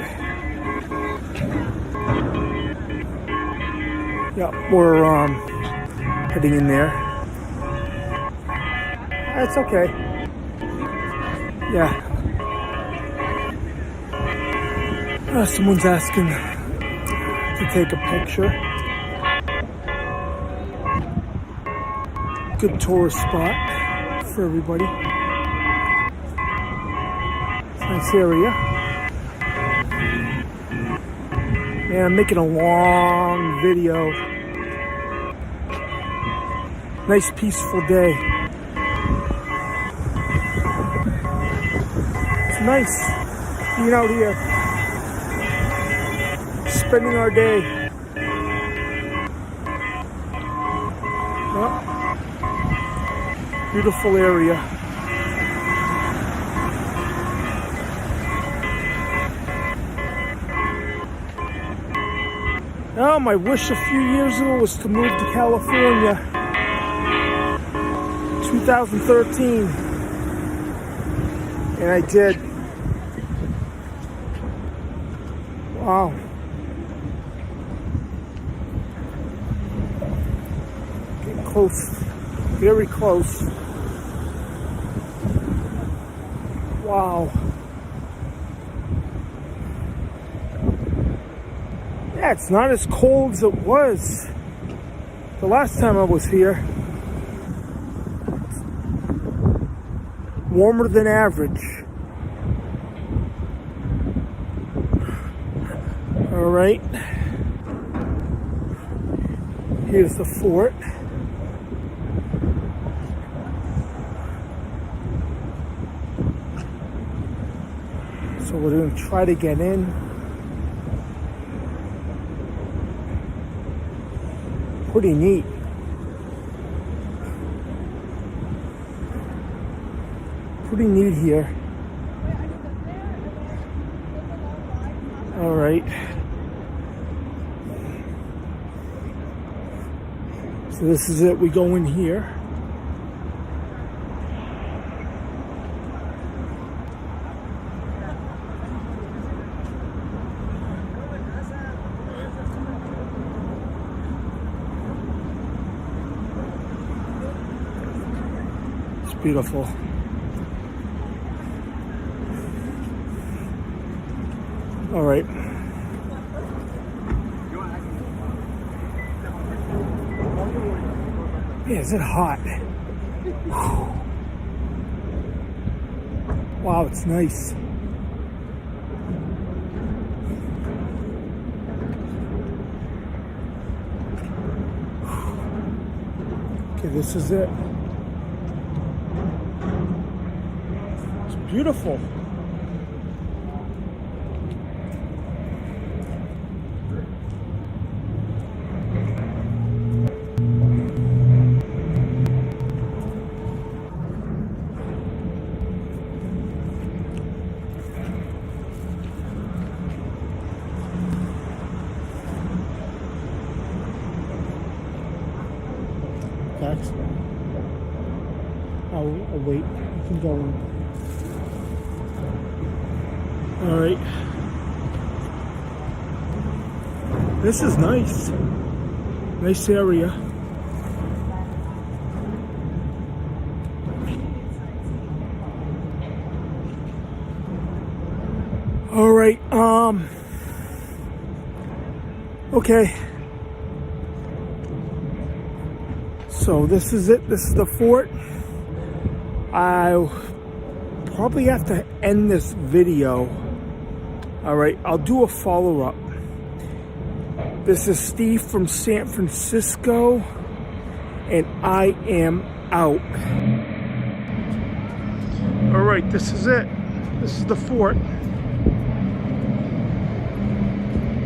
Yeah, we're heading in there. That's okay. Yeah. Someone's asking to take a picture. Good tourist spot for everybody. Nice area. Man, I'm making a long video. Nice peaceful day. It's nice being out here. Spending our day. Well, beautiful area. My wish a few years ago was to move to California. 2013. And I did. Wow. Close, very close. Wow. Yeah, it's not as cold as it was the last time I was here. Warmer than average. All right. Here's the fort. So we're going to try to get in. Pretty neat. Pretty neat here. All right. So this is it. We go in here. It's beautiful. All right. Yeah, is it hot? Wow, it's nice. Okay, this is it. It's beautiful. I'll wait. You can go in. All right. This is nice. Nice area. All right. Okay. So this is it. This is the fort. I'll probably have to end this video. All right, I'll do a follow-up. This is Steve from San Francisco, and I am out. All right, this is it. This is the fort.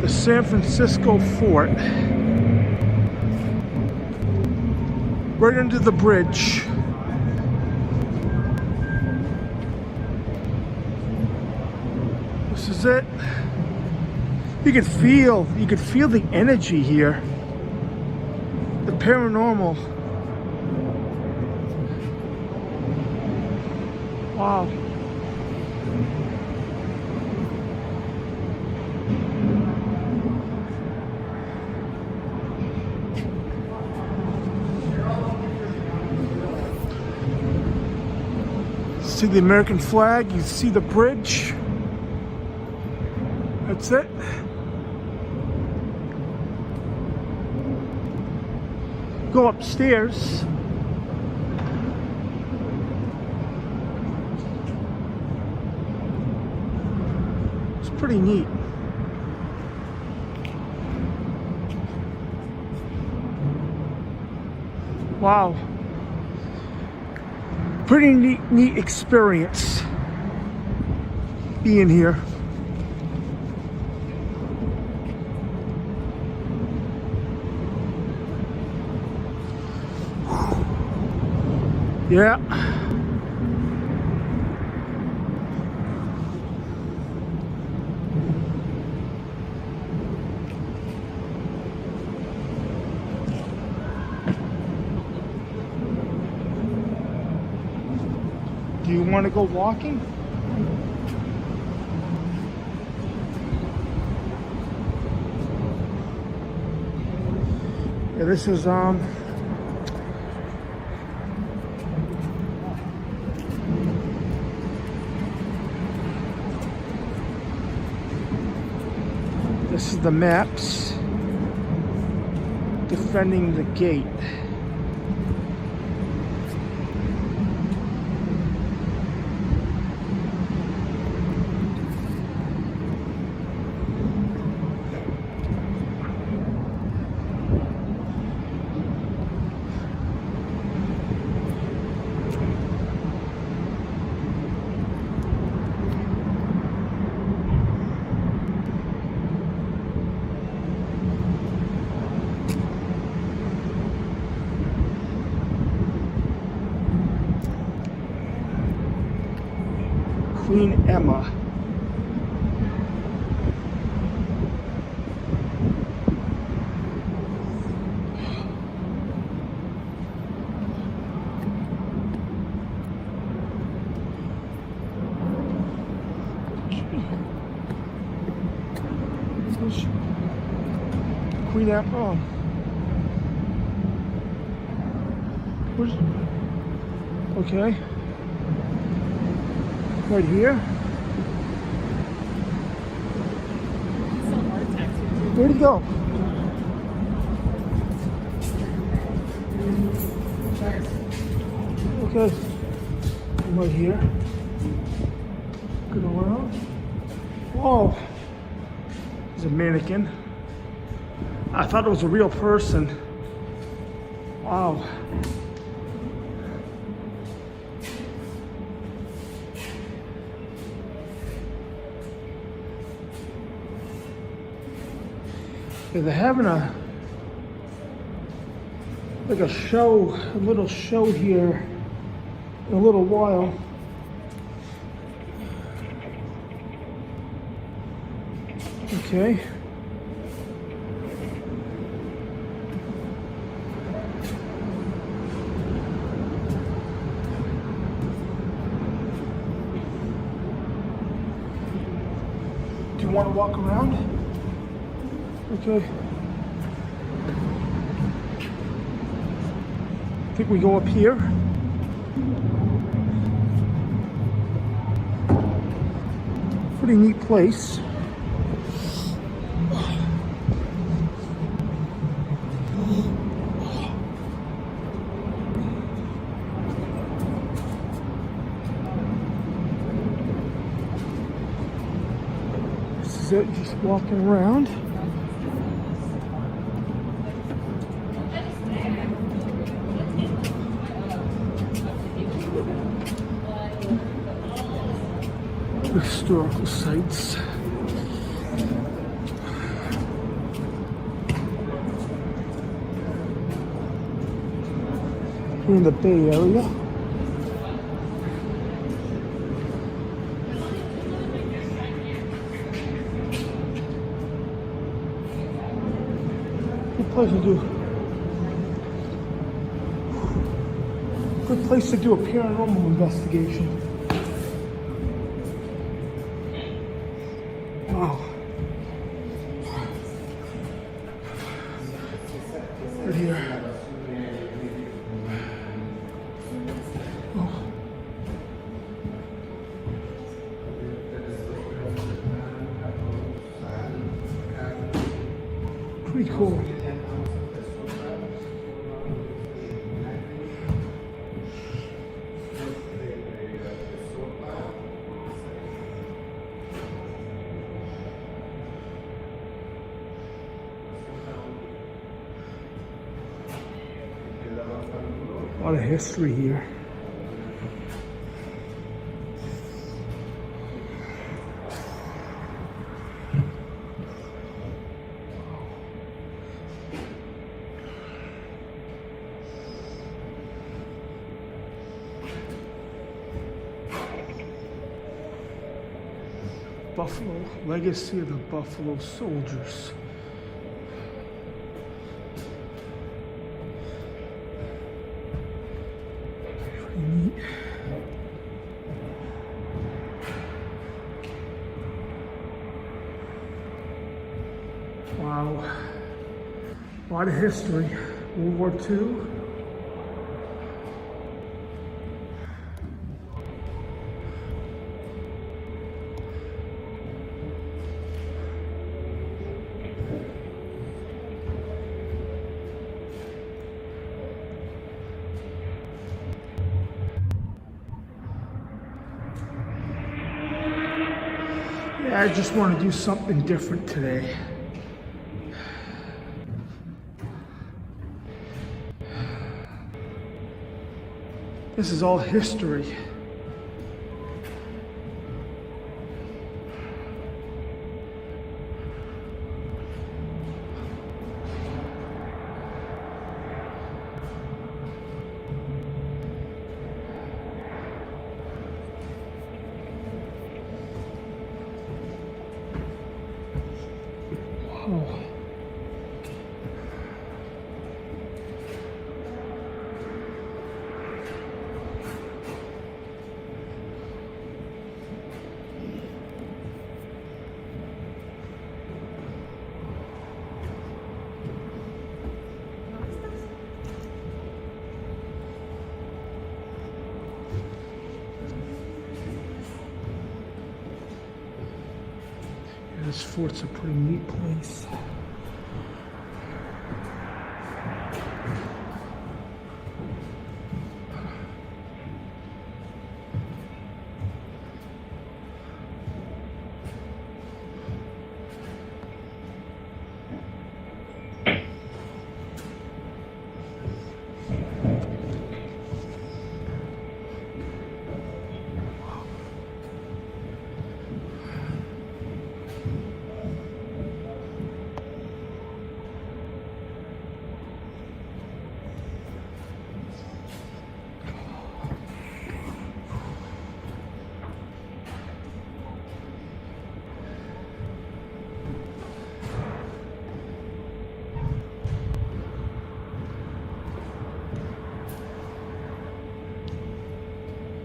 The San Francisco fort. Right under the bridge. This is it. You could feel the energy here. The paranormal. Wow. See the American flag, you see the bridge. That's it. Go upstairs. It's pretty neat. Wow. Pretty neat experience being here. Yeah. Do you want to go walking? Yeah, this is this is the maps defending the gate. Queen Emma. Which Queen Apple. Where's, okay. Right here. Where'd he go? Okay. Right here. Go around. Whoa. There's a mannequin. I thought it was a real person. Wow. Yeah, they're having a show, a little show here in a little while. Okay. Do you want to walk around? Okay. I think we go up here. Pretty neat place. This is it, just walking around. Historical sites. Here in the Bay Area. Good place to do. Good place to do a paranormal investigation. Wow. Right here. Oh. Pretty cool. A lot of history here. Buffalo, legacy of the Buffalo Soldiers. Neat. Wow. A lot of history. World War II. Yeah, I just want to do something different today. This is all history. Wow. This fort's a pretty neat place.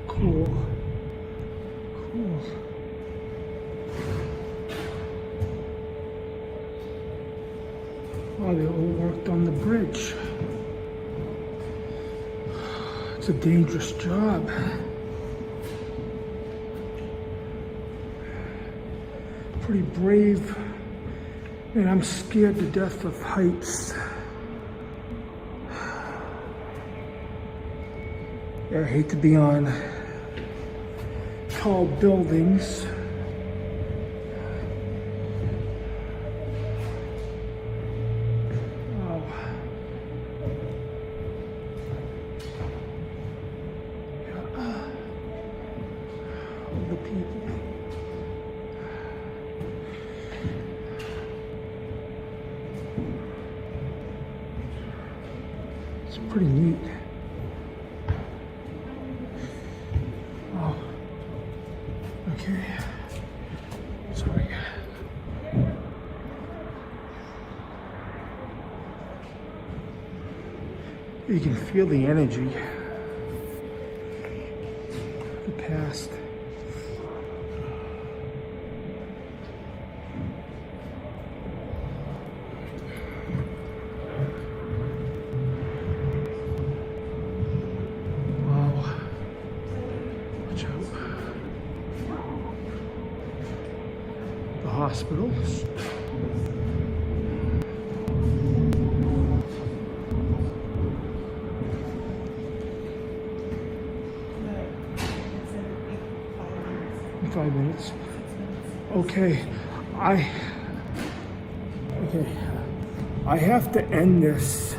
Cool. Cool. Oh, they all worked on the bridge. It's a dangerous job. Pretty brave. And I'm scared to death of heights. I hate to be on tall buildings. Oh. All the people. It's pretty neat. Oh, okay. Sorry. You can feel the energy of the past. The hospitals. In 5 minutes. Okay, I have to end this.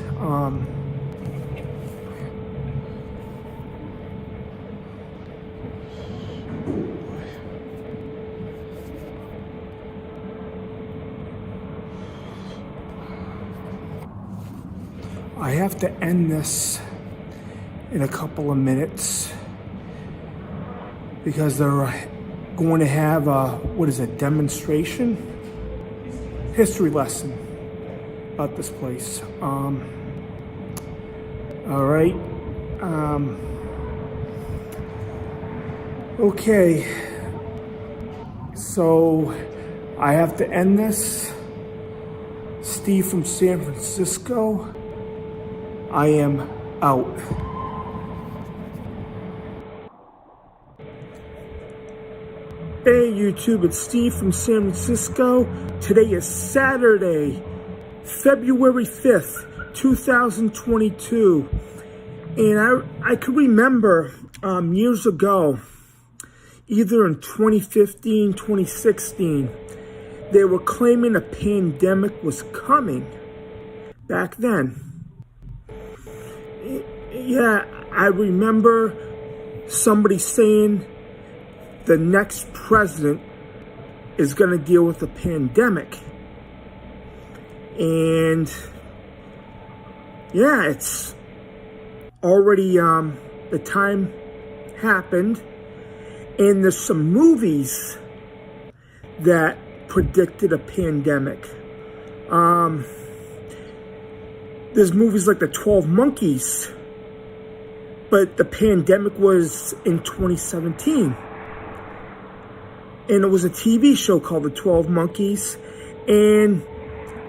I have to end this in a couple of minutes because they're going to have a, what is it, demonstration? History lesson about this place. All right. Okay. So I have to end this. Steve from San Francisco. I am out. Hey YouTube, it's Steve from San Francisco. Today is Saturday, February 5th, 2022. And I could remember years ago, either in 2015, 2016, they were claiming a pandemic was coming back then. Yeah, I remember somebody saying the next president is going to deal with the pandemic. And yeah, it's already, the time happened. And there's some movies that predicted a pandemic. There's movies like The 12 Monkeys, but the pandemic was in 2017. And it was a TV show called The 12 Monkeys. And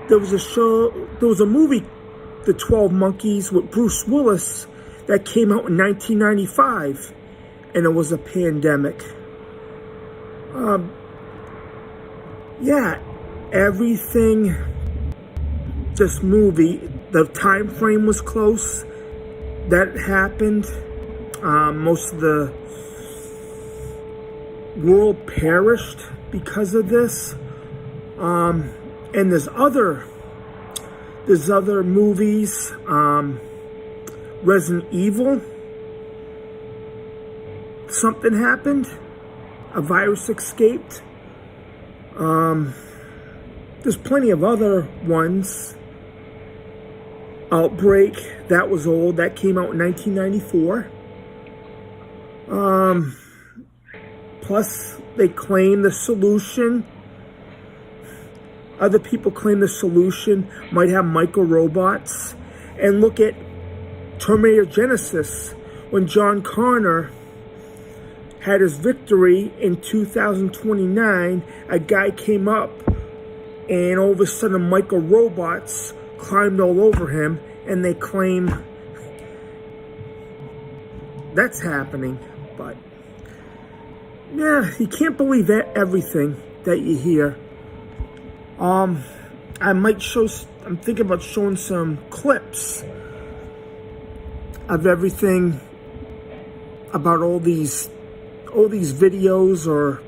there was a movie, The 12 Monkeys, with Bruce Willis that came out in 1995. And it was a pandemic. Yeah, everything, this movie, the time frame was close. That happened. Most of the world perished because of this. And there's other movies. Resident Evil. Something happened. A virus escaped. There's plenty of other ones. Outbreak, that was old. That came out in 1994. Plus, they claim the solution. Other people claim the solution might have micro-robots. And look at Terminator Genesis. When John Connor had his victory in 2029, a guy came up and all of a sudden micro-robots climbed all over him, and they claim that's happening. But yeah, you can't believe everything that you hear. I'm thinking about showing some clips of everything about all these videos or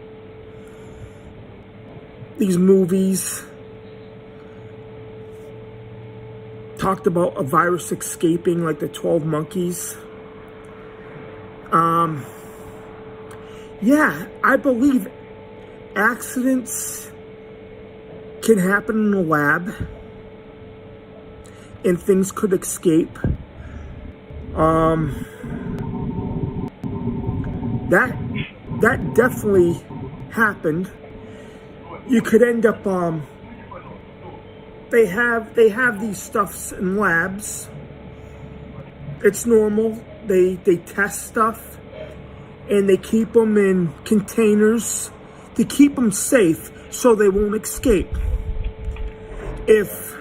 these movies. Talked about a virus escaping, like the 12 monkeys. Yeah, I believe accidents can happen in the lab and things could escape. That definitely happened. You could end up, they have these stuffs in labs. It's normal. They test stuff and they keep them in containers to keep them safe so they won't escape. If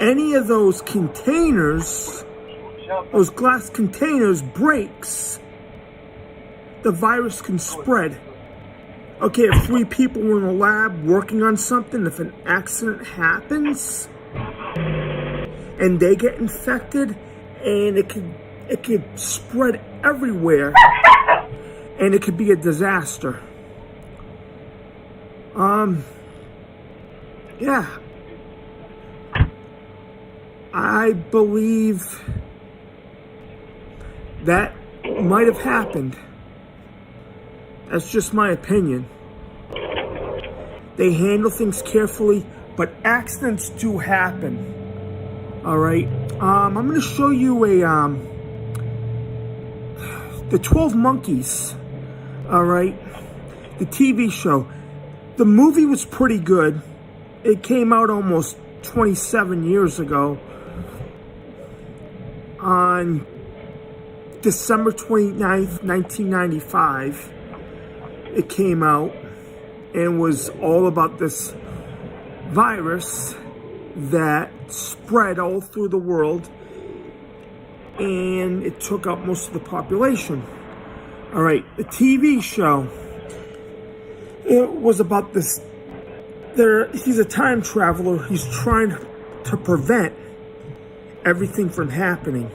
any of those containers, those glass containers breaks, the virus can spread. Okay, if 3 people were in a lab working on something, if an accident happens and they get infected, and it could spread everywhere, and it could be a disaster. Yeah, I believe that might have happened. That's just my opinion. They handle things carefully, but accidents do happen. All right. I'm going to show you the 12 Monkeys. All right. The TV show. The movie was pretty good. It came out almost 27 years ago. On December 29th, 1995. It came out and was all about this virus that spread all through the world, and it took out most of the population. All right, the TV show, it was about this. He's a time traveler. He's trying to prevent everything from happening.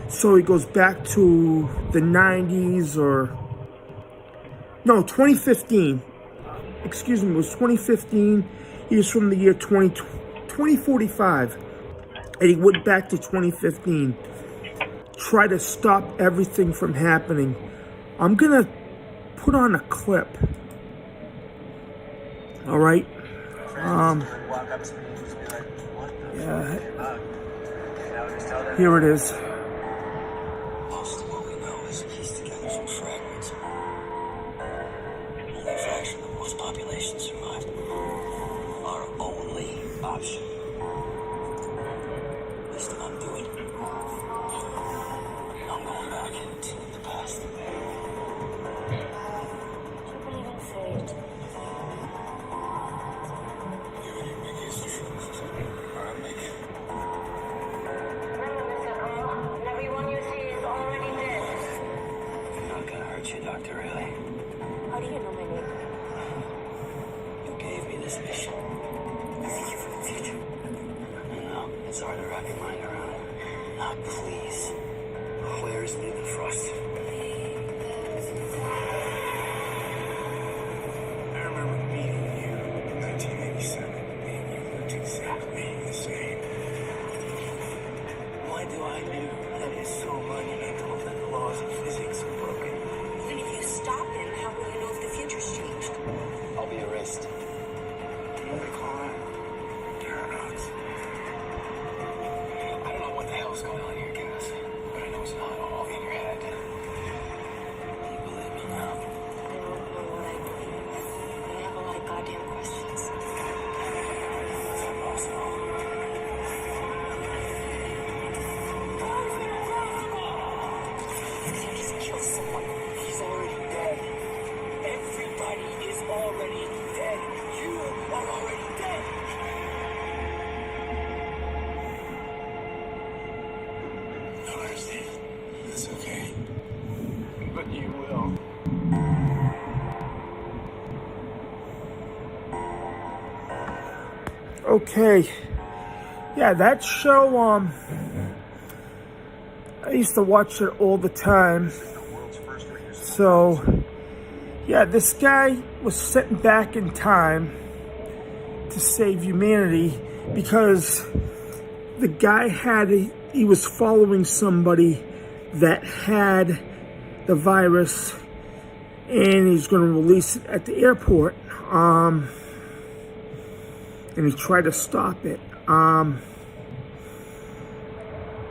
So he goes back to the 90s or... No, 2015. Excuse me, it was 2015. He was from the year 2045. And he went back to 2015. Try to stop everything from happening. I'm going to put on a clip. All right? Yeah. Here it is. Most of what we know is pieced together from fragments. Only a fraction of most populations survived. Our only option is to undo it. I'm going back into the past. Do you believe in fate? You're in your biggest truth. Alright, Mickey. Everyone you see is already dead. I'm not gonna hurt you, Doctor, really. How do you know my name? You gave me this mission. are they're wrapping mine around. Now, please. Where is leaving Frost? I remember meeting you in 1987, and you looked exactly the same. Why do I do that is so monumental that the laws of physics are broken? And if you stop him, how will you know if the future's changed? I'll be erased. You know what they call that? Paradox. I don't know what the hell's going on here, Cass, but I know it's not all in your head. Do you believe me now? I don't know what I believe. I have a lot of goddamn questions. What's up, also? Just kill someone. He's already dead. Everybody is already dead. You are already dead. No, I understand. That's okay. But you will. Okay. Yeah, that show, I used to watch it all the time. So, yeah, this guy was sent back in time to save humanity because the guy he was following somebody that had the virus and he's going to release it at the airport. And he tried to stop it.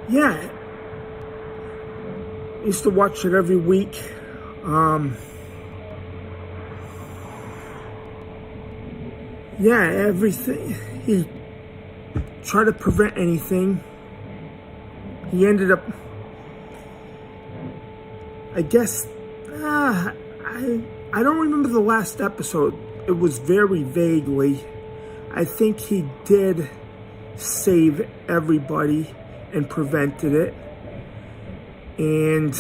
Yeah. I used to watch it every week. Yeah, everything. He tried to prevent anything. He ended up, I guess, I don't remember the last episode. It was very vaguely. I think he did save everybody and prevented it. And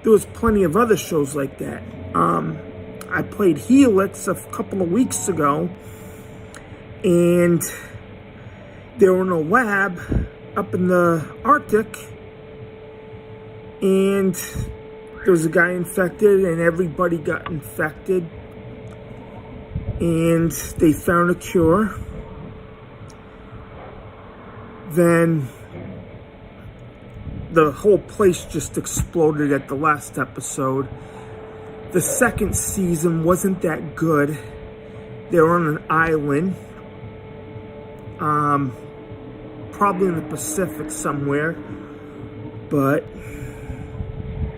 there was plenty of other shows like that. I played Helix a couple of weeks ago, and they were in a lab up in the Arctic, and there was a guy infected, and everybody got infected, and they found a cure. Then the whole place just exploded at the last episode. The second season wasn't that good. They were on an island, probably in the Pacific somewhere, but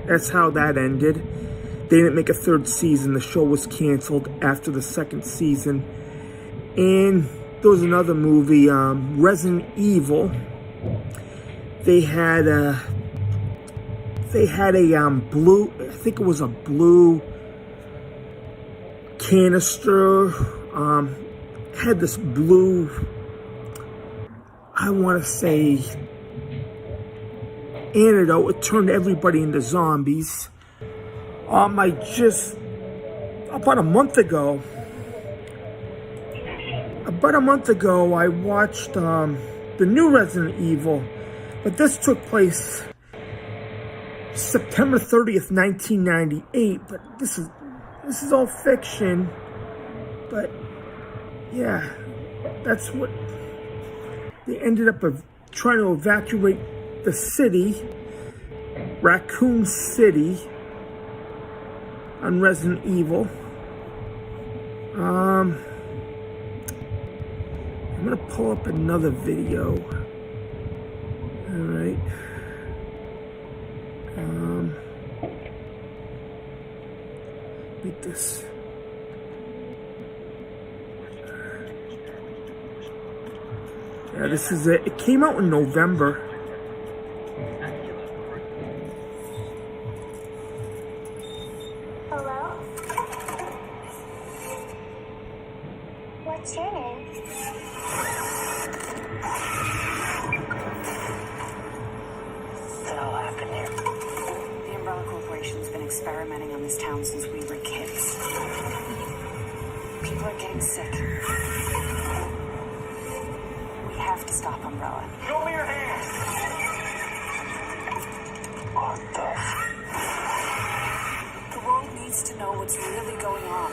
that's how that ended. They didn't make a third season. The show was canceled after the second season. And there was another movie, Resident Evil. They had a blue, I think it was a blue canister, had this blue, I want to say, antidote. It turned everybody into zombies. About a month ago, I watched the new Resident Evil, but this took place September 30th, 1998, but this is all fiction. But yeah, that's what they ended up trying to evacuate the city, Raccoon City, on Resident Evil. I'm gonna pull up another video. All right. Beat this. Yeah, this is it. It came out in November. Hello? What's your name? What the hell happened here? The Umbrella Corporation's been experimenting on this town since we were kids. People are getting sick. We have Stop, Umbrella. Show me your hands. What the The world needs to know what's really going on.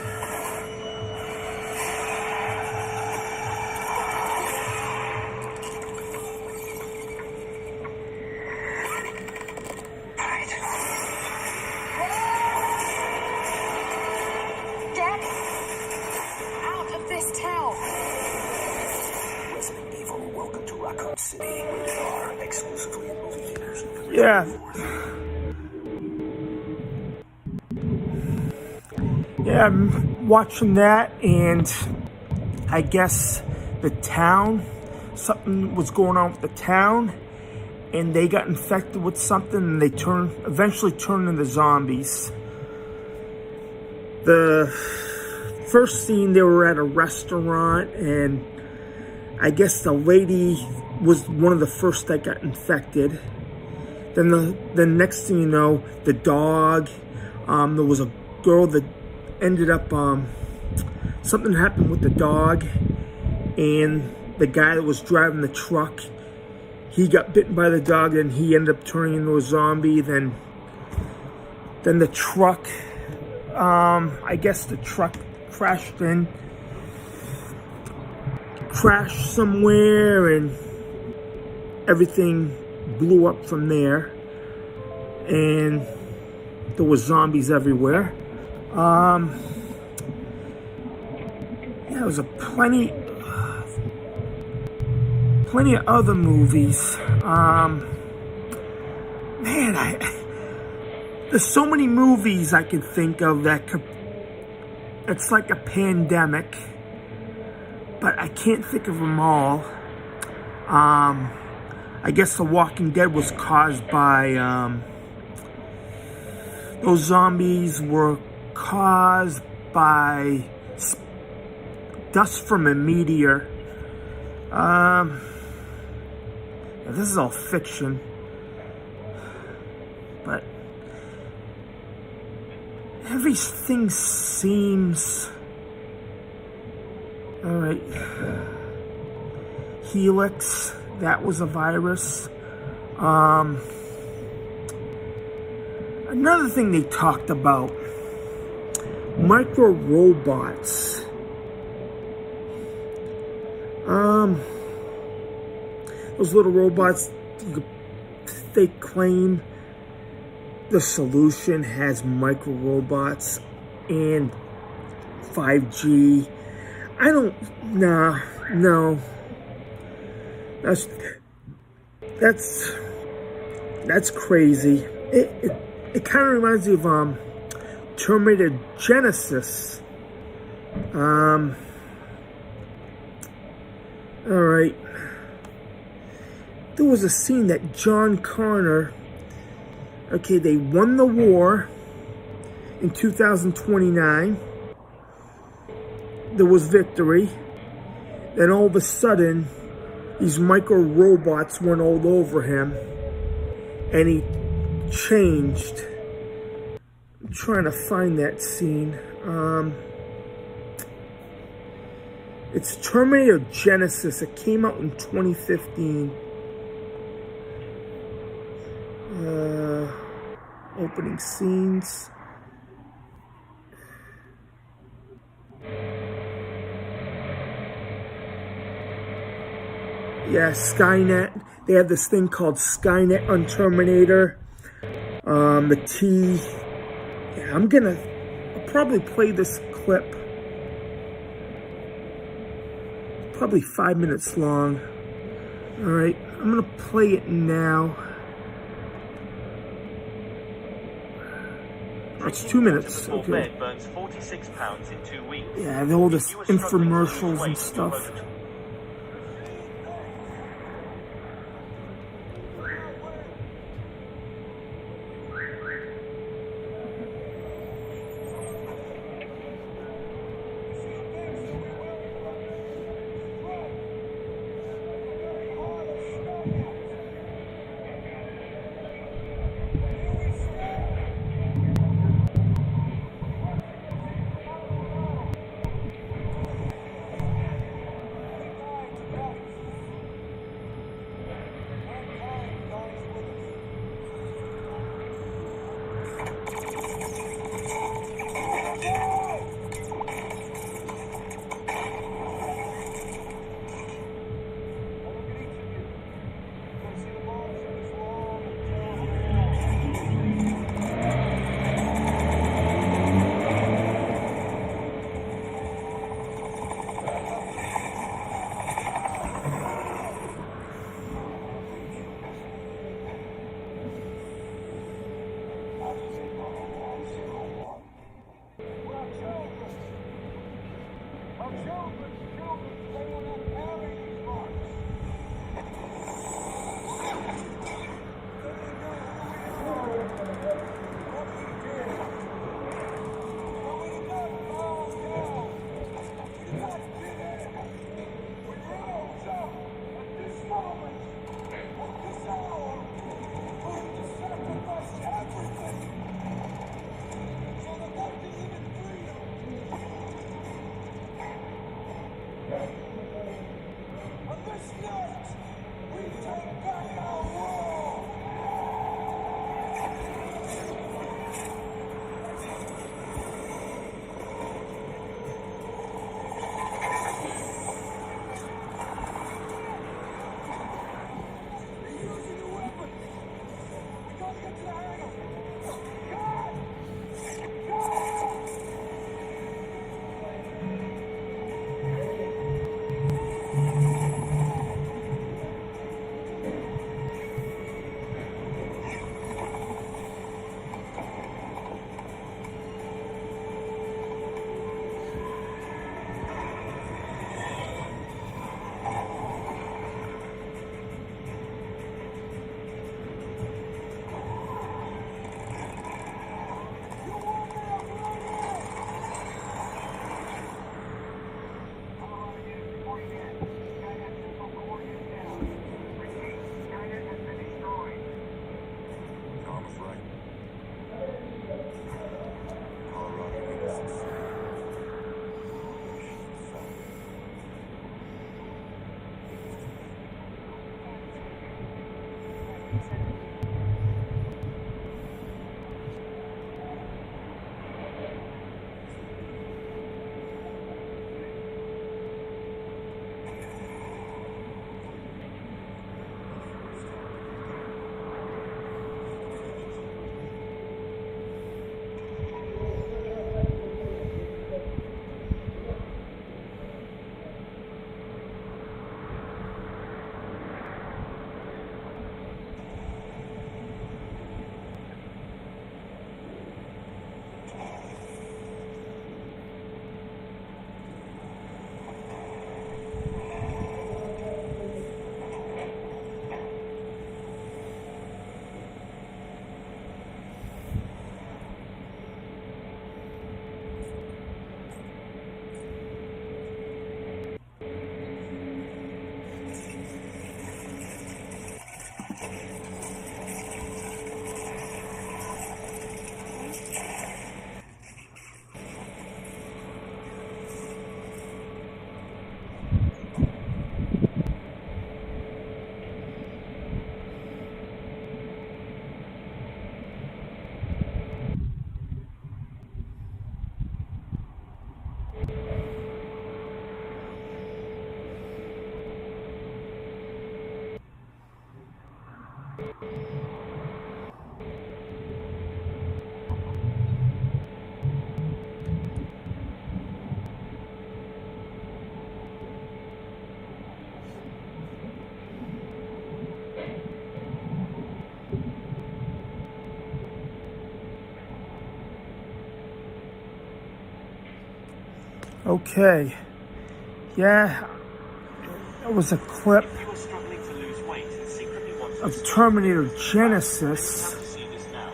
Get out of this town. Resident Evil, welcome to Raccoon City, where they are exclusively in movie theaters. Yeah. Yeah, I'm watching that, and I guess the town, something was going on with the town, and they got infected with something, and they eventually turned into zombies. The first scene, they were at a restaurant, and I guess the lady was one of the first that got infected. Then the next thing you know, the dog, there was a girl that ended up, something happened with the dog, and the guy that was driving the truck, he got bitten by the dog, and he ended up turning into a zombie. Then the truck, I guess the truck crashed somewhere, and everything blew up from there, and there was zombies everywhere. Yeah, there was plenty of other movies. Man, there's so many movies I could think of it's like a pandemic, but I can't think of them all. I guess The Walking Dead was caused by, those zombies were caused by dust from a meteor. This is all fiction, but everything seems all right. Helix, that was a virus. Another thing they talked about, micro robots. Those little robots, they claim the solution has micro robots and 5G. I don't, no. That's crazy. It kind of reminds me of Terminator Genesis. All right. There was a scene that John Connor. Okay, they won the war in 2029. There was victory. Then all of a sudden, these micro robots went all over him, and he changed. I'm trying to find that scene. It's Terminator Genesis. It came out in 2015. Opening scenes. Yeah, Skynet. They have this thing called Skynet on Terminator. The T. Yeah, I'll probably play this clip. Probably 5 minutes long. Alright, I'm gonna play it now. It's 2 minutes. Okay. Bed burns 46 pounds in 2 weeks. Yeah, all this infomercials and stuff. Okay. Yeah, that was a clip If you are struggling to lose weight and secretly want to of Terminator Genesis. have seen this now.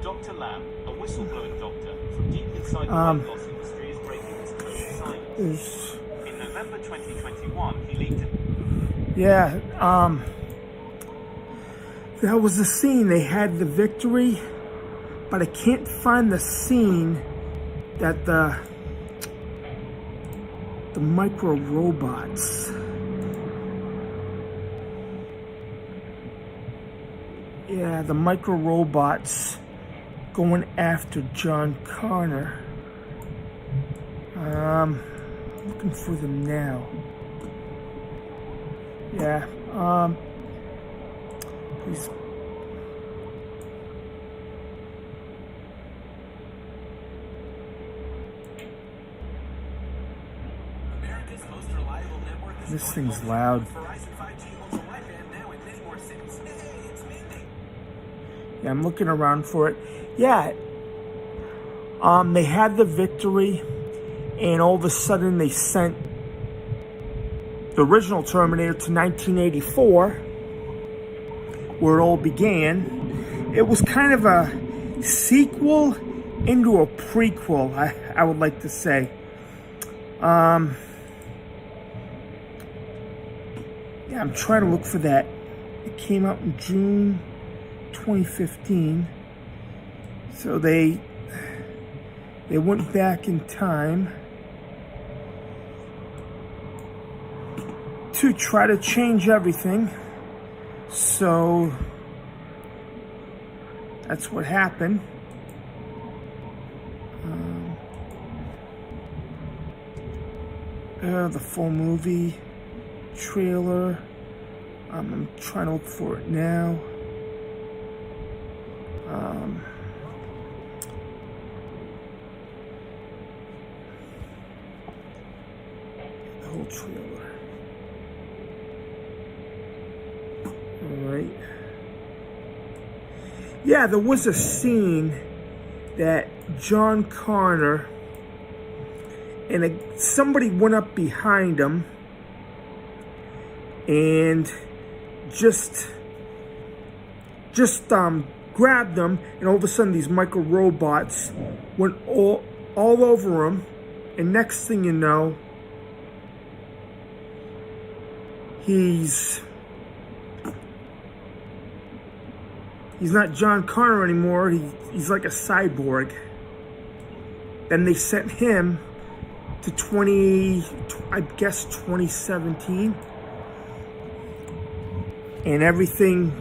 Dr. Lamb, a whistleblowing doctor from deep inside the weight loss industry, is breaking this code of silence. In November 2021, he leaked it. Yeah, that was the scene. They had the victory, but I can't find the scene that the micro robots. Yeah, the micro robots going after John Connor. Looking for them now. Yeah, please. This thing's loud. Yeah, I'm looking around for it. Yeah, they had the victory, and all of a sudden they sent the original Terminator to 1984, where it all began. It was kind of a sequel into a prequel, I would like to say. Yeah, I'm trying to look for that. It came out in June 2015. So they went back in time to try to change everything. So that's what happened. The full movie trailer. I'm trying to look for it now. The whole trailer. Alright. Yeah, there was a scene that John Connor and somebody went up behind him and just grabbed him, and all of a sudden these micro robots went all over him, and next thing you know, he's not John Connor anymore. He's like a cyborg. Then they sent him to 2017, and everything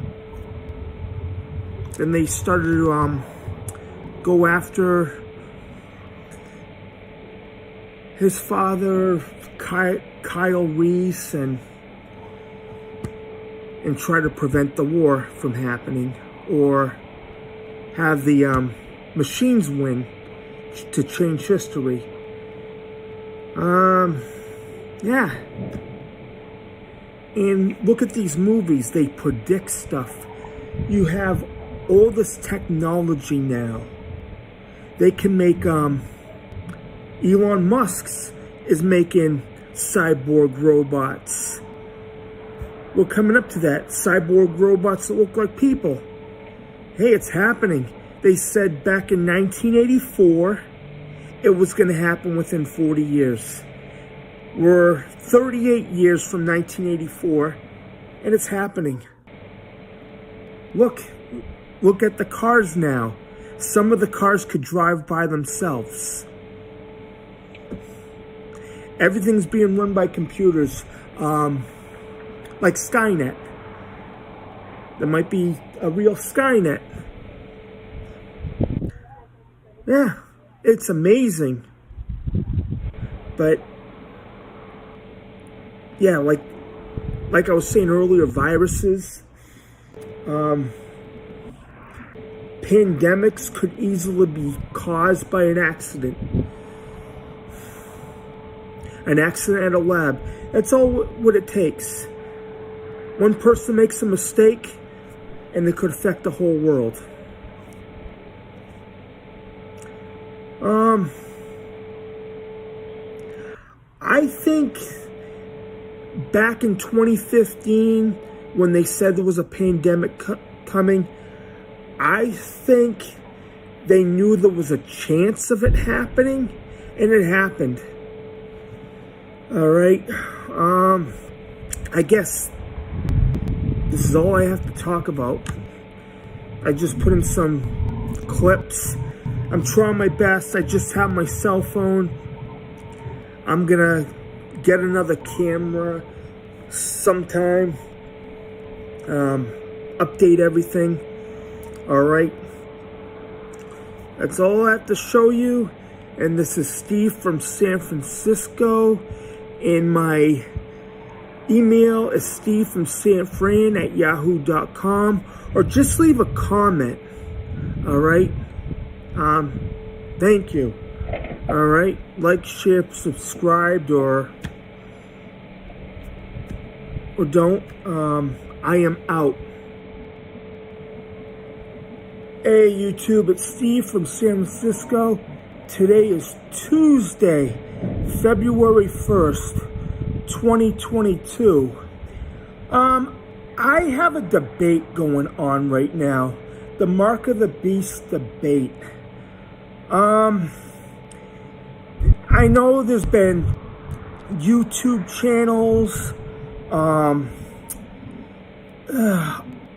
Then they started to go after his father, Kyle Reese, and try to prevent the war from happening, or have the machines win to change history. Yeah. And look at these movies. They predict stuff. You have all this technology now. They can make, Elon Musk's is making cyborg robots. We're coming up to that. Cyborg robots that look like people. Hey, it's happening. They said back in 1984, it was going to happen within 40 years. We're 38 years from 1984, and it's happening. Look at the cars now. Some of the cars could drive by themselves. Everything's being run by computers, like Skynet. There might be a real Skynet. Yeah, it's amazing. But yeah, like I was saying earlier, viruses, pandemics could easily be caused by an accident. An accident at a lab. That's all what it takes. One person makes a mistake, and it could affect the whole world. I think back in 2015, when they said there was a pandemic coming, I think they knew there was a chance of it happening, and it happened. All right. I guess this is all I have to talk about. I just put in some clips. I'm trying my best. I just have my cell phone. I'm gonna get another camera sometime. Update everything. All right. That's all I have to show you. And this is Steve from San Francisco. And my email is stevefromsanfran@yahoo.com, or just leave a comment. All right. Thank you. All right. Like, share, subscribe, or don't. I am out. Hey, YouTube, it's Steve from San Francisco. Today is Tuesday, February 1st, 2022. I have a debate going on right now. The Mark of the Beast debate. I know there's been YouTube channels,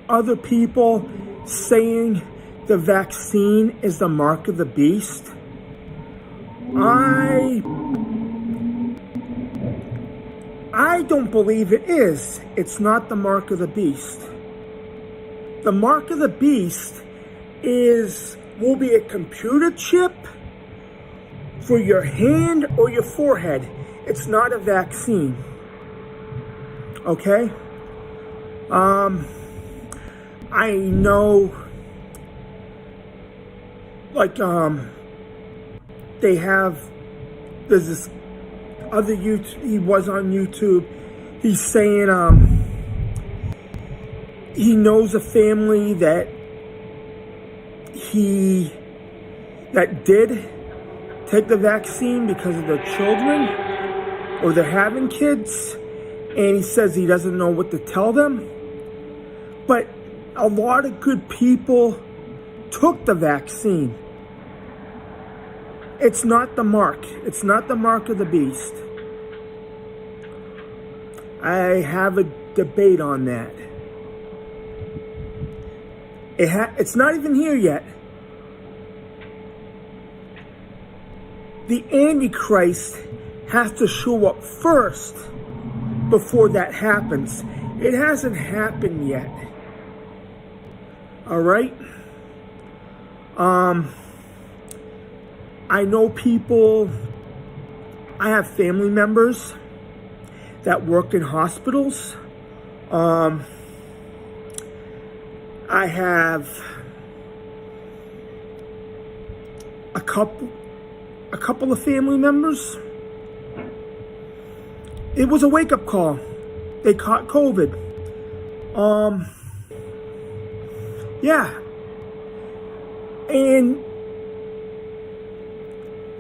other people saying the vaccine is the mark of the beast. I don't believe it is. It's not the mark of the beast. The mark of the beast will be a computer chip for your hand or your forehead. It's not a vaccine. Okay? I know, like, there's this other YouTube, he was on YouTube, he's saying, he knows a family that did take the vaccine because of their children, or they're having kids, and he says he doesn't know what to tell them. But a lot of good people took the vaccine. It's not the mark. It's not the mark of the beast. I have a debate on that. It's not even here yet. The Antichrist has to show up first before that happens. It hasn't happened yet. All right? I know people, I have family members that work in hospitals. I have a couple of family members. It was a wake-up call. They caught COVID. Yeah. And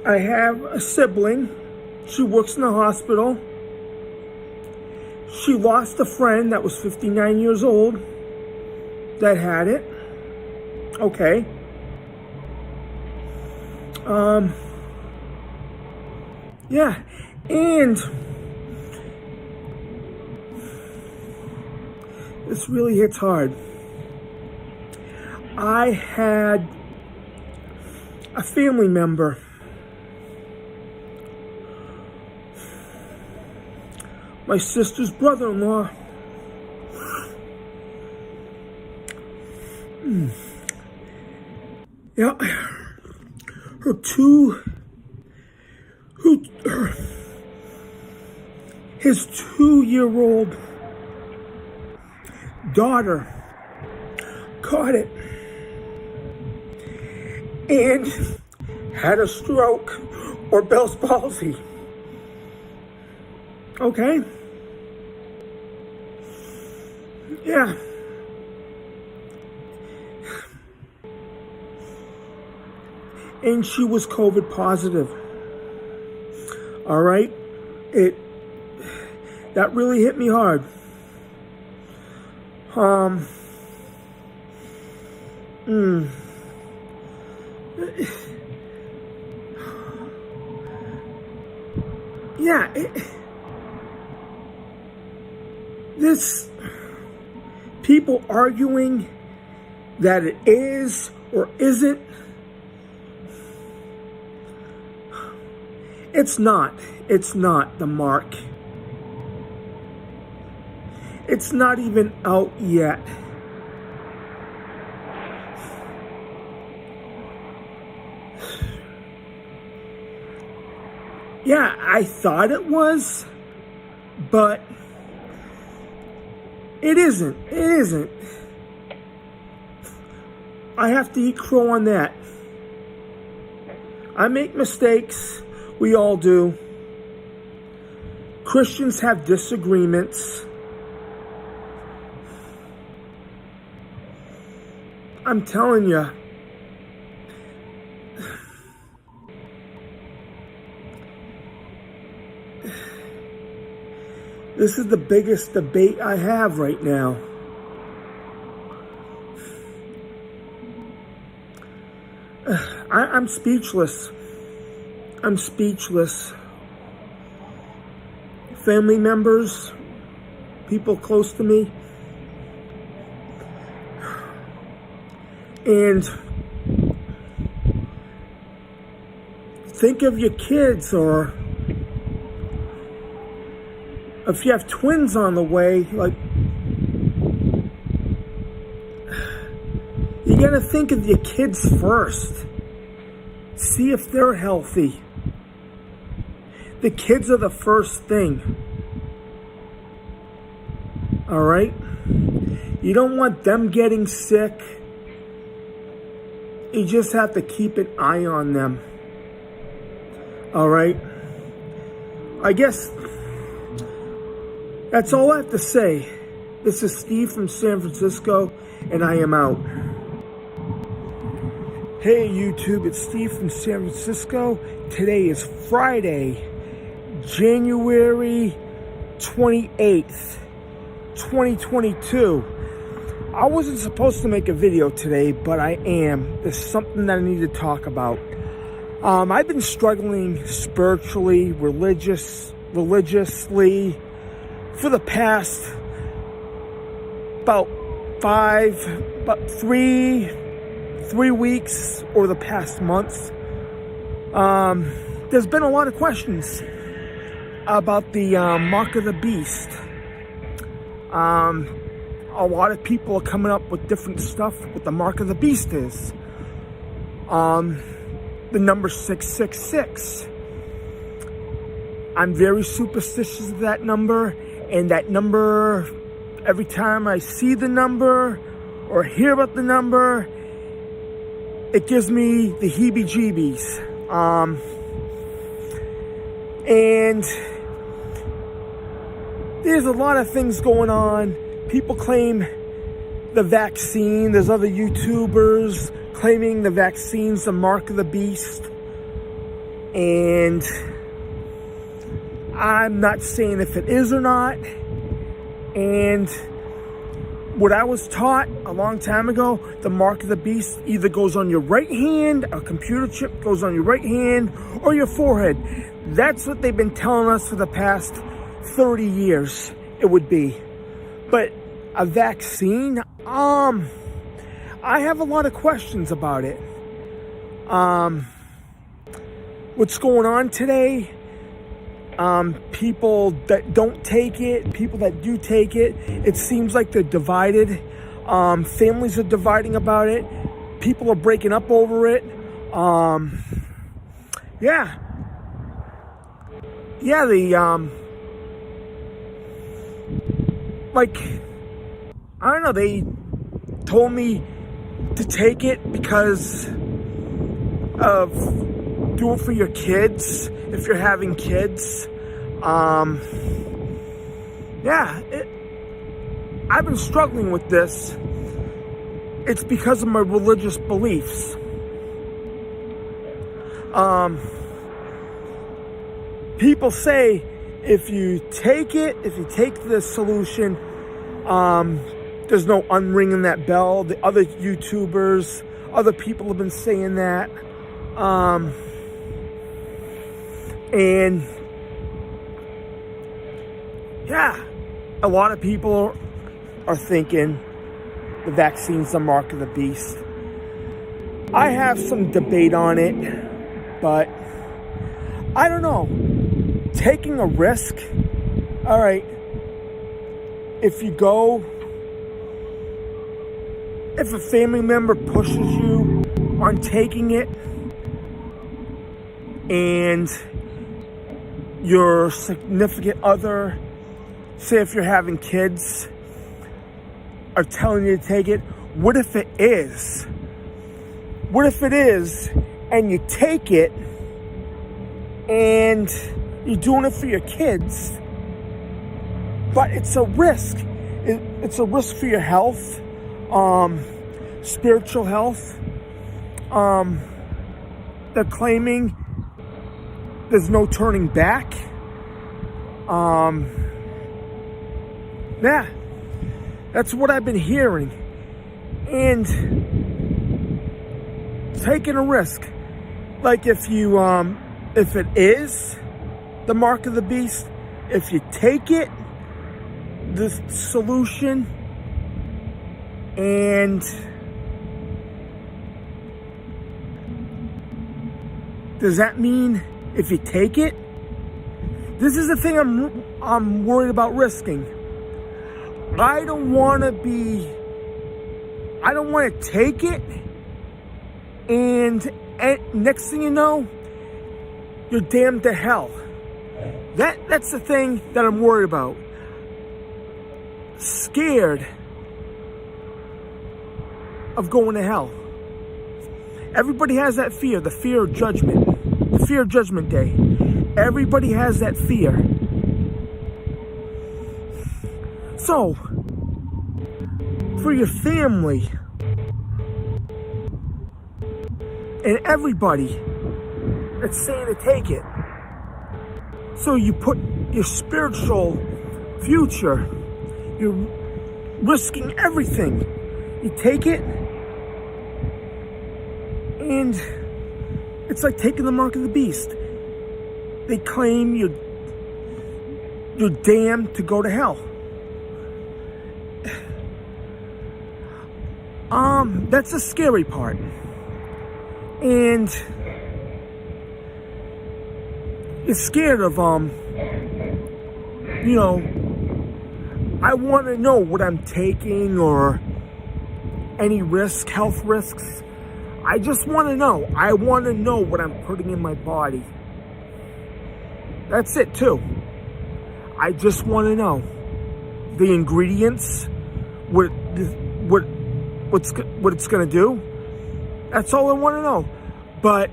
I have a sibling. She works in the hospital. She lost a friend that was 59 years old that had it. Okay. Yeah. And this really hits hard. I had a family member my sister's brother-in-law. Yeah, his 2-year-old daughter caught it and had a stroke or Bell's palsy. Okay. Yeah. And she was COVID positive. All right. That really hit me hard. Yeah. This people arguing that it is or isn't. It's not the mark. It's not even out yet. Yeah, I thought it was, but it isn't. It isn't. I have to eat crow on that. I make mistakes. We all do. Christians have disagreements. I'm telling you. This is the biggest debate I have right now. I'm speechless. I'm speechless. Family members, people close to me, and think of your kids, or if you have twins on the way, like, you gotta think of your kids first. See if they're healthy. The kids are the first thing. All right? You don't want them getting sick. You just have to keep an eye on them. All right? I guess that's all I have to say. This is Steve from San Francisco, and I am out. Hey YouTube, it's Steve from San Francisco. Today is Friday, January 28th, 2022. I wasn't supposed to make a video today, but I am. There's something that I need to talk about. I've been struggling spiritually, religiously for the past about 3 weeks or the past month. There's been a lot of questions about the mark of the beast. A lot of people are coming up with different stuff what the mark of the beast is. the number 666. I'm very superstitious of that number, and that number, every time I see the number or hear about the number, it gives me the heebie-jeebies. And there's a lot of things going on. People claim the vaccine. There's other YouTubers claiming the vaccine's the mark of the beast. And I'm not saying if it is or not. And what I was taught a long time ago, the mark of the beast either goes on your right hand, a computer chip goes on your right hand, or your forehead. That's what they've been telling us for the past 30 years it would be. But a vaccine, I have a lot of questions about it. What's going on today? People that don't take it, people that do take it, it seems like they're divided. Families are dividing about it. People are breaking up over it. I don't know, they told me to take it because of do it for your kids, if you're having kids. I've been struggling with this. It's because of my religious beliefs. People say if you take the solution, there's no unringing that bell. The other YouTubers, other people have been saying that. And a lot of people are thinking the vaccine's the mark of the beast. I have some debate on it, but I don't know. Taking a risk, all right, if a family member pushes you on taking it, and your significant other, say if you're having kids, are telling you to take it, what if it is? What if it is, and you take it, and you're doing it for your kids, but it's a risk. It's a risk for your health, spiritual health. They're claiming there's no turning back. That's what I've been hearing. And taking a risk. Like if it is the mark of the beast, if you take it, the solution, and does that mean if you take it? This is the thing I'm worried about risking. I don't want to take it, and next thing you know, you're damned to hell. That's the thing that I'm worried about. Scared of going to hell. Everybody has that fear, the fear of judgment. The fear of Judgment Day. Everybody has that fear. So, for your family and everybody that's saying to take it, so you put your spiritual future, you're risking everything. You take it, and it's like taking the mark of the beast. They claim you're damned to go to hell. That's the scary part. And you're scared of, I want to know what I'm taking or any risk, health risks. I just want to know. I want to know what I'm putting in my body. That's it too. I just want to know the ingredients, what it's going to do. That's all I want to know. But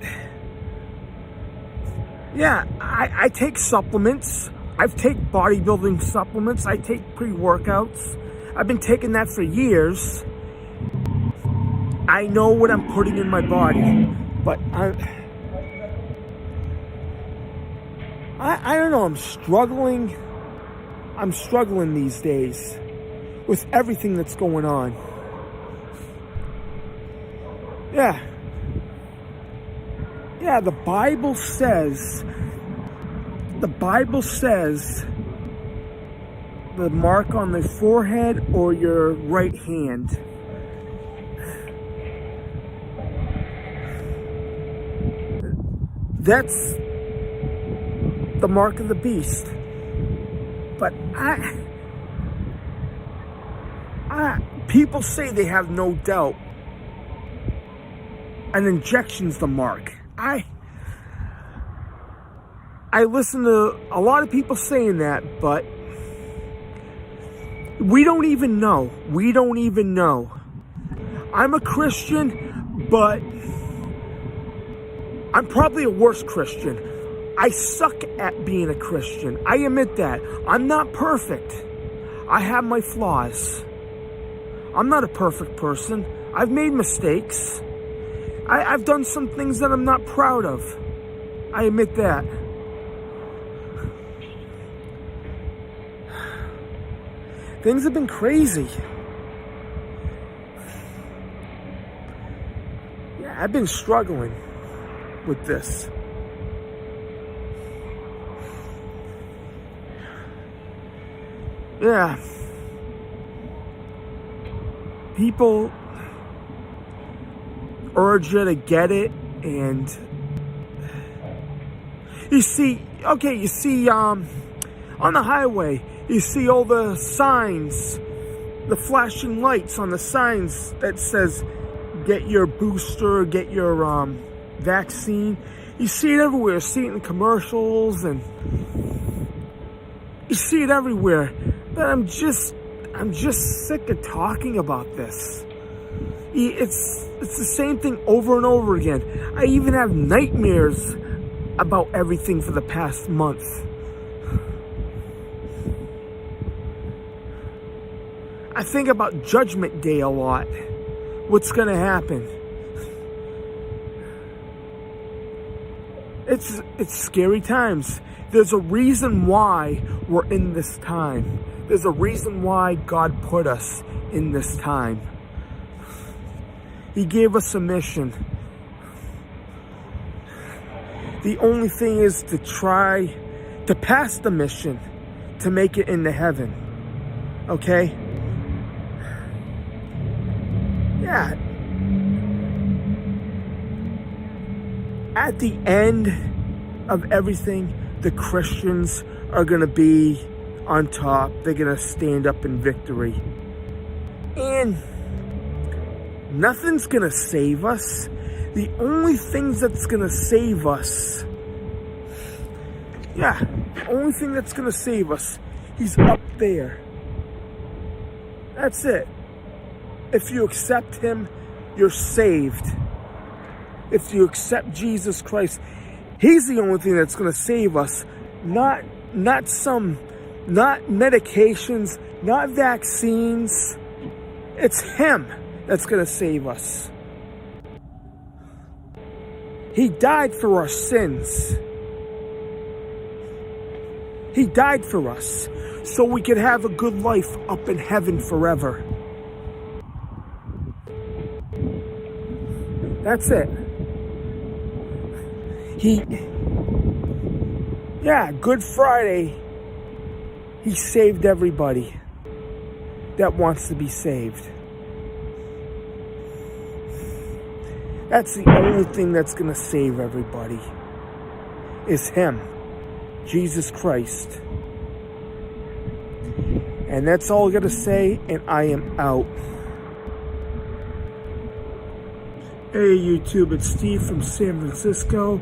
yeah, I take supplements. I take bodybuilding supplements. I take pre-workouts. I've been taking that for years. I know what I'm putting in my body, but I don't know. I'm struggling these days with everything that's going on. Yeah, the Bible says the mark on the forehead or your right hand. That's the mark of the beast. But people say they have no doubt. An injection's the mark. I listen to a lot of people saying that, but we don't even know. We don't even know. I'm a Christian, but I'm probably a worse Christian. I suck at being a Christian. I admit that. I'm not perfect. I have my flaws. I'm not a perfect person. I've made mistakes. I've done some things that I'm not proud of. I admit that. Things have been crazy. Yeah, I've been struggling with this. Yeah. People urge you to get it, and you see on the highway, you see all the signs, the flashing lights on the signs that says get your booster, get your vaccine. You see it everywhere. You see it in commercials, and you see it everywhere. But I'm just sick of talking about this. It's the same thing over and over again. I even have nightmares about everything for the past month. I think about Judgment Day a lot. What's going to happen? It's scary times. There's a reason why we're in this time. There's a reason why God put us in this time. He gave us a mission. The only thing is to try to pass the mission to make it into heaven. Okay? Yeah. At the end of everything, the Christians are going to be on top. They're going to stand up in victory. And nothing's going to save us. The only thing that's going to save us, the only thing that's going to save us, he's up there. That's it. If you accept him, you're saved. If you accept Jesus Christ, he's the only thing that's going to save us. Not medications, not vaccines. It's him that's going to save us. He died for our sins. He died for us so we could have a good life up in heaven forever. That's it. Good Friday, he saved everybody that wants to be saved. That's the only thing that's going to save everybody, is him, Jesus Christ. And that's all I got to say, and I am out. Hey YouTube, it's Steve from San Francisco.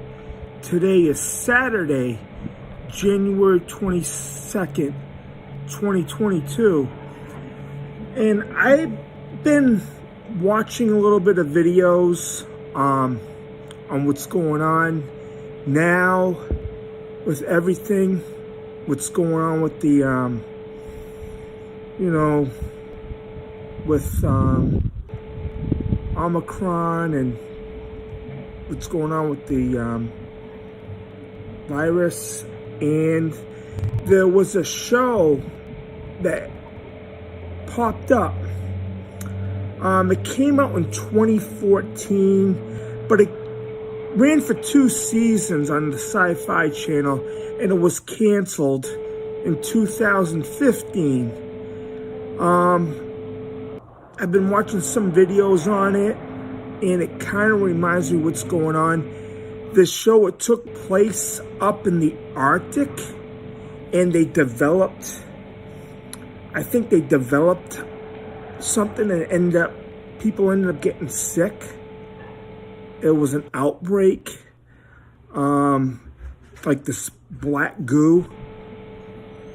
Today is Saturday, January 22nd, 2022. And I've been watching a little bit of videos on what's going on now with everything, what's going on with the, with Omicron and what's going on with the virus. And there was a show that popped up. It came out in 2014, but it ran for 2 seasons on the Sci-Fi Channel, and it was canceled in 2015. I've been watching some videos on it, and it kind of reminds me what's going on. This show, it took place up in the Arctic, and I think they developed something and people ended up getting sick. It was an outbreak, like this black goo.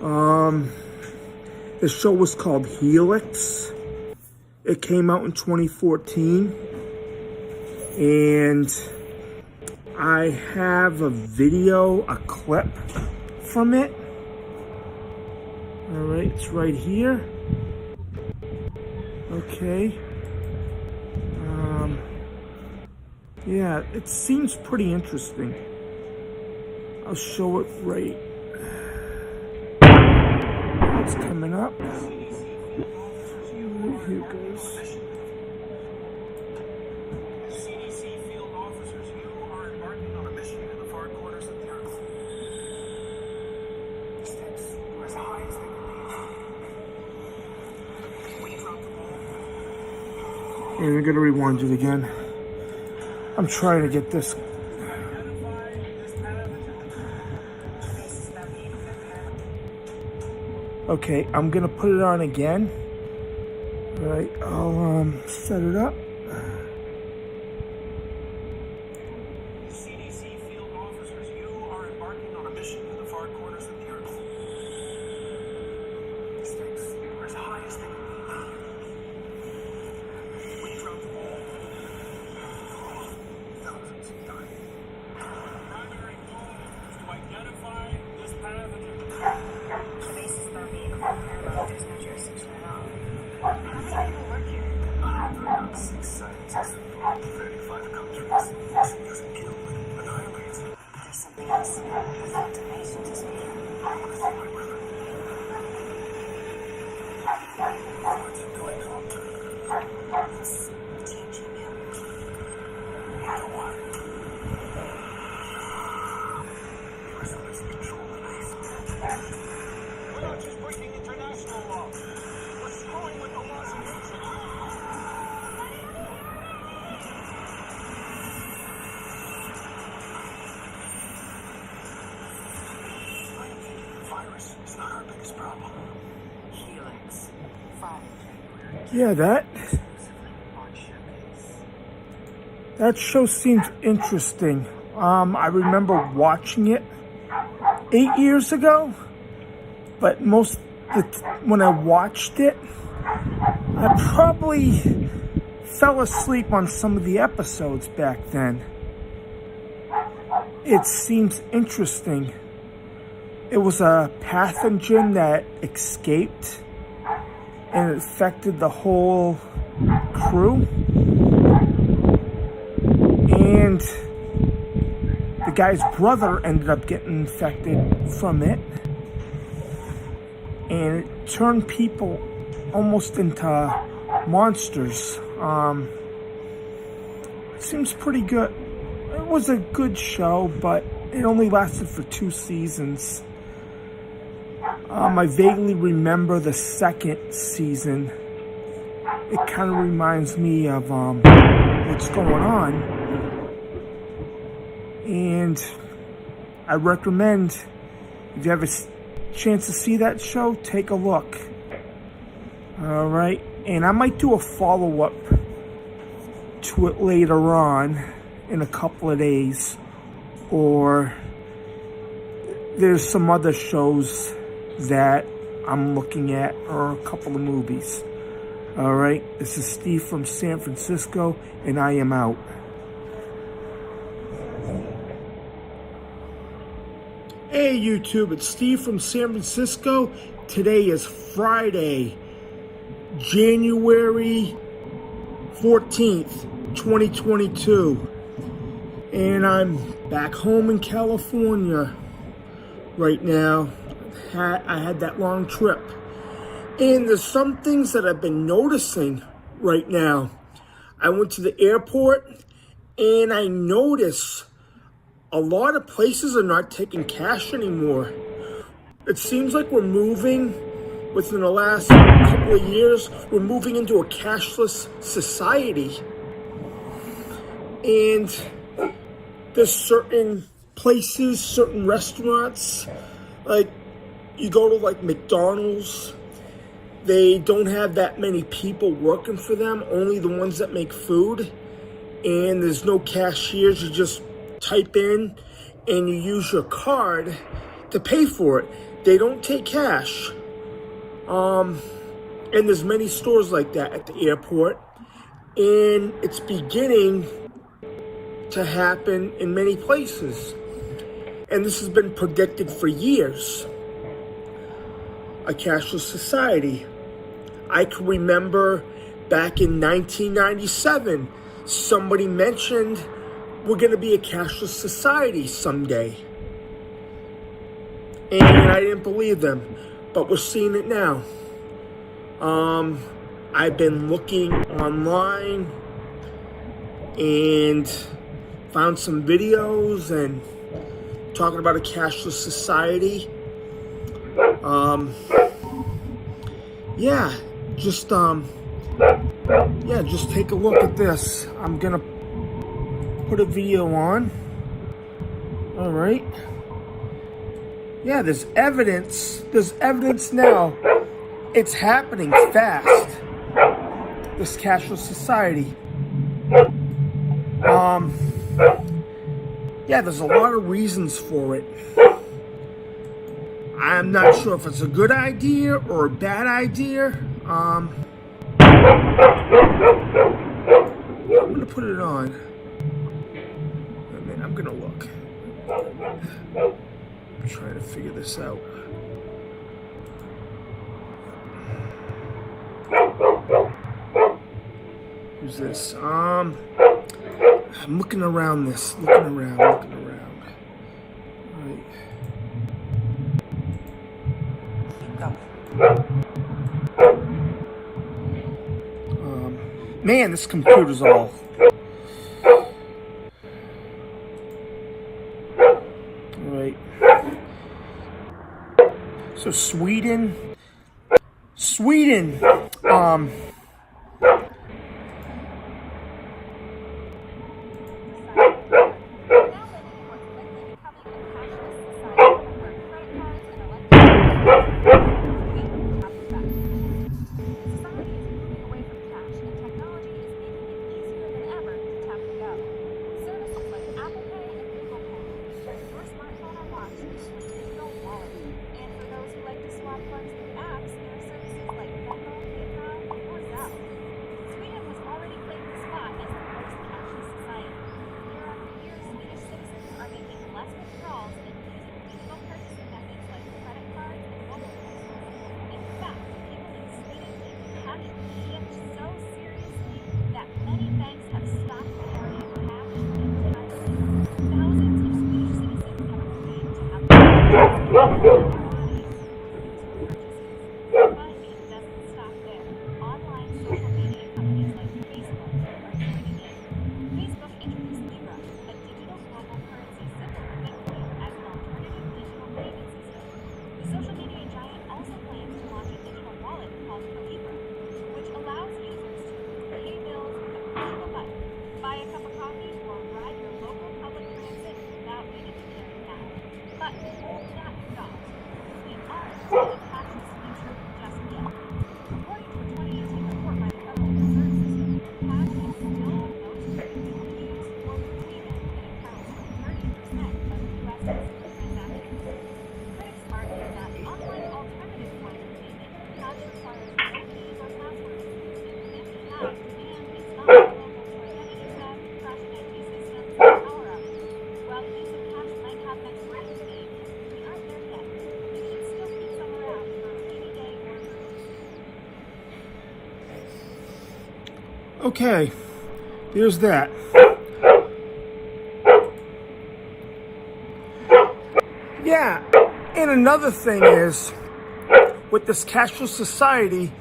The show was called Helix. It came out in 2014, and I have a clip from it. All right, it's right here. Okay. Yeah, it seems pretty interesting. I'll show it right. It's coming up. Here it goes. CDC field officers, you are embarking on a mission in the far corners of the earth. Stakes are as high as they can be. We dropped the ball. And I'm gonna rewind it again. I'm trying to get this. Okay, I'm gonna put it on again. All right, I'll set it up. CDC field officers, you are embarking on a mission in the far corners of the earth. Stakes are as high as they can be. We dropped the ball. Thousands died. Primary goal is to identify this pathogen. The base is not being paramount. There's no jurisdiction at all. How many people work here? Around 6 scientists from 35 countries. This doesn't kill, but annihilates. There's something else. The automation just made. What's going on? It's changing him. Don't worry. US has control of this. We're not just breaking international law. We're screwing with the laws of nature. Virus is not our biggest problem. Helix. 5 January. Yeah, that show seems interesting. I remember watching it 8 years ago, but when I watched it, I probably fell asleep on some of the episodes back then. It seems interesting. It was a pathogen that escaped and it affected the whole crew. And the guy's brother ended up getting infected from it. And it turned people almost into monsters. It seems pretty good. It was a good show, but it only lasted for 2 seasons. I vaguely remember the 2nd season. It kind of reminds me of what's going on. And I recommend, if you have a chance to see that show, take a look. Alright, and I might do a follow-up to it later on in a couple of days, or there's some other shows that I'm looking at, or a couple of movies. All right, this is Steve from San Francisco, and I am out. Hey YouTube, it's Steve from San Francisco. Today is Friday, January 14th, 2022. And I'm back home in California right now. I had that long trip. And there's some things that I've been noticing right now. I went to the airport and I noticed a lot of places are not taking cash anymore. It seems like we're moving, within the last couple of years, we're moving into a cashless society. And there's certain places, certain restaurants, like you go to like McDonald's, they don't have that many people working for them, only the ones that make food. And there's no cashiers, you just type in and you use your card to pay for it. They don't take cash. And there's many stores like that at the airport. And it's beginning to happen in many places. And this has been predicted for years. A cashless society. I can remember back in 1997, somebody mentioned we're going to be a cashless society someday. And I didn't believe them, but we're seeing it now. I've been looking online and found some videos and talking about a cashless society. Just take a look at this. I'm gonna put a video on. All right. Yeah, there's evidence now. It's happening fast. This cashless society. There's a lot of reasons for it. I'm not sure if it's a good idea or a bad idea. I'm gonna put it on. I'm gonna look. I'm trying to figure this out. Who's this? I'm looking around this. Looking around. All right. Man, this computer's all. Alright. So Sweden. Okay, here's that. Yeah, and another thing is, with this cashless society,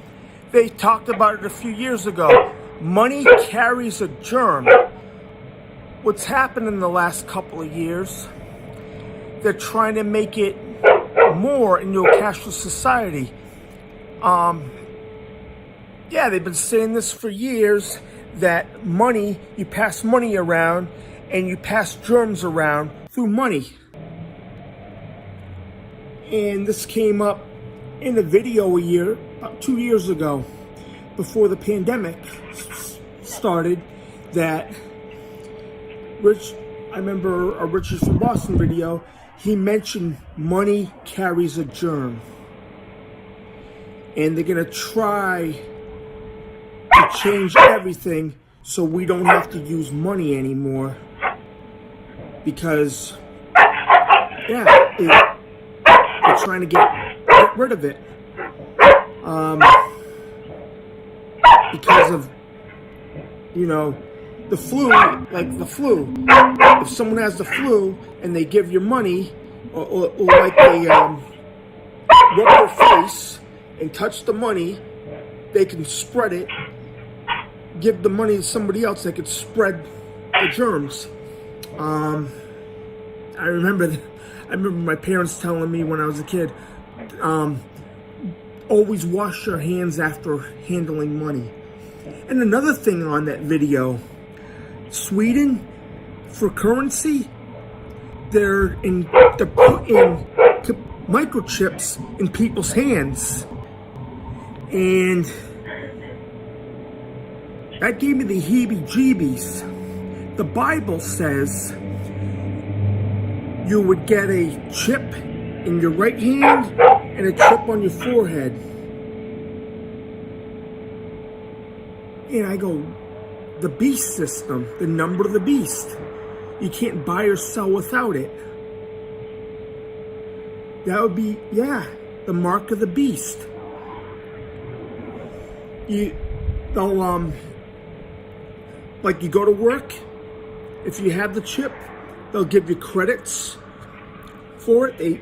they talked about it a few years ago. Money carries a germ. What's happened in the last couple of years, they're trying to make it more into a cashless society. Yeah, they've been saying this for years, that money, you pass money around and you pass germs around through money. And this came up in a video about 2 years ago, before the pandemic started, that I remember a Richard from Boston video, he mentioned money carries a germ. And they're going to try to change everything so we don't have to use money anymore. Because, yeah, they're trying to get rid of it. Because of, the flu, like the flu. If someone has the flu and they give you money, or like they rub their face and touch the money, they can spread it. Give the money to somebody else, they could spread the germs. I remember my parents telling me when I was a kid, always wash your hands after handling money. And another thing on that video, Sweden, for currency, they're putting microchips in people's hands. And that gave me the heebie-jeebies. The Bible says you would get a chip in your right hand and a chip on your forehead. And I go, the beast system, the number of the beast. You can't buy or sell without it. That would be, the mark of the beast. They'll, like you go to work, if you have the chip, they'll give you credits for it.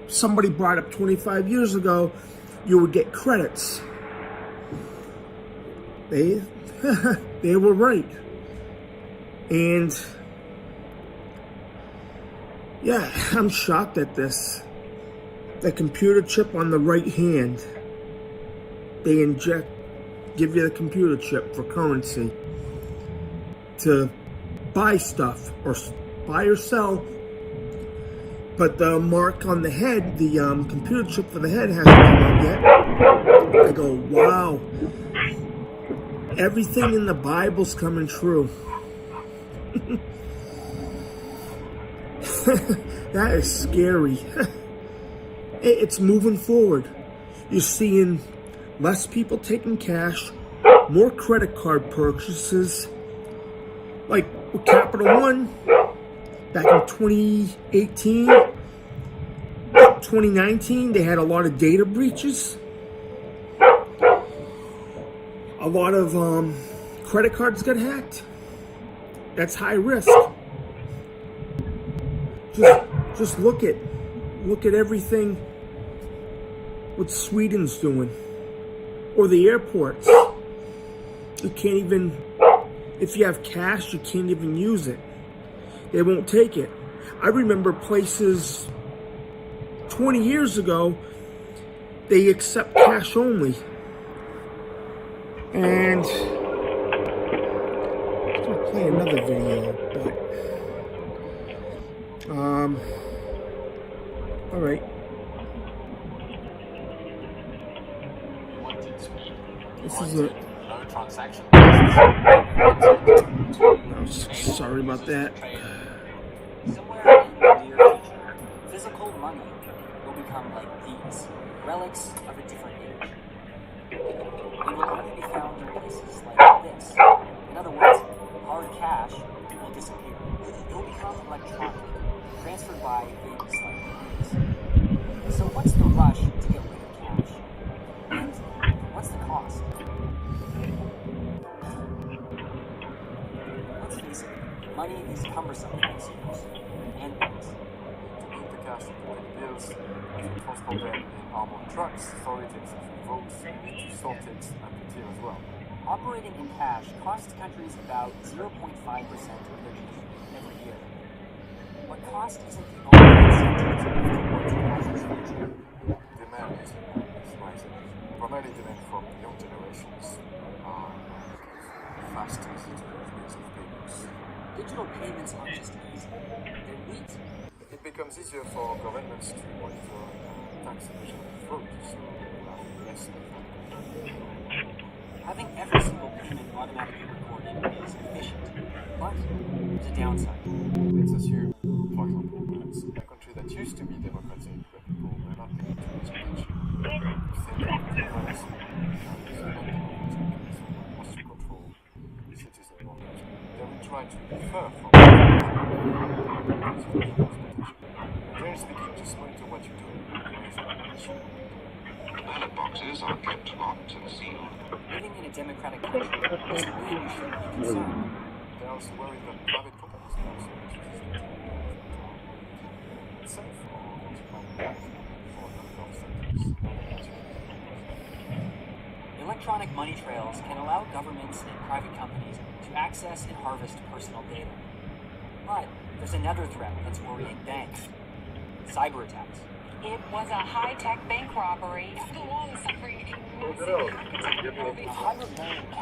Somebody brought up 25 years ago, you would get credits. They were right. And yeah, I'm shocked at this. The computer chip on the right hand, they give you the computer chip for currency to buy stuff or buy or sell. But the mark on the head, the computer chip for the head hasn't come out yet. I go, wow. Everything in the Bible's coming true. That is scary. It's moving forward. You're seeing less people taking cash, more credit card purchases. Like with Capital One, back in 2018, 2019, they had a lot of data breaches. A lot of credit cards got hacked. That's high risk. Just look at everything what Sweden's doing, or the airports. You can't even, if you have cash, you can't even use it. They won't take it. I remember places 20 years ago, they accept cash only. And I'm gonna play another video, but all right. This is a. Oh, sorry about that. Somewhere in the near future, physical money will become like these, relics of a different age. It will only be found in places like this. In other words, hard cash will disappear. It will become electronic, transferred by things like these. So what's the rush to get rid of cash? And what's the cost? Money is cumbersome for consumers and banks. To keep the cash to pay the bills, as we transport them in armored trucks, storage in central vaults, we need to sort it and clear as well. Operating in cash costs countries about 0.5% of their GDP every year. But cost isn't the only incentive to move towards a cashless future. Demand is rising. Primarily demand from young generations are looking for fast, easy-to-use means of payments. Digital payments aren't just easy, they're neat. It becomes easier for governments to monitor tax evasion and fraud, so we'll have less of that. Having every single payment automatically recorded is efficient, but there's a downside. Let's assume, for example, that a country that used to be democratic, but people were not paying too much attention, think that the virus is wants to control citizen knowledge. They will try to defer from generally speaking, just monitor what you're doing. Ballot boxes are kept locked and sealed. Living in a democratic country doesn't mean you shouldn't be concerned. They're also worried that private companies can also it's safe or to come back for a number of sectors. Electronic money trails can allow governments and private companies to access and harvest personal data. But there's another threat that's worrying banks: cyber attacks. It was a high-tech bank robbery. The one suffering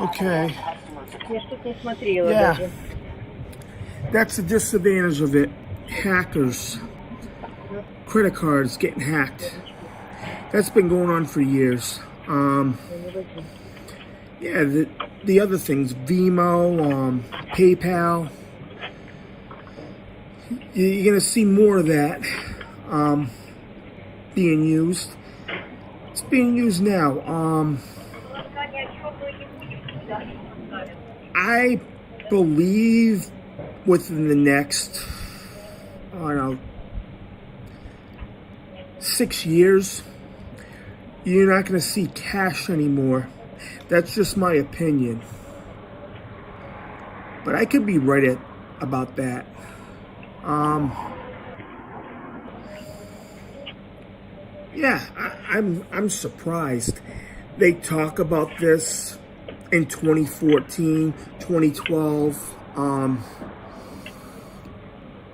Okay. Yeah. That's the disadvantage of it. Hackers. Credit cards getting hacked. That's been going on for years. Yeah, the other things, Venmo, PayPal. You're gonna see more of that being used. It's being used now. I believe within the next, I don't know, 6 years, you're not going to see cash anymore. That's just my opinion. But I could be right about that. Yeah, I'm surprised. They talk about this in 2014, 2012.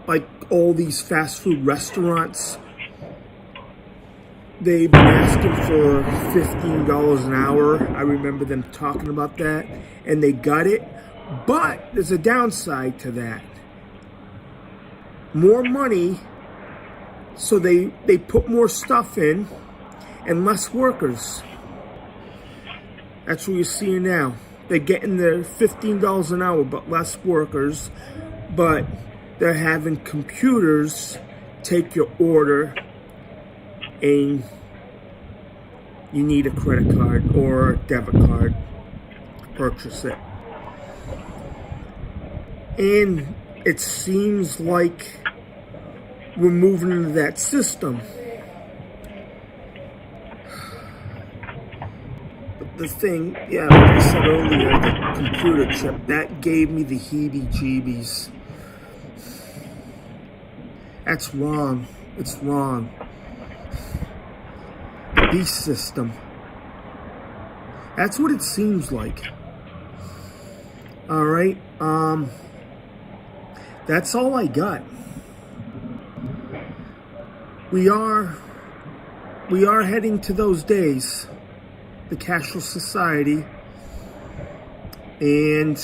Like all these fast food restaurants, they've been asking for $15 an hour. I remember them talking about that, and they got it. But there's a downside to that. More money, so they put more stuff in and less workers. That's what you're seeing now. They're getting their $15 an hour, but less workers. But they're having computers take your order, and you need a credit card or a debit card to purchase it. And it seems like we're moving into that system. But the thing, yeah, like I said earlier, the computer chip, that gave me the heebie-jeebies. That's wrong. It's wrong. The beast system. That's what it seems like. Alright, that's all I got. We are heading to those days, the cashless society, and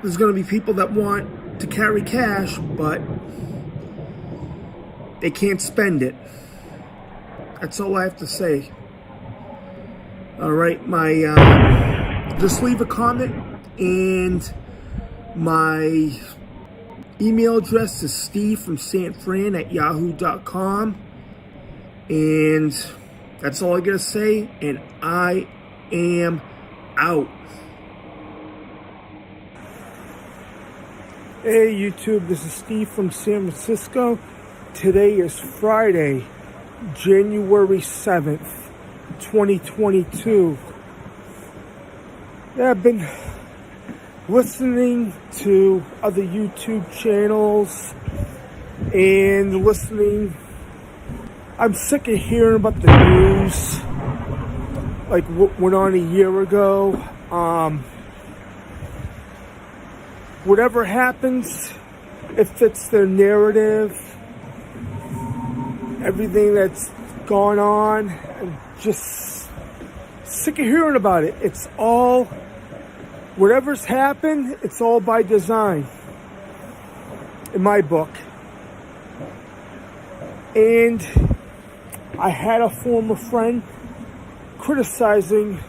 there's going to be people that want to carry cash, but they can't spend it. That's all I have to say. All right, just leave a comment, and my email address is Steve from San Fran at yahoo.com. And that's all I gotta say, and I am out. Hey YouTube, this is Steve from San Francisco. Today is Friday, January 7th, 2022. Yeah, I've been listening to other YouTube channels and listening. I'm sick of hearing about the news, like what went on a year ago. Whatever happens, it fits their narrative. Everything that's gone on, I'm just sick of hearing about it. It's all, whatever's happened, it's all by design, in my book. And I had a former friend criticizing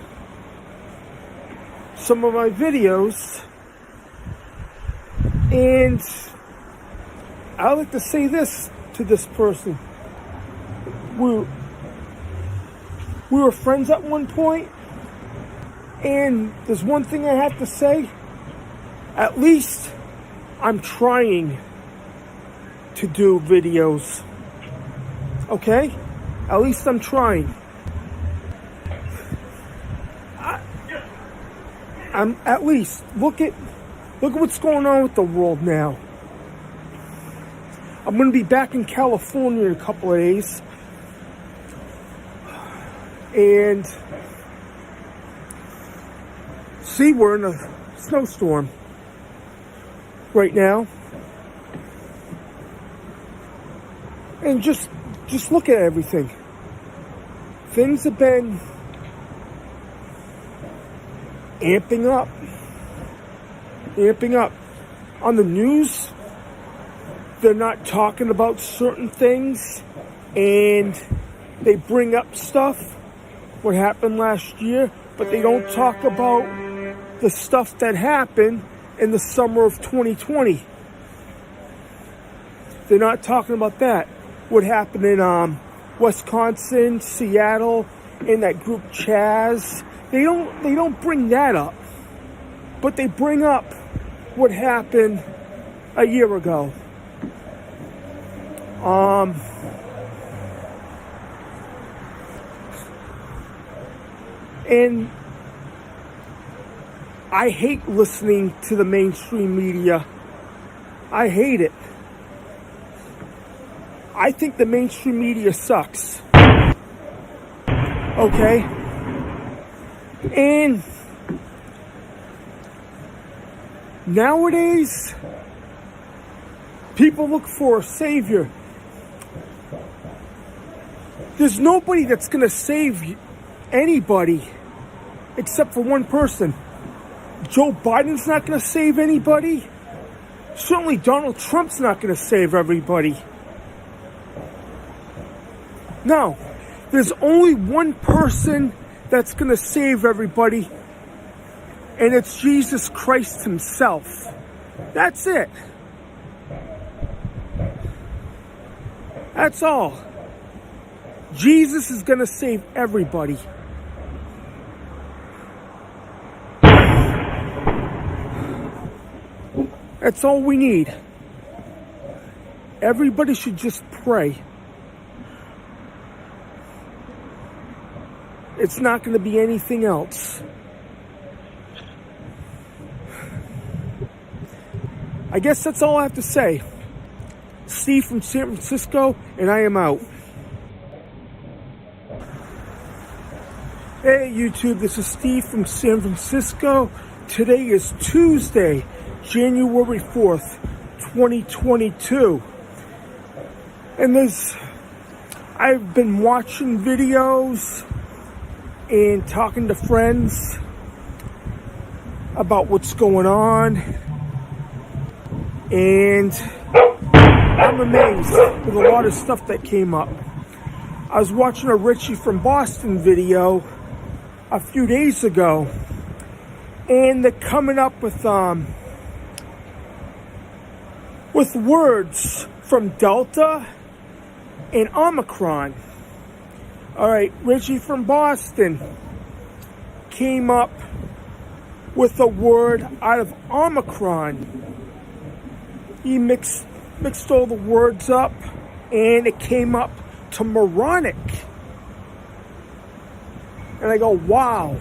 some of my videos, and I like to say this to this person. We were friends at one point, and there's one thing I have to say. At least I'm trying to do videos. Okay? At least I'm trying. I'm at least look at what's going on with the world now. I'm going to be back in California in a couple of days. And see, we're in a snowstorm right now. And just look at everything. Things have been amping up. On the news, they're not talking about certain things, and they bring up stuff, what happened last year, but they don't talk about the stuff that happened in the summer of 2020. They're not talking about that. What happened in Wisconsin, Seattle, in that group Chaz. They don't bring that up. But they bring up what happened a year ago. And I hate listening to the mainstream media. I hate it. I think the mainstream media sucks. Okay? And nowadays, people look for a savior. There's nobody that's going to save anybody except for one person. Joe Biden's not going to save anybody. Certainly Donald Trump's not going to save everybody. No, there's only one person that's going to save everybody, and it's Jesus Christ himself. That's it. That's all. Jesus is going to save everybody. That's all we need. Everybody should just pray. It's not going to be anything else. I guess that's all I have to say. Steve from San Francisco, and I am out. Hey YouTube, this is Steve from San Francisco. Today is Tuesday, January 4th, 2022. And I've been watching videos and talking to friends about what's going on, and I'm amazed with a lot of stuff that came up. I was watching a Richie from Boston video a few days ago, and they're coming up with words from Delta and Omicron. All right, Richie from Boston came up with a word out of Omicron. He mixed all the words up, and it came up to moronic. And I go, wow.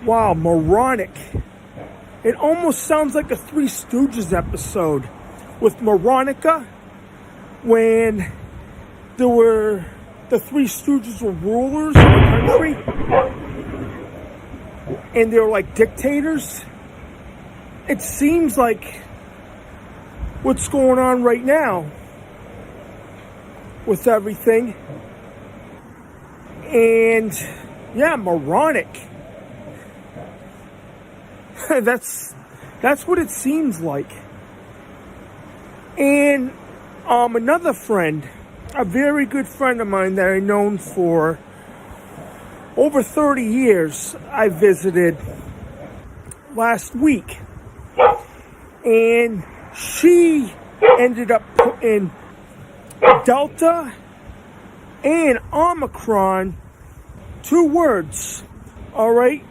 Wow, moronic. It almost sounds like a Three Stooges episode with Moronica, when the Three Stooges were rulers of the country and they were like dictators. It seems like what's going on right now with everything. And yeah, moronic. That's what it seems like. And another friend, a very good friend of mine that I've known for over 30 years, I visited last week. And she ended up putting Delta and Omicron, 2 words, all right?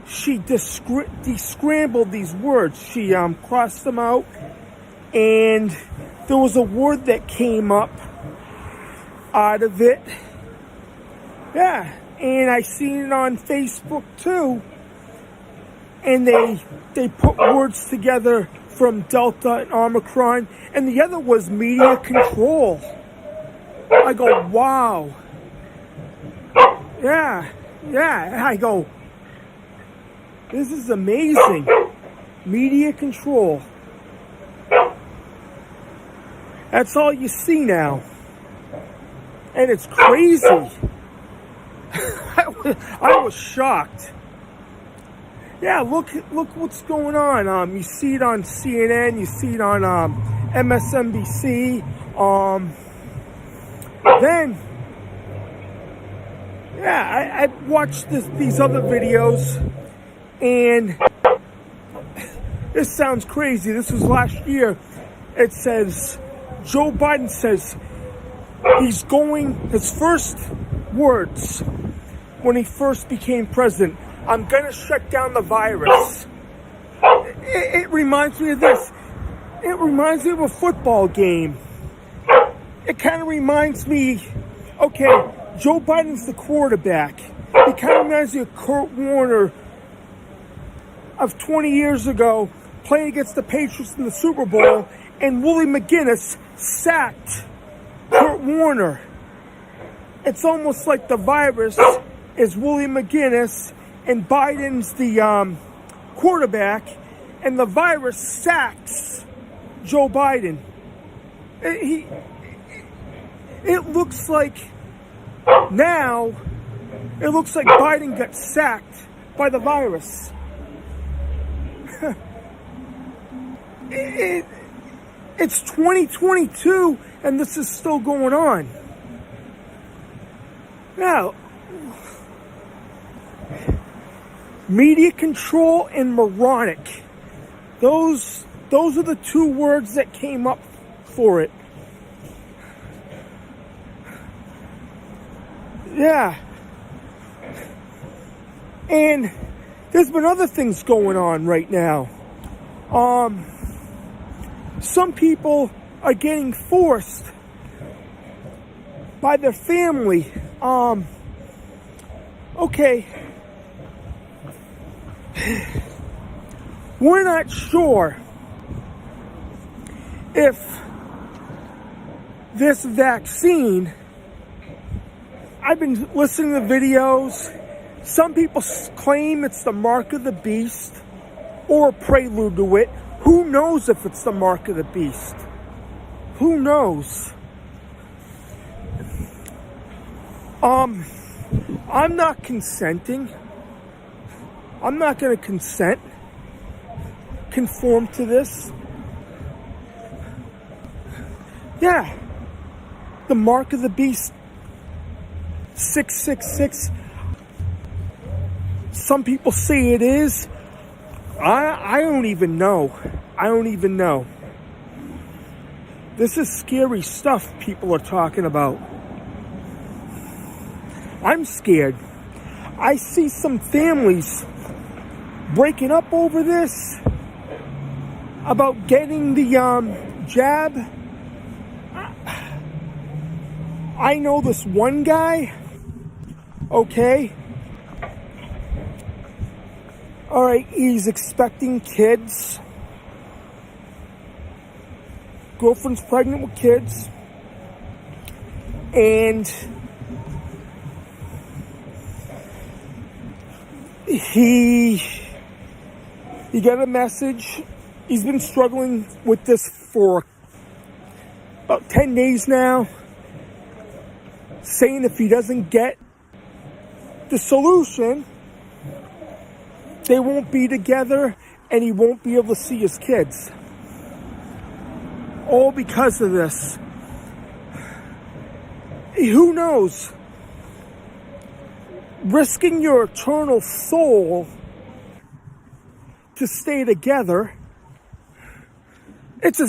She descrambled these words. She crossed them out, and there was a word that came up out of it. Yeah, and I seen it on Facebook too. And they put words together from Delta and Omicron, and the other was media control. I go, wow. Yeah, I go, this is amazing. Media control. That's all you see now. And it's crazy. I was shocked. Yeah, look what's going on. You see it on CNN, you see it on MSNBC. Then, yeah, I watched these other videos, and this sounds crazy. This was last year. It says, Joe Biden says he's going, his first words when he first became president, I'm going to shut down the virus. It reminds me of this. It reminds me of a football game. It kind of reminds me, okay, Joe Biden's the quarterback. It kind of reminds me of Kurt Warner of 20 years ago playing against the Patriots in the Super Bowl, and Willie McGinnis sacked Kurt Warner. It's almost like the virus is Willie McGinnis and Biden's the quarterback, and the virus sacks Joe Biden. It looks like now, it looks like Biden got sacked by the virus. It's 2022 and this is still going on. Now, media control and moronic. Those are the 2 words that came up for it. Yeah. And there's been other things going on right now. Some people are getting forced by their family. Okay. We're not sure if this vaccine, I've been listening to videos. Some people claim it's the mark of the beast or a prelude to it. Who knows if it's the mark of the beast? Who knows? I'm not consenting. I'm not going to conform to this. Yeah. The mark of the beast, 666. Some people say it is. I don't even know. This is scary stuff people are talking about. I'm scared. I see some families breaking up over this, about getting the jab. I know this one guy, okay? All right, he's expecting kids. Girlfriend's pregnant with kids. And he got a message. He's been struggling with this for about 10 days now, saying if he doesn't get the solution, they won't be together and he won't be able to see his kids. All because of this. Who knows? Risking your eternal soul to stay together. This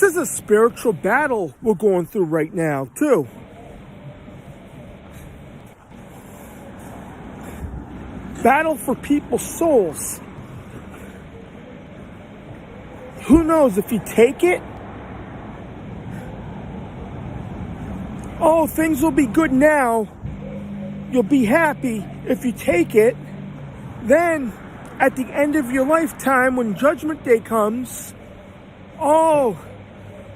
is a spiritual battle we're going through right now, too. Battle for people's souls. Who knows if you take it? Oh, things will be good now. You'll be happy if you take it. Then, at the end of your lifetime, when Judgment Day comes, oh,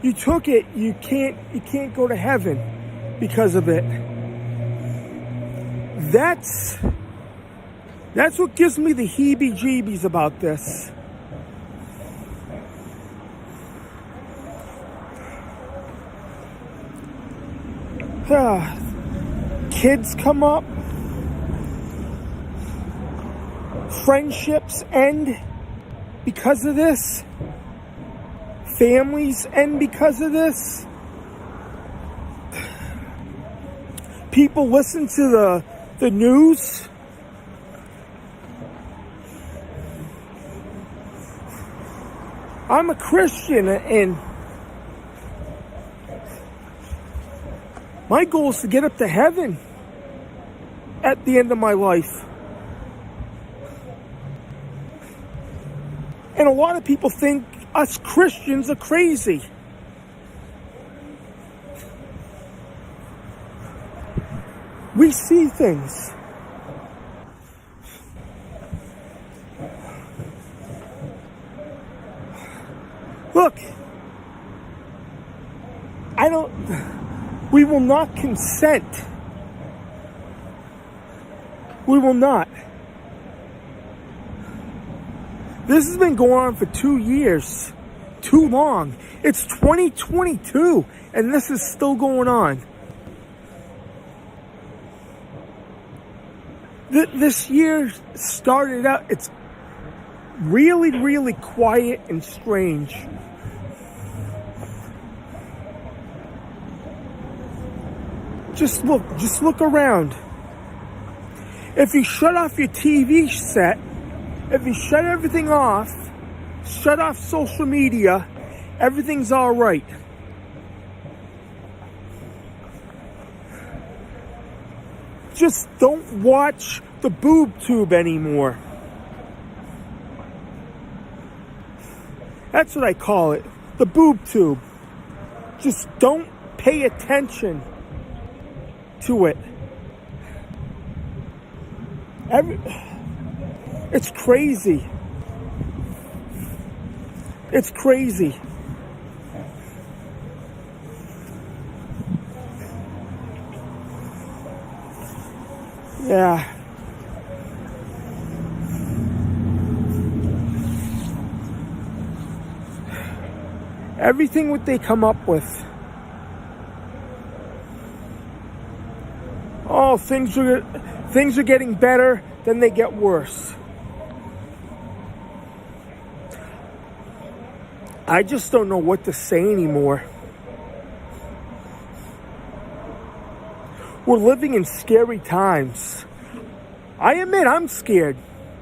you took it. You can't go to heaven because of it. That's what gives me the heebie-jeebies about this. Kids come up. Friendships end because of this. Families end because of this. People listen to the news. I'm a Christian, and my goal is to get up to heaven at the end of my life. And a lot of people think us Christians are crazy. We see things. Look, we will not consent. We will not. This has been going on for 2 years. Too long. It's 2022, and this is still going on. This year started out, it's really, really quiet and strange. Just look around. If you shut off your TV set, if you shut everything off, shut off social media, everything's all right. Just don't watch the boob tube anymore. That's what I call it, the boob tube. Just don't pay attention to it. It's crazy. It's crazy. Yeah. Everything what they come up with. Oh, things are getting better, then they get worse. I just don't know what to say anymore. We're living in scary times. I admit I'm scared.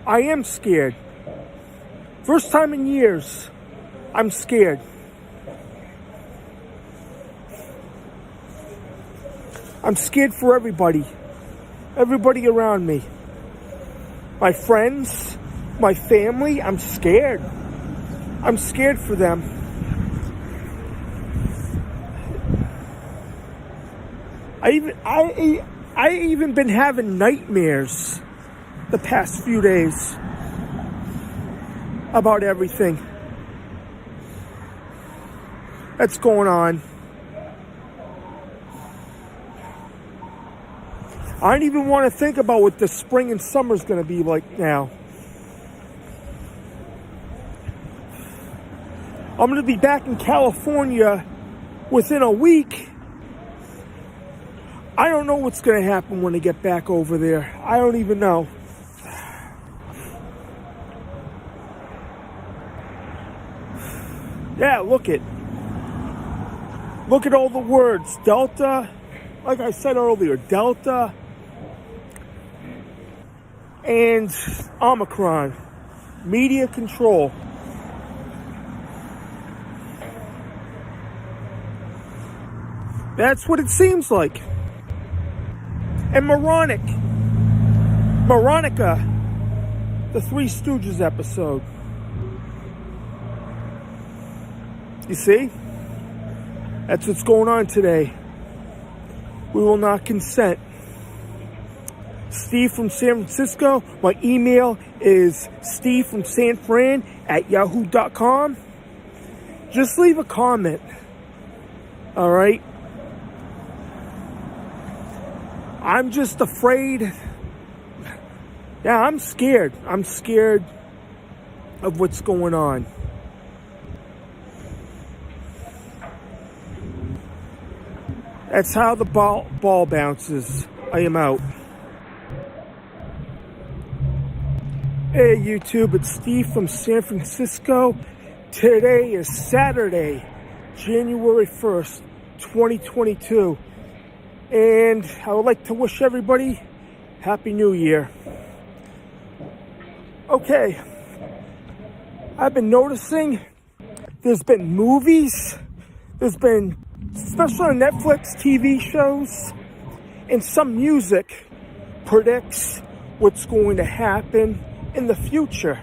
I am scared. First time in years, I'm scared. I'm scared for everybody. Everybody around me. My friends, my family, I'm scared. I'm scared for them. I I even been having nightmares the past few days about everything that's going on. I don't even want to think about what the spring and summer's going to be like now. I'm going to be back in California within a week. I don't know what's going to happen when I get back over there. I don't even know. Yeah, look at all the words. Delta, like I said earlier, Delta and Omicron. Media control. That's what it seems like. And Veronica, the Three Stooges episode. You see? That's what's going on today. We will not consent. Steve from San Francisco. My email is stevefromsanfran@yahoo.com. Just leave a comment. All right? I'm just afraid. Yeah, I'm scared. I'm scared of what's going on. That's how the ball bounces. I am out. Hey YouTube, it's Steve from San Francisco. Today is Saturday, January 1st, 2022. And I would like to wish everybody Happy New Year. Okay, I've been noticing there's been movies, there's been, especially on Netflix, TV shows, and some music predicts what's going to happen in the future.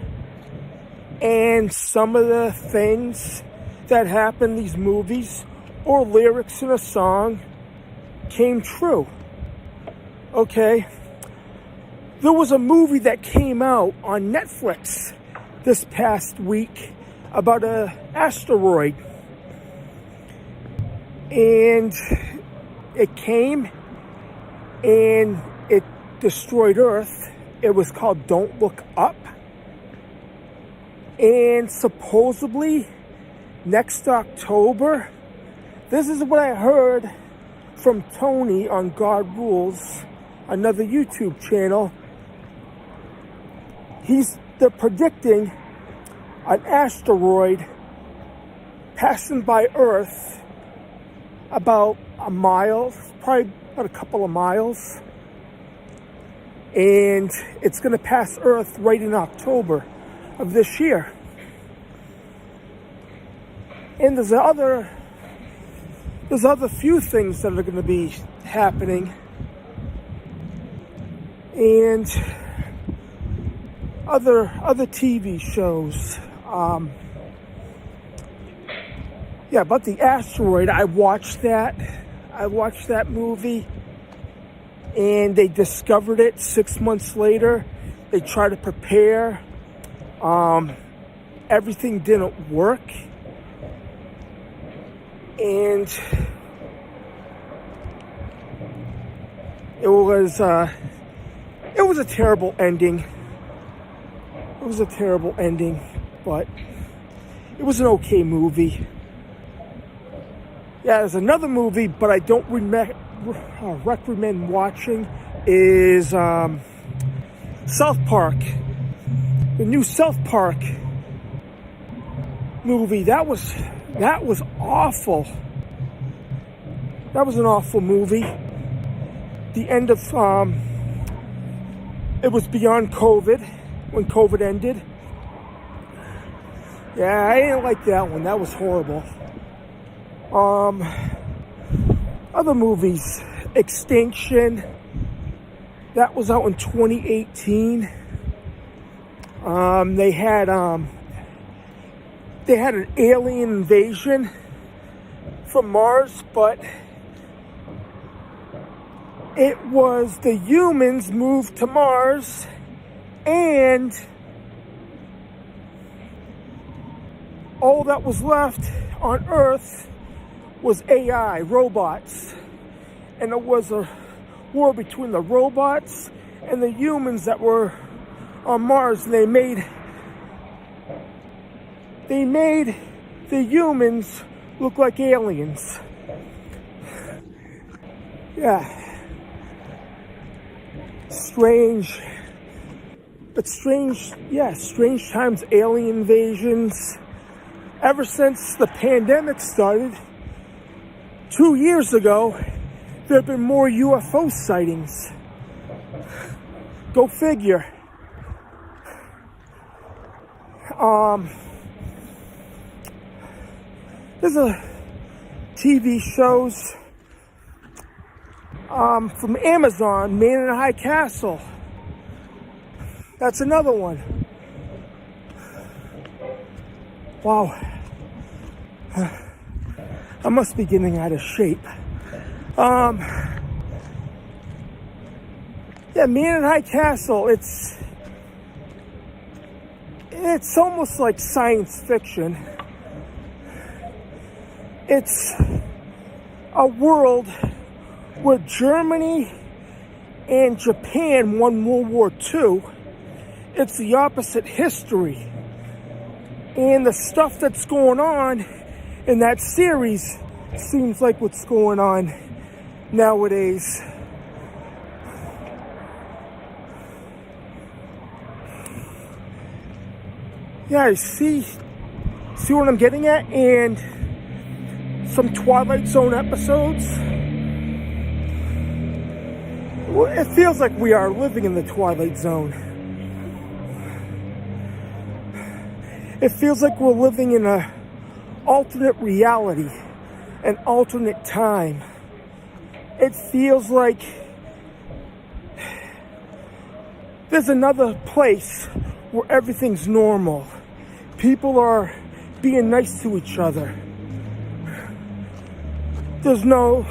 And some of the things that happen in these movies or lyrics in a song came true. Okay, there was a movie that came out on Netflix this past week about an asteroid, and it came and it destroyed Earth. It was called Don't Look Up, and supposedly next October, this is what I heard from Tony on God Rules, another YouTube channel. They're predicting an asteroid passing by Earth about a mile, probably about a couple of miles. And it's going to pass Earth right in October of this year. And there's other few things that are going to be happening. And other TV shows. Yeah, about the asteroid, I watched that movie, and they discovered it 6 months later. They tried to prepare. Everything didn't work. And it was a terrible ending. It was a terrible ending, but it was an okay movie. Yeah, there's another movie, but I don't recommend watching, is South Park. The new South Park movie. That was awful. That was an awful movie. The end of it was beyond COVID, when COVID ended. Yeah, I didn't like that one. That was horrible. Other movies, Extinction, that was out in 2018. They had an alien invasion from Mars, but it was the humans moved to Mars, and all that was left on Earth was AI, robots. And it was a war between the robots and the humans that were on Mars. And they made the humans look like aliens. Yeah. Strange times, alien invasions. Ever since the pandemic started, 2 years ago, there have been more UFO sightings. Go figure. There's a TV shows from Amazon, Man in a High Castle. That's another one. Wow. I must be getting out of shape. Yeah, Man in a High Castle, it's almost like science fiction. It's a world where Germany and Japan won World War II. It's the opposite history. And the stuff that's going on in that series seems like what's going on nowadays. Yeah, I see what I'm getting at? And some Twilight Zone episodes. Well, it feels like we are living in the Twilight Zone. It feels like we're living in an alternate reality, an alternate time. It feels like there's another place where everything's normal. People are being nice to each other. There's no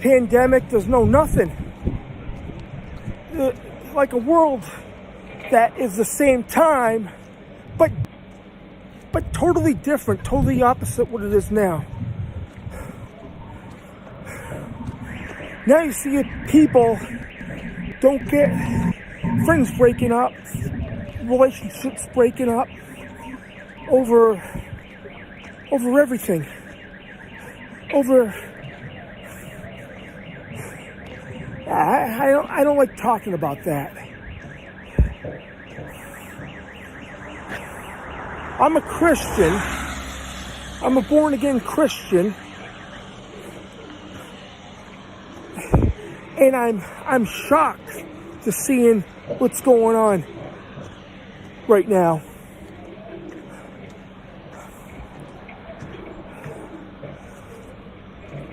pandemic, there's no nothing. Like a world that is the same time, but totally different, totally opposite what it is now. Now you see people don't get friends breaking up, relationships breaking up over everything. I don't like talking about that. I'm a Christian. I'm a born-again Christian. And I'm shocked to seeing what's going on right now.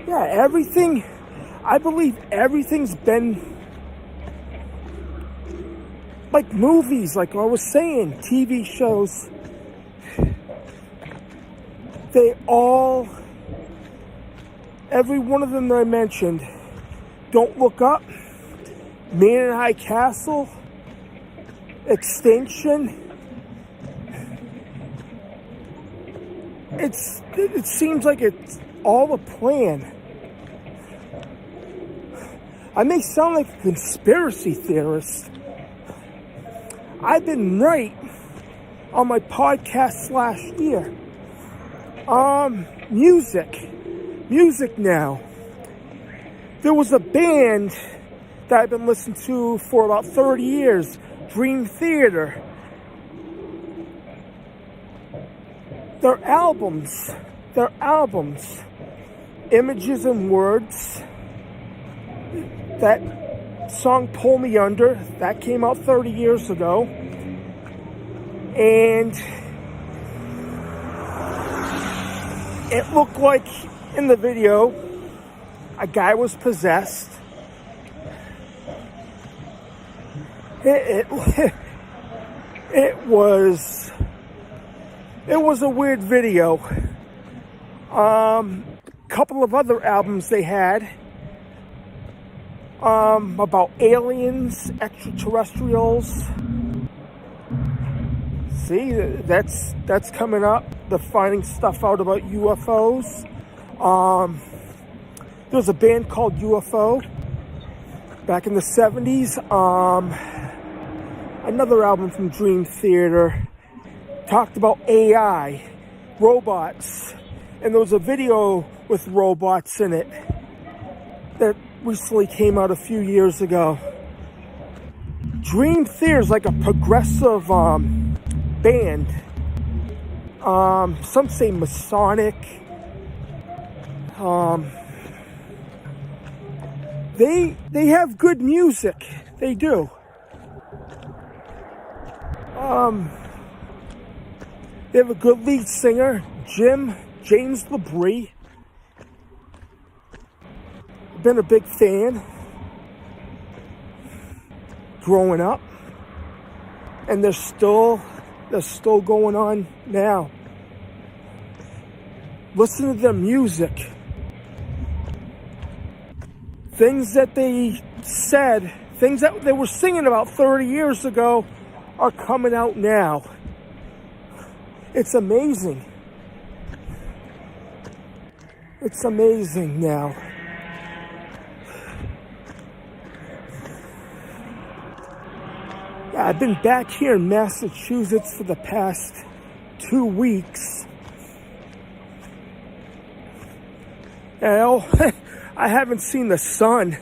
Yeah, I believe everything's been like movies, like I was saying, TV shows. Every one of them that I mentioned, Don't Look Up, Man in a High Castle, Extinction. It seems like it's all a plan. I may sound like a conspiracy theorist. I've been right on my podcast last year. Music now. There was a band that I've been listening to for about 30 years, Dream Theater. Their albums, Images and Words, that song Pull Me Under, that came out 30 years ago. And it looked like in the video a guy was possessed. It was a weird video. couple of other albums they had about aliens, extraterrestrials. See, that's coming up. They're finding stuff out about UFOs. There's a band called UFO back in the 70s. Another album from Dream Theater talked about AI, robots, and there was a video with robots in it that recently came out a few years ago. Dream Theater is like a progressive band. Some say Masonic. They have good music. They do. They have a good lead singer, James LeBrie. Been a big fan growing up, and they're still going on now. Listen to their music. Things that they said, things that they were singing about 30 years ago are coming out now. It's amazing. It's amazing now. Yeah, I've been back here in Massachusetts for the past 2 weeks. I haven't seen the sun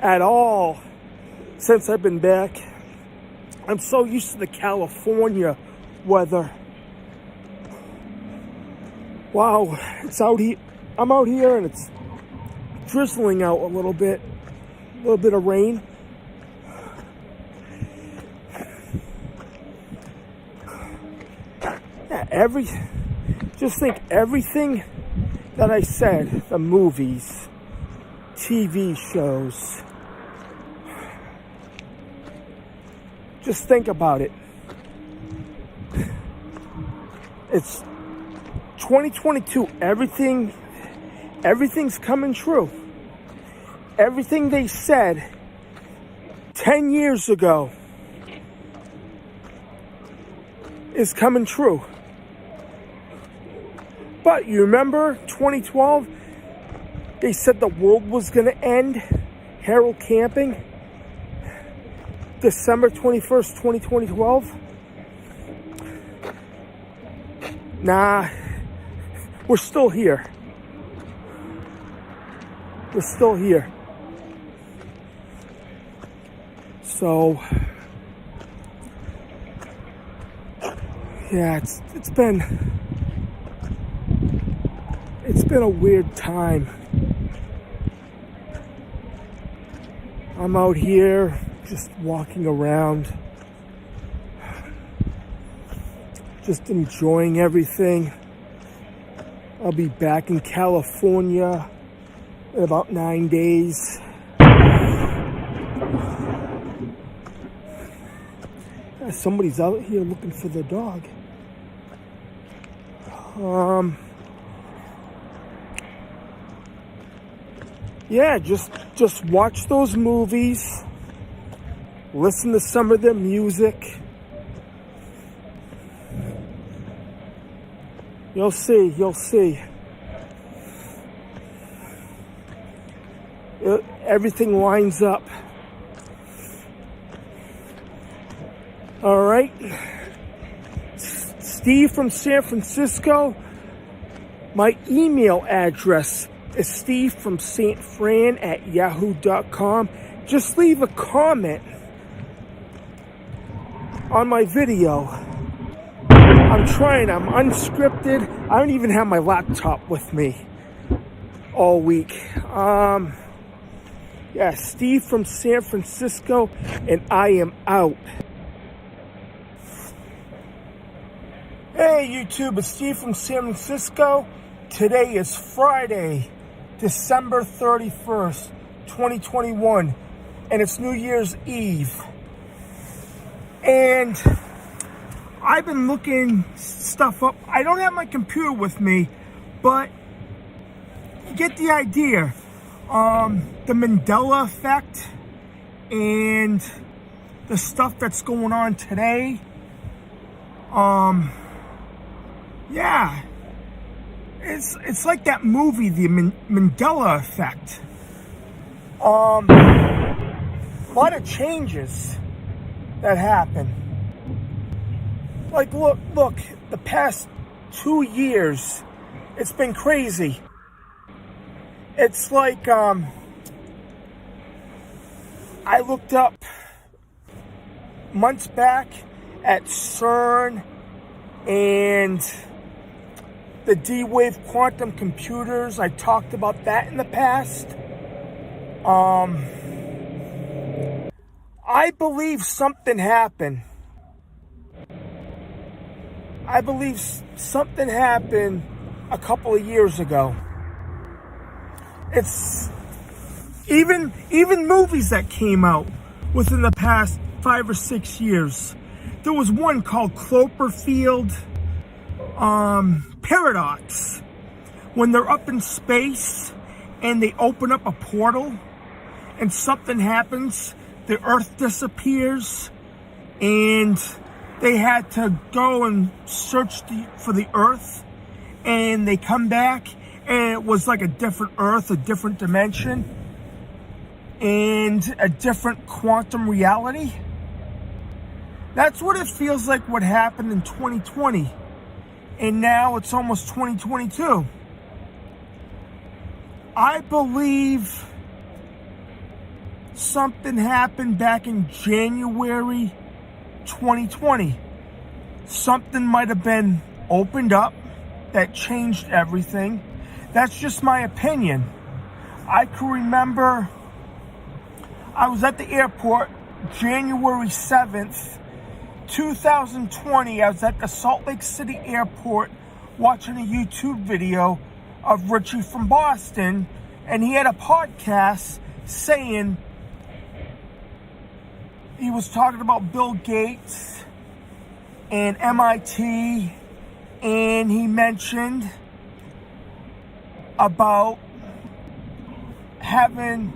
at all since I've been back. I'm so used to the California weather. Wow, it's out here. I'm out here and it's drizzling out a little bit of rain. Yeah, just think everything that I said, the movies, TV shows, just think about it. It's 2022. Everything's coming true. Everything they said 10 years ago is coming true. But you remember 2012? They said the world was going to end. Harold Camping. December 21st, 2012. Nah, we're still here. We're still here. So, yeah, it's been a weird time. I'm out here just walking around, just enjoying everything. I'll be back in California in about 9 days. Somebody's out here looking for their dog. Yeah, just watch those movies. Listen to some of their music. You'll see. Everything lines up. All right. Steve from San Francisco. My email address is Steve from San Fran at yahoo.com. Just leave a comment on my video. I'm unscripted. I don't even have my laptop with me all week. Yeah, Steve from San Francisco, and I am out. Hey YouTube, it's Steve from San Francisco. Today is Friday, December 31st, 2021, and it's New Year's Eve. And I've been looking stuff up. I don't have my computer with me, but you get the idea. The Mandela effect and the stuff that's going on today. Yeah, it's like that movie, The Mandela Effect. A lot of changes that happen. Like, look, the past 2 years, it's been crazy. It's like, I looked up months back at CERN and the D-Wave quantum computers. I talked about that in the past. I believe something happened. I believe something happened a couple of years ago. It's even movies that came out within the past 5 or 6 years. There was one called Cloverfield Paradox, when they're up in space and they open up a portal and something happens, the Earth disappears, and they had to go and search for the Earth, and they come back, and it was like a different Earth, a different dimension, and a different quantum reality. That's what it feels like what happened in 2020. And now it's almost 2022. I believe something happened back in January 2020. Something might have been opened up that changed everything. That's just my opinion. I can remember I was at the airport January 7th, 2020. I was at the Salt Lake City airport watching a YouTube video of Richie from Boston, and he had a podcast saying, he was talking about Bill Gates and MIT, and he mentioned about having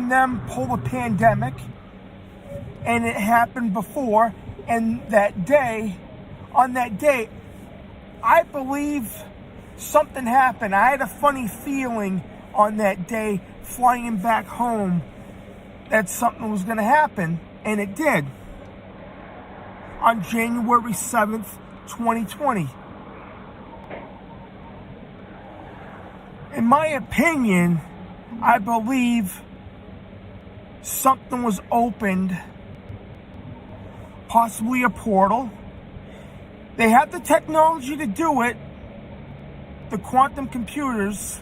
them pull the pandemic, and it happened before, and on that day, I believe something happened. I had a funny feeling on that day, flying back home, that something was going to happen, and it did. On January 7th, 2020. In my opinion, I believe something was opened, possibly a portal. They have the technology to do it, the quantum computers.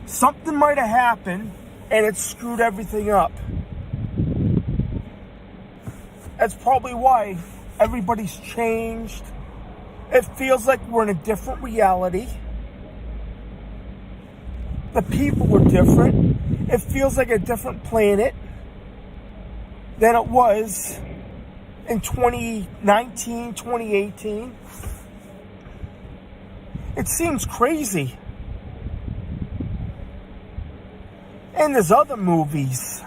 Something might have happened, and it screwed everything up. That's probably why everybody's changed. It feels like we're in a different reality. The people are different. It feels like a different planet than it was in 2019, 2018. It seems crazy. And there's other movies.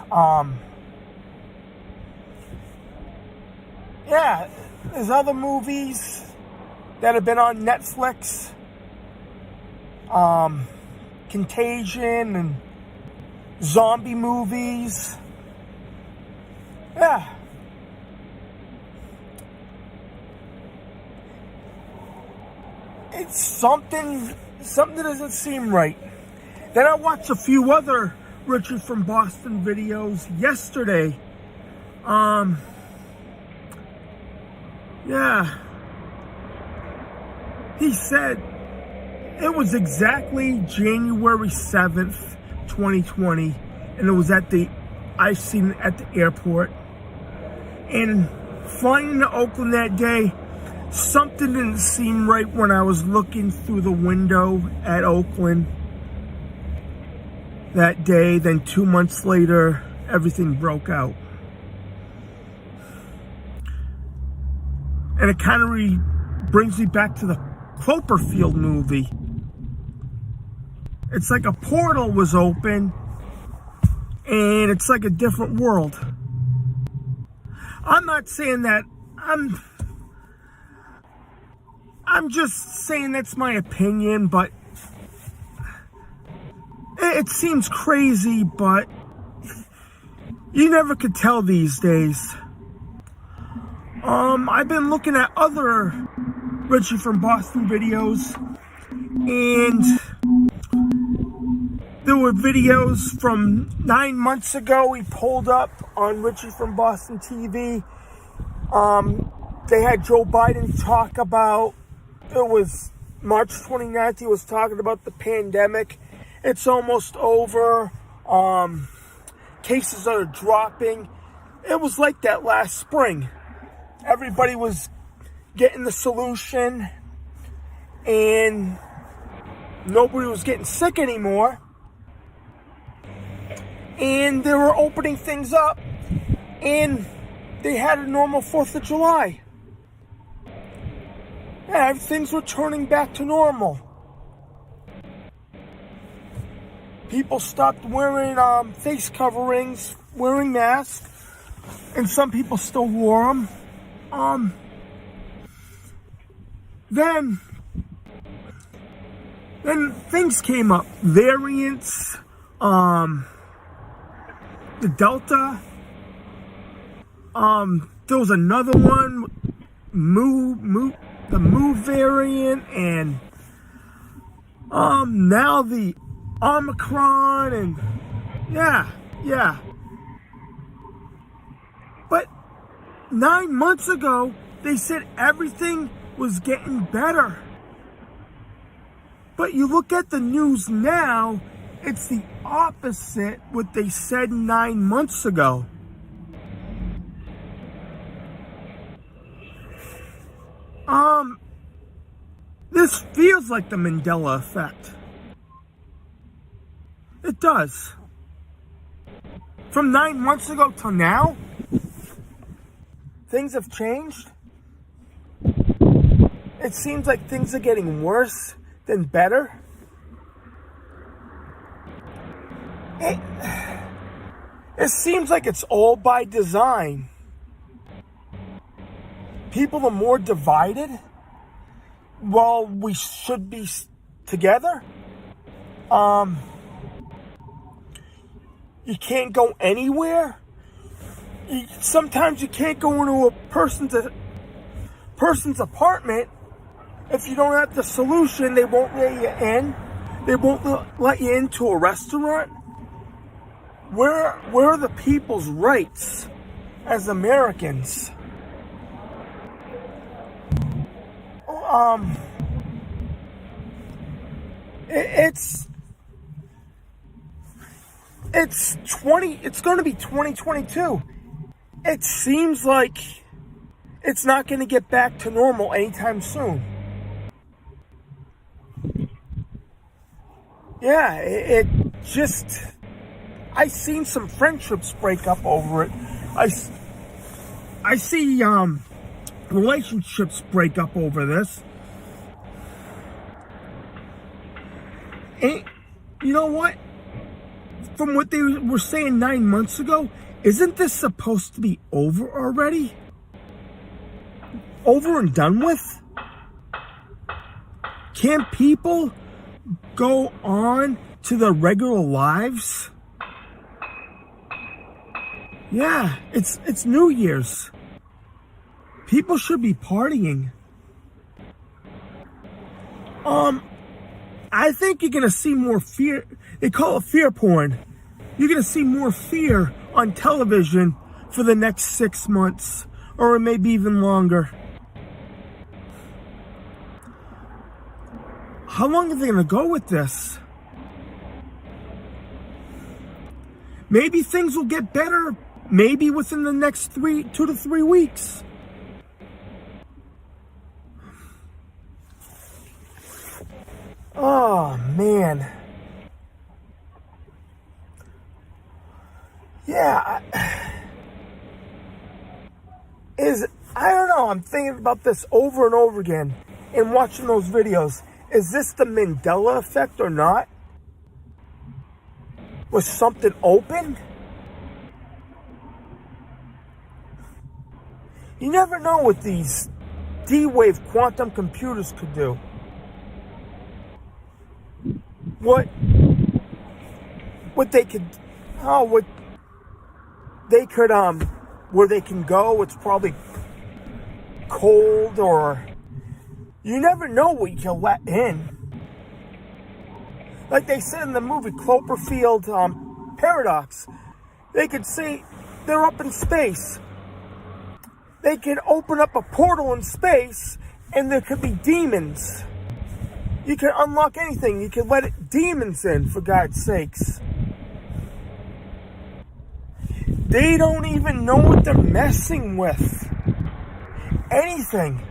There's other movies that have been on Netflix. Contagion and zombie movies. Yeah. It's something doesn't seem right. Then I watched a few other Richard from Boston videos yesterday. He said it was exactly January 7th, 2020, and it was I seen it at the airport. And flying into Oakland that day, something didn't seem right when I was looking through the window at Oakland that day. Then 2 months later, everything broke out. And it kind of brings me back to the Cloverfield movie. It's like a portal was open, and it's like a different world. I'm not saying that. I'm just saying that's my opinion, but it seems crazy, but you never could tell these days. I've been looking at other Richie from Boston videos, and there were videos from 9 months ago he pulled up on Richie from Boston TV. They had Joe Biden talk about, it was March 29th, he was talking about the pandemic. It's almost over. Cases are dropping. It was like that last spring. Everybody was getting the solution, and nobody was getting sick anymore. And they were opening things up, and they had a normal 4th of July. Yeah, things were turning back to normal. People stopped wearing face coverings, wearing masks, and some people still wore them. Then things came up. Variants, the Delta. There was another one, the Mu variant, and now the Omicron, and yeah. But 9 months ago, they said everything was getting better. But you look at the news now, it's the opposite what they said 9 months ago. This feels like the Mandela effect. It does. From 9 months ago till now, things have changed. It seems like things are getting worse than better. It seems like it's all by design. People are more divided while we should be together. You can't go anywhere. Sometimes you can't go into a person's apartment. If you don't have the solution, they won't let you in. They won't let you into a restaurant. Where are the people's rights as Americans? It's going to be 2022. It seems like it's not going to get back to normal anytime soon. Yeah, it just, I seen some friendships break up over it. I see relationships break up over this. And you know what? From what they were saying 9 months ago, isn't this supposed to be over already? Over and done with? Can't people go on to their regular lives? Yeah, it's New Year's. People should be partying. I think you're gonna see more fear. They call it fear porn. You're gonna see more fear on television for the next 6 months, or maybe even longer. How long are they gonna go with this? Maybe things will get better, maybe within the next 2 to 3 weeks. Oh, man. Yeah. I don't know. I'm thinking about this over and over again and watching those videos. Is this the Mandela effect or not? Was something open? You never know what these D-wave quantum computers could do. What they could, where they can go, it's probably cold, or you never know what you can let in. Like they said in the movie Cloverfield Paradox, they could say they're up in space. They could open up a portal in space and there could be demons. You can unlock anything. You can let demons in, for God's sakes. They don't even know what they're messing with. Anything.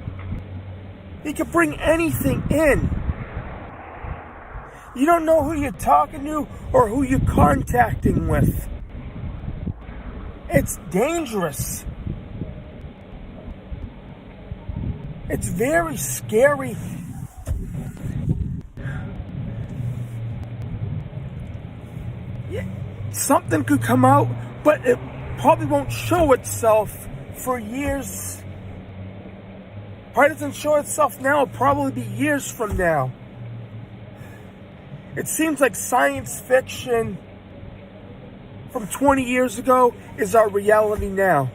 You can bring anything in. You don't know who you're talking to or who you're contacting with. It's dangerous. It's very scary. Yeah, something could come out, but it probably won't show itself for years. Probably doesn't show itself now, it'll probably be years from now. It seems like science fiction from 20 years ago is our reality now.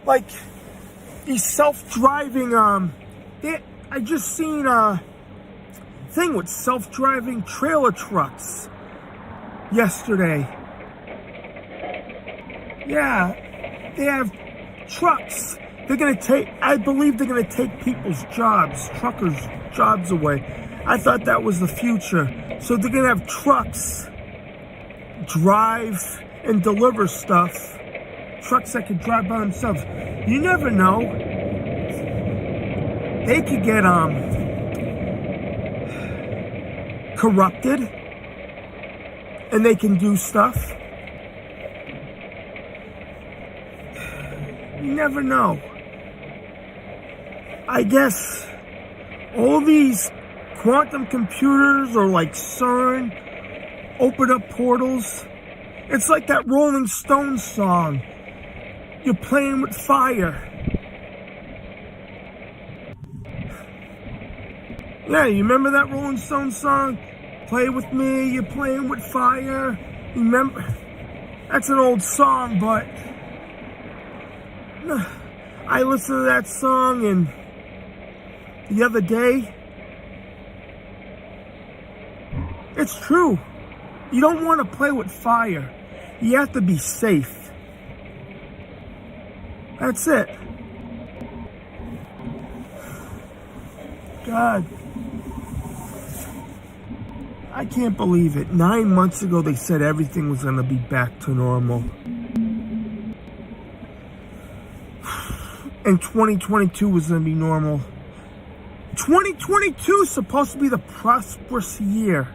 Like these self-driving, I just seen a thing with self-driving trailer trucks yesterday. Yeah, they have trucks. I believe they're gonna take people's jobs, truckers' jobs away. I thought that was the future. So they're gonna have trucks drive and deliver stuff. Trucks that can drive by themselves. You never know. They could get corrupted and they can do stuff. You never know. I guess all these quantum computers or like CERN open up portals. It's like that Rolling Stones song. You're playing with fire. Yeah, you remember that Rolling Stones song? Play with me, you're playing with fire. Remember? That's an old song, but I listened to that song and the other day. It's true. You don't want to play with fire. You have to be safe. That's it. God. I can't believe it. 9 months ago, they said everything was going to be back to normal. And 2022 was going to be normal. 2022 is supposed to be the prosperous year,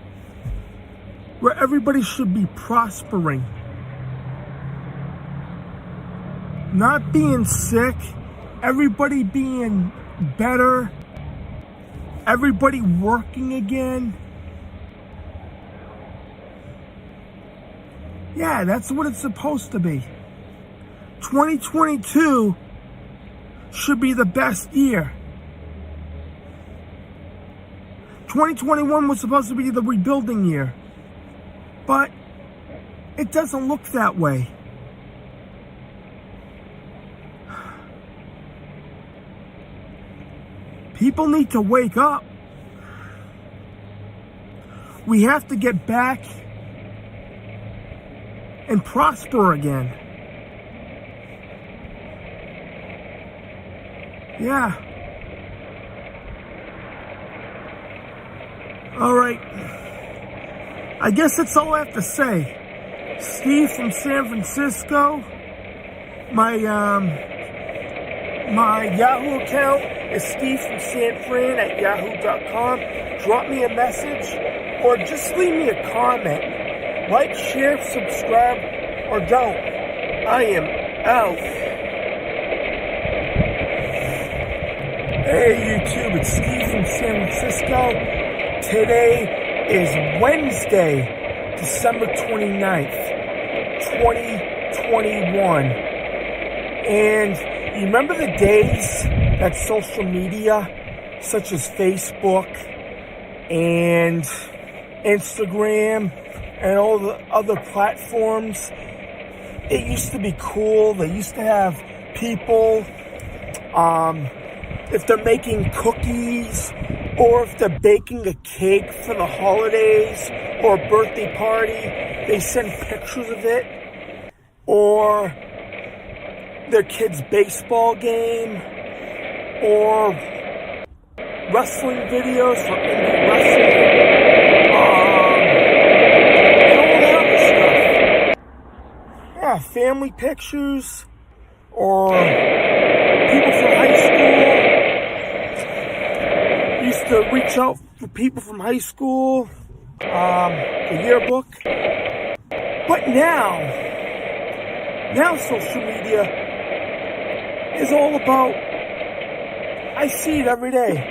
where everybody should be prospering. Not being sick, everybody being better, everybody working again. Yeah, that's what it's supposed to be. 2022 should be the best year. 2021 was supposed to be the rebuilding year. But it doesn't look that way. People need to wake up. We have to get back and prosper again. Yeah. All right. I guess that's all I have to say. Steve from San Francisco. My Yahoo account is Steve from San Fran at yahoo.com. Drop me a message or just leave me a comment. Like, share, subscribe, or don't. I am out. Hey YouTube, it's Steve from San Francisco. Today is Wednesday, December 29th, 2021. And you remember the days that social media, such as Facebook and Instagram and all the other platforms, it used to be cool. They used to have people, if they're making cookies or if they're baking a cake for the holidays or a birthday party, they send pictures of it, or their kid's baseball game, or wrestling videos for indie wrestling, and all that other stuff. Yeah, family pictures, or people from high school. Used to reach out for people from high school, the yearbook. But now social media is all about, I see it every day.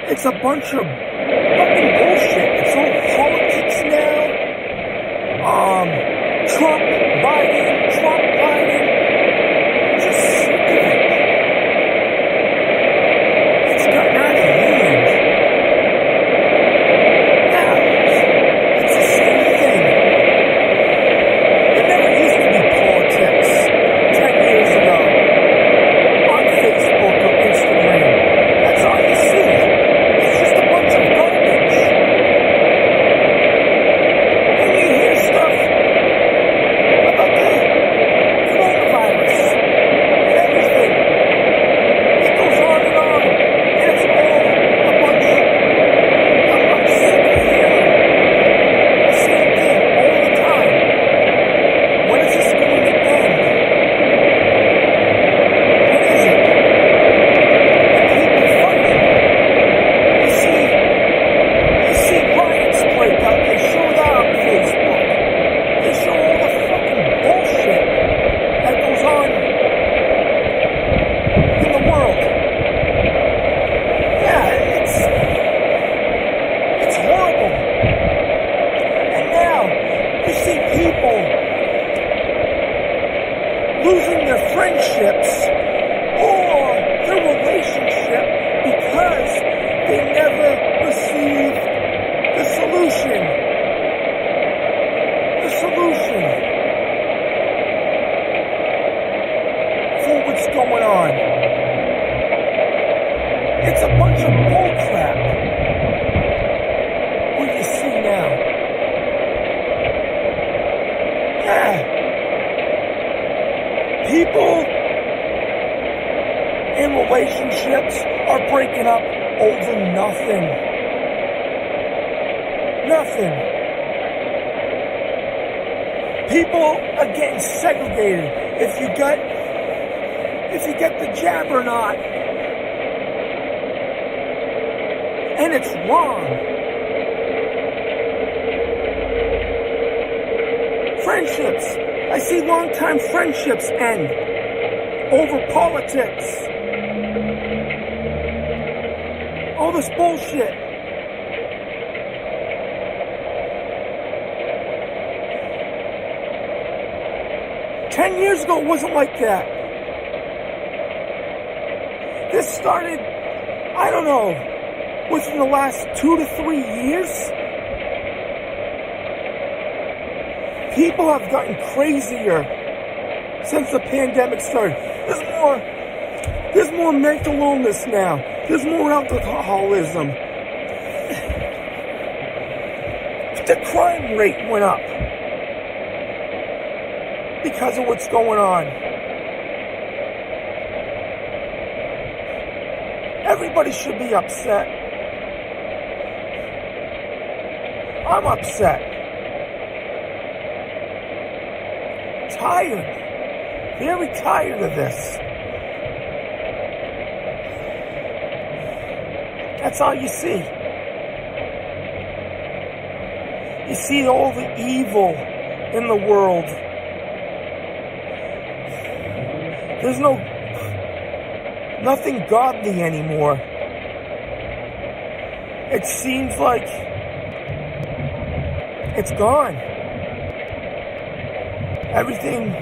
It's a bunch of fucking bullshit. It's all politics now. Trump, Biden. I'm just sick of it. It's gotten out of hand. Yeah, it's the same thing. It never used to be politics 10 years ago on Facebook or Instagram. That's all you see. It's just a bunch of garbage. And you hear stuff about the coronavirus and everything. It goes on and on. And it's all a bunch of... I'm sick of hearing the same thing all the time. When is this going to end? When is it? And people fighting. You see riots break out. They show that on Facebook. They show all the fucking bullshit that goes on in the world. Yeah, it's horrible. And now you see people losing their friendships or their relationship because they never received the solution. The solution for what's going on. It's a bunch of bullcrap. What you see now. Yeah. People in relationships are breaking up over nothing. Nothing. People are getting segregated if you get the jab or not. And it's wrong. Friendships. I see long-time friendships end over politics. All this bullshit. Ten years ago, it wasn't like that. This started, I don't know, within the last 2 to 3 years. People have gotten crazier since the pandemic started. There's more mental illness now. There's more alcoholism. The crime rate went up because of what's going on. Everybody should be upset. I'm upset. Tired. Very tired of this. That's all you see. You see all the evil in the world. There's nothing godly anymore. It seems like It's gone. Everything,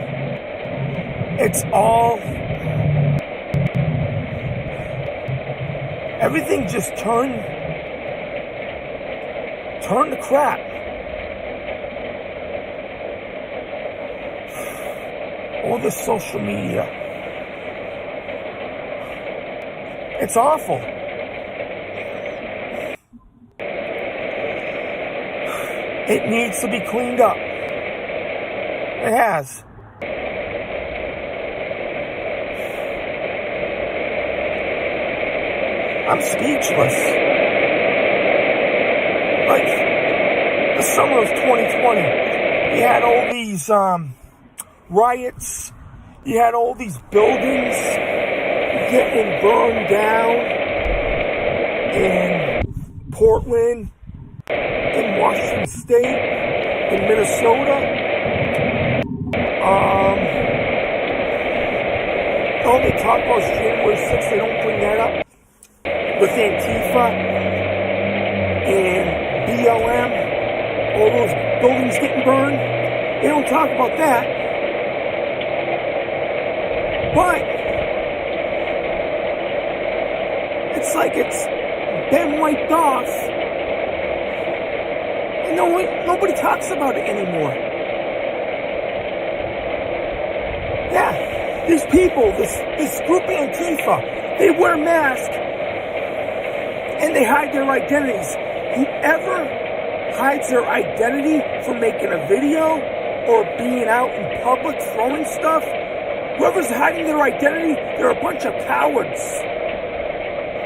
everything just turned to crap. All this social media. It's awful. It needs to be cleaned up. It has. I'm speechless. Like, the summer of 2020, you had all these riots, you had all these buildings getting burned down in Portland, in Washington State, in Minnesota. All they talk about is January 6th, they don't bring that up. With Antifa and BLM, all those buildings getting burned, they don't talk about that. But it's like it's been wiped off, and nobody talks about it anymore. Yeah, these people, this group Antifa, they wear masks and they hide their identities. Whoever hides their identity from making a video or being out in public throwing stuff, whoever's hiding their identity, they're a bunch of cowards.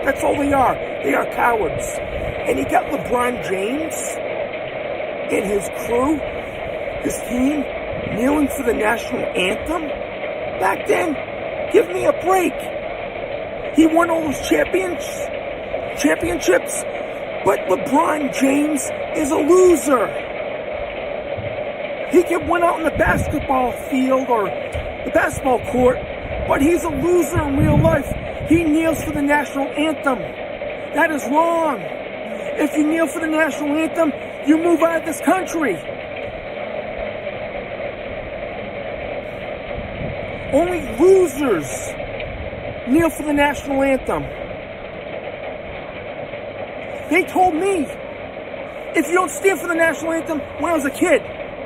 That's all they are. They are cowards. And you got LeBron James and his crew, his team, kneeling for the national anthem. Back then, give me a break. He won all those championships, but LeBron James is a loser. He can win out on the basketball field or the basketball court, but he's a loser in real life. He kneels for the national anthem. That is wrong. If you kneel for the national anthem, you move out of this country. Only losers kneel for the national anthem. They told me, if you don't stand for the national anthem when I was a kid,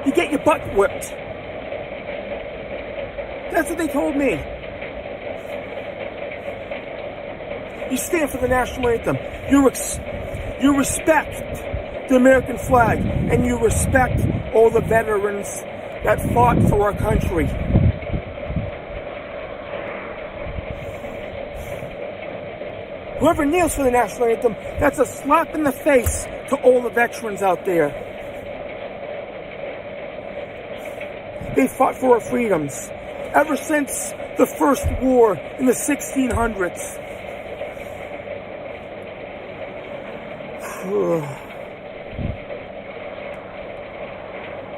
you get your butt whipped. That's what they told me. You stand for the national anthem. You respect the American flag, and you respect all the veterans that fought for our country. Whoever kneels for the national anthem, that's a slap in the face to all the veterans out there. They fought for our freedoms ever since the First War in the 1600s.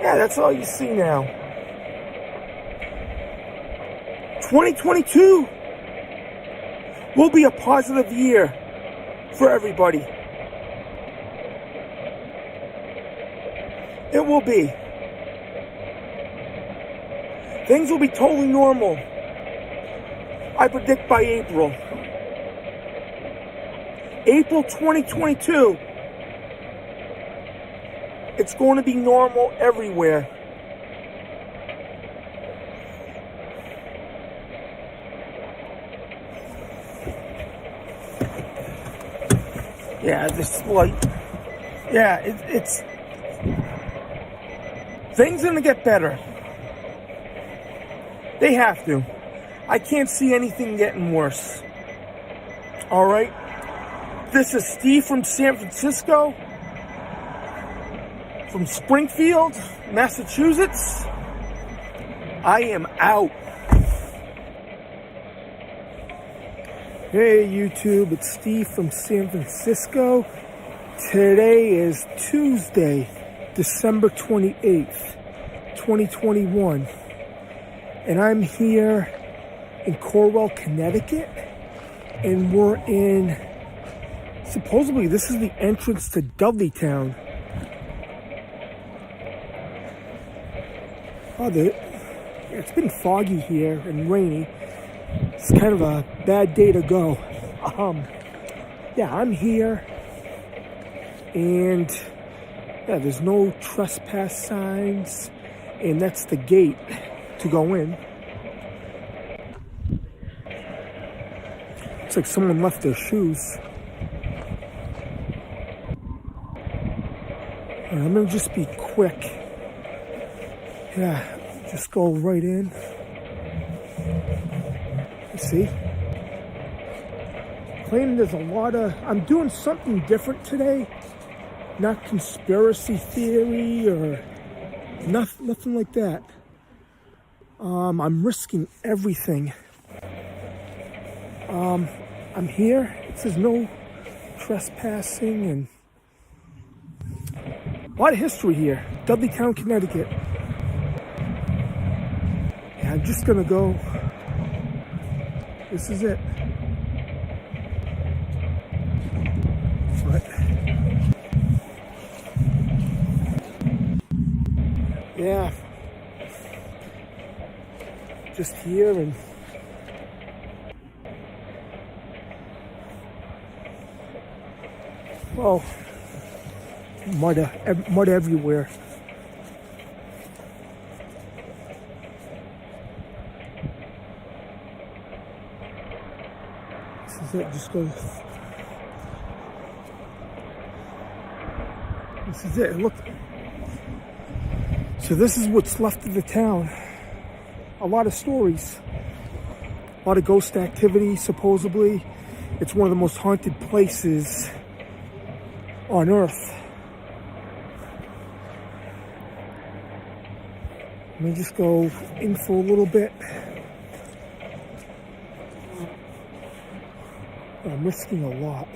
Yeah, that's all you see now. 2022 will be a positive year for everybody. It will be. Things will be totally normal. I predict by April. April 2022. It's going to be normal everywhere. Yeah, this light. Yeah, it's things are gonna get better. They have to. I can't see anything getting worse. All right. This is Steve from San Francisco, from Springfield, Massachusetts. I am out. Hey YouTube, it's Steve from San Francisco. Today is Tuesday, December 28th, 2021. And I'm here in Cornwall, Connecticut. And we're in, supposedly this is the entrance to Dudleytown. Oh, it's been foggy here and rainy. It's kind of a bad day to go. Yeah, I'm here, and yeah, there's no trespass signs, and that's the gate to go in. Looks like someone left their shoes. And I'm gonna just be quick. Yeah, just go right in. Let's see. Claim there's a lot of, I'm doing something different today. Not conspiracy theory or nothing like that. I'm risking everything. I'm here. It says no trespassing and a lot of history here. Dudleytown, Connecticut. Yeah, I'm just gonna go. This is it. But yeah, just here and oh, mud everywhere. This is it. Just go. This is it. Look. So this is what's left of the town. A lot of stories. A lot of ghost activity, supposedly. It's one of the most haunted places on Earth. Let me just go in for a little bit. I'm risking a lot.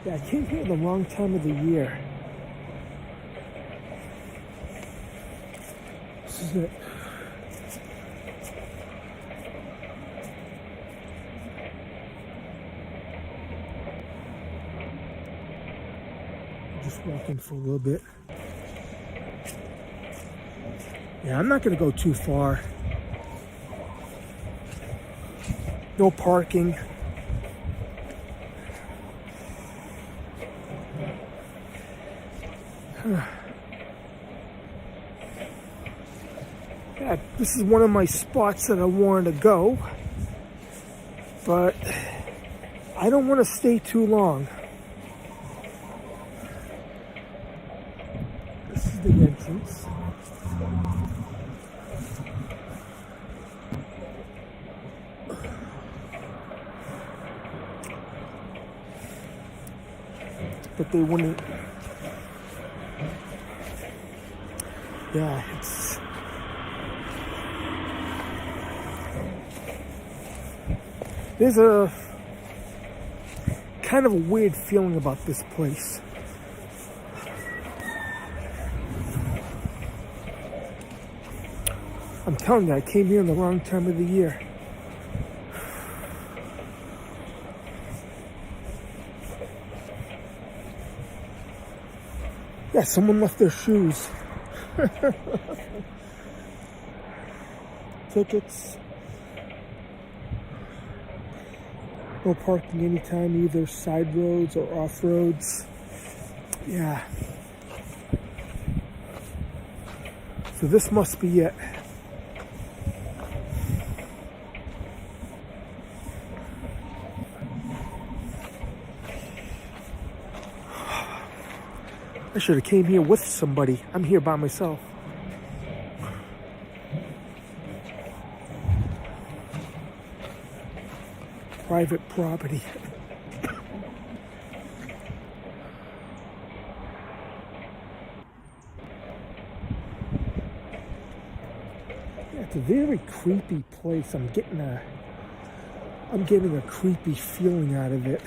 Yeah, I came here at the wrong time of the year. This is it. Just walking for a little bit. Yeah, I'm not going to go too far. No parking. Yeah, this is one of my spots that I wanted to go, but I don't want to stay too long. This is the entrance. But they wouldn't. Yeah, it's. There's a kind of a weird feeling about this place. I'm telling you, I came here in the wrong time of the year. Yeah, someone left their shoes. Tickets. No parking anytime, either side roads or off roads. Yeah. So this must be it. I should have came here with somebody. I'm here by myself. Private property. Yeah, it's a very creepy place. I'm getting a creepy feeling out of it.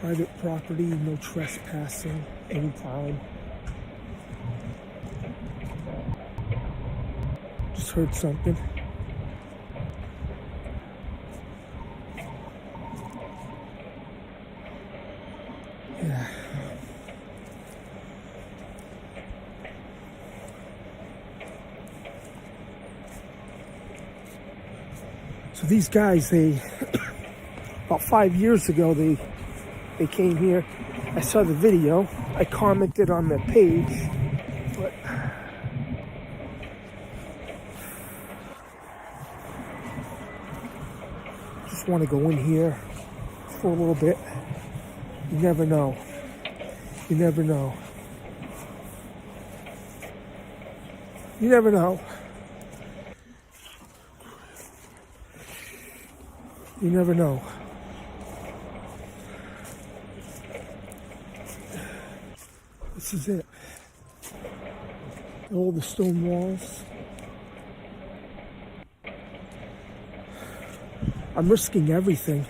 Private property, no trespassing anytime. Just heard something. Yeah. So these guys, they about 5 years ago, they came here. I saw the video. I commented on the page, but just want to go in here for a little bit. You never know. You never know. You never know. You never know. This is it. All the stone walls. I'm risking everything.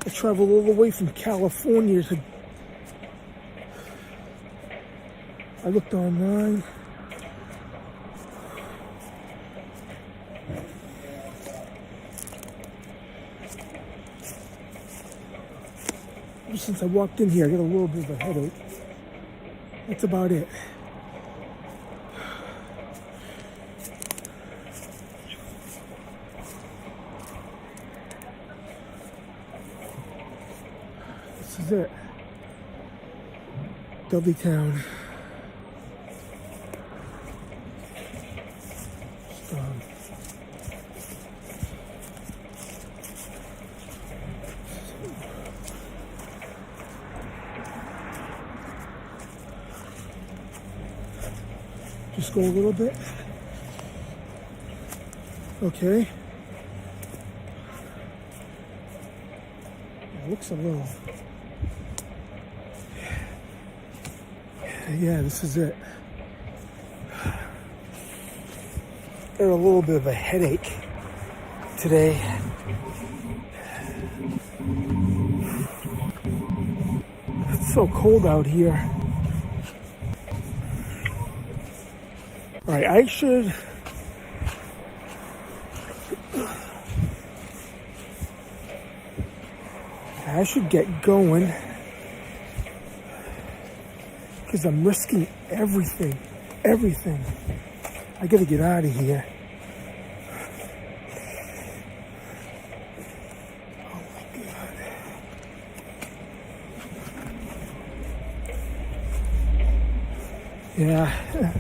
I traveled all the way from California to... I looked online. Ever since I walked in here, I got a little bit of a headache. That's about it. This is it. Dudley Town. Just go a little bit. Okay. It looks a little... Yeah, this is it. Got a little bit of a headache today. It's so cold out here. All right, I should get going because I'm risking everything. I gotta get out of here. Oh my God. Yeah.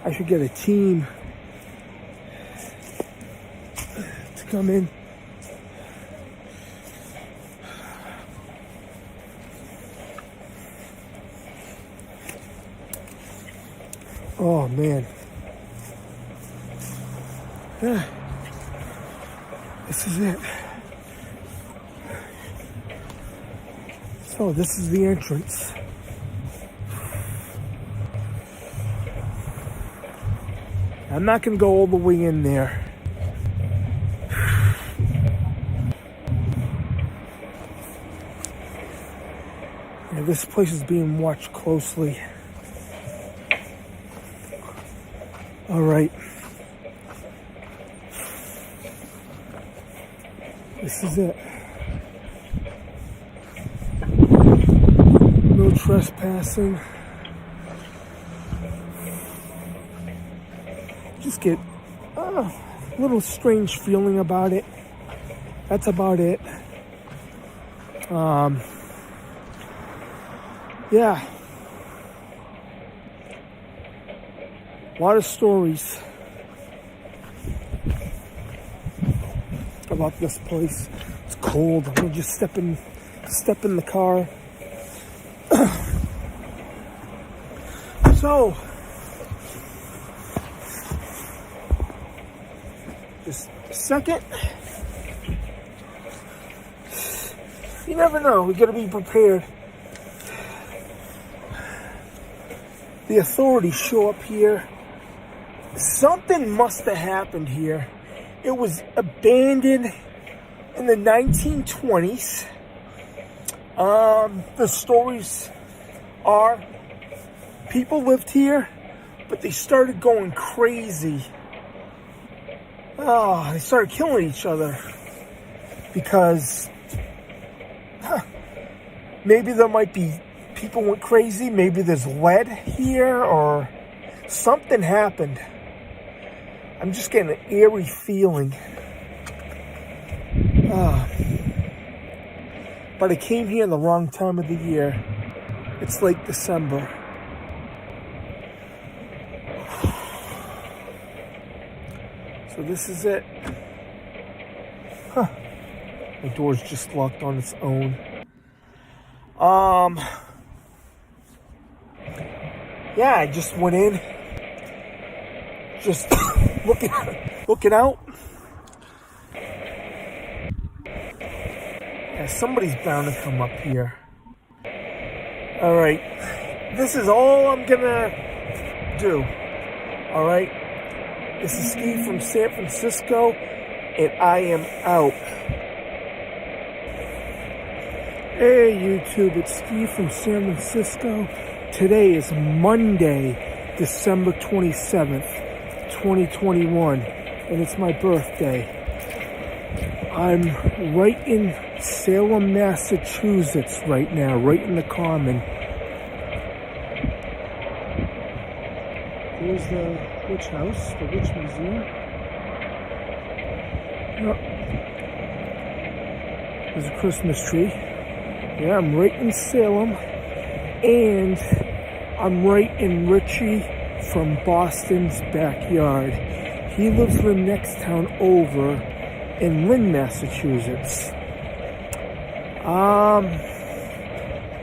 I should get a team to come in. Oh man. Yeah. This is it. So this is the entrance. I'm not going to go all the way in there. Yeah, this place is being watched closely. All right. This is it. No trespassing. Just get a little strange feeling about it. That's about it. Yeah. A lot of stories about this place. It's cold. I'm gonna just step in the car. So just a second. You never know. We gotta be prepared. The authorities show up here. Something must have happened here. It was abandoned in the 1920s. The stories are people lived here, but they started going crazy. Oh, they started killing each other because maybe there might be people went crazy. Maybe there's lead here or something happened. I'm just getting an eerie feeling. But I came here in the wrong time of the year. It's late December. So this is it. My door's just locked on its own. Yeah, I just went in. Just looking out. Yeah, somebody's bound to come up here. Alright. This is all I'm gonna do. Alright. This is Steve from San Francisco, and I am out. Hey YouTube, it's Steve from San Francisco. Today is Monday, December 27th, 2021, and it's my birthday. I'm right in Salem, Massachusetts right now, right in the Common. There's the witch house, the witch museum. Yep. There's a Christmas tree. Yeah, I'm right in Salem, and I'm right in Richie from Boston's backyard. He lives in the next town over in Lynn, Massachusetts.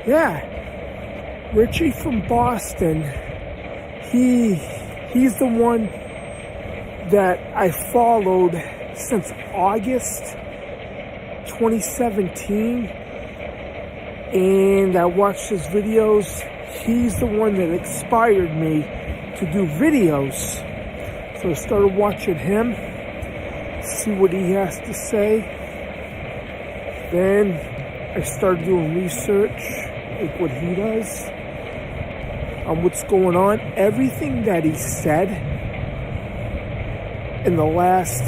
Yeah, Richie from Boston, he's the one that I followed since August 2017, and I watched his videos. He's the one that inspired me to do videos. So I started watching him, see what he has to say. Then I started doing research, like what he does, on what's going on. Everything that he said in the last,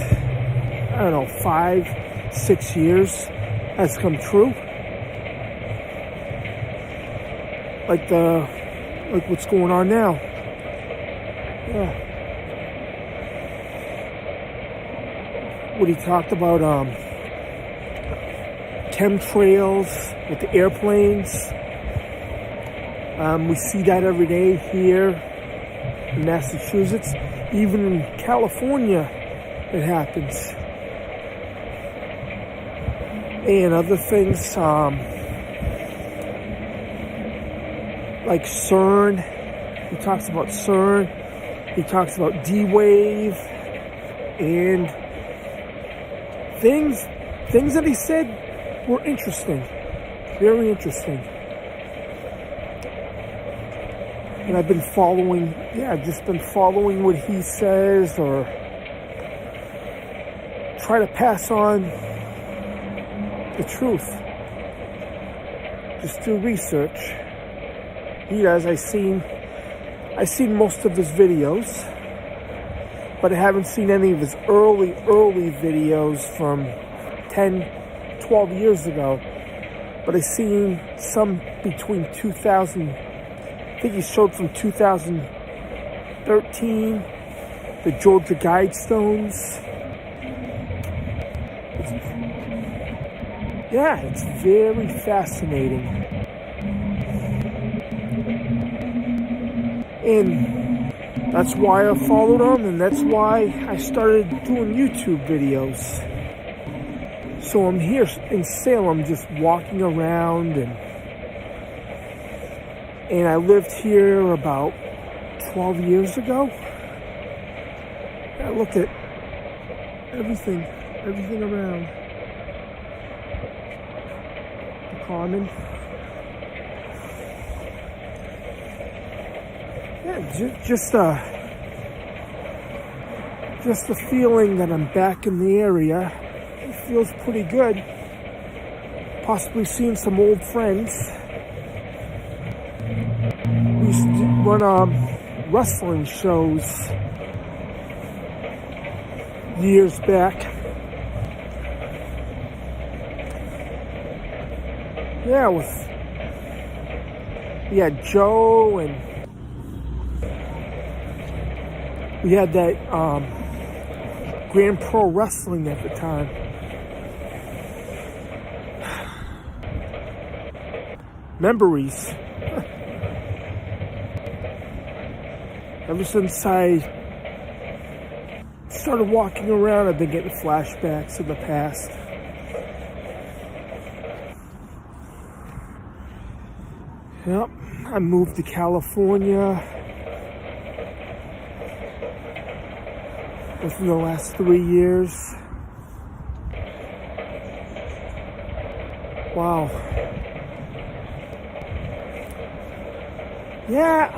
5-6 years has come true. Like what's going on now. Yeah. What he talked about, chemtrails with the airplanes. We see that every day here in Massachusetts. Even in California, it happens. And other things, like CERN. He talks about CERN. He talks about D-Wave. And things that he said were interesting. Very interesting. And I've been following, just been following what he says, or try to pass on the truth. Just do research. He does. I've seen most of his videos, but I haven't seen any of his early videos from 10, 12 years ago. But I've seen some between 2000, I think he showed from 2013, the Georgia Guidestones. It's very fascinating. And that's why I followed him, and that's why I started doing YouTube videos. So I'm here in Salem just walking around, and I lived here about 12 years ago. I looked at everything around. The Common. Just the feeling that I'm back in the area. It feels pretty good. possibly seeing some old friends. We used to run wrestling shows years back. Yeah, we had Joe, and we had that Grand Pro Wrestling at the time. Memories. Ever since I started walking around, I've been getting flashbacks of the past. Yep, I moved to California within the last 3 years. Wow. Yeah,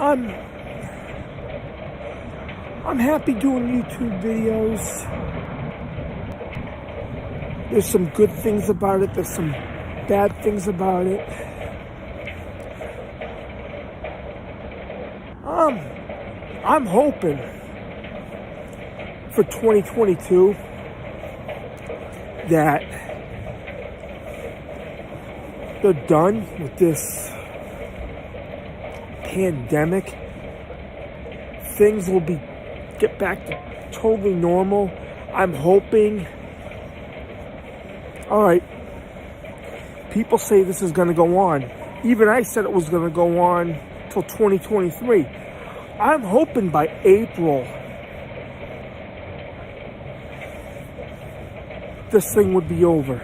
I'm happy doing YouTube videos. There's some good things about it. There's some bad things about it. I'm hoping for 2022 that they're done with this pandemic. Things will get back to totally normal. I'm hoping. All right. People say this is going to go on. Even I said it was going to go on till 2023. I'm hoping by April this thing would be over.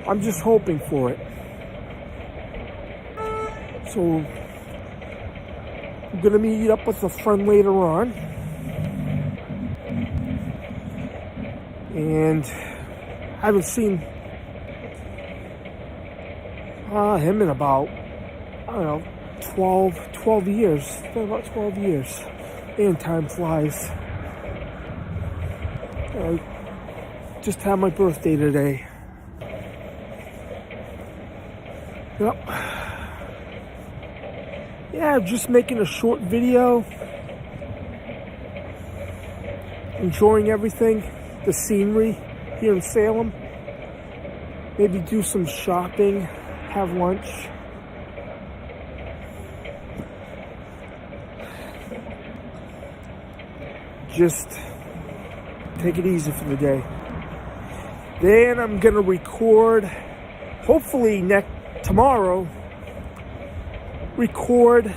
I'm just hoping for it. So I'm gonna meet up with a friend later on, and I haven't seen him in about, I don't know, 12 years. It's been about 12 years. And time flies. I just had my birthday today. Yep. Yeah, just making a short video. Enjoying everything. The scenery here in Salem. Maybe do some shopping. Have lunch. Just take it easy for the day. Then I'm gonna record, hopefully tomorrow, record.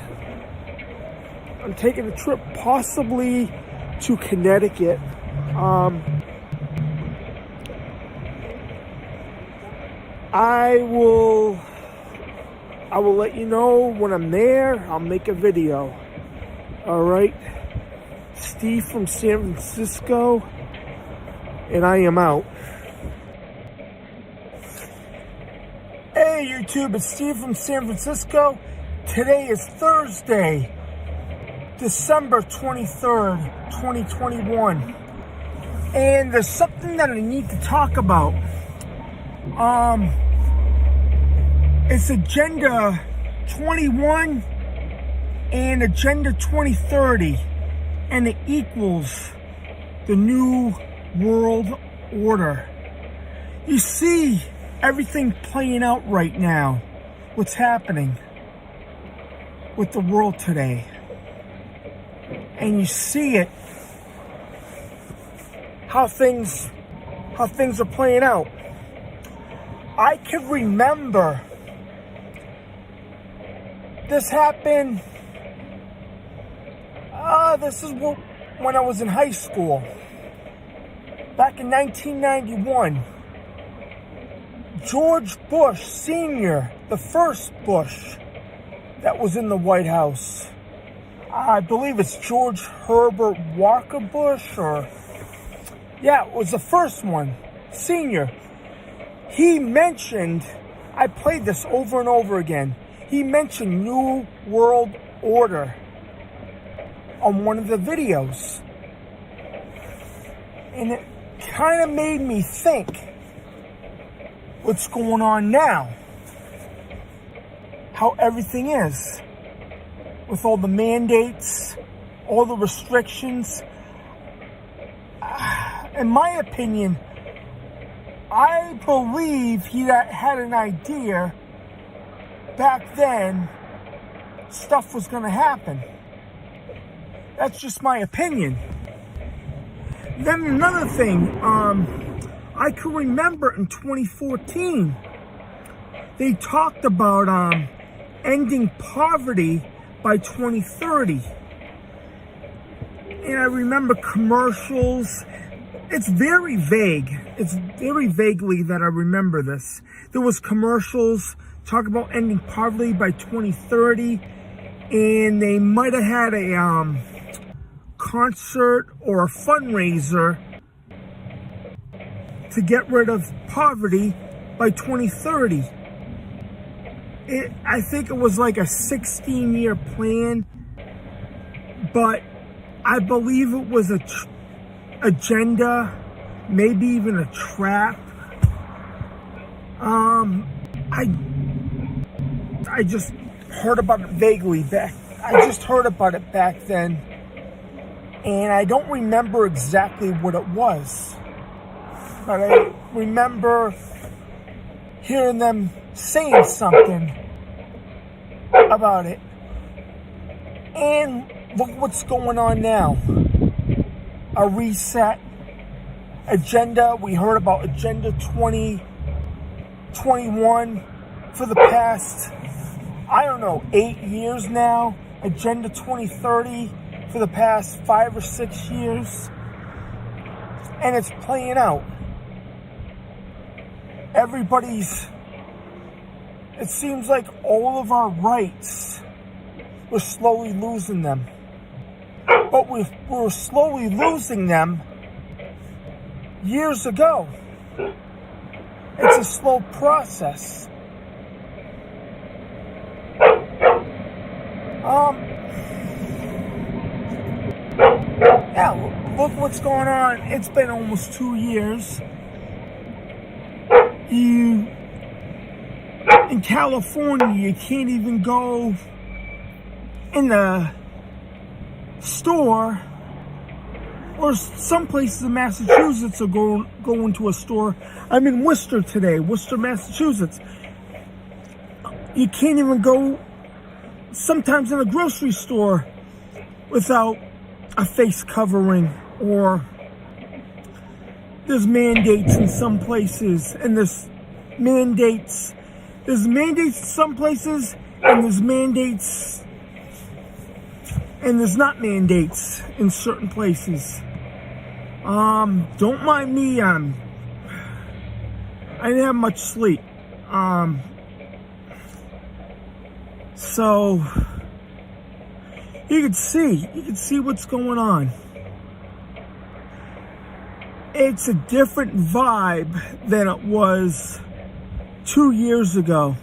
I'm taking a trip possibly to Connecticut. I will let you know when I'm there. I'll make a video. All right. Steve from San Francisco, and I am out. Hey YouTube, it's Steve from San Francisco. Today is Thursday, December 23rd, 2021. And there's something that I need to talk about. It's Agenda 21 and Agenda 2030. And it equals the New World Order. You see everything playing out right now. What's happening with the world today. And you see it. How things are playing out. I can remember this happened. This is when I was in high school. Back in 1991. George Bush Sr., the first Bush that was in the White House. I believe it's George Herbert Walker Bush, yeah, it was the first one, Sr. He mentioned, I played this over and over again, he mentioned New World Order on one of the videos. And kind of made me think what's going on now. How everything is. With all the mandates, all the restrictions. In my opinion, I believe he had an idea back then stuff was going to happen. That's just my opinion. Then another thing, I can remember in 2014, they talked about ending poverty by 2030. And I remember commercials. It's very vague. It's very vaguely that I remember this. There was commercials talk about ending poverty by 2030, and they might have had a concert or a fundraiser to get rid of poverty by 2030. I think it was like a 16-year plan, but I believe it was a agenda, maybe even a trap. I just heard about it vaguely back. I just heard about it back then, and I don't remember exactly what it was, but I remember hearing them saying something about it. And look what's going on now. A reset agenda. We heard about Agenda 2021 for the past, 8 years now. Agenda 2030 for the past 5 or 6 years. And it's playing out. It seems like all of our rights, we're slowly losing them. But we're slowly losing them years ago. It's a slow process. Yeah, look what's going on. It's been almost 2 years. In California, you can't even go in the store, or some places in Massachusetts are going to a store. I'm in Worcester today, Worcester, Massachusetts. You can't even go sometimes in a grocery store without a face covering, or there's mandates in some places, and there's mandates in some places, and there's mandates, and there's not mandates in certain places. Don't mind me, I didn't have much sleep. So you can see what's going on. It's a different vibe than it was 2 years ago.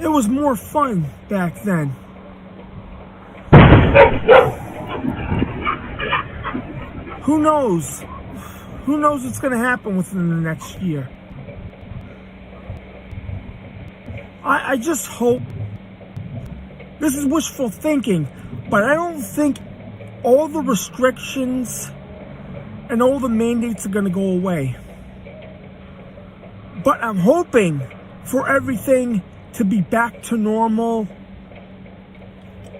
It was more fun back then. Who knows? Who knows what's going to happen within the next year? I just hope, this is wishful thinking, but I don't think all the restrictions and all the mandates are going to go away. But I'm hoping for everything to be back to normal,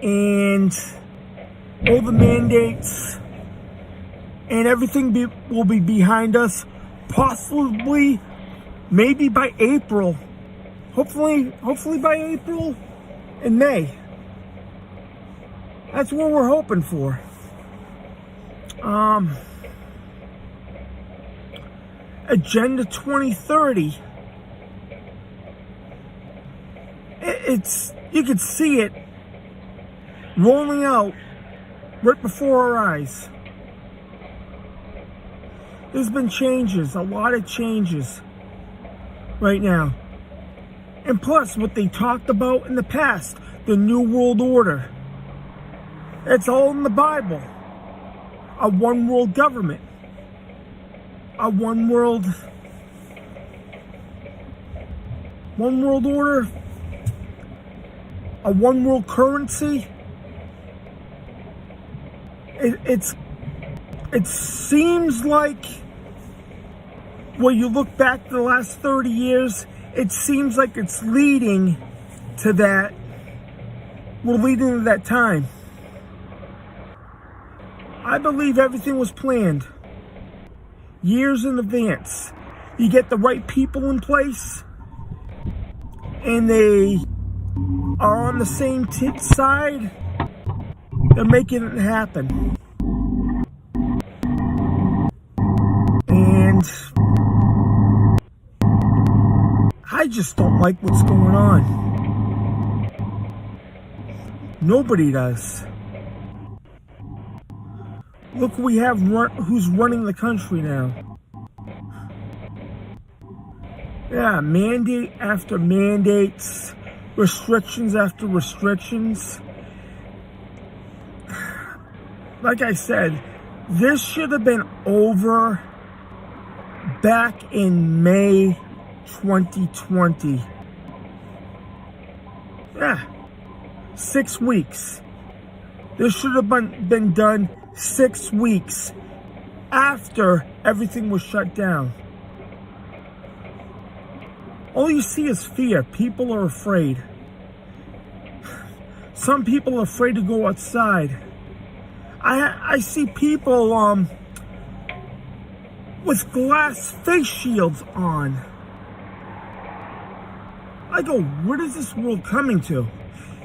and all the mandates and everything will be behind us, possibly, maybe by April. Hopefully by April and May. That's what we're hoping for. Agenda 2030. You could see it rolling out right before our eyes. There's been changes, a lot of changes right now. And plus, what they talked about in the past, the New World Order. It's all in the Bible. A one world government. a one world order, a one world currency. It seems like, when you look back the last 30 years, it seems like it's leading to that. We're leading to that time. I believe everything was planned years in advance. You get the right people in place, and they are on the same side, they're making it happen. And I just don't like what's going on. Nobody does. Look, we have who's running the country now. Yeah, mandate after mandates, restrictions after restrictions. Like I said, this should have been over back in May 2020. Yeah, 6 weeks. This should have been done 6 weeks after everything was shut down. All you see is fear. People are afraid. Some people are afraid to go outside. I see people with glass face shields on. I go, what is this world coming to?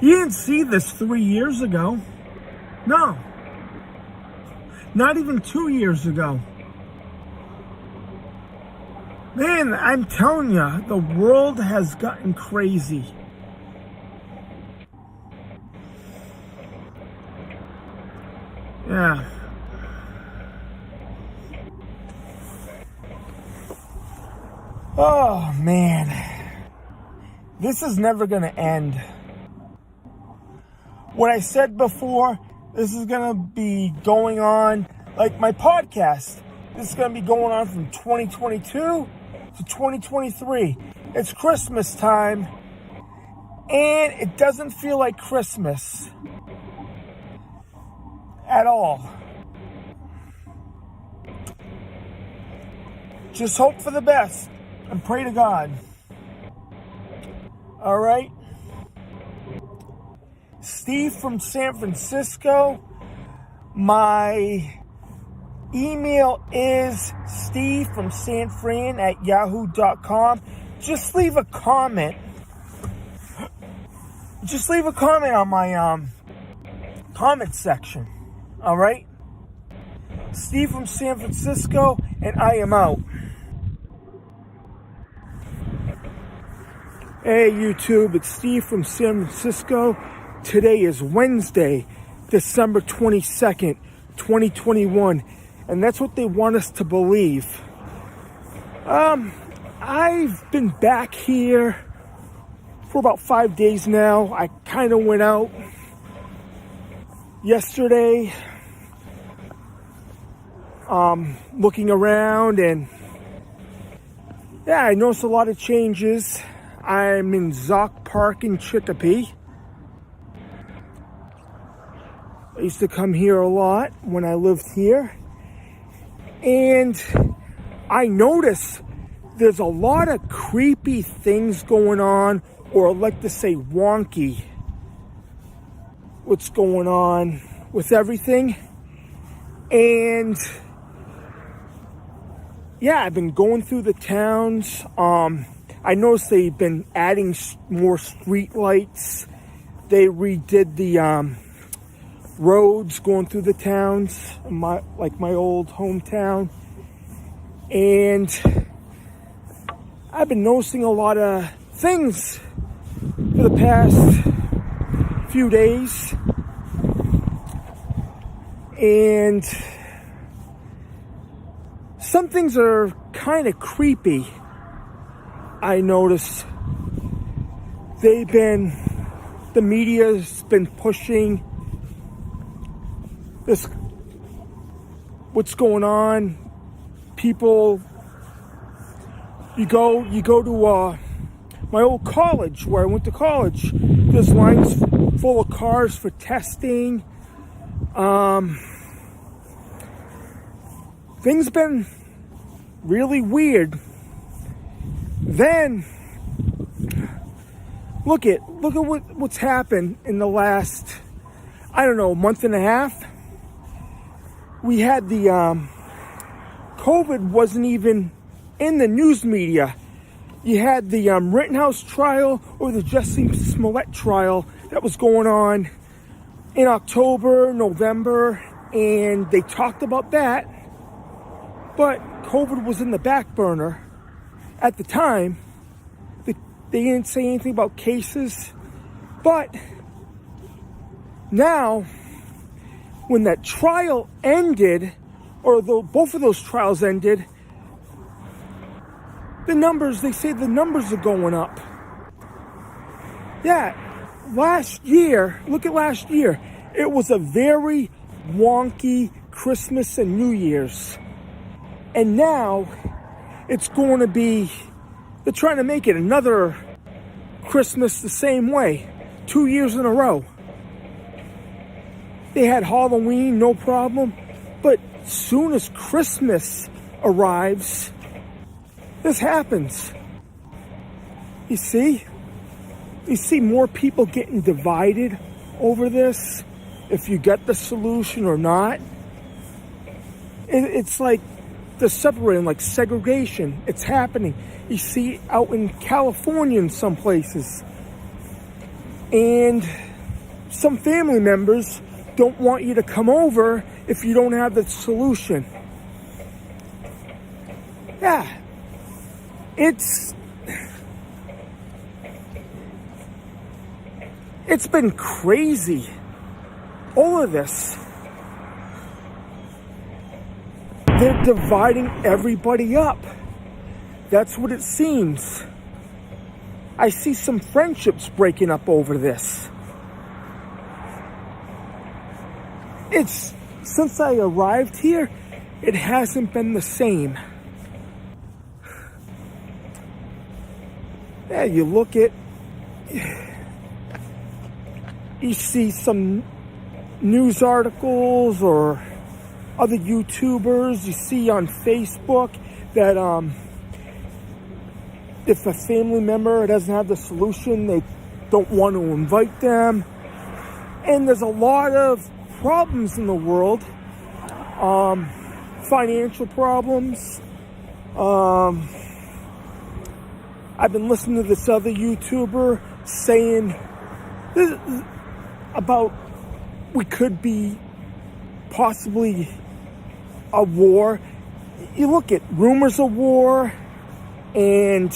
You didn't see this 3 years ago. No. Not even 2 years ago. Man, I'm telling you, the world has gotten crazy. Yeah. Oh, man. This is never going to end. What I said before, this is going to be going on, like my podcast. This is going to be going on from 2022 to 2023. It's Christmas time, and it doesn't feel like Christmas at all. Just hope for the best and pray to God. All right? Steve from San Francisco. My email is stevefromsanfran@yahoo.com. Just leave a comment. Just leave a comment on my comment section. All right? Steve from San Francisco, and I am out. Hey YouTube, it's Steve from San Francisco. Today is Wednesday, December 22nd, 2021, and that's what they want us to believe. I've been back here for about 5 days now. I kind of went out yesterday, looking around, and yeah, I noticed a lot of changes. I'm in Zoc Park in Chicopee. I used to come here a lot when I lived here. And I notice there's a lot of creepy things going on, or I like to say wonky. What's going on with everything. And yeah, I've been going through the towns. I noticed they've been adding more street lights. They redid the roads going through the towns, my old hometown. And I've been noticing a lot of things for the past few days. And some things are kind of creepy. I notice the media's been pushing this, what's going on, people, you go to my old college where I went to college. There's lines full of cars for testing. Things been really weird. Then look at what's happened in the last, I don't know, month and a half. We had the COVID wasn't even in the news media. You had the Rittenhouse trial or the Jussie Smollett trial that was going on in October, November, and they talked about that. But COVID was in the back burner at the time. They didn't say anything about cases. But now, when that trial ended, or both of those trials ended, they say the numbers are going up. Yeah, last year, look at last year. It was a very wonky Christmas and New Year's. And now, it's going to be, they're trying to make it another Christmas the same way. 2 years in a row. They had Halloween, no problem. But soon as Christmas arrives, this happens. You see more people getting divided over this, if you get the solution or not. It's like they're separating, like segregation. It's happening. You see out in California in some places. And some family members don't want you to come over if you don't have the solution. Yeah. It's been crazy. All of this. They're dividing everybody up. That's what it seems. I see some friendships breaking up over this. Since I arrived here, it hasn't been the same. Yeah, you see some news articles or other YouTubers, you see on Facebook that if a family member doesn't have the solution, they don't want to invite them. And there's a lot of problems in the world. Financial problems. I've been listening to this other YouTuber saying about we could be possibly a war. You look at rumors of war, and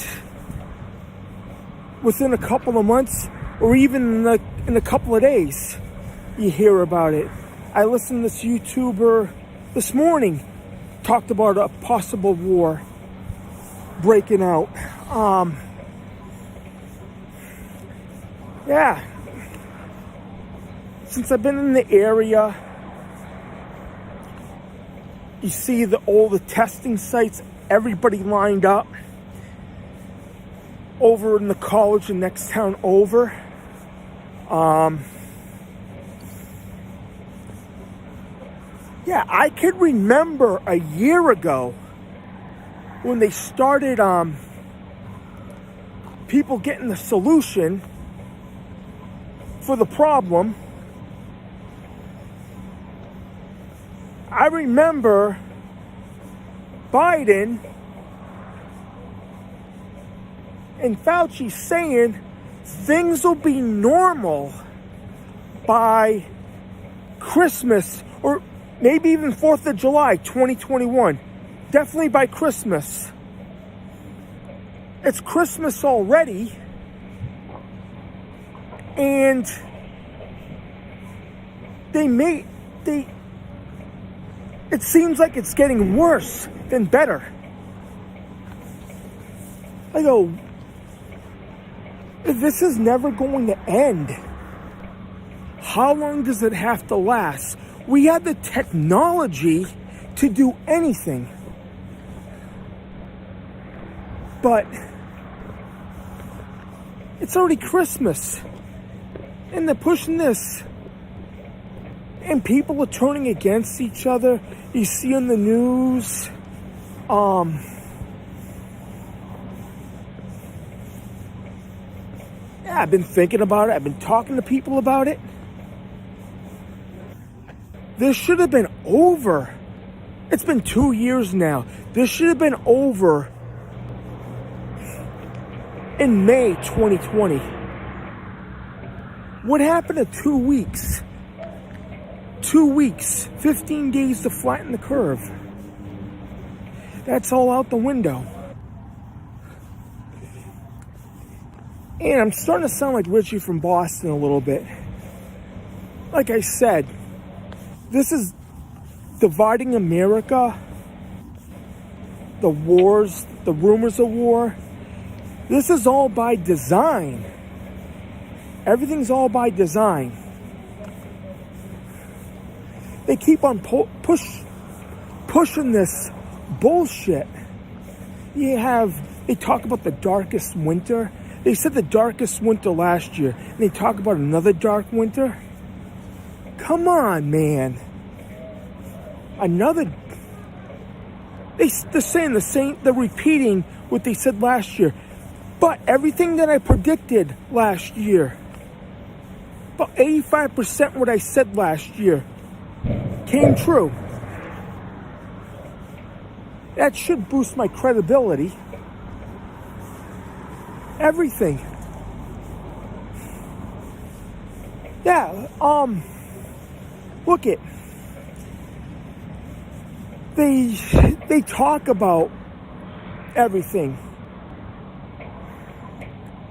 within a couple of months, or even in a couple of days, you hear about it. I listened to this YouTuber this morning, talked about a possible war breaking out. Yeah. Since I've been in the area, you see all the testing sites, everybody lined up over in the college, the next town over. Yeah, I could remember a year ago when they started people getting the solution for the problem. I remember Biden and Fauci saying things will be normal by Christmas, or maybe even 4th of July 2021. Definitely by Christmas. It's Christmas already. And it seems like it's getting worse than better. I go, this is never going to end. How long does it have to last? We have the technology to do anything. But it's already Christmas. And they're pushing this. And people are turning against each other. You see on the news. Yeah, I've been thinking about it. I've been talking to people about it. This should have been over. It's been 2 years now. This should have been over in May 2020. What happened to 2 weeks? 2 weeks, 15 days to flatten the curve. That's all out the window. And I'm starting to sound like Richie from Boston a little bit. Like I said, this is dividing America. The wars, the rumors of war. This is all by design. Everything's all by design. They keep on pushing this bullshit. They talk about the darkest winter. They said the darkest winter last year, and they talk about another dark winter. Come on, man. They're saying the same, they're repeating what they said last year. But everything that I predicted last year, about 85% what I said last year, came true. That should boost my credibility. Everything. Yeah, look it. They talk about everything.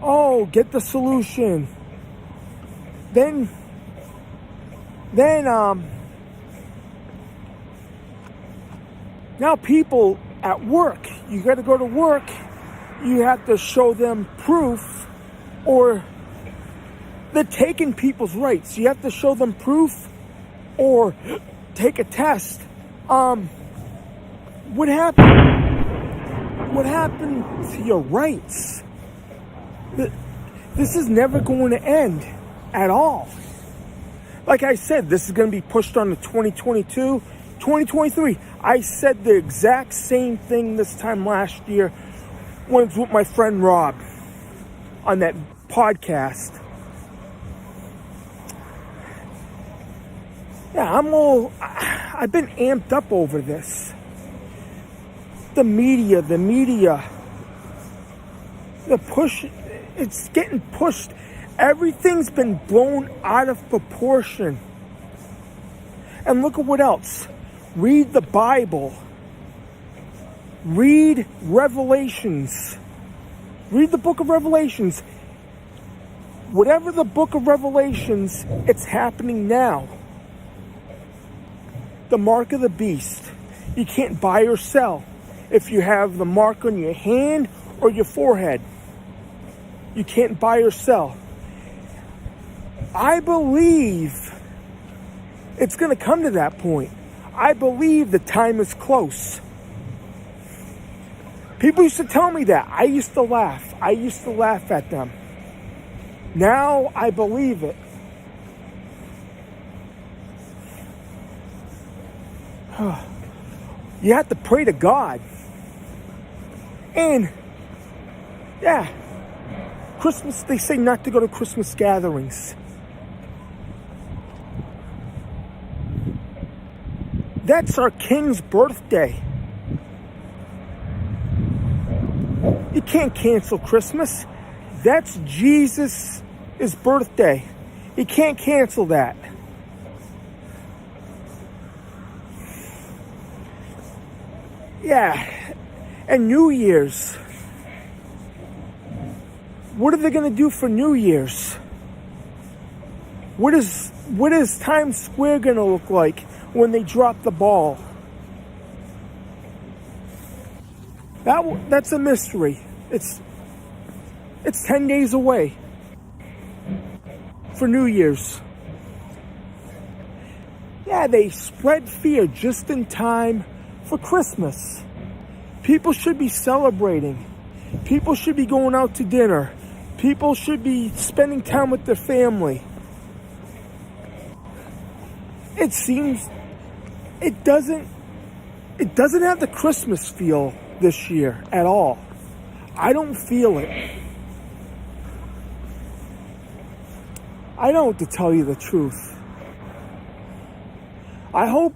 Oh, get the solution. Then now people at work, you got to go to work, you have to show them proof, or they're taking people's rights. You have to show them proof or take a test. What happened? What happened to your rights? This is never going to end at all. Like I said, this is going to be pushed on to 2022, 2023. I said the exact same thing this time last year when it was with my friend Rob on that podcast. Yeah, I've been amped up over this. The media, the push, it's getting pushed. Everything's been blown out of proportion. And look at what else. Read the Bible. Read Revelations. Read the book of Revelations. Whatever the book of Revelations, it's happening now. The mark of the beast. You can't buy or sell if you have the mark on your hand or your forehead. You can't buy or sell. I believe it's going to come to that point. I believe the time is close. People used to tell me that. I used to laugh. I used to laugh at them. Now I believe it. You have to pray to God. And, yeah, Christmas, they say not to go to Christmas gatherings. That's our King's birthday. You can't cancel Christmas. That's Jesus' birthday. You can't cancel that. Yeah, and New Year's. What are they going to do for New Year's? What is Times Square going to look like when they drop the ball? That's a mystery. It's 10 days away for New Year's. Yeah, they spread fear just in time for Christmas. People should be celebrating. People should be going out to dinner. People should be spending time with their family. It seems it doesn't have the Christmas feel this year at all. I don't feel it. I don't know what to tell you the truth. I hope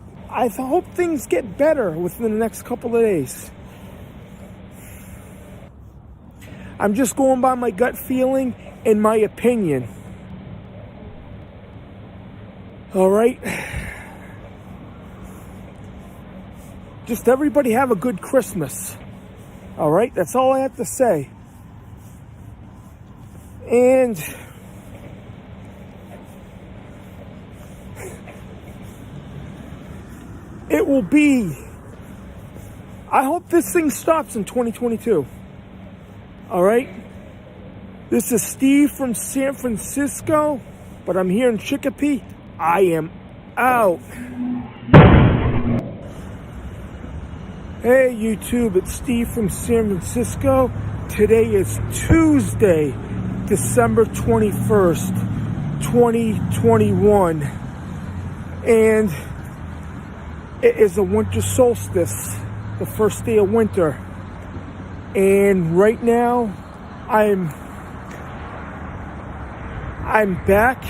things get better within the next couple of days. I'm just going by my gut feeling and my opinion. All right? Just everybody have a good Christmas. All right? That's all I have to say. And it will be, I hope this thing stops in 2022. All right? This is Steve from San Francisco, but I'm here in Chicopee. I am out. Hey YouTube, it's Steve from San Francisco. Today is Tuesday, December 21st, 2021. And it is a winter solstice, the first day of winter. And right now, I'm back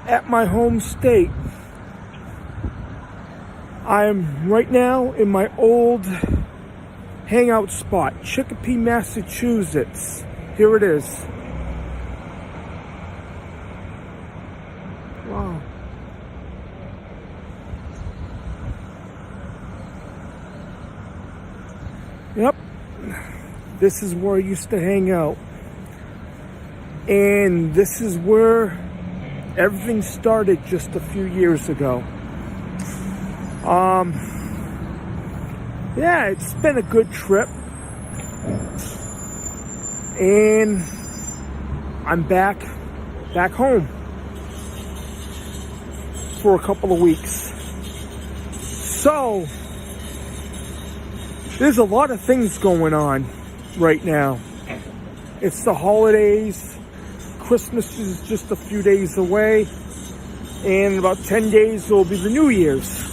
at my home state. I'm right now in my old hangout spot, Chicopee, Massachusetts. Here it is. Wow. Yep. This is where I used to hang out. And this is where everything started just a few years ago. Yeah, it's been a good trip. And I'm back home for a couple of weeks. So, there's a lot of things going on right now. It's the holidays. Christmas is just a few days away. And in about 10 days will be the New Year's.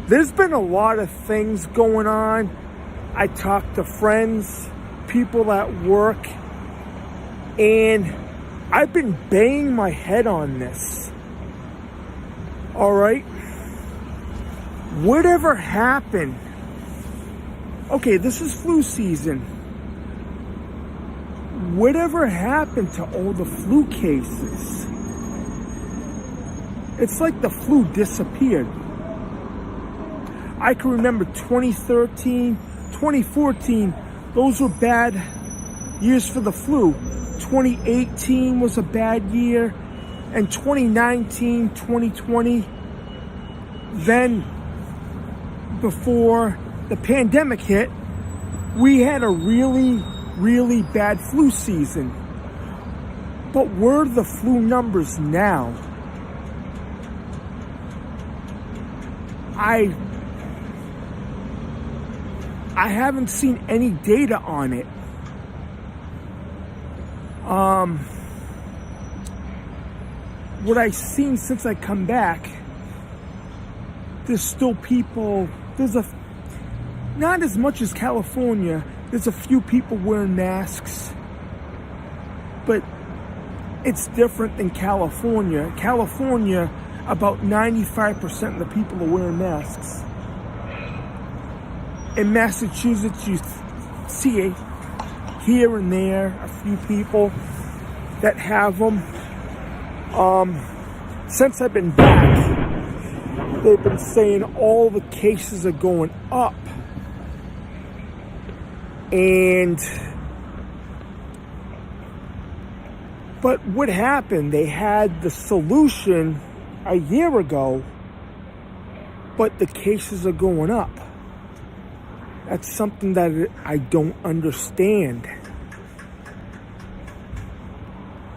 There's been a lot of things going on. I talked to friends, people at work, and I've been banging my head on this. All right? Whatever happened? Okay, this is flu season. Whatever happened to all the flu cases? It's like the flu disappeared. I can remember 2013, 2014, those were bad years for the flu. 2018 was a bad year, and 2019, 2020, then before the pandemic hit, we had a really, really bad flu season. But where are the flu numbers now? I haven't seen any data on it. What I've seen since I come back, there's still people, not as much as California, there's a few people wearing masks, but it's different than California. California, about 95% of the people are wearing masks. In Massachusetts, you see here and there a few people that have them. Since I've been back, they've been saying all the cases are going up. But what happened? They had the solution a year ago, but the cases are going up. That's something that I don't understand.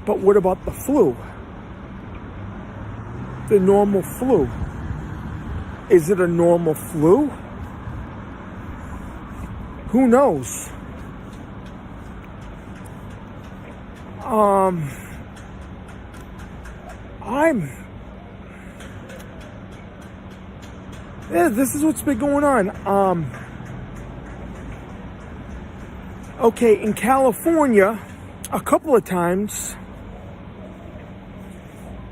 But what about the flu? The normal flu. Is it a normal flu? who knows? This is what's been going on. Okay, in California, a couple of times,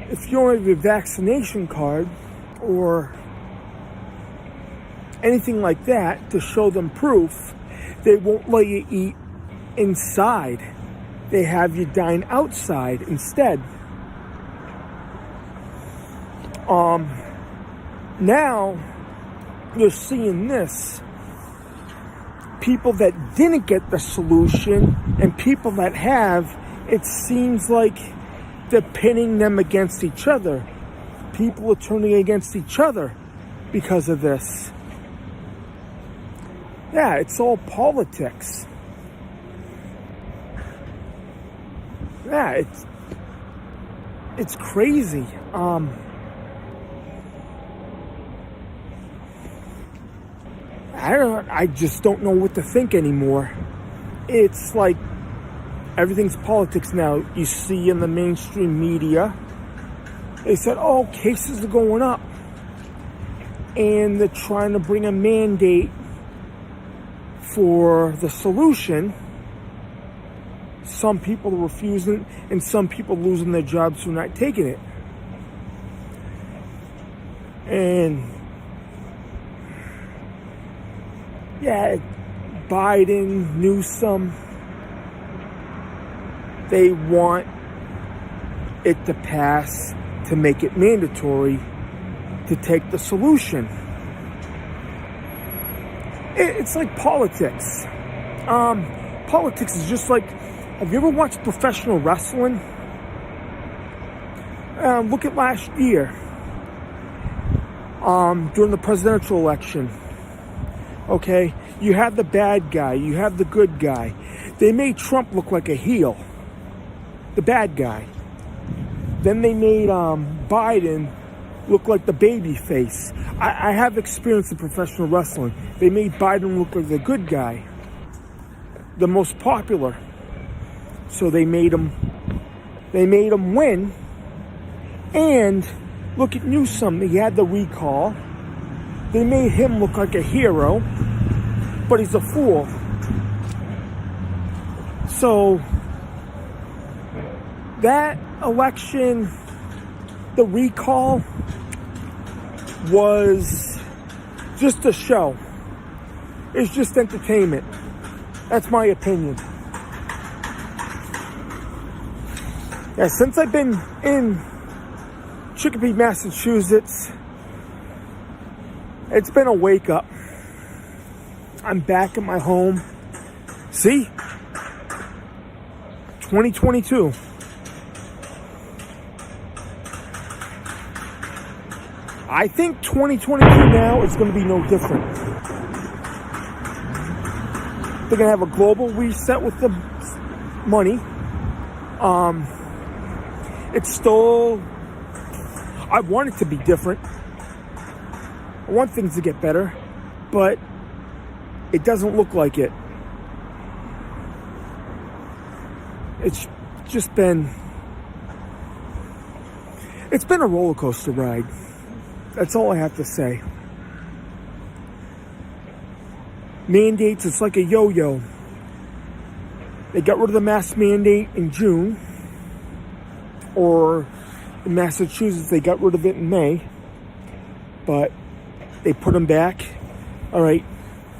if you don't have your vaccination card or anything like that to show them proof, they won't let you eat inside. They have you dine outside instead. Now you're seeing this. People that didn't get the solution and people that have, it seems like they're pitting them against each other. People are turning against each other because of this. Yeah, it's all politics. Yeah, it's crazy. I just don't know what to think anymore. It's like everything's politics now. You see in the mainstream media, they said, oh, cases are going up. And they're trying to bring a mandate for the solution. Some people are refusing, and some people losing their jobs for not taking it. And yeah, Biden, Newsom, they want it to pass to make it mandatory to take the solution. It's like politics. Politics is just like, have you ever watched professional wrestling? Look at last year, during the presidential election. Okay, you have the bad guy, you have the good guy. They made Trump look like a heel, the bad guy. Then they made Biden look like the baby face. I have experience in professional wrestling. They made Biden look like the good guy, the most popular. So they made him win. And look at Newsom. He had the recall. They made him look like a hero, but he's a fool. So that election, the recall, was just a show. It's just entertainment. That's my opinion. Yeah, since I've been in Chicopee, Massachusetts, it's been a wake up. I'm back at my home. See? 2022. I think 2022 now is going to be no different. They're going to have a global reset with the money. It's still, I want it to be different. I want things to get better, but it doesn't look like it. It's just been, it's been a roller coaster ride. That's all I have to say. Mandates, it's like a yo-yo. They got rid of the mask mandate in June. Or in Massachusetts, they got rid of it in May. But they put them back. All right,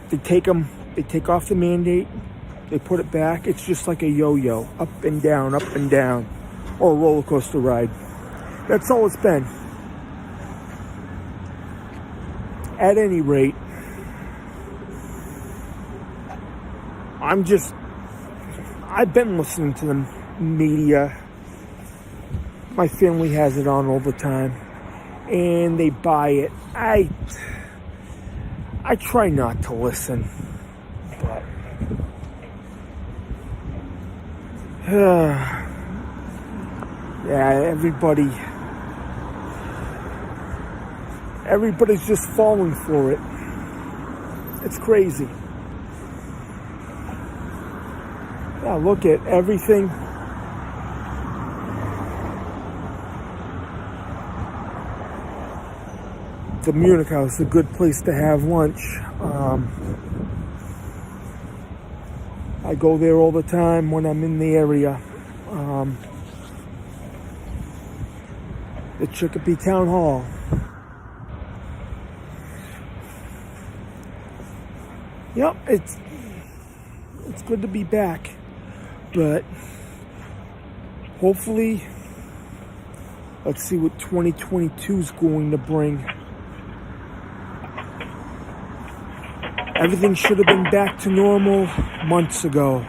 they take off the mandate. They put it back. It's just like a yo-yo. Up and down, or a roller coaster ride. That's all it's been. At any rate, I've been listening to the media. My family has it on all the time, and they buy it. I try not to listen, but yeah, everybody's just falling for it. It's crazy. Yeah, look at everything. The Munich House, a good place to have lunch. I go there all the time when I'm in the area. The Chicopee Town Hall. Yep, it's good to be back, but hopefully, let's see what 2022 is going to bring. Everything should have been back to normal months ago.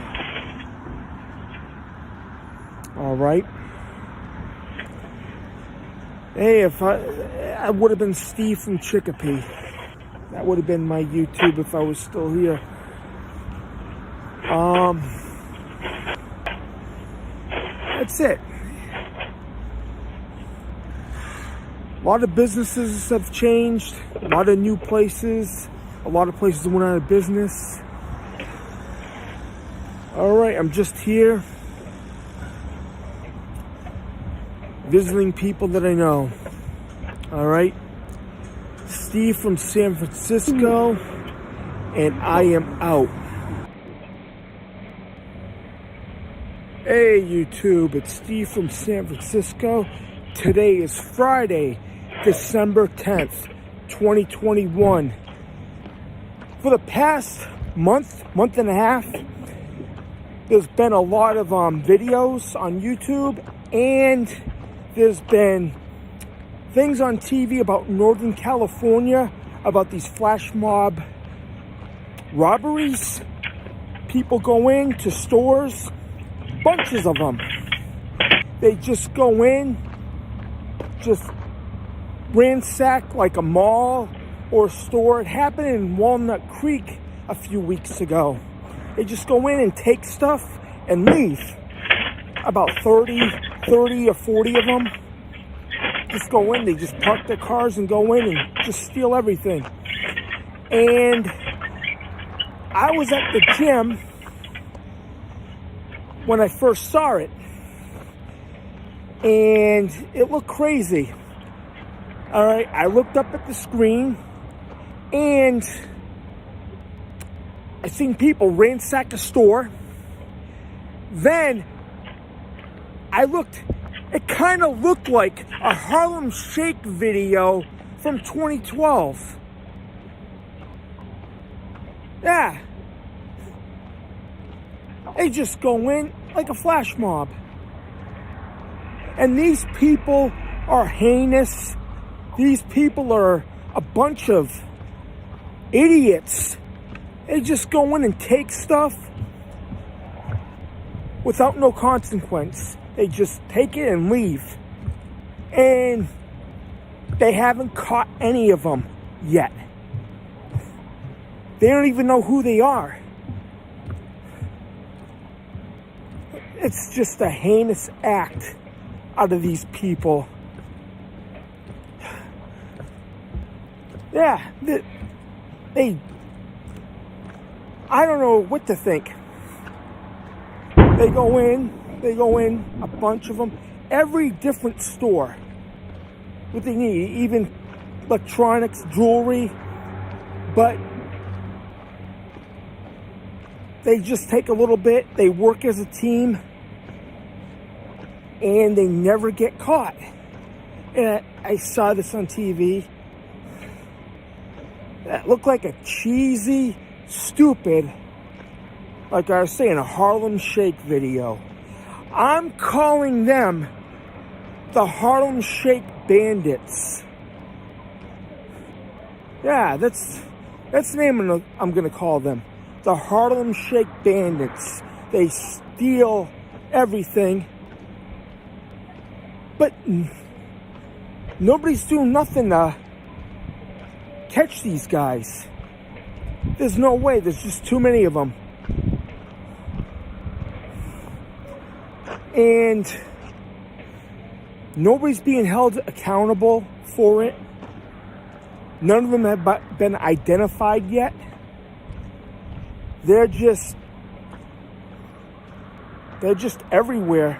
All right. Hey, if I would have been Steve from Chicopee. That would have been my YouTube if I was still here. That's it. A lot of businesses have changed. A lot of new places. A lot of places went out of business. All right, I'm just here visiting people that I know. All right. Steve from San Francisco, and I am out. Hey YouTube, it's Steve from San Francisco. Today is Friday, December 10th, 2021. For the past month and a half, there's been a lot of videos on YouTube, and there's been things on TV about Northern California, about these flash mob robberies. People go into stores, bunches of them. They just go in, just ransack like a mall or a store. It happened in Walnut Creek a few weeks ago. They just go in and take stuff and leave. About 30 or 40 of them. Just go in, they just park their cars and go in and just steal everything. And I was at the gym when I first saw it, and it looked crazy. All right, I looked up at the screen, and I seen people ransack a store. Then I looked. It kind of looked like a Harlem Shake video from 2012. Yeah. They just go in like a flash mob. And these people are heinous. These people are a bunch of idiots. They just go in and take stuff without no consequence. They just take it and leave. And they haven't caught any of them yet. They don't even know who they are. It's just a heinous act out of these people. Yeah, they I don't know what to think. They go in, a bunch of them, every different store. What they need, even electronics, jewelry, but they just take a little bit, they work as a team, and they never get caught. And I saw this on TV. That looked like a cheesy, stupid, like I was saying, a Harlem Shake video. I'm calling them the Harlem Shake Bandits. Yeah, that's the name I'm going to call them. The Harlem Shake Bandits. They steal everything. But nobody's doing nothing to catch these guys. There's no way. There's just too many of them. And nobody's being held accountable for it. None of them have been identified yet. They're just They're just everywhere.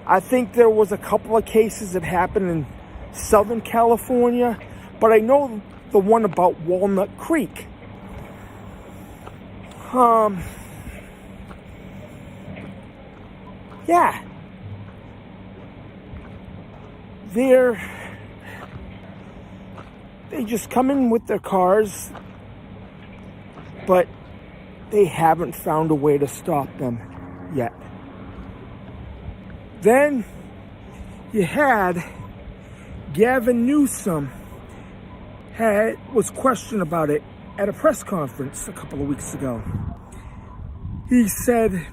I think there was a couple of cases that happened in Southern California, but I know the one about Walnut Creek. Yeah. They just come in with their cars, but they haven't found a way to stop them yet. Then you had Gavin Newsom was questioned about it at a press conference a couple of weeks ago. He said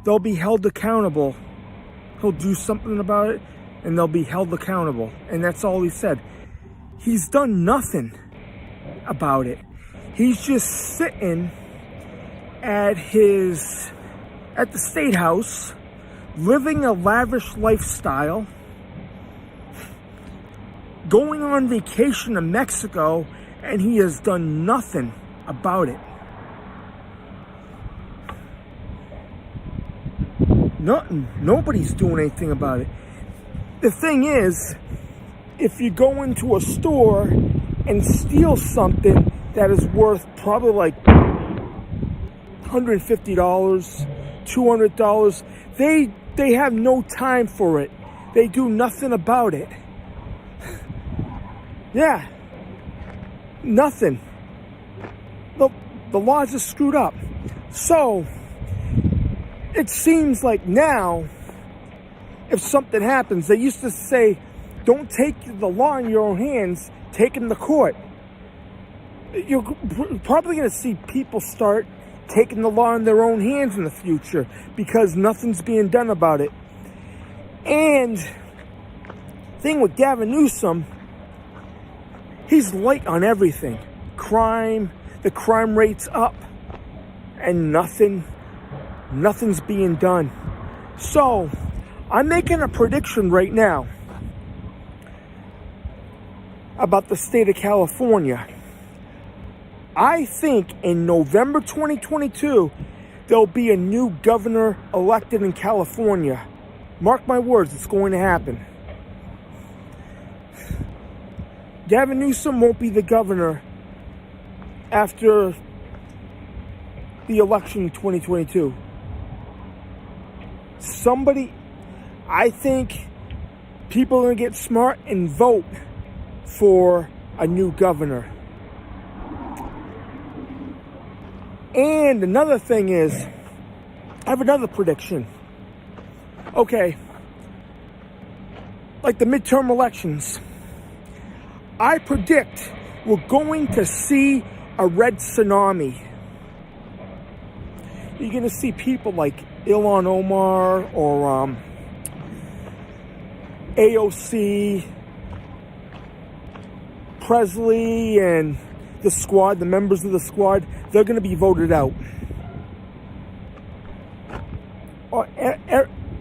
they'll be held accountable. He'll do something about it and they'll be held accountable. And that's all he said. He's done nothing about it. He's just sitting at the State House, living a lavish lifestyle, going on vacation to Mexico, and he has done nothing about it. Nothing. Nobody's doing anything about it. The thing is, if you go into a store and steal something that is worth probably like $150, $200, they have no time for it. They do nothing about it. Yeah. Nothing. The laws are screwed up. So, it seems like now, if something happens, they used to say, don't take the law in your own hands, take them to court. You're probably going to see people start taking the law in their own hands in the future because nothing's being done about it. And thing with Gavin Newsom, he's light on everything. Crime, the crime rate's up, and nothing's being done. So, I'm making a prediction right now about the state of California. I think in November 2022, there'll be a new governor elected in California. Mark my words, it's going to happen. Gavin Newsom won't be the governor after the election in 2022. I think people are going to get smart and vote for a new governor. And another thing is, I have another prediction. Okay, like the midterm elections, I predict we're going to see a red tsunami. You're going to see people like Ilhan Omar or AOC, Presley, and the squad, the members of the squad, they're going to be voted out.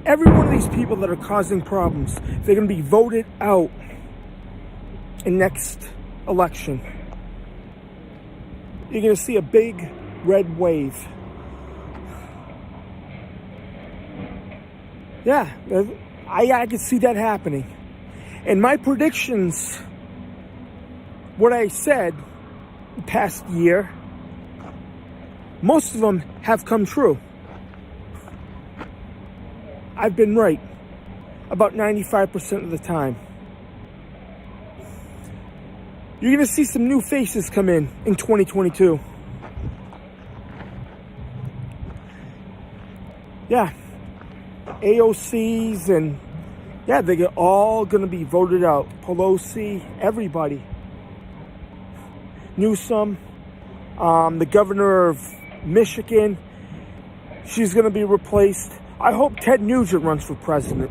Every one of these people that are causing problems, they're going to be voted out in next election. You're going to see a big red wave. Yeah, I can see that happening. And my predictions, what I said the past year, most of them have come true. I've been right about 95% of the time. You're going to see some new faces come in 2022. Yeah. AOCs and they're all going to be voted out. Pelosi, everybody. Newsom, the governor of Michigan, she's going to be replaced. I hope Ted Nugent runs for president.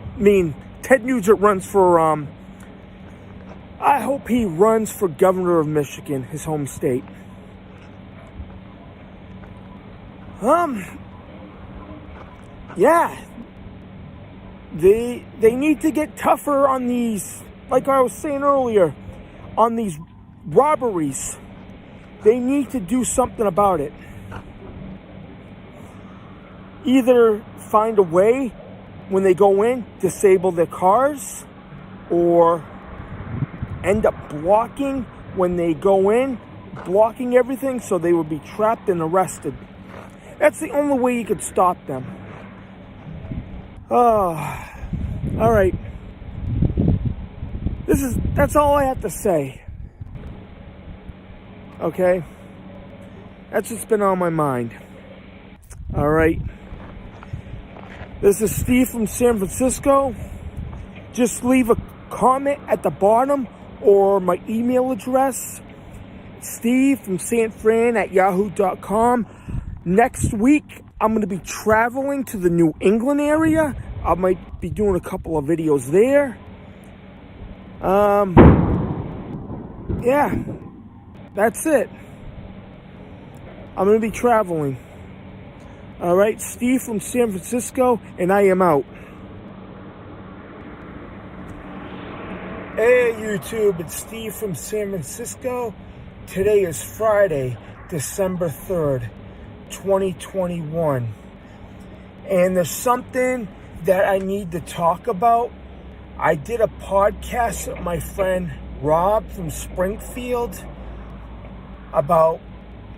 Ted Nugent runs for, I hope he runs for governor of Michigan, his home state. Yeah. They need to get tougher on these, like I was saying earlier, on these robberies. They need to do something about it. either find a way when they go in, disable their cars, or end up blocking when they go in, blocking everything so they would be trapped and arrested. That's the only way you could stop them. Oh, all right. That's all I have to say. Okay? That's what's been on my mind. All right. This is Steve from San Francisco. Just leave a comment at the bottom or my email address, Steve from San Fran at yahoo.com. Next week, I'm going to be traveling to the New England area. I might be doing a couple of videos there. Yeah, that's it. I'm going to be traveling. All right, Steve from San Francisco, and I am out. Hey, YouTube, it's Steve from San Francisco. Today is Friday, December 3rd, 2021. And there's something that I need to talk about. I did a podcast with my friend Rob from Springfield about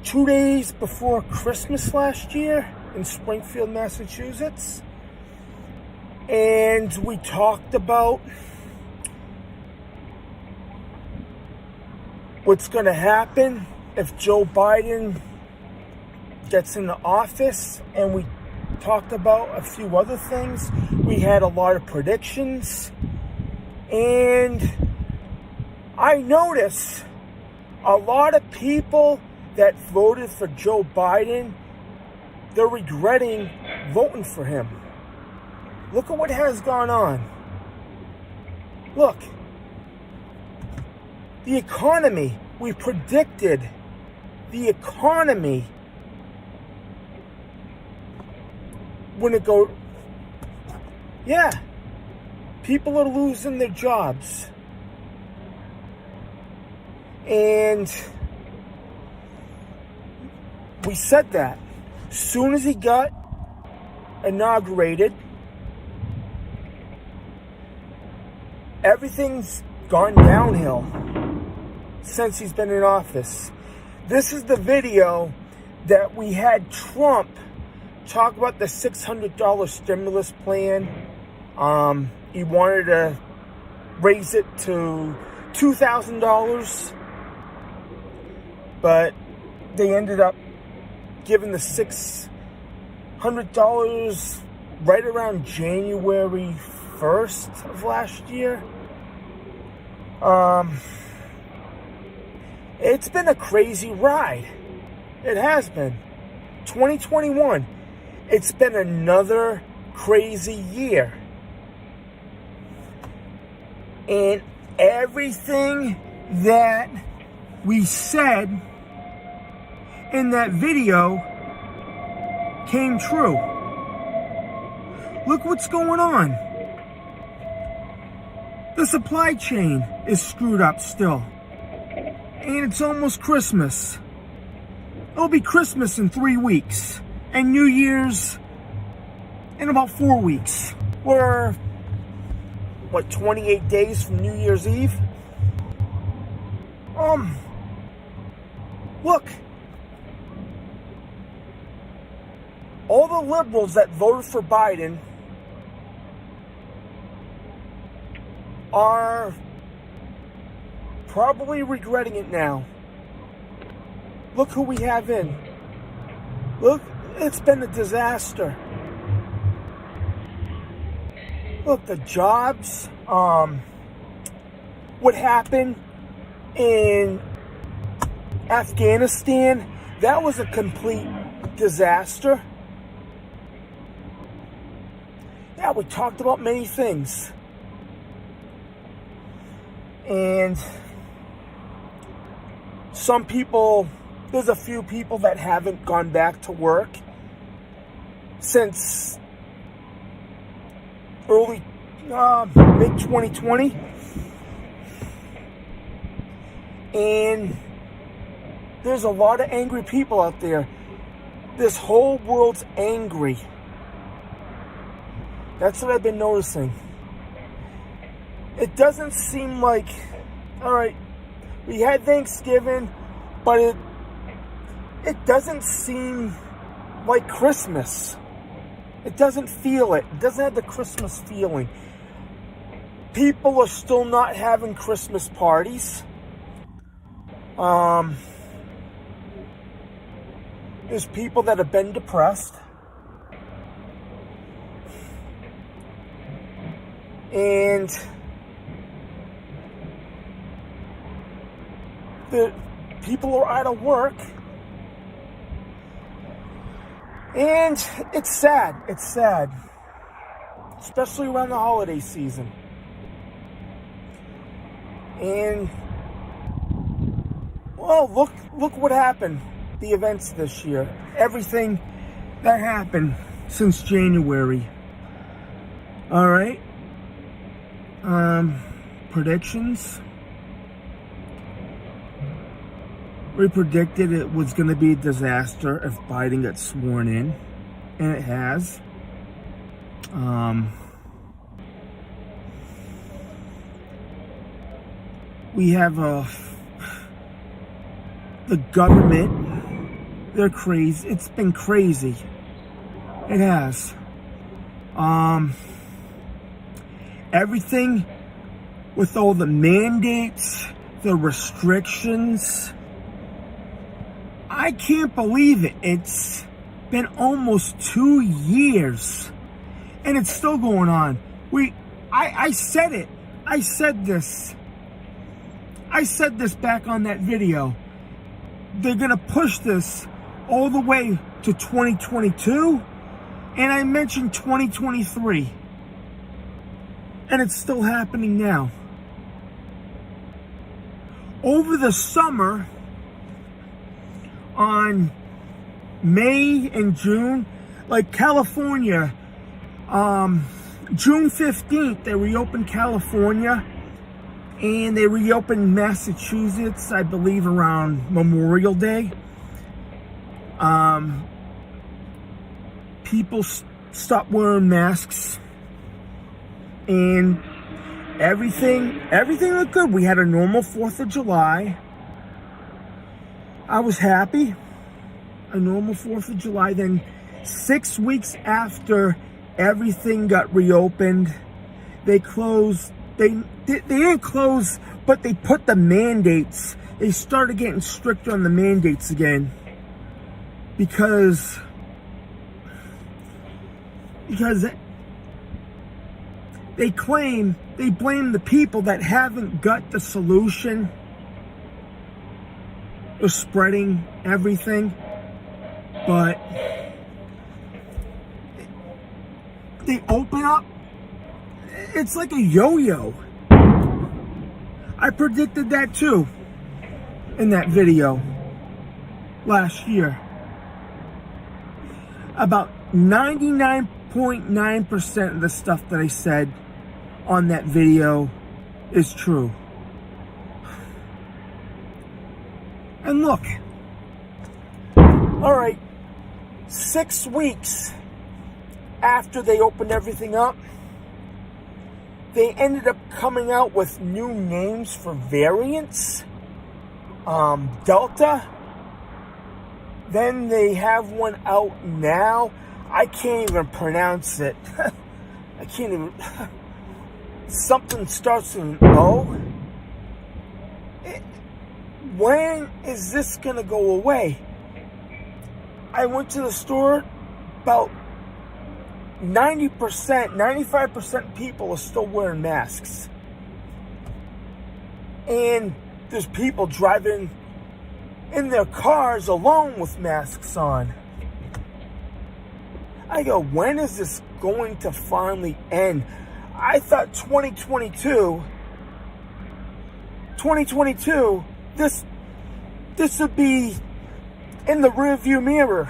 2 days before Christmas last year in Springfield, Massachusetts. And we talked about what's going to happen if Joe Biden gets into office, and we talked about a few other things. We had a lot of predictions, and I noticed a lot of people that voted for Joe Biden, they're regretting voting for him. Look at what has gone on. Look. The economy, we predicted the economy when it go, yeah, people are losing their jobs. And we said that. As soon as he got inaugurated, everything's gone downhill since he's been in office. This is the video that we had Trump talk about the $600 stimulus plan. He wanted to raise it to $2,000, but they ended up giving the $600 right around January 1st of last year. It's been a crazy ride. It has been. 2021. It's been another crazy year. And everything that we said in that video came true. Look what's going on. The supply chain is screwed up still. And it's almost Christmas. It'll be Christmas in 3 weeks. And New Year's in about 4 weeks. We're, 28 days from New Year's Eve? Look. All the liberals that voted for Biden are probably regretting it now. Look who we have in. Look, it's been a disaster. Look, the jobs, what happened in Afghanistan, that was a complete disaster. Yeah, we talked about many things. And some people, there's a few people that haven't gone back to work since early, mid-2020. And there's a lot of angry people out there. This whole world's angry That's what I've been noticing. It doesn't seem like, all right, we had Thanksgiving, but it doesn't seem like Christmas. It doesn't feel it. It doesn't have the Christmas feeling. People are still not having Christmas parties. There's people that have been depressed. And the people are out of work. And it's sad. It's sad. Especially around the holiday season. And, well, look what happened. The events this year. Everything that happened since January. Alright. Predictions. We predicted it was going to be a disaster if Biden got sworn in. And it has. We have the government. They're crazy. It's been crazy. It has. Everything with all the mandates, the restrictions. I can't believe it. It's been almost 2 years and it's still going on. I said it. I said this back on that video. They're going to push this all the way to 2022. And I mentioned 2023. And it's still happening now. Over the summer, on May and June, like California, June 15th, they reopened California. And they reopened Massachusetts, I believe, around Memorial Day. People stopped wearing masks. And everything looked good. We had a normal 4th of July. I was happy. A normal 4th of July. Then 6 weeks after everything got reopened, they closed. They didn't close, but they put the mandates. They started getting stricter on the mandates again. Because they blame the people that haven't got the solution. They're spreading everything. But they open up. It's like a yo-yo. I predicted that too in that video last year. About 99.9% of the stuff that I said on that video is true. And look, all right, 6 weeks after they opened everything up, they ended up coming out with new names for variants. Delta. Then they have one out now. I can't even pronounce it. I can't even. Something starts with an O. When is this going to go away? I went to the store, about 90%, 95% people are still wearing masks. And there's people driving in their cars alone with masks on. I go, when is this going to finally end? I thought 2022, this would be in the rearview mirror.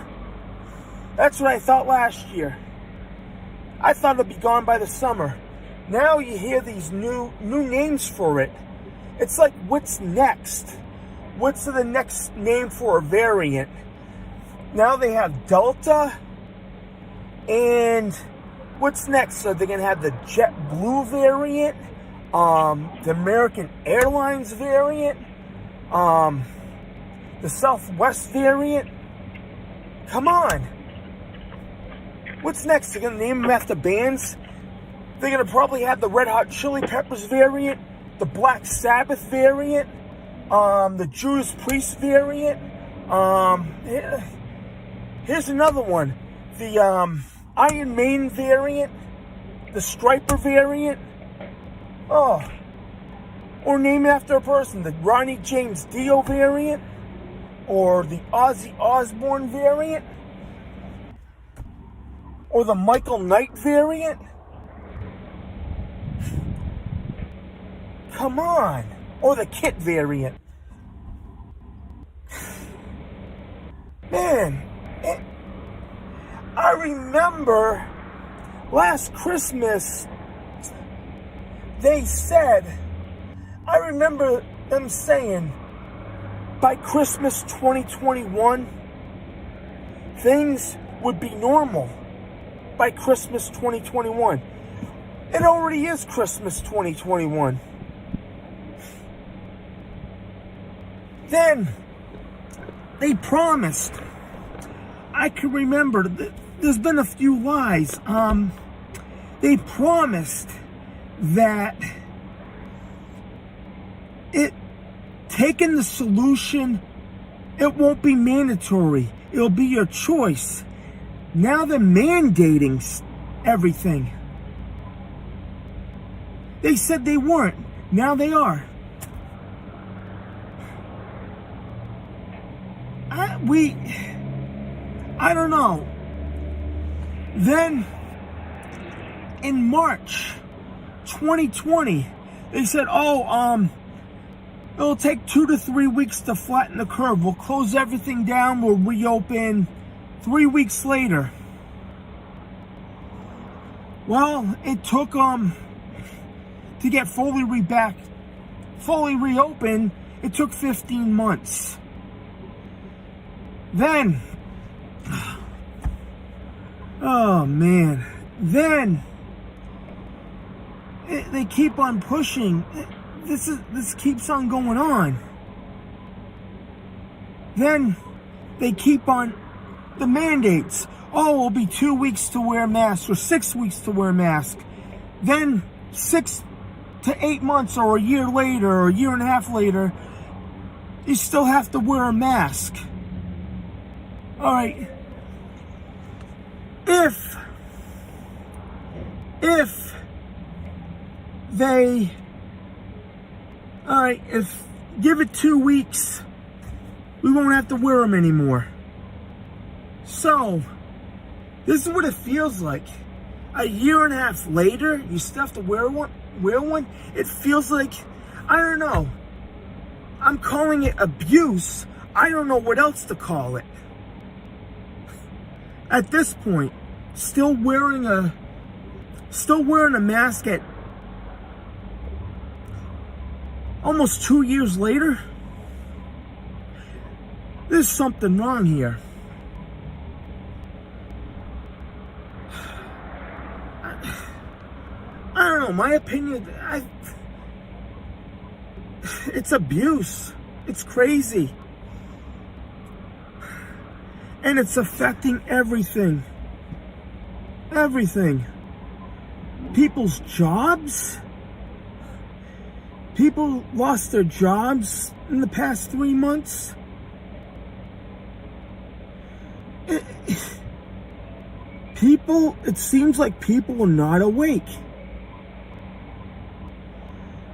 That's what I thought last year. I thought it'd be gone by the summer. Now you hear these new names for it. It's like, what's next? What's the next name for a variant? Now they have Delta and What's next? Are they going to have the JetBlue variant? The American Airlines variant? The Southwest variant? Come on. What's next? They're going to name them after bands? They're going to probably have the Red Hot Chili Peppers variant, the Black Sabbath variant, the Judas Priest variant. Here's another one. The Iron Maiden variant, the Striper variant. Oh. Or name after a person, the Ronnie James Dio variant, or the Ozzy Osbourne variant, or the Michael Knight variant. Come on. Or the Kit variant. Man, I remember last Christmas, they said, I remember them saying, by Christmas 2021, things would be normal. By Christmas 2021. It already is Christmas 2021. Then, they promised. I can remember, there's been a few lies. They promised that taking the solution, it won't be mandatory. It'll be your choice. Now they're mandating everything. They said they weren't. Now they are. I don't know. Then, in March 2020, they said, it'll take 2 to 3 weeks to flatten the curve. We'll close everything down. We'll reopen 3 weeks later. Well, it took to get fully reopened. It took 15 months. Then, oh man, then they keep on pushing. This keeps on going on. Then they keep on the mandates. Oh, it'll be 2 weeks to wear a mask or 6 weeks to wear a mask. Then 6 to 8 months or a year later or a year and a half later, you still have to wear a mask. All right. If they, all right, if give it 2 weeks, we won't have to wear them anymore. So, this is what it feels like. A year and a half later, you still have to wear one. It feels like, I don't know. I'm calling it abuse. I don't know what else to call it. At this point, still wearing a mask at almost 2 years later, there's something wrong here. I don't know, my opinion, it's abuse. It's crazy. And it's affecting everything. Everything. People's jobs. People lost their jobs in the past 3 months. It seems like people are not awake.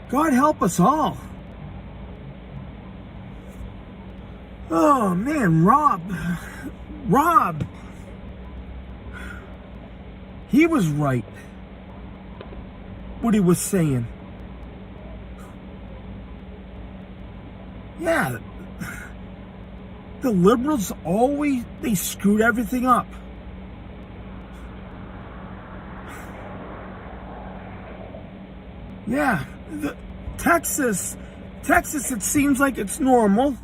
God help us all. Oh man, Rob, he was right, what he was saying. Yeah, the liberals they screwed everything up. Yeah, Texas, it seems like it's normal.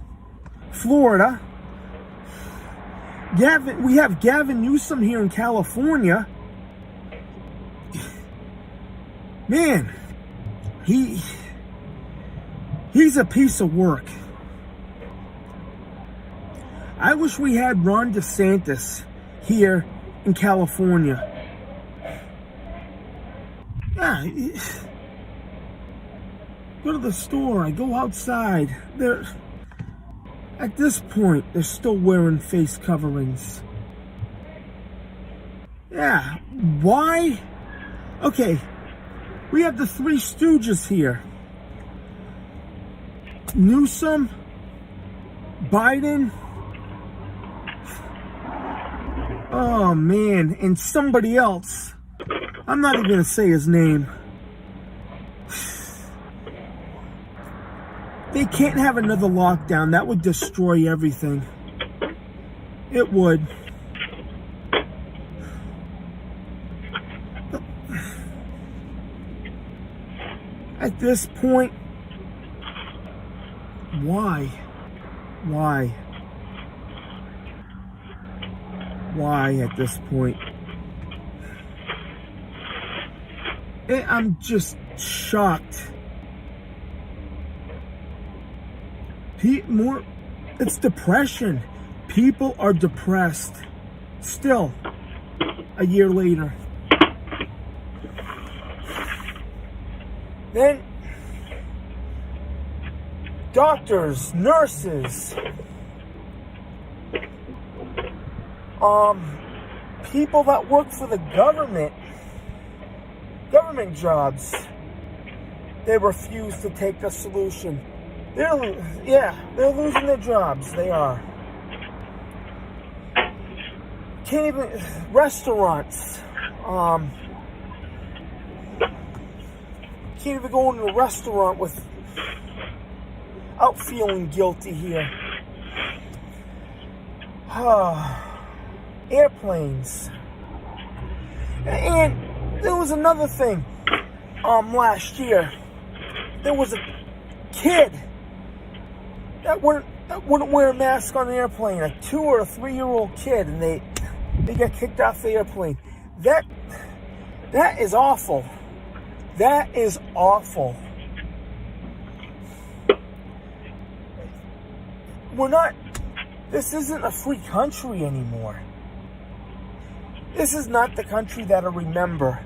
Florida. We have Gavin Newsom here in California. man, he's a piece of work. I wish we had Ron DeSantis here in California. Yeah, go to the store, I go outside. At this point, they're still wearing face coverings. Yeah, why? Okay, we have the Three Stooges here. Newsom, Biden, oh man, and somebody else. I'm not even going to say his name. They can't have another lockdown. That would destroy everything. It would. At this point, why? Why? Why at this point? I'm just shocked. It's depression. People are depressed. Still, a year later. Then, doctors, nurses, people that work for the government jobs, they refuse to take the solution. They're losing their jobs. They are. Can't even, restaurants, can't even go into a restaurant without feeling guilty here. Airplanes. And there was another thing. Last year, there was a kid that wouldn't wear a mask on the airplane. A 2 or 3-year-old kid, and they got kicked off the airplane. That is awful. That is awful. This isn't a free country anymore. This is not the country that I remember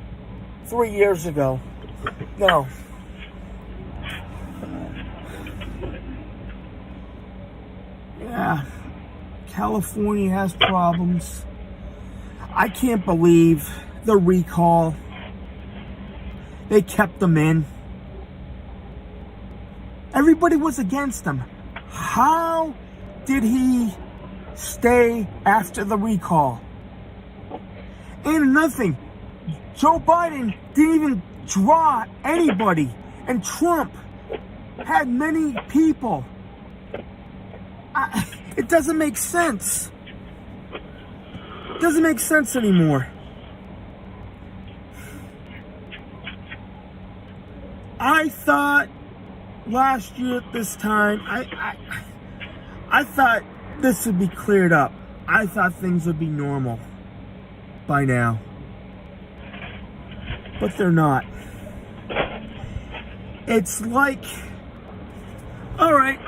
3 years ago. No. Yeah. California has problems. I can't believe the recall. They kept them in. Everybody was against him. How did he stay after the recall? And another thing, Joe Biden didn't even draw anybody, and Trump had many people. It doesn't make sense. It doesn't make sense anymore. I thought last year at this time, I thought this would be cleared up. I thought things would be normal by now. But they're not. It's like, alright,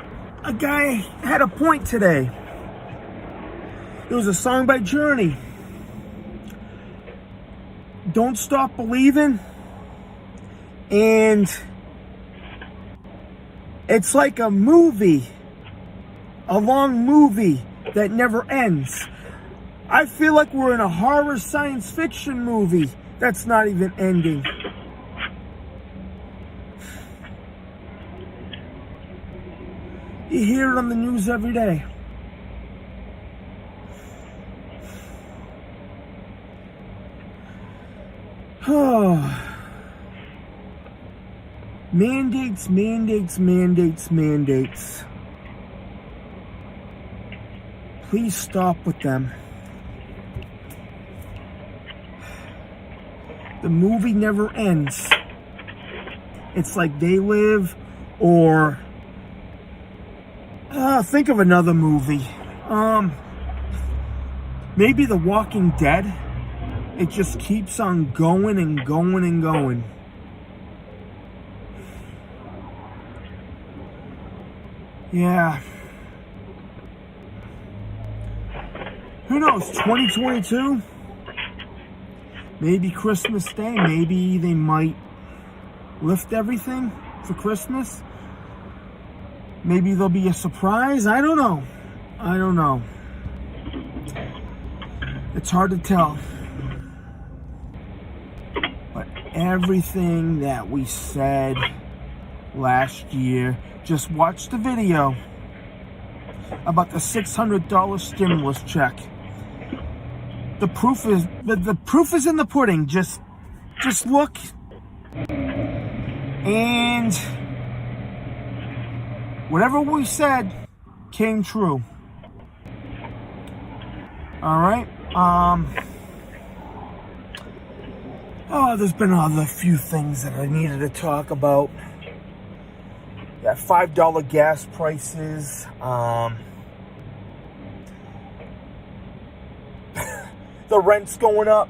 a guy had a point today. It was a song by Journey. Don't Stop Believing. And it's like a movie, a long movie that never ends. I feel like we're in a horror science fiction movie that's not even ending. You hear it on the news every day. Oh. Mandates, mandates, mandates, mandates. Please stop with them. The movie never ends. It's like They Live, or think of another movie. Maybe The Walking Dead. It just keeps on going and going and going. Yeah. Who knows? 2022? Maybe Christmas Day. Maybe they might lift everything for Christmas. Maybe there'll be a surprise. I don't know. It's hard to tell. But everything that we said last year, just watch the video about the $600 stimulus check. The proof is in the pudding. Just look, and whatever we said came true. All right. There's been other few things that I needed to talk about. Yeah, $5 gas prices. The rent's going up.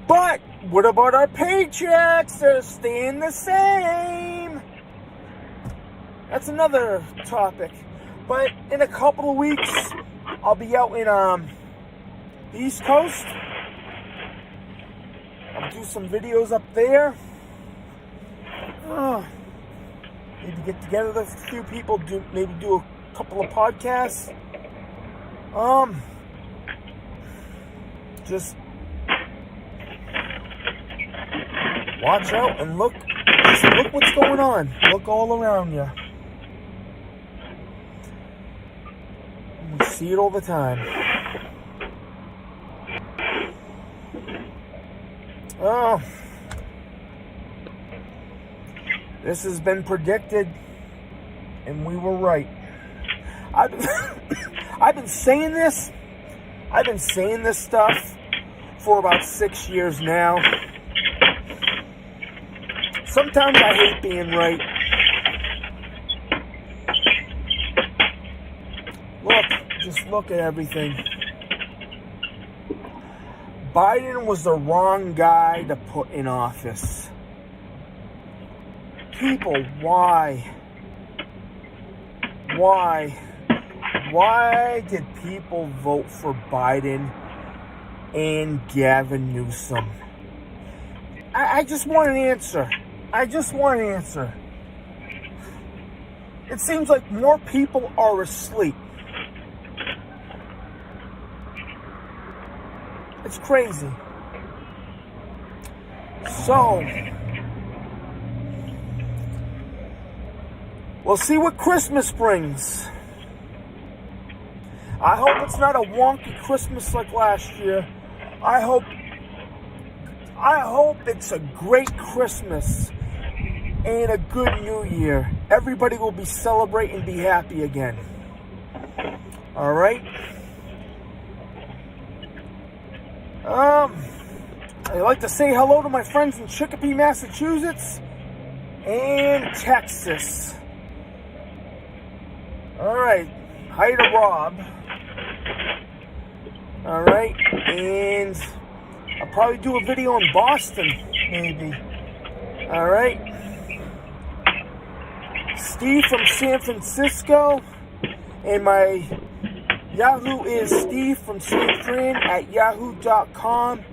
But what about our paychecks? They're staying the same. That's another topic. But in a couple of weeks, I'll be out in the East Coast. I'll do some videos up there. Maybe get together with a few people, maybe do a couple of podcasts. Just watch out and look. Just look what's going on. Look all around you. We see it all the time. Oh, this has been predicted, and we were right. I've been saying this. I've been saying this stuff for about 6 years now. Sometimes I hate being right. Just look at everything. Biden was the wrong guy to put in office. People, why? Why did people vote for Biden and Gavin Newsom? I just want an answer. It seems like more people are asleep. It's crazy. So, we'll see what Christmas brings. I hope it's not a wonky Christmas like last year. I hope it's a great Christmas and a good New Year. Everybody will be celebrating and be happy again. All right? I'd like to say hello to my friends in Chicopee, Massachusetts and Texas. All right. Hi to Rob. All right. And I'll probably do a video in Boston, maybe. All right. Steve from San Francisco. And my Yahoo is Steve from San Fran at yahoo.com.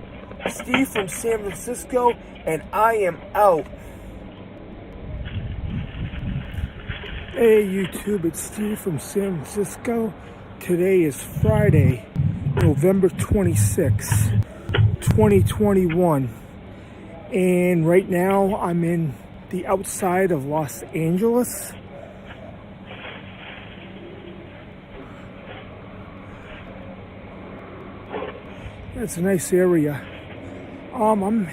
Steve from San Francisco, and I am out. Hey YouTube, it's Steve from San Francisco. Today is Friday, November 26, 2021. And right now I'm in the outside of Los Angeles. It's a nice area. I'm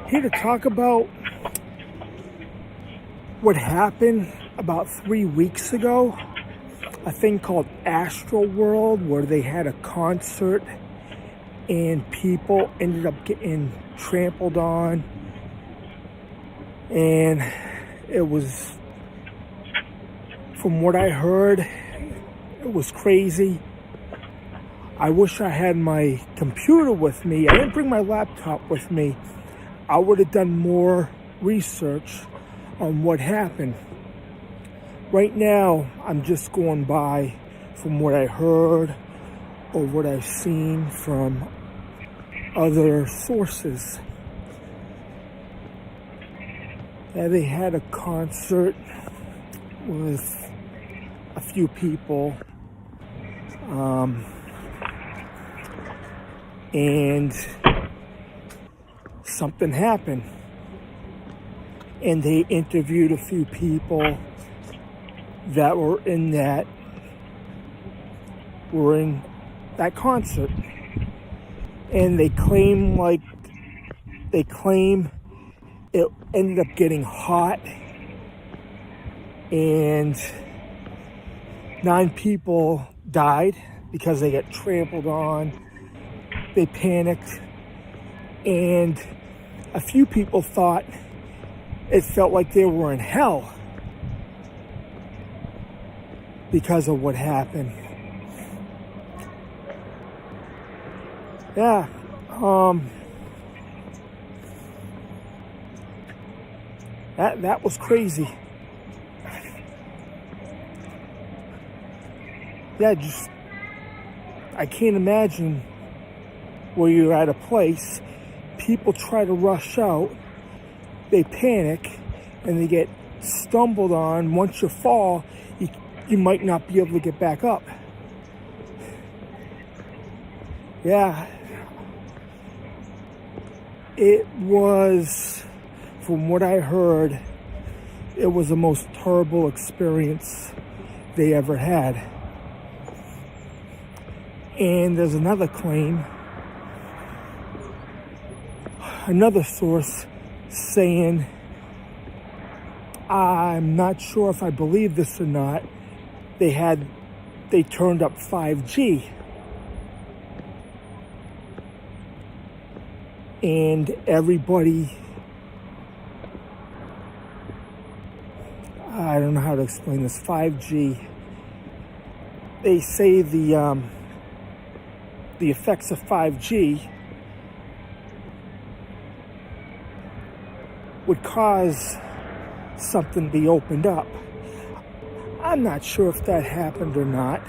here to talk about what happened about 3 weeks ago. A thing called Astro World, where they had a concert and people ended up getting trampled on. And it was, from what I heard, it was crazy. I wish I had my computer with me. I didn't bring my laptop with me. I would have done more research on what happened. Right now, I'm just going by from what I heard or what I've seen from other sources. Yeah, they had a concert with a few people, and something happened. And they interviewed a few people that were in that concert, and they claim it ended up getting hot, and 9 people died because they got trampled on. They panicked, and a few people thought it felt like they were in hell because of what happened. Yeah, that was crazy. Yeah, I can't imagine where you're at a place, people try to rush out, they panic, and they get stumbled on. Once you fall, you might not be able to get back up. Yeah. It was, from what I heard, it was the most terrible experience they ever had. And there's another claim, another source saying, I'm not sure if I believe this or not, they turned up 5G. And everybody, I don't know how to explain this, 5G, they say the effects of 5G would cause something to be opened up. I'm not sure if that happened or not.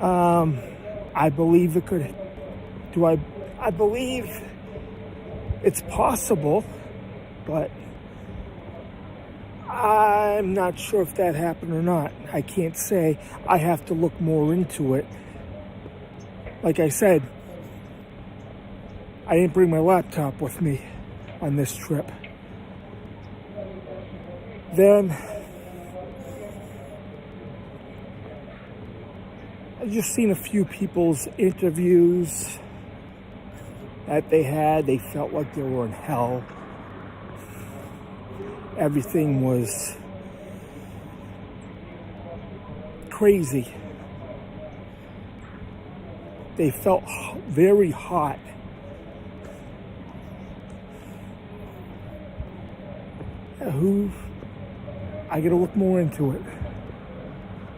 I believe it could. I believe it's possible, but I'm not sure if that happened or not. I can't say. I have to look more into it. Like I said, I didn't bring my laptop with me on this trip. Then I just seen a few people's interviews that they had. They felt like they were in hell. Everything was crazy. They felt very hot. I gotta look more into it.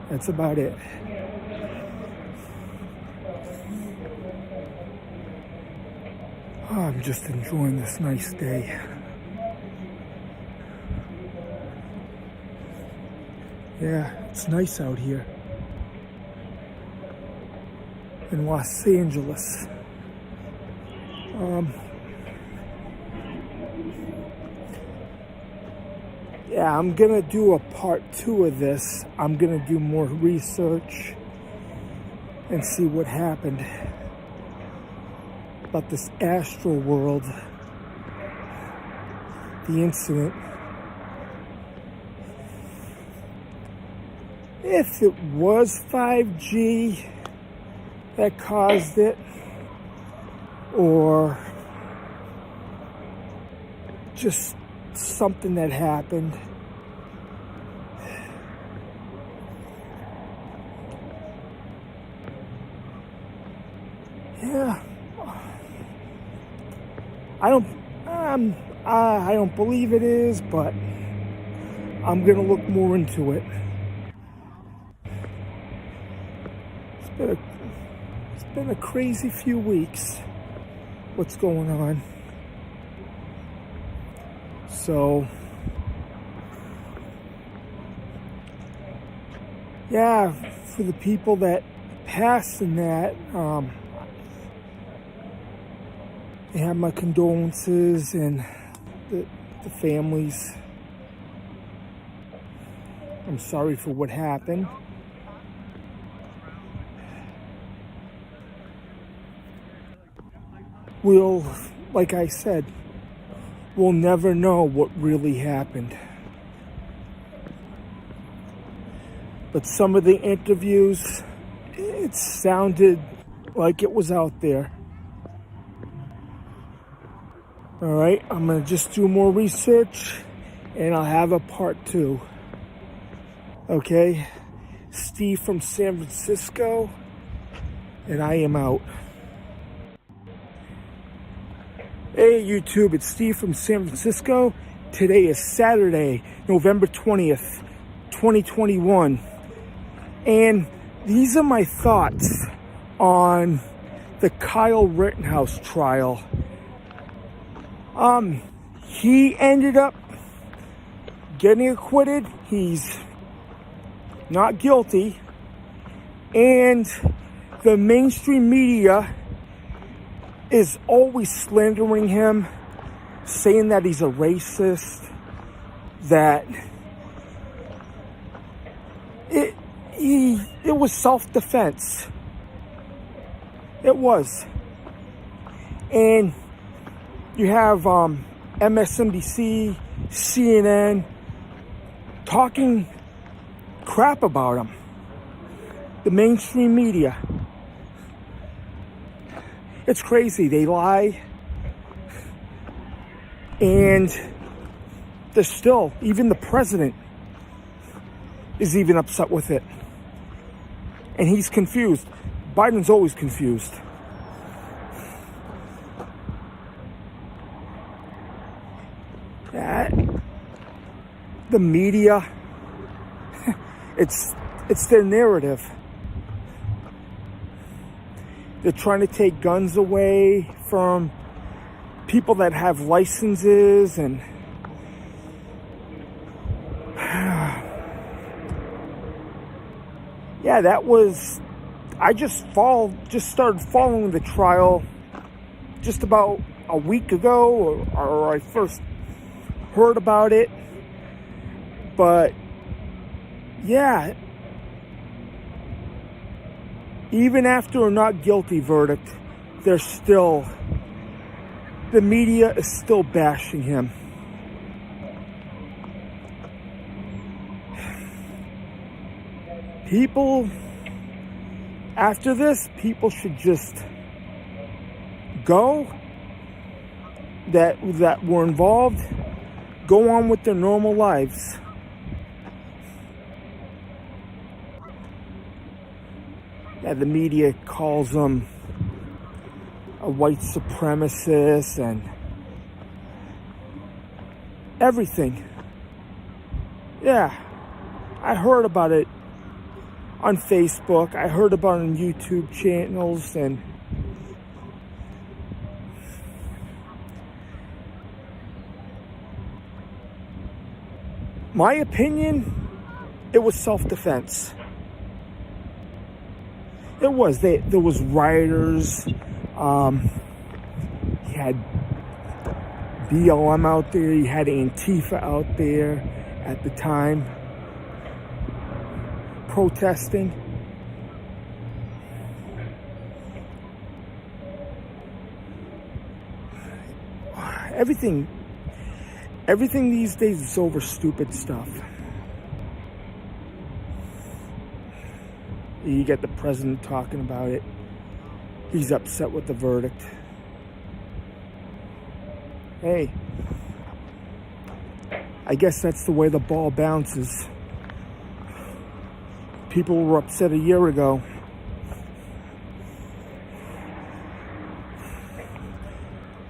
That's about it. Oh, I'm just enjoying this nice day. Yeah, it's nice out here in Los Angeles. Yeah, I'm gonna do a part 2 of this. I'm gonna do more research and see what happened about this astral world, the incident. If it was 5G that caused it, or just something that happened, yeah, I don't believe it is, but I'm gonna look more into it. It's been a crazy few weeks. What's going on? So yeah, for the people that passed in that, I have my condolences, and the families. I'm sorry for what happened. We'll, like I said, we'll never know what really happened. But some of the interviews, it sounded like it was out there. All right, I'm going to just do more research, and I'll have a part 2. Okay? Steve from San Francisco, and I am out. Hey YouTube, it's Steve from San Francisco. Today is Saturday, November 20th, 2021. And these are my thoughts on the Kyle Rittenhouse trial. He ended up getting acquitted. He's not guilty. And the mainstream media is always slandering him, saying that he's a racist, that it was self-defense. It was. And you have MSNBC, CNN talking crap about him. The mainstream media. It's crazy. They lie. And they're still, even the president is even upset with it. And he's confused. Biden's always confused. The media, it's their narrative. They're trying to take guns away from people that have licenses, and yeah, that was, I just started following the trial just about a week ago, or I first heard about it. But yeah, even after a not guilty verdict, the media is still bashing him. People, after this, people should just go, that were involved, go on with their normal lives. Yeah, the media calls him a white supremacist and everything. Yeah, I heard about it on Facebook. I heard about it on YouTube channels, and my opinion, it was self-defense. It was. There was rioters. You had BLM out there. You had Antifa out there at the time protesting. Everything these days is over stupid stuff. You get the president talking about it. He's upset with the verdict. Hey, I guess that's the way the ball bounces. People were upset a year ago.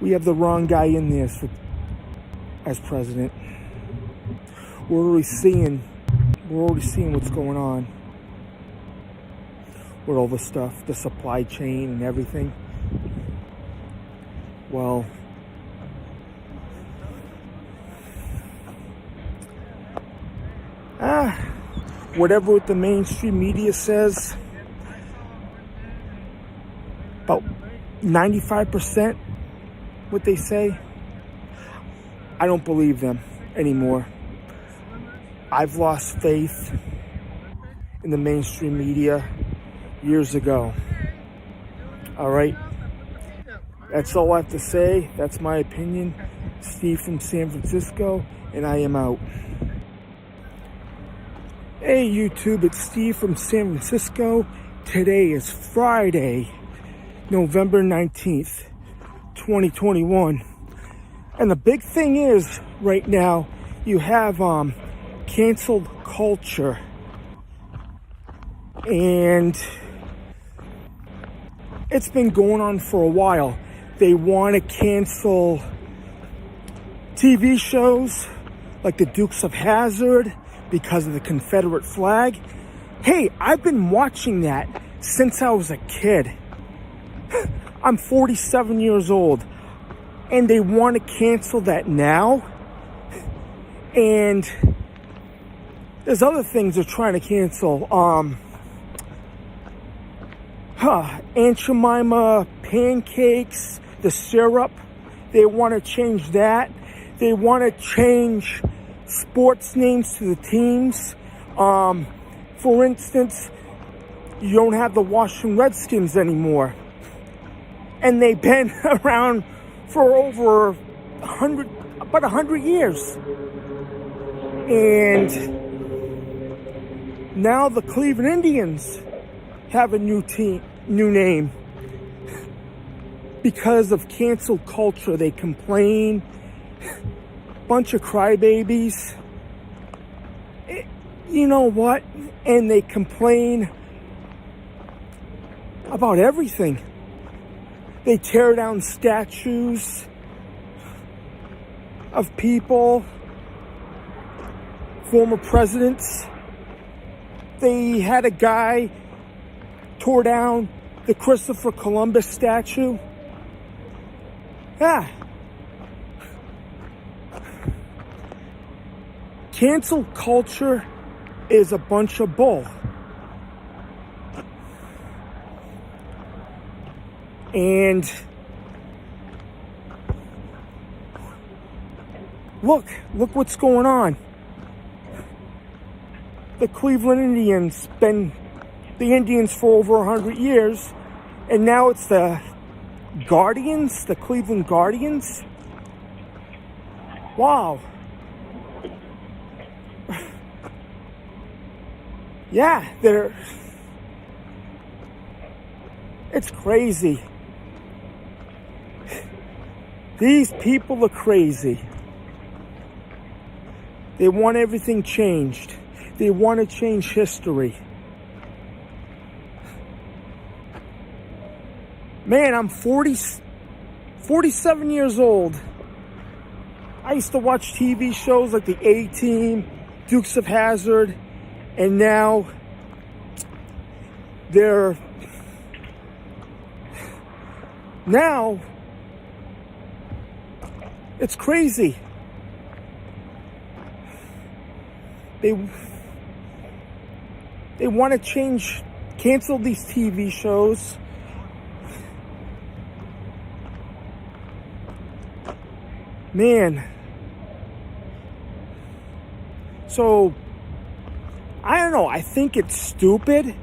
We have the wrong guy in there as president. We're already seeing what's going on with all the stuff, the supply chain and everything. Well, whatever the mainstream media says, about 95% what they say, I don't believe them anymore. I've lost faith in the mainstream media years ago. All right? That's all I have to say. That's my opinion. Steve from San Francisco, and I am out. Hey YouTube, it's Steve from San Francisco. Today is Friday, November 19th, 2021. And the big thing is, right now, you have canceled culture. And it's been going on for a while. They want to cancel TV shows like the Dukes of Hazzard because of the Confederate flag. Hey, I've been watching that since I was a kid. I'm 47 years old, and they want to cancel that now. And there's other things they're trying to cancel. Aunt Jemima pancakes, the syrup, they want to change that. They want to change sports names to the teams. For instance, you don't have the Washington Redskins anymore. And they've been around for over about 100 years. And now the Cleveland Indians have a new name. Because of cancel culture, they complain. Bunch of crybabies. You know what? And they complain about everything. They tear down statues of people, former presidents. They had a guy tore down the Christopher Columbus statue. Yeah. Cancel culture is a bunch of bull. And look what's going on. The Cleveland Indians been the Indians for over 100 years, and now it's the Guardians, the Cleveland Guardians. Wow. Yeah, it's crazy. These people are crazy. They want everything changed. They want to change history. Man, I'm 47 years old. I used to watch TV shows like the A-Team, Dukes of Hazzard, and now it's crazy. They want to cancel these TV shows. Man. So, I don't know. I think it's stupid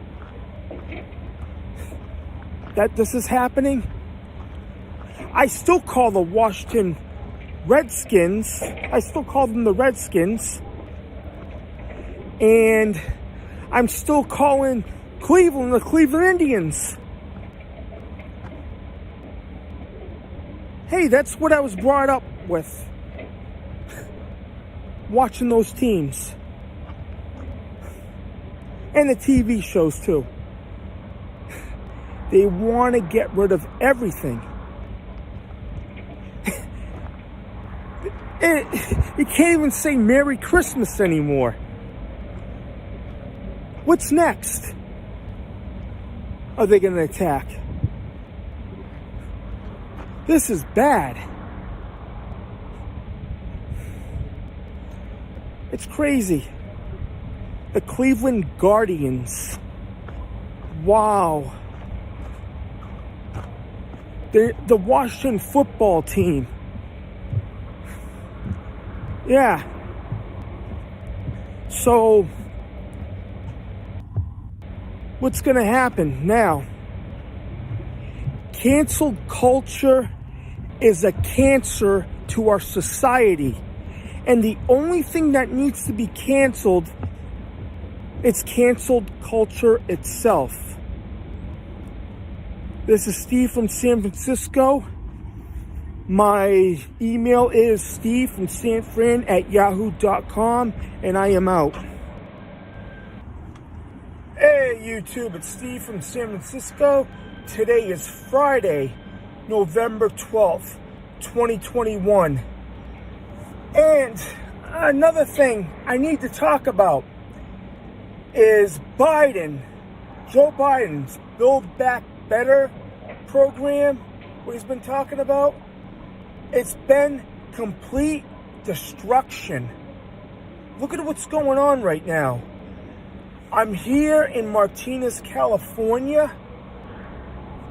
that this is happening. I still call the Washington Redskins. I still call them the Redskins. And I'm still calling Cleveland the Cleveland Indians. Hey, that's what I was brought up with. Watching those teams. And the TV shows too. They want to get rid of everything. You can't even say Merry Christmas anymore. What's next? Are they going to attack? This is bad. It's crazy. the Cleveland Guardians. Wow. The Washington football team. Yeah. So, what's going to happen now? Cancel culture is a cancer to our society. And the only thing that needs to be canceled is canceled culture itself. This is Steve from San Francisco. My email is Steve from San Fran at yahoo.com, and I am out. Hey YouTube, it's Steve from San Francisco. Today is Friday, November 12th, 2021. And another thing I need to talk about is Joe Biden's Build Back Better program, what he's been talking about. It's been complete destruction. Look at what's going on right now. I'm here in Martinez, California,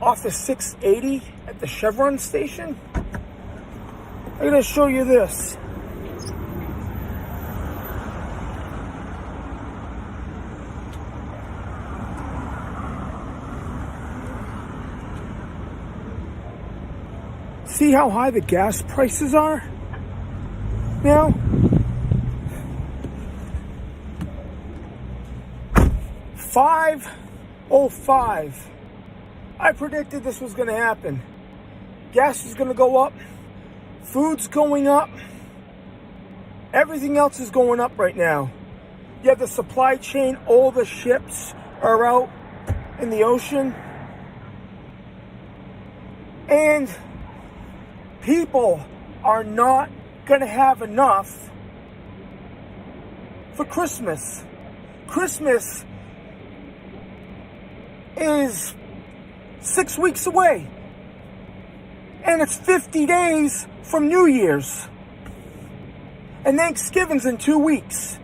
off the 680 at the Chevron station. I'm going to show you this. See how high the gas prices are now? $5.05. I predicted this was going to happen. Gas is going to go up. Food's going up. Everything else is going up right now. You have the supply chain. All the ships are out in the ocean. And people are not going to have enough for Christmas. Christmas is 6 weeks away. And it's 50 days from New Year's. And Thanksgiving's in 2 weeks.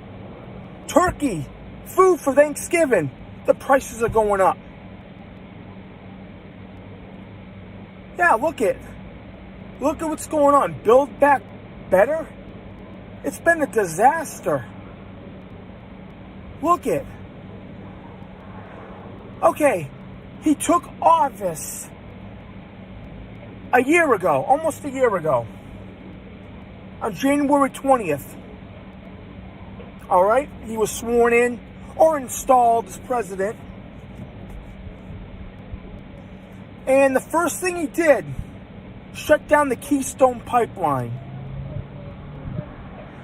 Turkey, food for Thanksgiving, the prices are going up. Yeah, look at what's going on. Build Back Better? It's been a disaster. Look at. Okay, he took office almost a year ago, on January 20th. All right, he was sworn in or installed as president. And the first thing he did, shut down the Keystone Pipeline.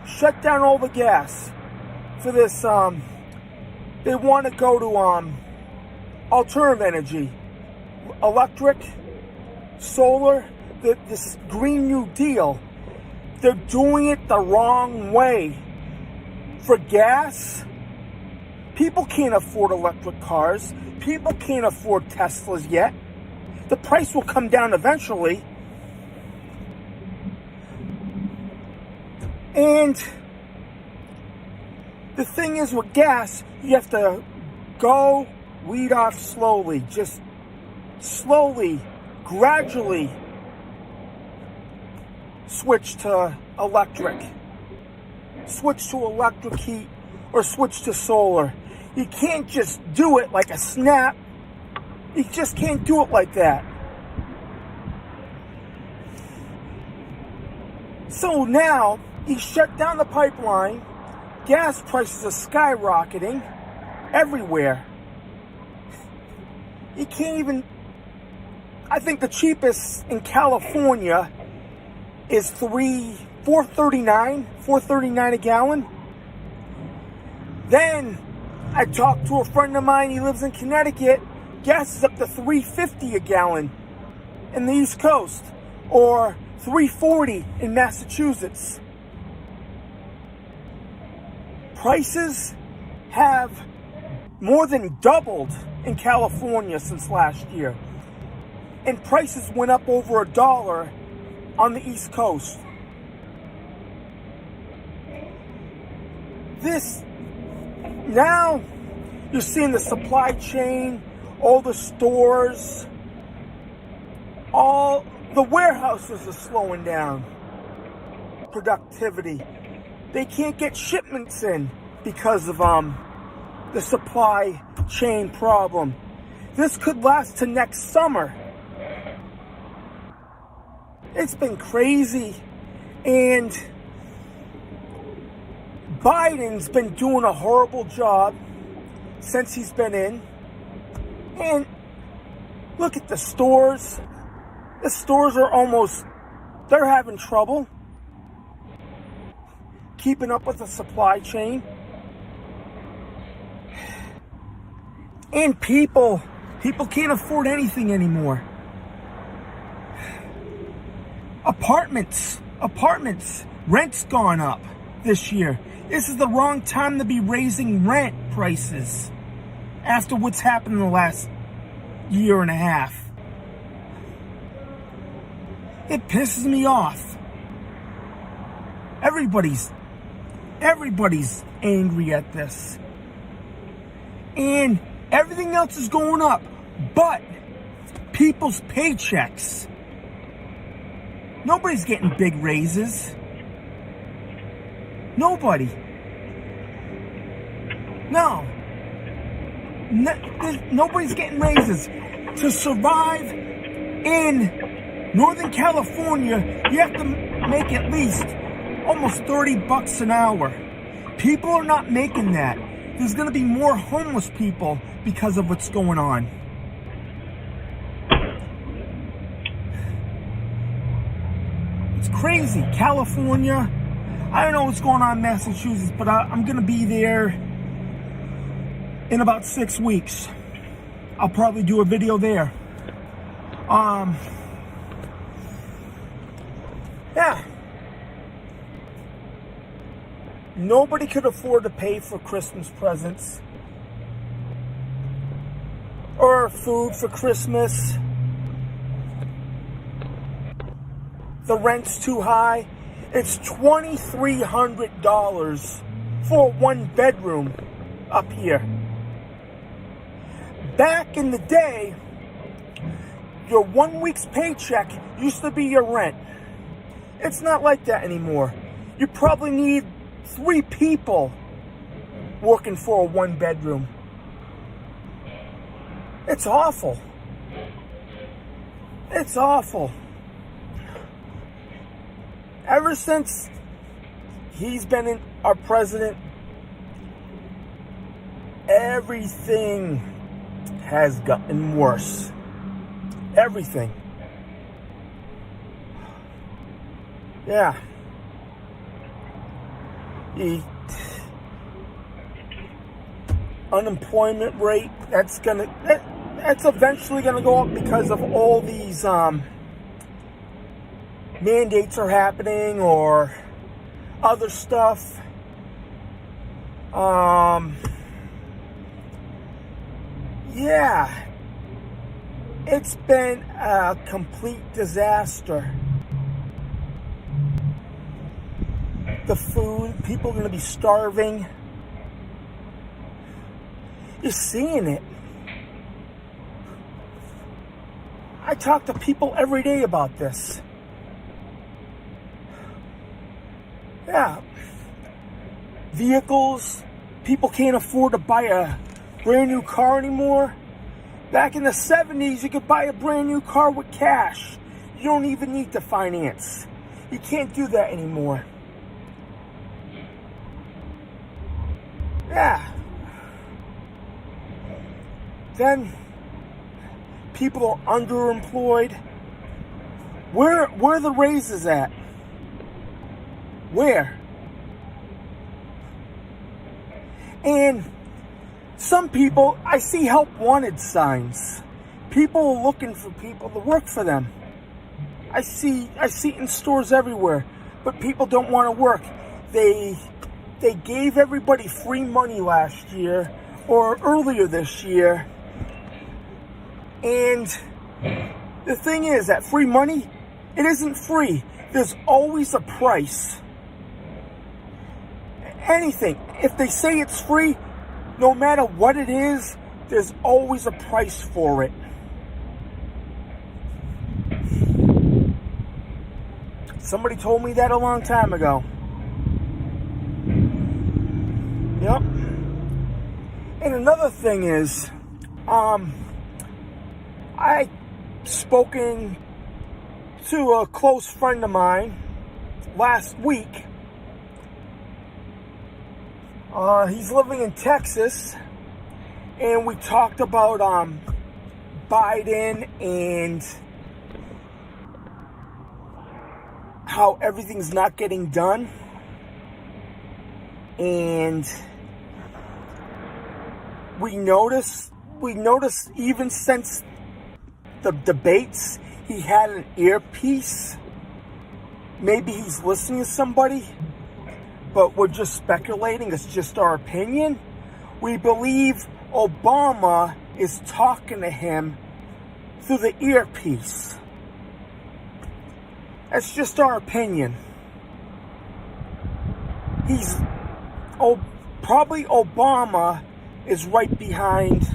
Shut down all the gas for this, they want to go to, alternative energy. Electric, solar, this Green New Deal. They're doing it the wrong way. For gas, people can't afford electric cars. People can't afford Teslas yet. The price will come down eventually. And the thing is with gas, you have to go weed off slowly. Just slowly, gradually switch to electric. Switch to electric heat or switch to solar. You can't just do it like a snap. You just can't do it like that. So now, he shut down the pipeline. Gas prices are skyrocketing everywhere. You can't even... I think the cheapest in California is $4.39 a gallon. Then I talked to a friend of mine. He lives in Connecticut. Gas is up to $3.50 a gallon in the East Coast, or $3.40 in Massachusetts. Prices have more than doubled in California since last year. And prices went up over $1 on the East Coast. now you're seeing the supply chain, all the stores, all the warehouses are slowing down productivity. They can't get shipments in because of the supply chain problem. This could last to next summer. It's been crazy, and Biden's been doing a horrible job since he's been in. And look at the stores. The stores are they're having trouble keeping up with the supply chain. And people can't afford anything anymore. Apartments, rent's gone up this year. This is the wrong time to be raising rent prices after what's happened in the last year and a half. It pisses me off. Everybody's angry at this. And everything else is going up, but people's paychecks. Nobody's getting big raises. Nobody. No. Nobody's getting raises. To survive in Northern California, you have to make at least almost $30 an hour. People are not making that. There's going to be more homeless people because of what's going on. It's crazy. California, I don't know what's going on in Massachusetts, but I'm going to be there in about 6 weeks. I'll probably do a video there. Yeah. Nobody could afford to pay for Christmas presents or food for Christmas. The rent's too high. It's $2,300 for one bedroom up here. Back in the day, your 1 week's paycheck used to be your rent. It's not like that anymore. You probably need 3 people working for a 1 bedroom. It's awful. It's awful. Ever since he's been our president, everything has gotten worse. Everything. Yeah. The unemployment rate, that's eventually gonna go up because of all these mandates are happening or other stuff. Yeah, it's been a complete disaster. The food, people are going to be starving. You're seeing it. I talk to people every day about this. Yeah. Vehicles, people can't afford to buy a brand new car anymore. Back in the 70s, you could buy a brand new car with cash. You don't even need to finance. You can't do that anymore. Yeah. Then people are underemployed. Where are the raises at? Where? And some people, I see help wanted signs. People are looking for people to work for them. I see it in stores everywhere, but people don't want to work. They gave everybody free money last year or earlier this year. And the thing is that free money, it isn't free. There's always a price. Anything. If they say it's free, no matter what it is, there's always a price for it. Somebody told me that a long time ago. Yep. And another thing is, I spoken to a close friend of mine last week. He's living in Texas, and we talked about Biden and how everything's not getting done. And we noticed even since the debates, he had an earpiece. Maybe he's listening to somebody, but we're just speculating. It's just our opinion. We believe Obama is talking to him through the earpiece. That's just our opinion. Probably Obama is right behind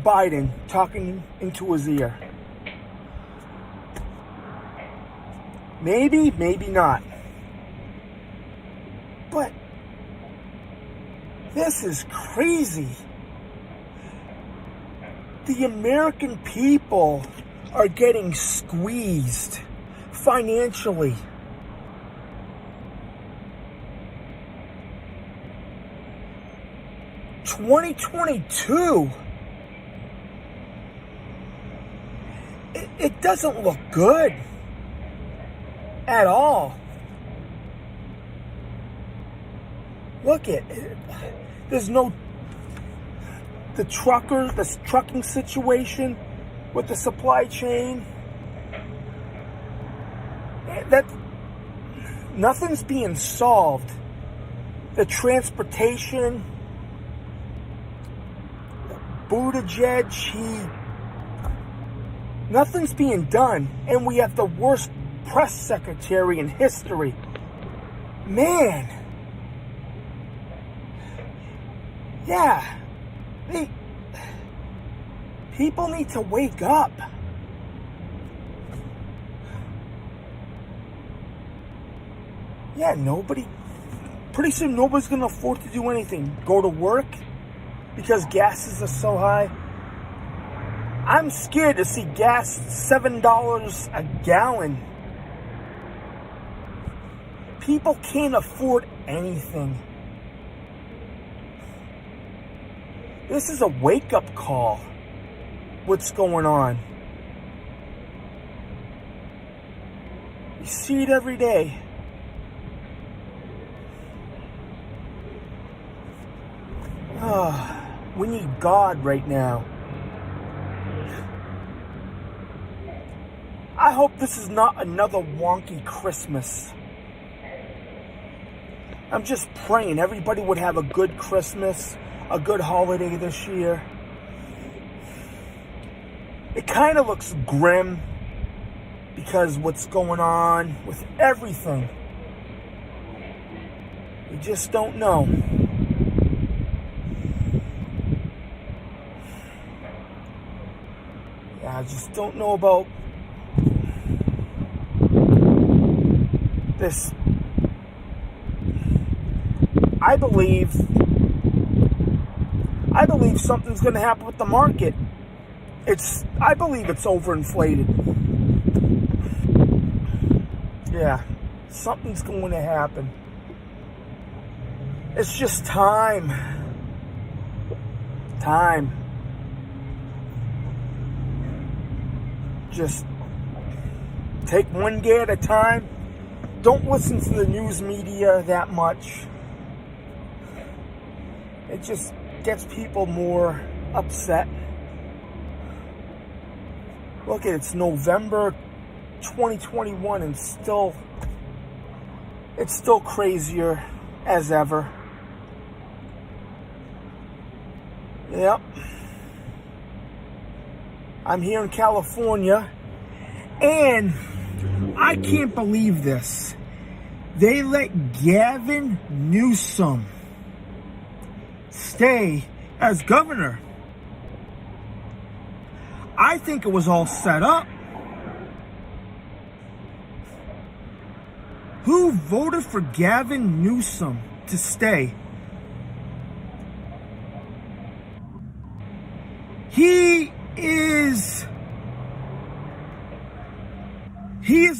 Biden, talking into his ear. Maybe, maybe not. But this is crazy. The American people are getting squeezed financially. $2022. It doesn't look good at all. Look at it. There's no the trucking situation with the supply chain. That nothing's being solved. The transportation, Buttigieg, nothing's being done, and we have the worst press secretary in history. Man. Yeah. People need to wake up. Yeah, pretty soon nobody's going to afford to do anything. Go to work because gases are so high. I'm scared to see gas $7 a gallon. People can't afford anything. This is a wake-up call. What's going on? You see it every day. We need God right now. I hope this is not another wonky Christmas. I'm just praying everybody would have a good Christmas, a good holiday this year. It kind of looks grim because what's going on with everything. You just don't know. Yeah, I just don't know about this. I believe something's going to happen with the market. I believe it's overinflated. Yeah, something's going to happen. It's just time. Just take one day at a time. Don't listen to the news media that much. It just gets people more upset. Look at it's November 2021 and it's still crazier as ever. Yep. I'm here in California, and I can't believe this. They let Gavin Newsom stay as governor. I think it was all set up. Who voted for Gavin Newsom to stay? He is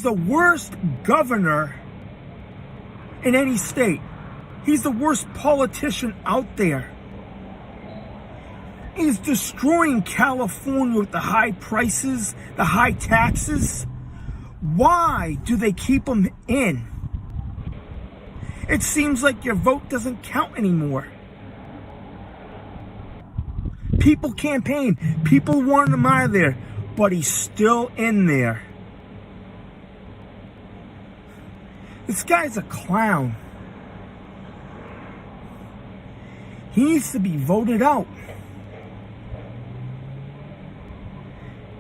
the worst governor in any state. He's the worst politician out there. He's destroying California with the high prices, the high taxes. Why do they keep him in? It seems like your vote doesn't count anymore. People campaign. People wanted him out of there, but he's still in there. This guy's a clown. He needs to be voted out.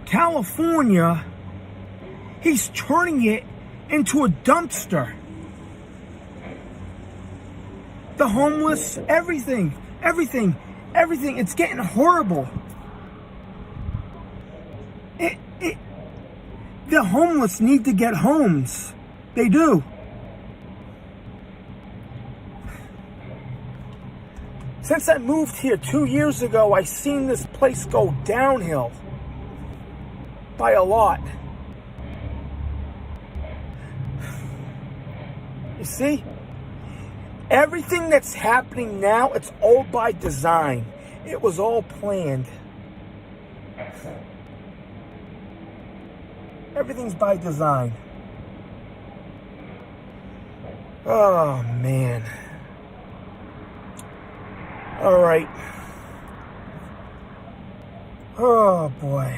California, he's turning it into a dumpster. The homeless, everything. It's getting horrible. The homeless need to get homes. They do. Since I moved here 2 years ago, I've seen this place go downhill by a lot. You see? Everything that's happening now, it's all by design. It was all planned. Everything's by design. Oh, man. All right. Oh, boy.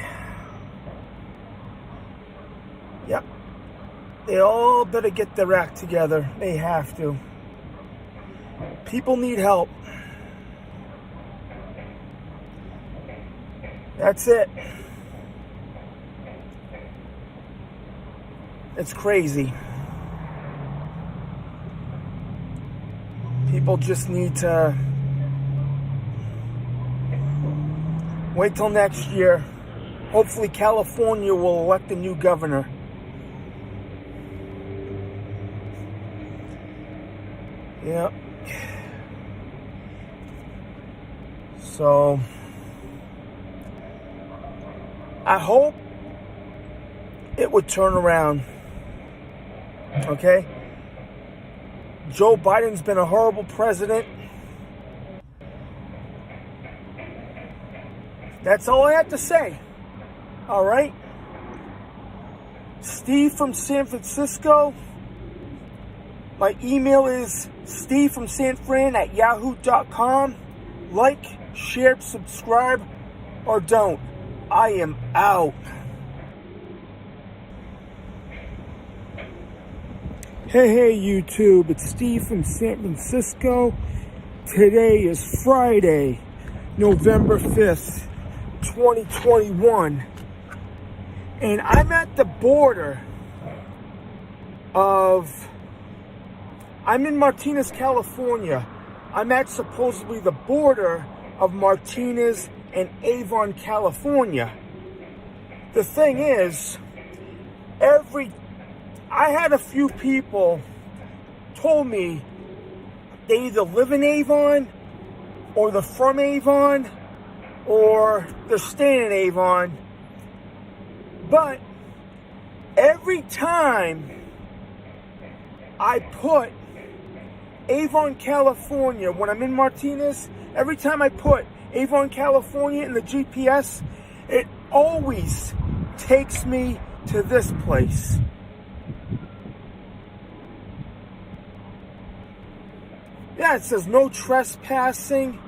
Yep. They all better get their act together. They have to. People need help. That's it. It's crazy. People just need to wait till next year. Hopefully California will elect a new governor. Yep. So, I hope it would turn around. Okay? Joe Biden's been a horrible president. That's all I have to say. All right? Steve from San Francisco. My email is stevefromsanfran@yahoo.com. Like, share, subscribe, or don't. I am out. Hey YouTube, it's Steve from San Francisco. Today is Friday, November 5th, 2021. And I'm at the border I'm in Martinez, California. I'm at supposedly the border of Martinez and Avon, California. The thing is, I had a few people told me they either live in Avon, or they're from Avon, or they're staying in Avon. But every time I put Avon, California, when I'm in Martinez, every time I put Avon, California in the GPS, it always takes me to this place. Yeah, it says no trespassing.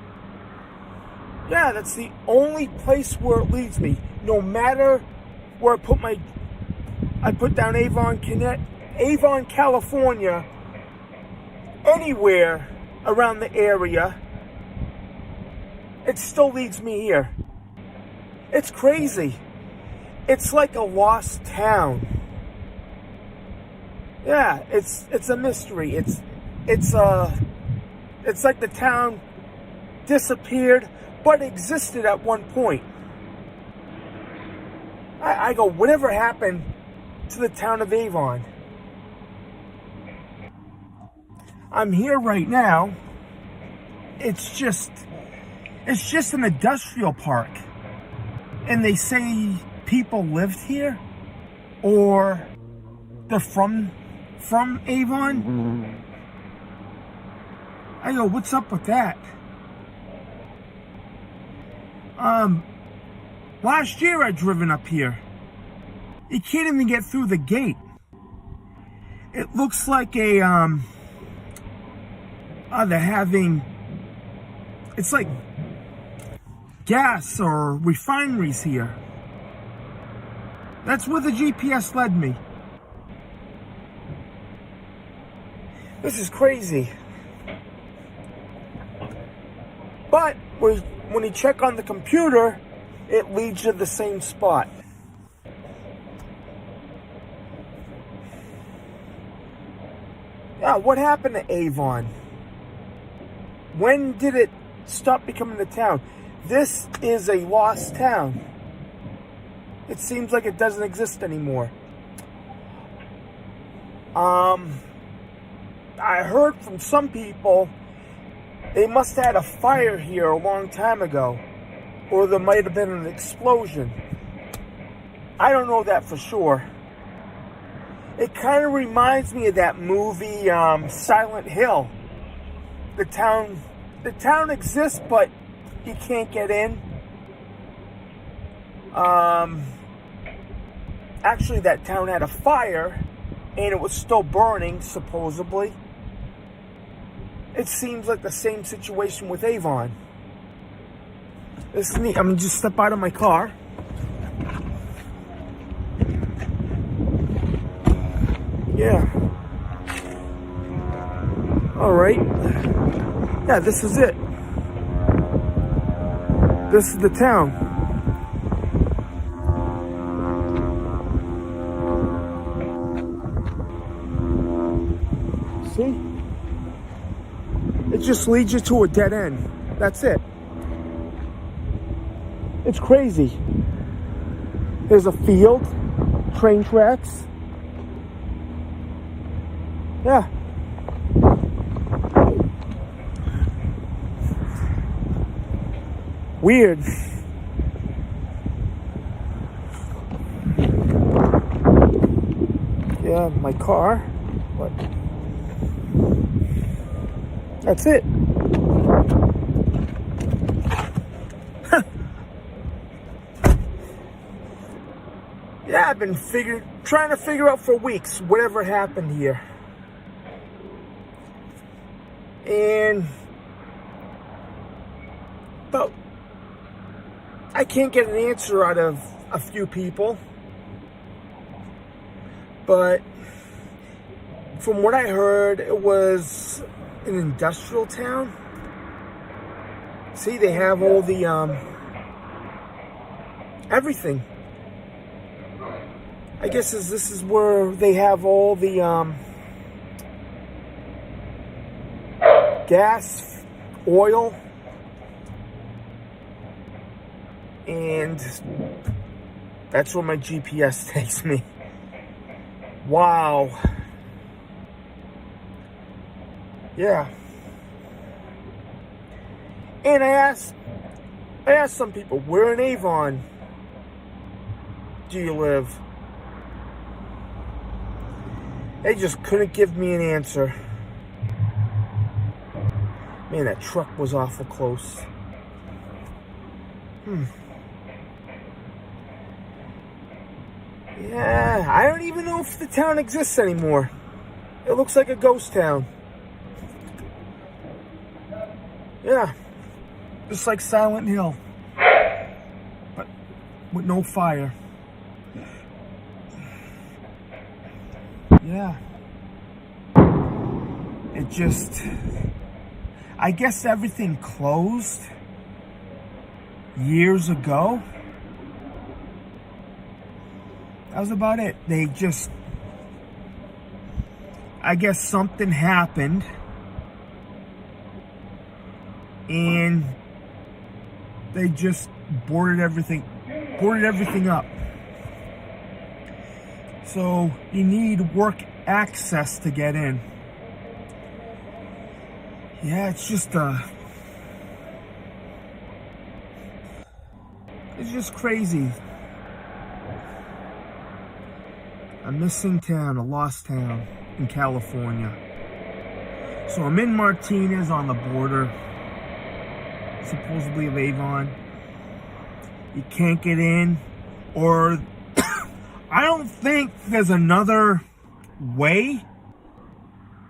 Yeah, that's the only place where it leads me. No matter where I put down Avon, California, anywhere around the area, it still leads me here. It's crazy. It's like a lost town. Yeah, it's a mystery. It's like the town disappeared, but existed at one point. I go, whatever happened to the town of Avon? I'm here right now. It's just an industrial park. And they say people lived here? Or they're from Avon? I go, what's up with that? Last year I'd driven up here. You can't even get through the gate. It looks like they're having, it's like gas or refineries here. That's where the GPS led me. This is crazy. But when you check on the computer, it leads you to the same spot. Yeah, what happened to Avon? When did it stop becoming a town? This is a lost town. It seems like it doesn't exist anymore. I heard from some people they must have had a fire here a long time ago. Or there might have been an explosion. I don't know that for sure. It kind of reminds me of that movie, Silent Hill. The town exists, but you can't get in. Actually, that town had a fire, and it was still burning, supposedly. It seems like the same situation with Avon. This is neat. I'm gonna just step out of my car. Yeah. All right. Yeah, this is it. This is the town. See? It just leads you to a dead end. That's it. It's crazy. There's a field, train tracks. Yeah. Weird. Yeah, my car. What? That's it. Yeah, I've been trying to figure out for weeks whatever happened here. But I can't get an answer out of a few people. But from what I heard, it was an industrial town. See, they have all the everything. I guess this is where they have all the gas, oil, and that's where my GPS takes me. Wow. Yeah. And I asked some people, where in Avon do you live? They just couldn't give me an answer. Man, that truck was awful close. Yeah, I don't even know if the town exists anymore. It looks like a ghost town. Yeah, just like Silent Hill, but with no fire. Yeah. It just, I guess everything closed years ago. That was about it. They just, I guess something happened and they just boarded everything up. So you need work access to get in. Yeah, it's just crazy. A missing town, a lost town in California. So I'm in Martinez on the border, supposedly of Avon. You can't get in, or I don't think there's another way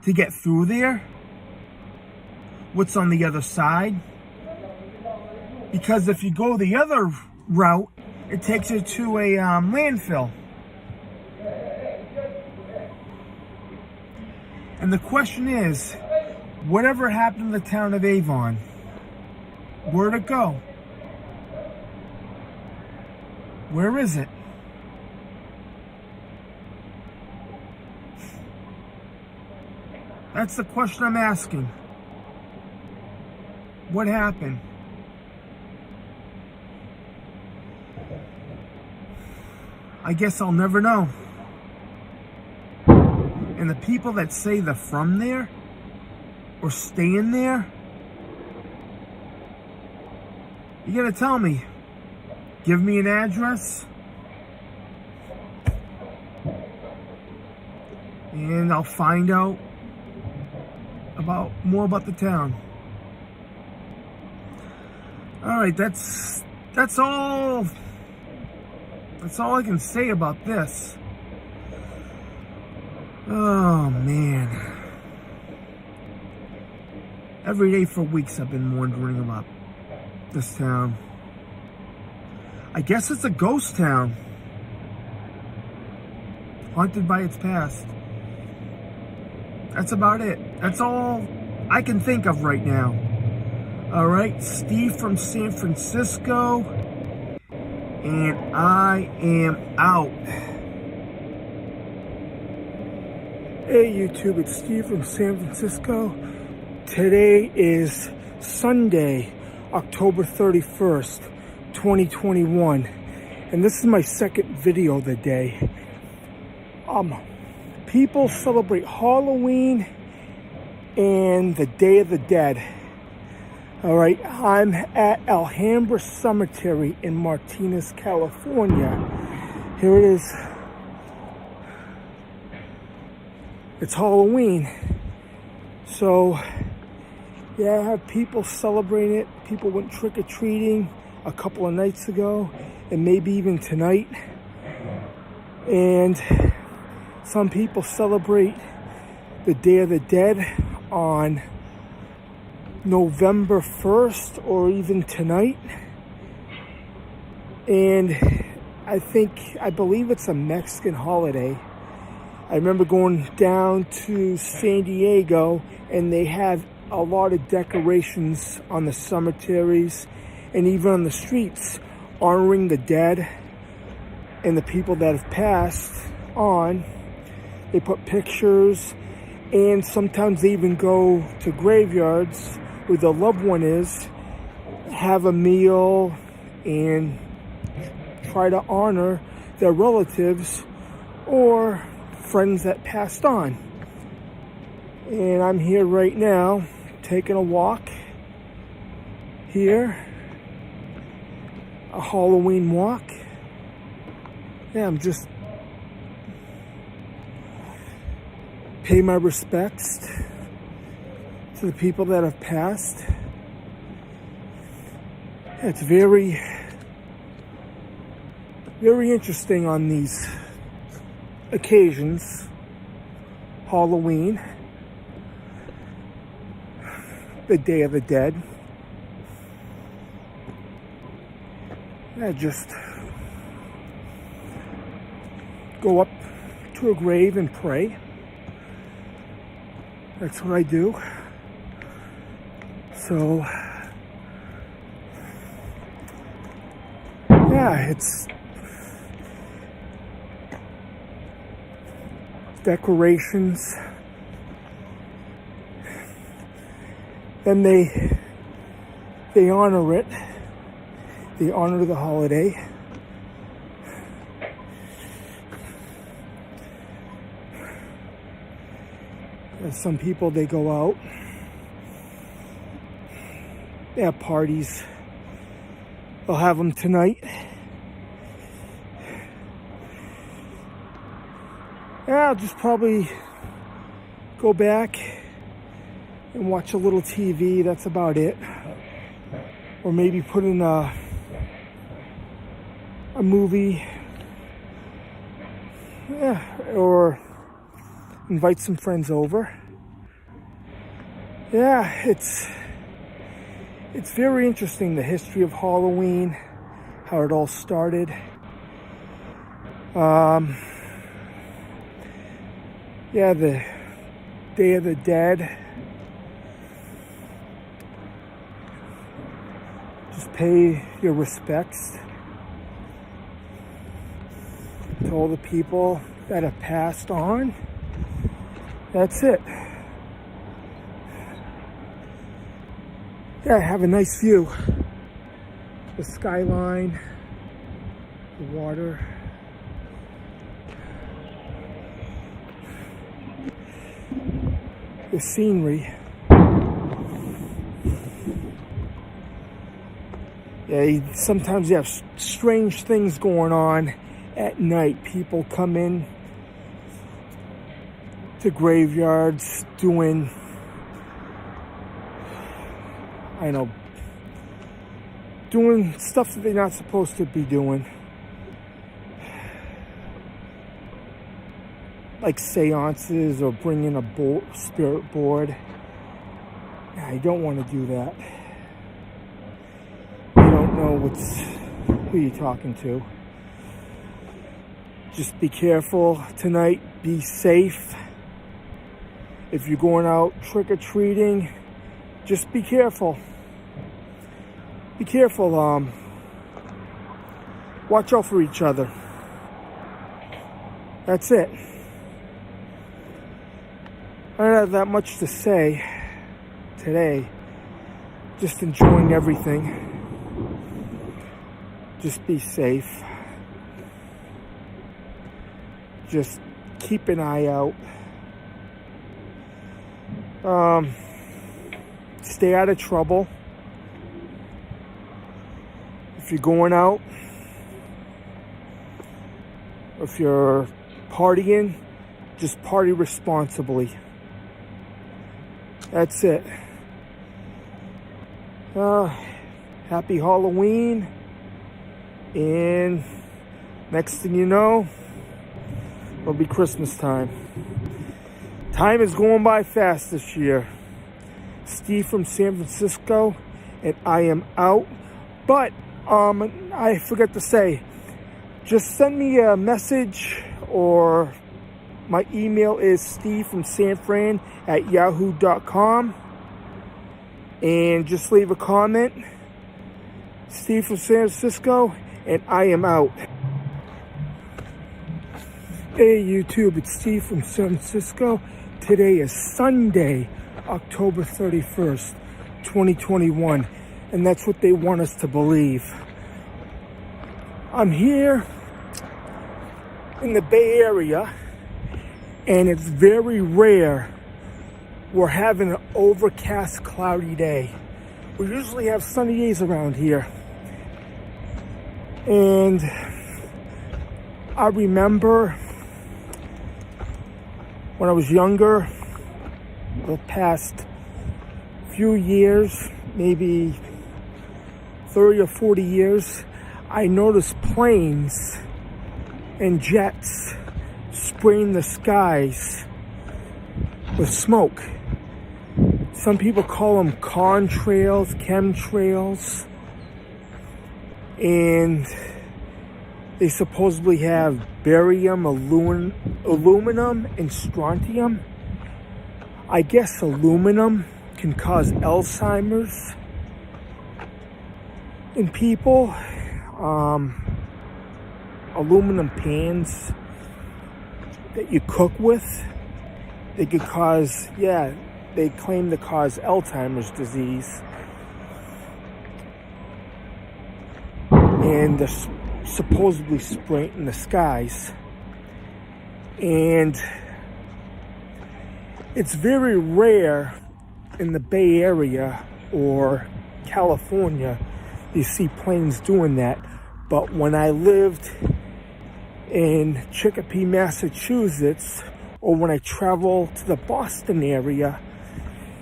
to get through there. What's on the other side? Because if you go the other route, it takes you to a landfill. And the question is, whatever happened to the town of Avon? Where'd it go? Where is it? That's the question I'm asking. What happened? I guess I'll never know. And the people that say they're from there or staying there, you gotta tell me. Give me an address, and I'll find out more about the town. All right, that's all. That's all I can say about this. Oh man. Every day for weeks I've been wondering about this town. I guess it's a ghost town. Haunted by its past. That's about it. That's all I can think of right now. Alright, Steve from San Francisco. And I am out. Hey YouTube, it's Steve from San Francisco. Today is Sunday, October 31st, 2021. And this is my second video of the day. People celebrate Halloween and the Day of the Dead. Alright, I'm at Alhambra Cemetery in Martinez, California. Here it is. It's Halloween. So, yeah, I have people celebrating it. People went trick-or-treating a couple of nights ago, and maybe even tonight. And some people celebrate the Day of the Dead on November 1st or even tonight. And I believe it's a Mexican holiday. I remember going down to San Diego, and they have a lot of decorations on the cemeteries and even on the streets honoring the dead and the people that have passed on. They put pictures, and sometimes they even go to graveyards where the loved one is, have a meal, and try to honor their relatives or friends that passed on. And I'm here right now taking a walk here, a Halloween walk. Yeah, I'm just pay my respects to the people that have passed. It's very, very interesting on these occasions. Halloween, the Day of the Dead. I just go up to a grave and pray. That's what I do. So, yeah, it's decorations. Then they honor it they honor the holiday. Some people, they go out, they have parties, they'll have them tonight. Yeah, I'll just probably go back and watch a little TV, that's about it. Or maybe put in a movie, yeah, or invite some friends over. Yeah, it's very interesting, the history of Halloween, how it all started. Yeah, the Day of the Dead. Just pay your respects to all the people that have passed on. That's it. Yeah, have a nice view. The skyline, the water. The scenery. Yeah, sometimes you have strange things going on at night. People come in to graveyards doing, I know, doing stuff that they're not supposed to be doing. Like seances or bringing a spirit board. Yeah, I don't want to do that. You don't know who you're talking to. Just be careful tonight. Be safe. If you're going out trick-or-treating, just be careful. Be careful. Watch out for each other. That's it. I don't have that much to say today. Just enjoying everything. Just be safe. Just keep an eye out. Stay out of trouble. If you're going out, if you're partying, just party responsibly. That's it. Happy Halloween. And next thing you know, it'll be Christmas time. Time is going by fast this year. Steve from San Francisco, and I am out. But I forgot to say, just send me a message, or my email is stevefromsanfran@yahoo.com, and just leave a comment. Steve from San Francisco, and I am out. Hey YouTube, it's Steve from San Francisco. Today is Sunday, October 31st, 2021, and that's what they want us to believe. I'm here in the Bay Area, and it's very rare we're having an overcast, cloudy day. We usually have sunny days around here. And I remember when I was younger, the past few years, maybe 30 or 40 years, I noticed planes and jets spraying the skies with smoke. Some people call them contrails, chemtrails, and they supposedly have barium, aluminum, and strontium. I guess aluminum can cause Alzheimer's in people. Aluminum pans that you cook with, they could cause, they claim to cause Alzheimer's disease. and they're supposedly spraying in the skies. And it's very rare in the Bay Area or California you see planes doing that. But when I lived in Chicopee, Massachusetts, or when I travel to the Boston area,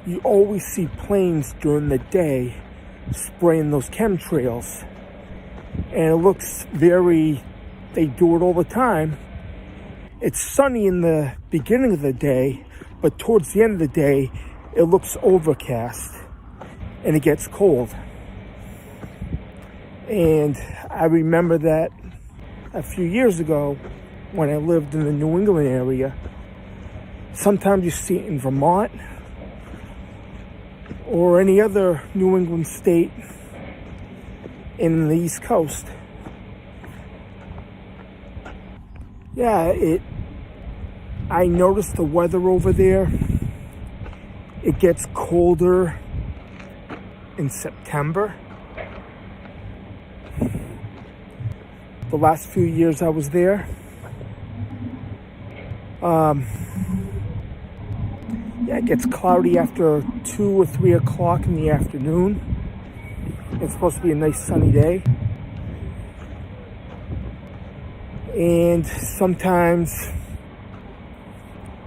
you always see planes during the day spraying those chemtrails. And it looks they do it all the time. It's sunny in the beginning of the day, but towards the end of the day, it looks overcast and it gets cold. And I remember that a few years ago when I lived in the New England area. Sometimes you see it in Vermont or any other New England state in the East Coast. Yeah, I noticed the weather over there. It gets colder in September. The last few years I was there. Yeah, it gets cloudy after 2 or 3 o'clock in the afternoon. It's supposed to be a nice sunny day. And sometimes,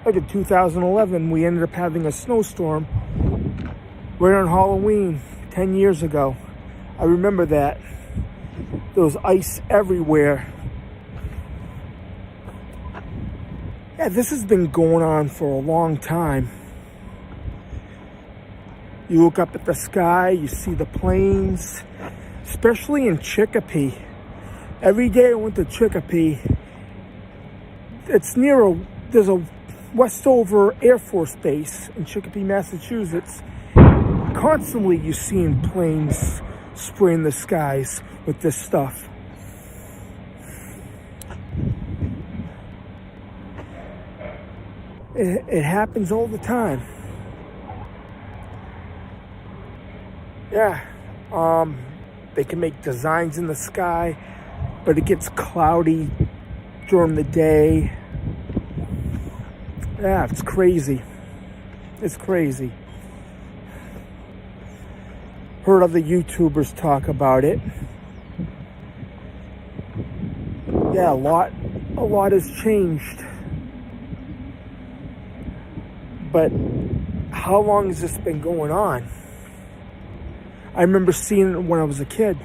like in 2011, we ended up having a snowstorm right on Halloween 10 years ago. I remember that. There was ice everywhere. Yeah, this has been going on for a long time. You look up at the sky, you see the planes, especially in Chicopee. Every day I went to Chicopee. It's there's a Westover Air Force Base in Chicopee, Massachusetts. Constantly you're seeing planes spraying the skies with this stuff. It happens all the time. Yeah, they can make designs in the sky, but it gets cloudy during the day. Yeah, it's crazy. It's crazy. Heard other YouTubers talk about it. Yeah, a lot has changed. But how long has this been going on? I remember seeing it when I was a kid.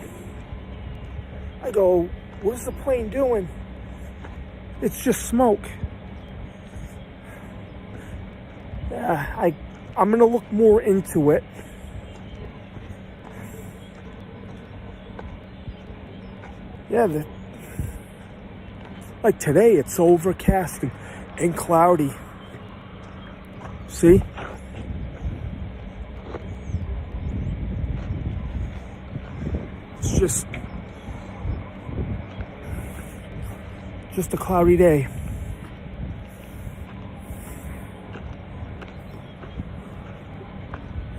I go, what's the plane doing? It's just smoke. Yeah, I'm gonna look more into it. Yeah, like today, it's overcast and cloudy. See? It's just a cloudy day.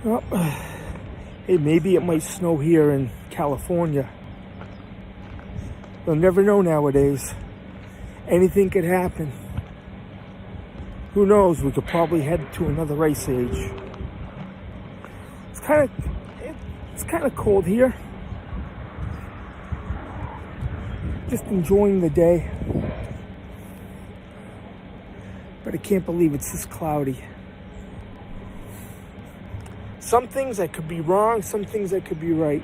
Well, hey, maybe it might snow here in California. You'll never know nowadays. Anything could happen. Who knows? We could probably head to another ice age. It's kind of cold here. Just enjoying the day. But I can't believe it's this cloudy. Some things I could be wrong, some things I could be right.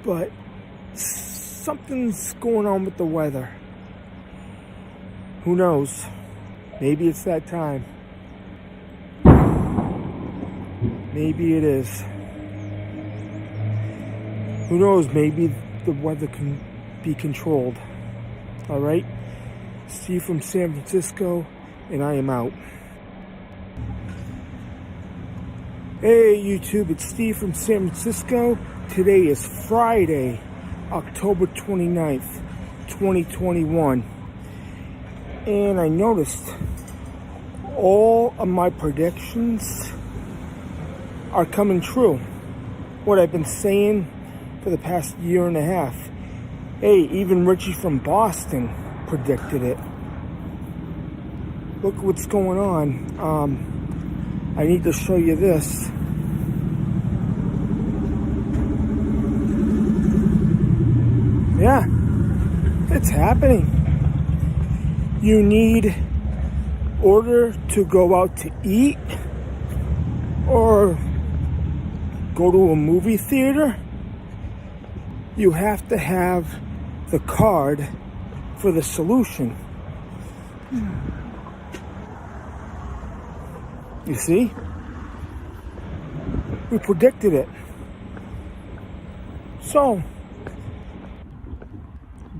But something's going on with the weather. Who knows? Maybe it's that time. Maybe it is. Who knows? Maybe the weather can be controlled. All right? Steve from San Francisco, and I am out. Hey YouTube, it's Steve from San Francisco. Today is Friday, October 29th, 2021. And I noticed all of my predictions are coming true. What I've been saying for the past year and a half. Hey, even Richie from Boston predicted it. Look what's going on. I need to show you this. Yeah, it's happening. You need order to go out to eat or go to a movie theater. You have to have the card for the solution. You see? We predicted it. So,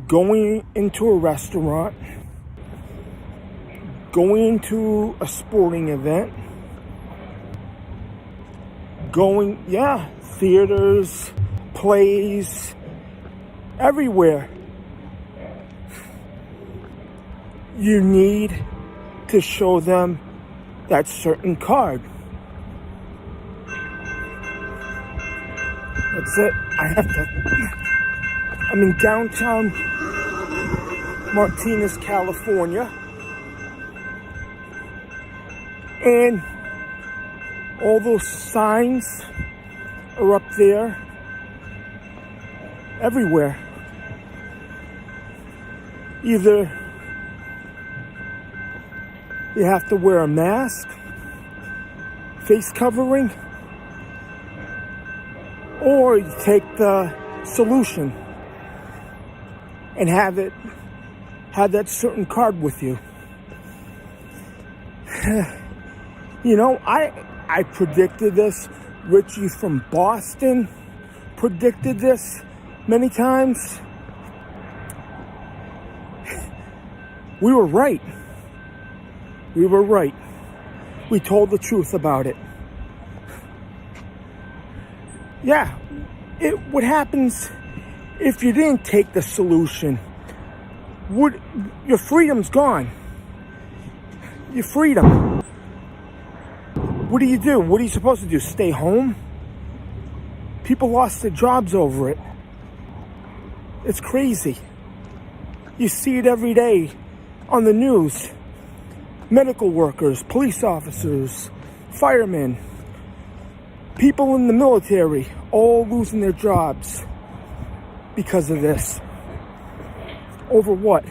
going into a restaurant, going into a sporting event, theaters, plays, everywhere. You need to show them that certain card. That's it. I'm in downtown Martinez, California. And all those signs are up there everywhere. Either you have to wear a mask, face covering, or you take the solution and have that certain card with you. You know, I predicted this. Richie from Boston predicted this many times. We were right. We were right. We told the truth about it. Yeah, what happens if you didn't take the solution? Your freedom's gone. Your freedom. What do you do? What are you supposed to do? Stay home? People lost their jobs over it. It's crazy. You see it every day on the news. Medical workers, police officers, firemen, people in the military, all losing their jobs because of this. Over what?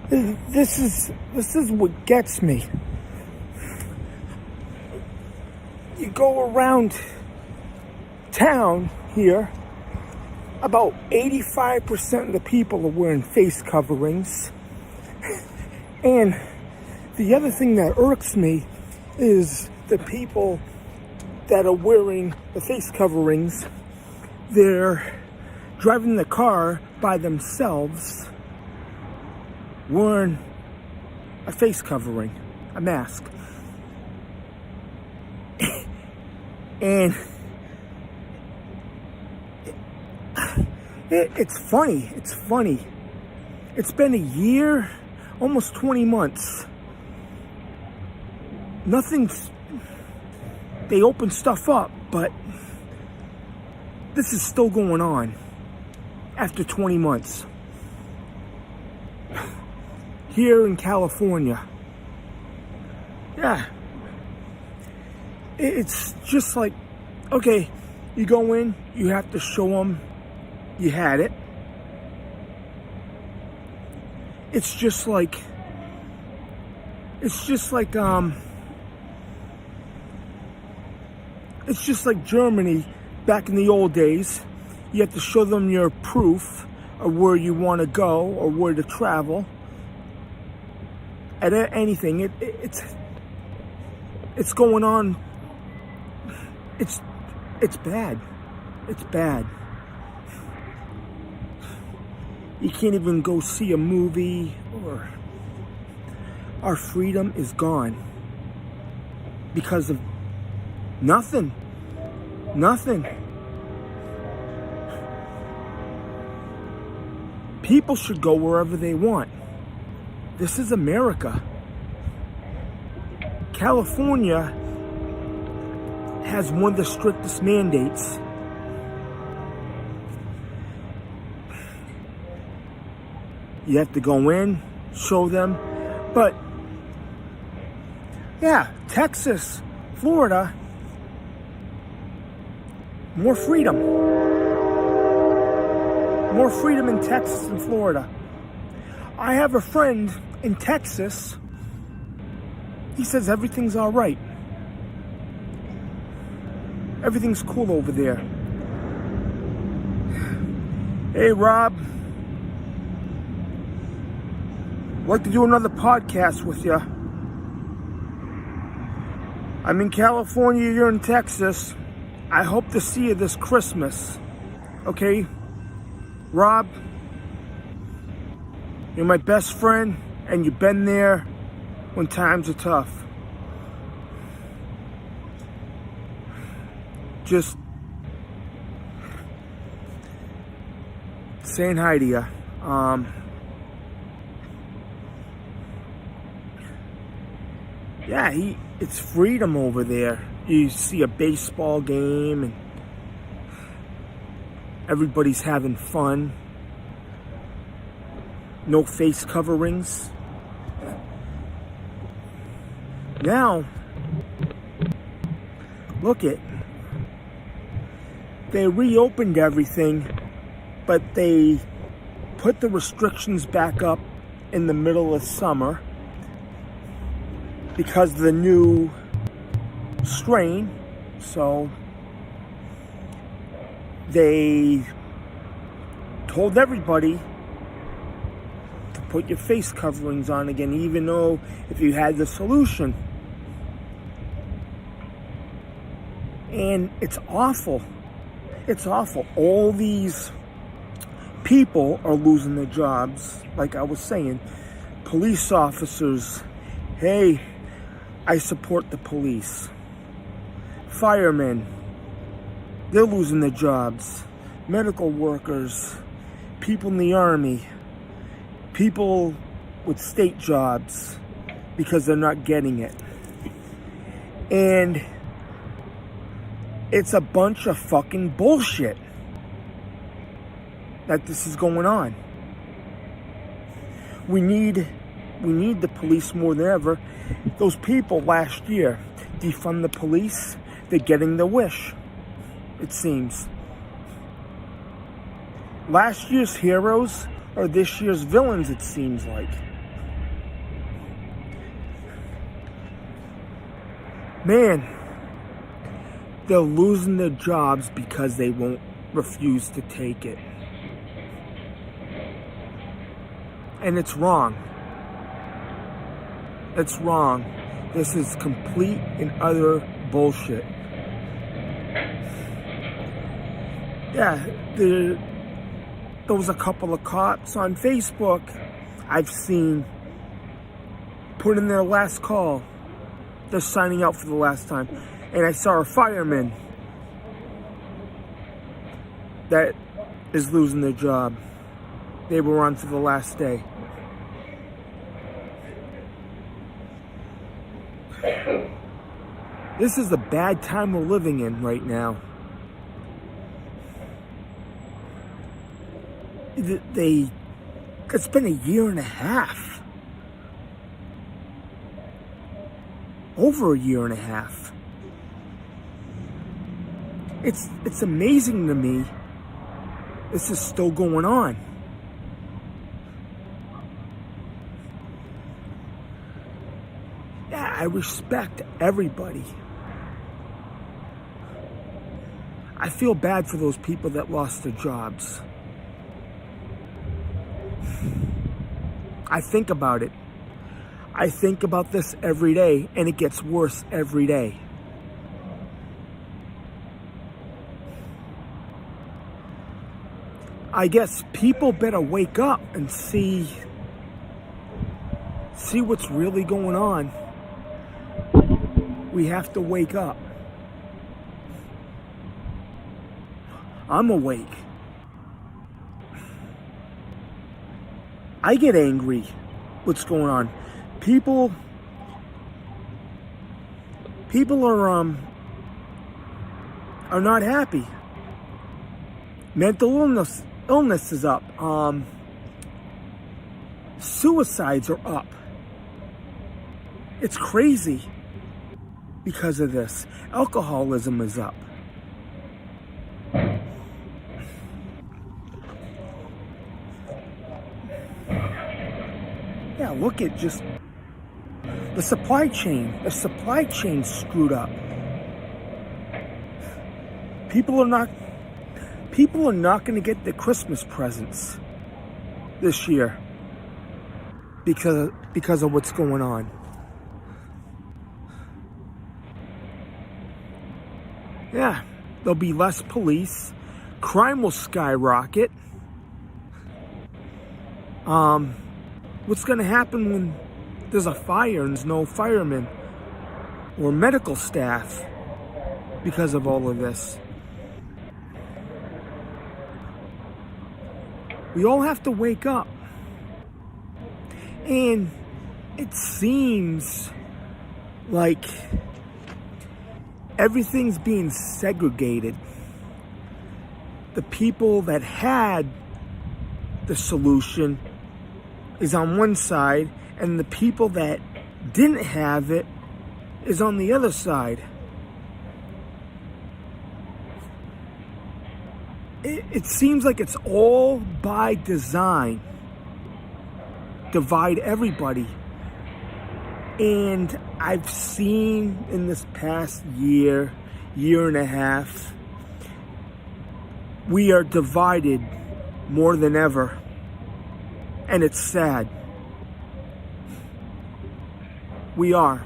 This is what gets me. You go around town here, about 85% of the people are wearing face coverings. And the other thing that irks me is the people that are wearing the face coverings, they're driving the car by themselves, wearing a face covering, a mask. And it's funny. It's funny. It's been a year, almost 20 months. They open stuff up, but this is still going on after 20 months. Here in California. Yeah. It's just like, okay, you go in, you have to show them you had it. It's just like Germany back in the old days. You have to show them your proof of where you want to go or where to travel. At anything, it's going on. It's bad. It's bad. You can't even go see a movie, or our freedom is gone because of nothing. People should go wherever they want. This is America. California has one of the strictest mandates You have to go in, show them. But yeah, Texas, Florida, more freedom. More freedom in Texas and Florida. I have a friend in Texas. He says everything's all right. Everything's cool over there. Hey, Rob. I'd like to do another podcast with you. I'm in California, you're in Texas. I hope to see you this Christmas. Okay? Rob, you're my best friend, and you've been there when times are tough. Just saying hi to you. Yeah, it's freedom over there. You see a baseball game and everybody's having fun. No face coverings. Now, look it. They reopened everything, but they put the restrictions back up in the middle of summer because of the new strain. So they told everybody to put your face coverings on again, even though if you had the solution. And it's awful. It's awful. All these people are losing their jobs. Like I was saying, police officers, hey, I support the police. Firemen, they're losing their jobs. Medical workers, people in the army, people with state jobs because they're not getting it. And it's a bunch of fucking bullshit that this is going on. We need the police more than ever. Those people last year, defund the police, they're getting their wish, it seems. Last year's heroes are this year's villains, it seems like. Man, they're losing their jobs because they won't refuse to take it. And it's wrong. It's wrong. This is complete and utter bullshit. Yeah, there was a couple of cops on Facebook I've seen put in their last call. They're signing out for the last time. And I saw a fireman that is losing their job. They were on for the last day. This is a bad time we're living in right now. It's been a year and a half. Over a year and a half. It's amazing to me this is still going on. Yeah, I respect everybody. I feel bad for those people that lost their jobs. I think about it. I think about this every day, and it gets worse every day. I guess people better wake up and see what's really going on. We have to wake up. I'm awake. I get angry. What's going on? People are not happy. Mental illness is up. Suicides are up. It's crazy because of this. Alcoholism is up. Yeah, look at just the supply chain. The supply chain's screwed up. People are not going to get their Christmas presents this year because of what's going on. Yeah, there'll be less police. Crime will skyrocket. What's going to happen when there's a fire and there's no firemen or medical staff because of all of this? We all have to wake up. And it seems like everything's being segregated. The people that had the solution is on one side, and the people that didn't have it is on the other side. It seems like it's all by design. Divide everybody. And I've seen in this past year and a half, we are divided more than ever. And it's sad. We are.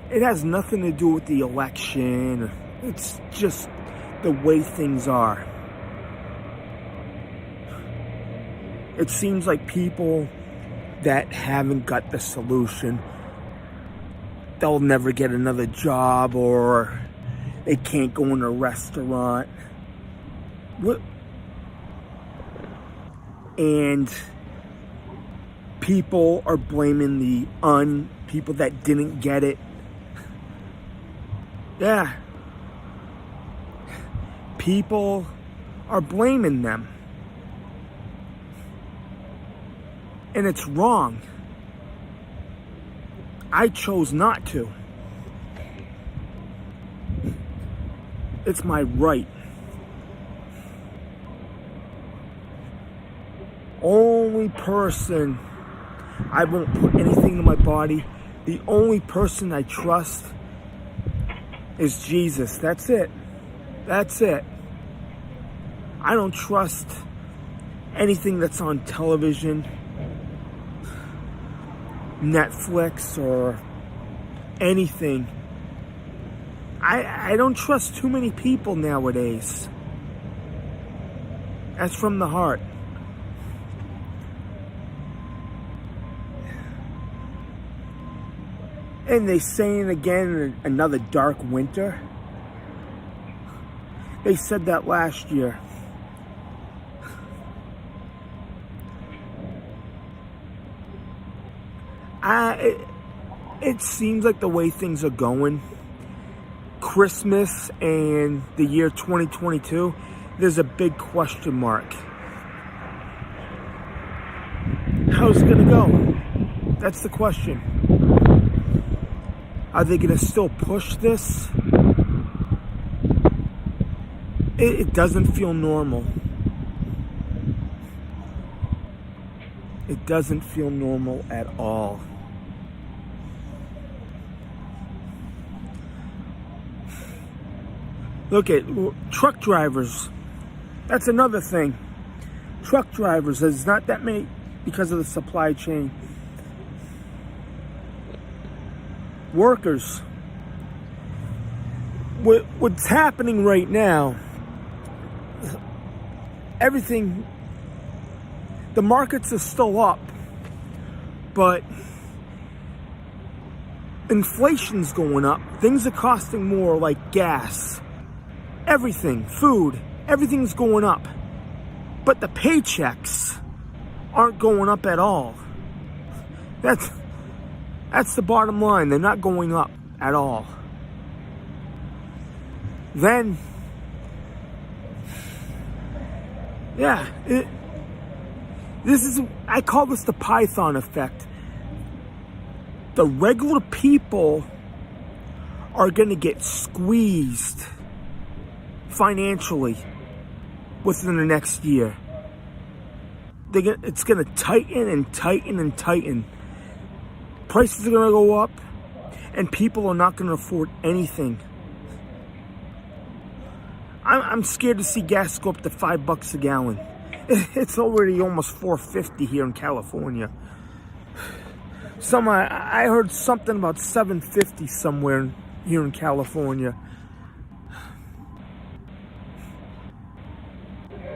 It has nothing to do with the election. It's just the way things are. It seems like people that haven't got the solution, they'll never get another job, or they can't go in a restaurant. And people are blaming the people that didn't get it. Yeah. People are blaming them. And it's wrong. I chose not to. It's my right. Only person, I won't put anything in my body. The only person I trust is Jesus. That's it. That's it. I don't trust anything that's on television, Netflix, or anything. I don't trust too many people nowadays. That's from the heart. And they saying again, another dark winter. They said that last year. It seems like the way things are going, Christmas and the year 2022, there's a big question mark. How's it gonna go? That's the question. Are they gonna still push this? It doesn't feel normal. It doesn't feel normal at all. Look at truck drivers. That's another thing. Truck drivers, there's not that many because of the supply chain. Workers. What's happening right now, everything, the markets are still up, but inflation's going up. Things are costing more, like gas. Everything, food, everything's going up. But the paychecks aren't going up at all. That's the bottom line. They're not going up at all. Then Yeah, I call this the Python effect. The regular people are going to get squeezed financially within the next year. It's going to tighten and tighten and tighten. Prices are going to go up, and people are not going to afford anything. I'm scared to see gas go up to $5 a gallon. It's already almost $4.50 here in California. I heard something about $7.50 somewhere here in California.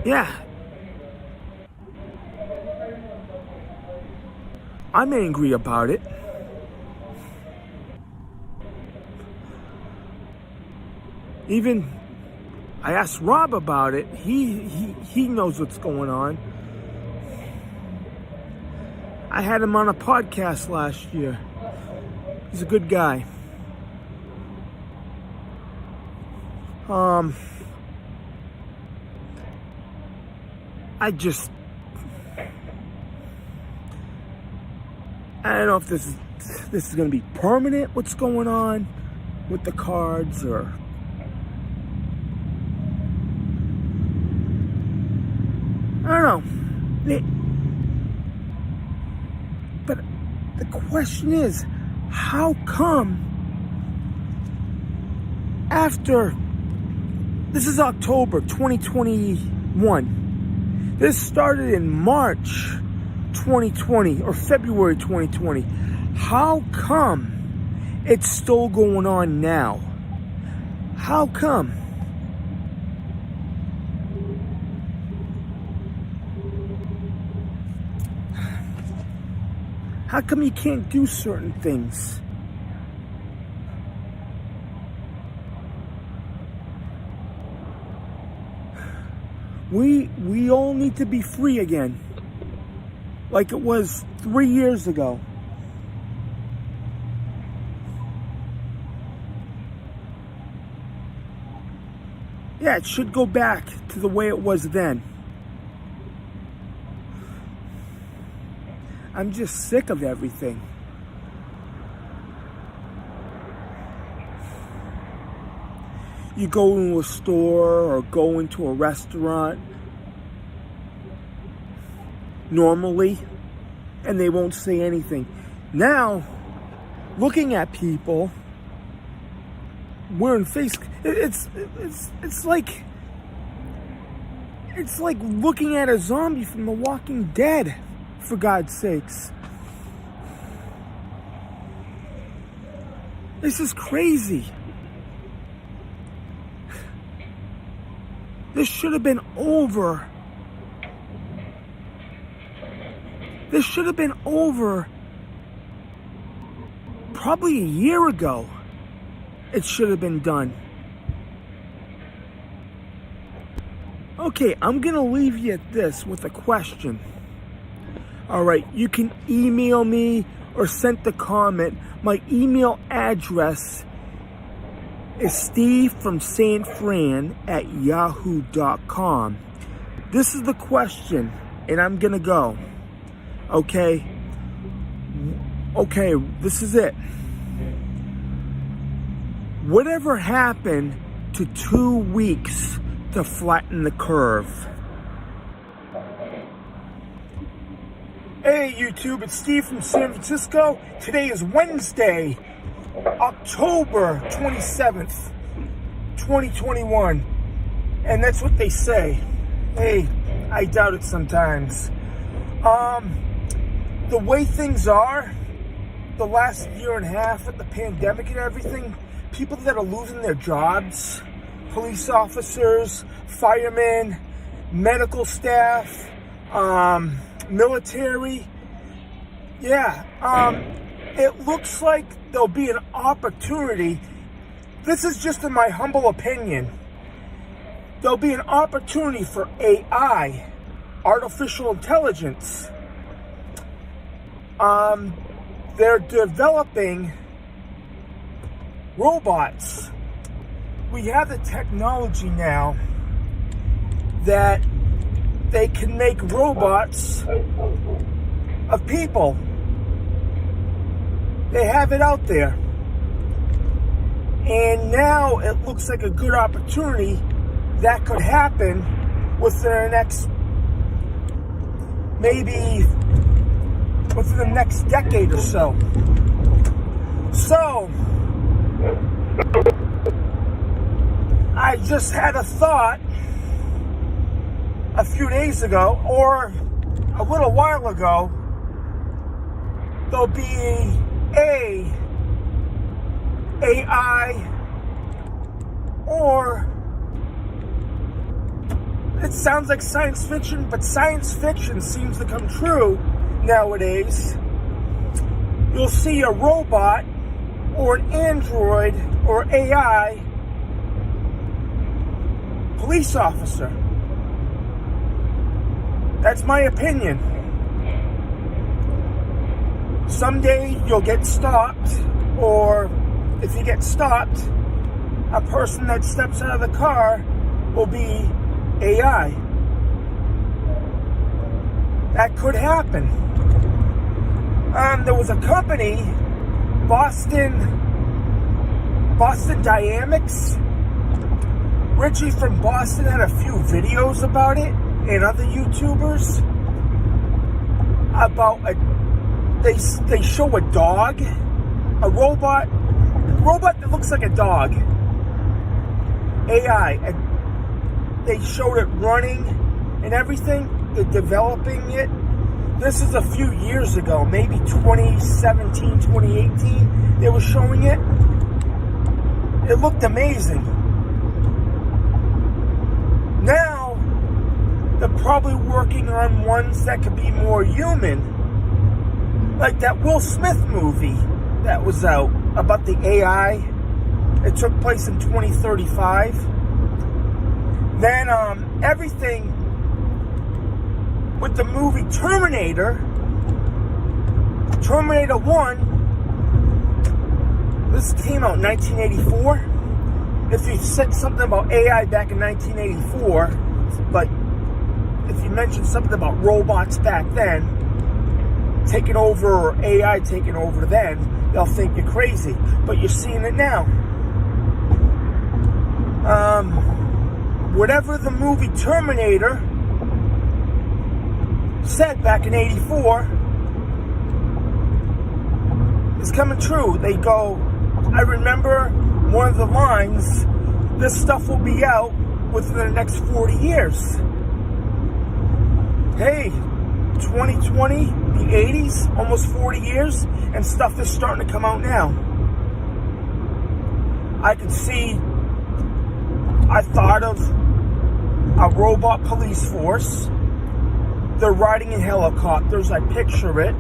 Yeah. I'm angry about it. Even I asked Rob about it. He knows what's going on. I had him on a podcast last year. He's a good guy. I don't know if this is going to be permanent, what's going on with the cards, or I don't know. But the question is, how come after, this is October 2021. This started in March 2020 or February 2020. How come it's still going on now? How come? How come you can't do certain things? We all need to be free again, like it was 3 years ago. Yeah, it should go back to the way it was then. I'm just sick of everything. You go into a store or go into a restaurant normally, and they won't say anything. Now, looking at people wearing face, it's like looking at a zombie from The Walking Dead, for God's sakes. This is crazy. This should have been over. This should have been over probably a year ago. It should have been done. Okay, I'm going to leave you at this with a question. Alright, you can email me or send the comment. My email address is Steve from San Fran at yahoo.com. This is the question, and I'm gonna go. Okay, this is it. Whatever happened to 2 weeks to flatten the curve? Hey YouTube, it's Steve from San Francisco. Today is Wednesday, October 27th, 2021. And that's what they say. Hey, I doubt it sometimes. The way things are, the last year and a half with the pandemic and everything, people that are losing their jobs, police officers, firemen, medical staff, military, it looks like there'll be an opportunity. This is just in my humble opinion. There'll be an opportunity for AI, artificial intelligence. They're developing robots. We have the technology now that they can make robots of people. They have it out there. And now it looks like a good opportunity that could happen within the next, maybe within the next decade or so. So, I just had a thought a few days ago, or a little while ago, there'll be AI, or it sounds like science fiction, but science fiction seems to come true nowadays. You'll see a robot or an android or AI police officer. That's my opinion. Someday you'll get stopped, or if you get stopped, a person that steps out of the car will be AI. That could happen. There was a company, Boston Dynamics. Richie from Boston had a few videos about it, and other YouTubers about they show a dog, a robot that looks like a dog, AI, and they showed it running and everything. They're developing it. This is a few years ago, maybe 2017, 2018, they were showing it. It looked amazing. Now, they're probably working on ones that could be more human. Like that Will Smith movie that was out about the AI. It took place in 2035. Then, everything with the movie Terminator 1, this came out in 1984. If you said something about AI back in 1984, like if you mentioned something about robots back then, taking over, or AI taking over then, they'll think you're crazy. But you're seeing it now. Whatever the movie Terminator said back in 84 is coming true. They go, I remember one of the lines, this stuff will be out within the next 40 years. Hey, 2020, the 80s, almost 40 years, and stuff is starting to come out now. I could see, I thought of a robot police force. They're riding in helicopters. I picture it.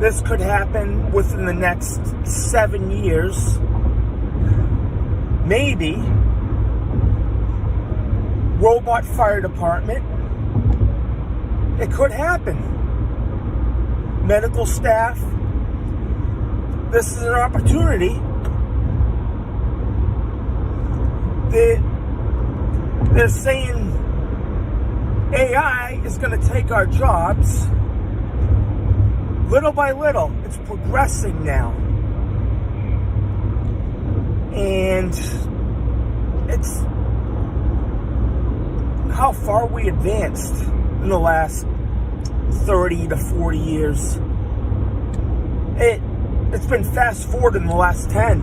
This could happen within the next 7 years. Maybe. Robot fire department. It could happen. Medical staff. This is an opportunity. They're saying AI is going to take our jobs. Little by little, it's progressing now. And it's how far we advanced in the last 30 to 40 years. It's been fast forward in the last 10.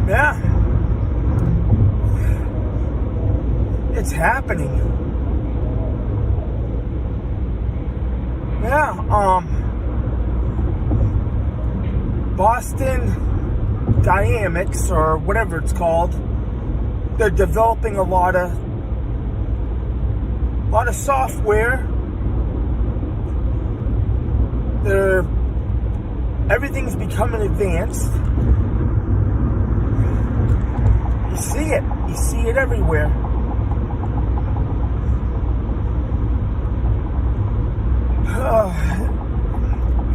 Yeah. It's happening. Yeah, Boston Dynamics, or whatever it's called, they're developing a lot of software. Everything's becoming advanced. You see it. You see it everywhere.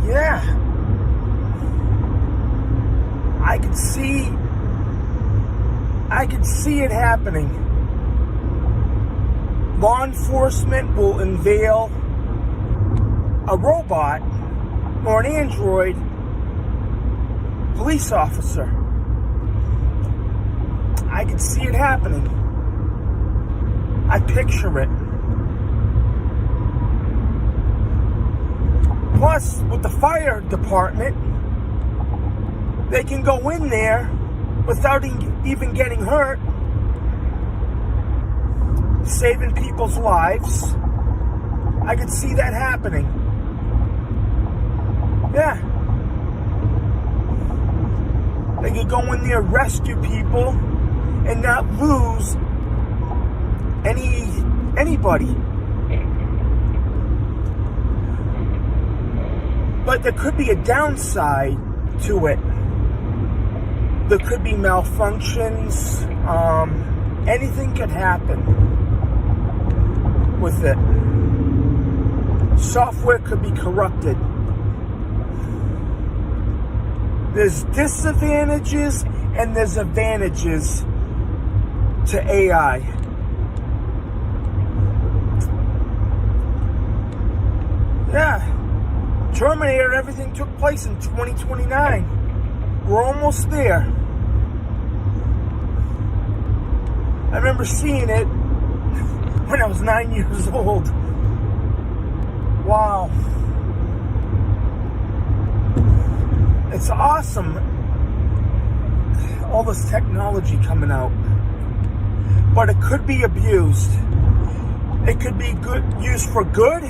Yeah. I could see it happening. law enforcement will unveil a robot or an android police officer. I can see it happening. I picture it. Plus, with the fire department, they can go in there without even getting hurt, saving people's lives. I could see that happening. Yeah. They could go in there, rescue people, and not lose anybody. But there could be a downside to it. There could be malfunctions. Anything could happen with it. Software could be corrupted. There's disadvantages and there's advantages to AI. Yeah. Terminator, everything took place in 2029. We're almost there. I remember seeing it when I was 9 years old. Wow. It's awesome. All this technology coming out. But it could be abused. It could be used for good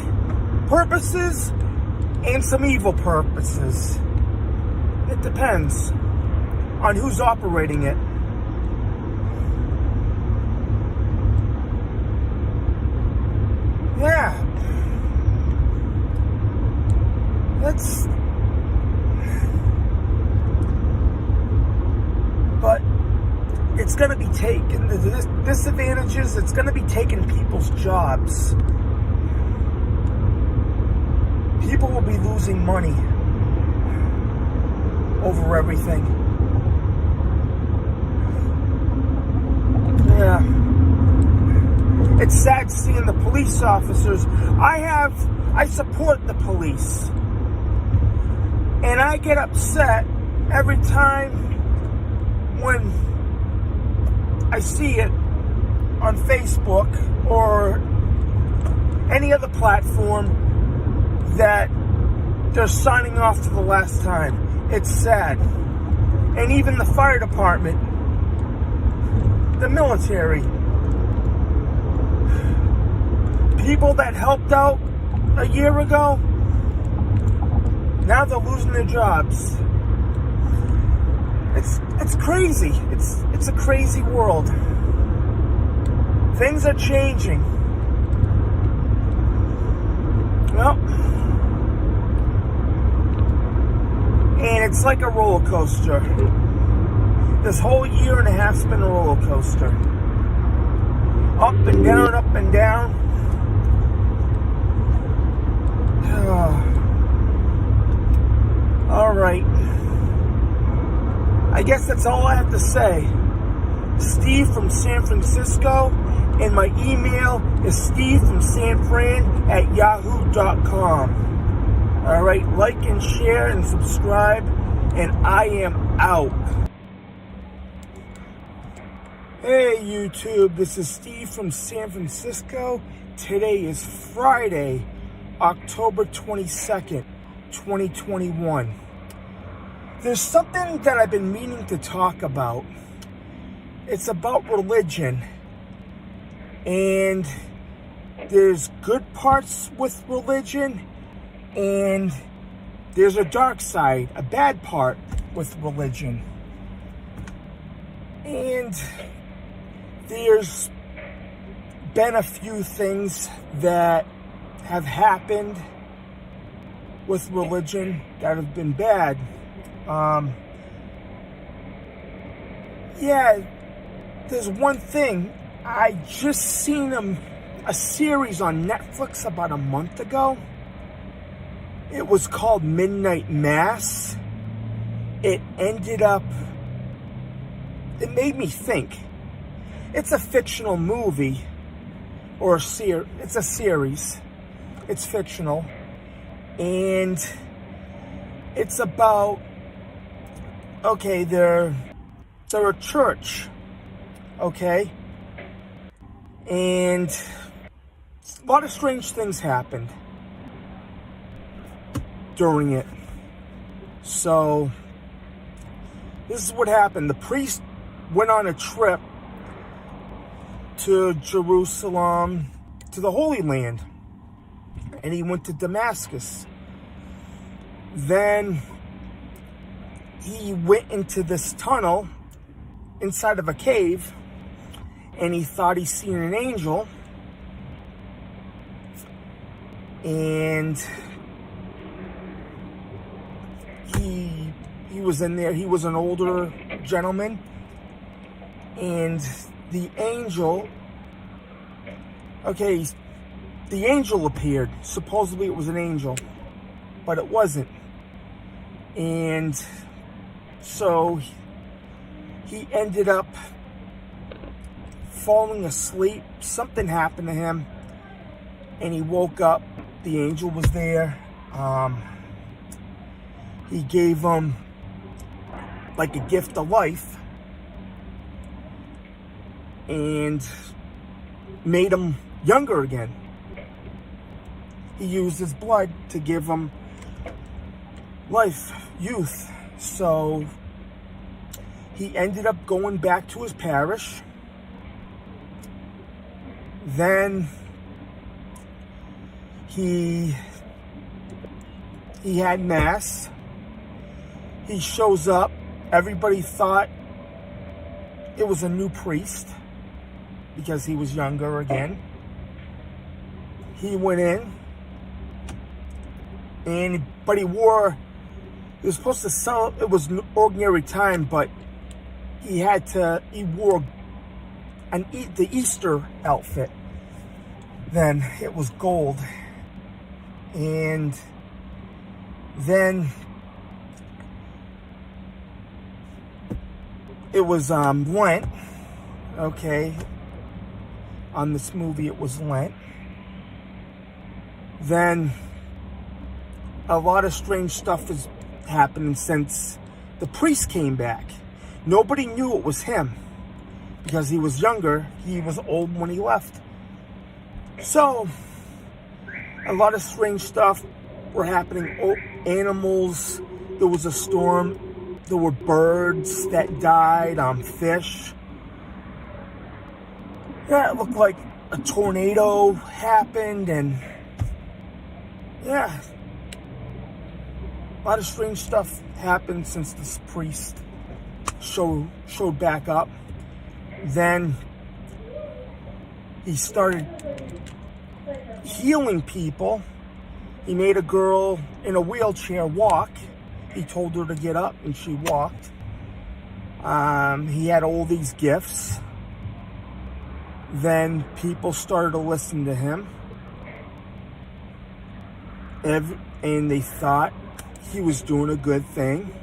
purposes and some evil purposes. It depends on who's operating it. Yeah. But it's going to be taken, the disadvantages, it's going to be taking people's jobs. People will be losing money over everything. Yeah. It's sad seeing the police officers. I support the police. And I get upset every time when I see it on Facebook or any other platform that they're signing off for the last time. It's sad. And even the fire department, the military, people that helped out a year ago, now they're losing their jobs. It's crazy. It's a crazy world. Things are changing. Well, and it's like a roller coaster. This whole year and a half's been a roller coaster. Up and down, up and down. All right. I guess that's all I have to say. Steve from San Francisco, and my email is stevefromsanfran@yahoo.com. All right, like and share and subscribe, and I am out. Hey YouTube, this is Steve from San Francisco. Today is Friday, October 22nd, 2021. There's something that I've been meaning to talk about. It's about religion. And there's good parts with religion, and there's a dark side, a bad part with religion. And there's been a few things that have happened with religion that have been bad. There's one thing. I just seen a series on Netflix about a month ago. It was called Midnight Mass. It made me think. It's a fictional movie, or it's a series. It's fictional, and it's about, okay, they're a church, okay, and a lot of strange things happened during it. So this is what happened. The priest went on a trip to Jerusalem, to the Holy Land, and he went to Damascus. Then he went into this tunnel inside of a cave, and he thought he seen an angel, and he was in there. He was an older gentleman, and the angel appeared. Supposedly it was an angel, but it wasn't. And so he ended up falling asleep. Something happened to him, and he woke up. The angel was there. He gave him like a gift of life and made him younger again. He used his blood to give him life, youth. So he ended up going back to his parish. Then he had mass. He shows up. Everybody thought it was a new priest because he was younger again. He went in, but he was supposed to sell, it was an ordinary time, but he wore the Easter outfit. Then it was gold. And then it was Lent. Okay. On this movie, it was Lent. Then a lot of strange stuff is happening since the priest came back. Nobody knew it was him because he was younger. He was old when he left. So a lot of strange stuff were happening. Animals. There was a storm. There were birds that died. Fish. Yeah, it looked like a tornado happened, and yeah, a lot of strange stuff happened since this priest showed back up. Then he started healing people. He made a girl in a wheelchair walk. He told her to get up, and she walked. He had all these gifts. Then people started to listen to him. And they thought he was doing a good thing.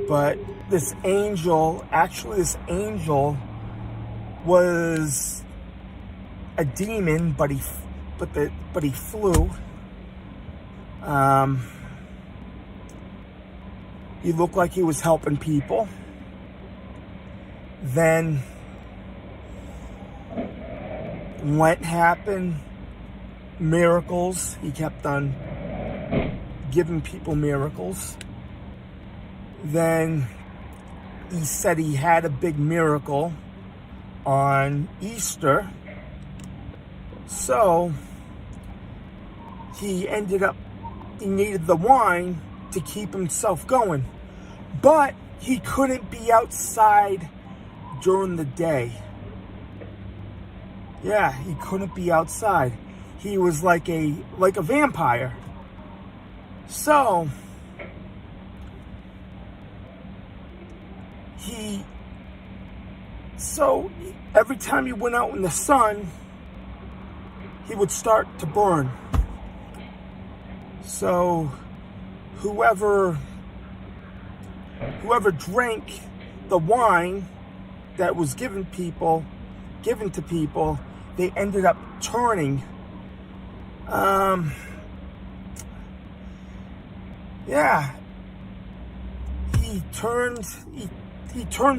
But this angel was a demon, but he flew. He looked like he was helping people. Then Lent happened. Miracles. He kept on giving people miracles. Then he said he had a big miracle on Easter. So he needed the wine to keep himself going. But he couldn't be outside during the day. Yeah, he couldn't be outside. He was like a vampire. So every time he went out in the sun, he would start to burn. So whoever drank the wine that was given people given to people, they ended up turning. Yeah, he turned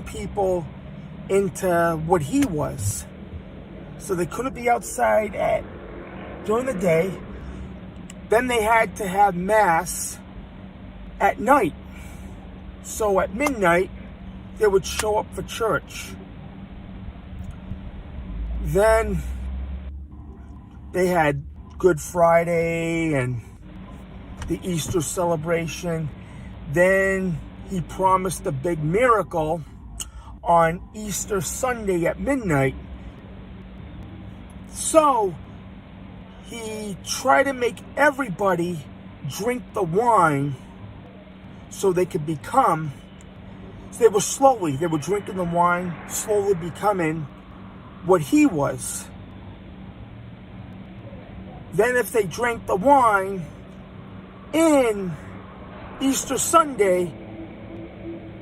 people into what he was. So they couldn't be outside during the day. Then they had to have mass at night. So at midnight, they would show up for church. Then they had Good Friday and the Easter celebration. Then he promised a big miracle on Easter Sunday at midnight. So he tried to make everybody drink the wine so they could become, they were drinking the wine, slowly becoming what he was. Then if they drank the wine in Easter Sunday,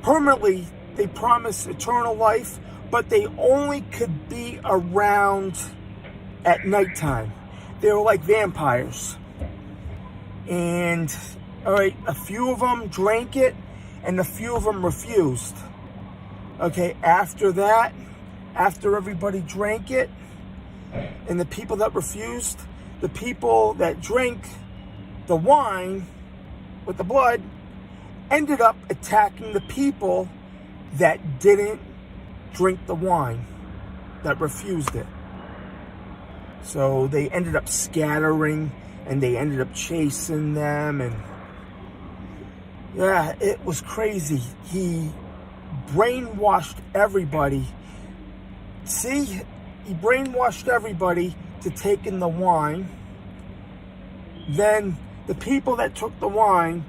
permanently, they promised eternal life, but they only could be around at nighttime. They were like vampires. And, all right, a few of them drank it, and a few of them refused. Okay, after that, after everybody drank it, and the people that refused, the people that drank the wine with the blood ended up attacking the people that didn't drink the wine, that refused it. So they ended up scattering, and they ended up chasing them, and yeah, it was crazy. He brainwashed everybody. See, he brainwashed everybody to take in the wine. Then the people that took the wine,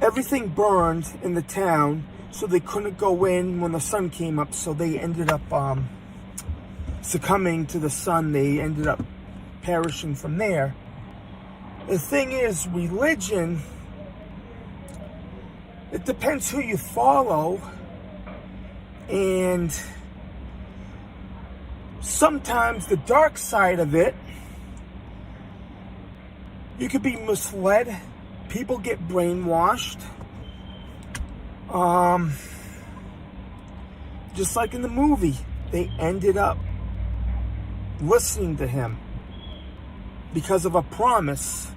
everything burned in the town, so they couldn't go in when the sun came up. So they ended up succumbing to the sun. They ended up perishing from there. The thing is, religion, it depends who you follow, and sometimes the dark side of it, you could be misled. People get brainwashed. Just like in the movie, they ended up listening to him because of a promise.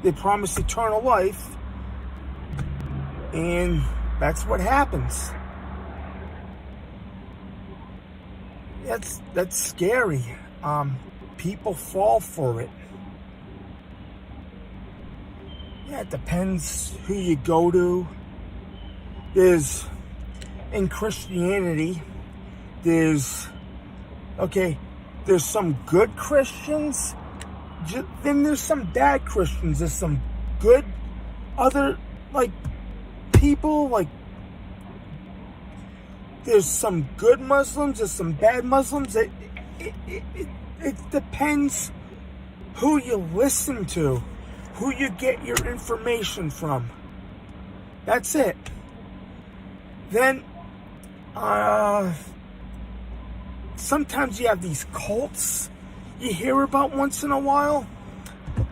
They promised eternal life, and that's what happens. That's scary. People fall for it. Yeah, it depends who you go to. In Christianity, there's some good Christians, then there's some bad Christians. There's some good other, people, there's some good Muslims, there's some bad Muslims. It depends who you listen to, who you get your information from. That's it. Then, sometimes you have these cults you hear about once in a while.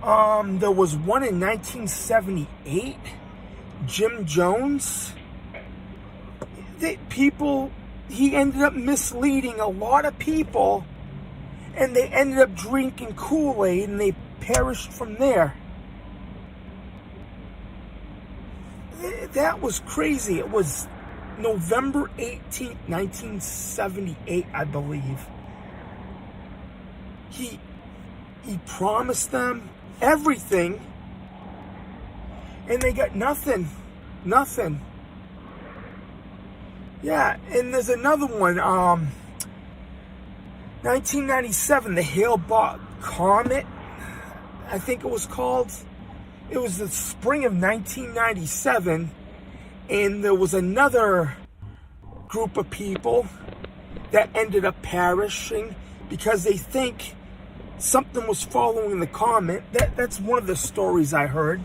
There was one in 1978, Jim Jones. He ended up misleading a lot of people, and they ended up drinking Kool-Aid, and they perished from there. That was crazy. It was November 18th, 1978, I believe. He promised them everything, and they got nothing. Nothing. Yeah, and there's another one. 1997, the Hale-Bopp Comet, I think it was called. It was the spring of 1997, and there was another group of people that ended up perishing because they think something was following the comet. That's one of the stories I heard.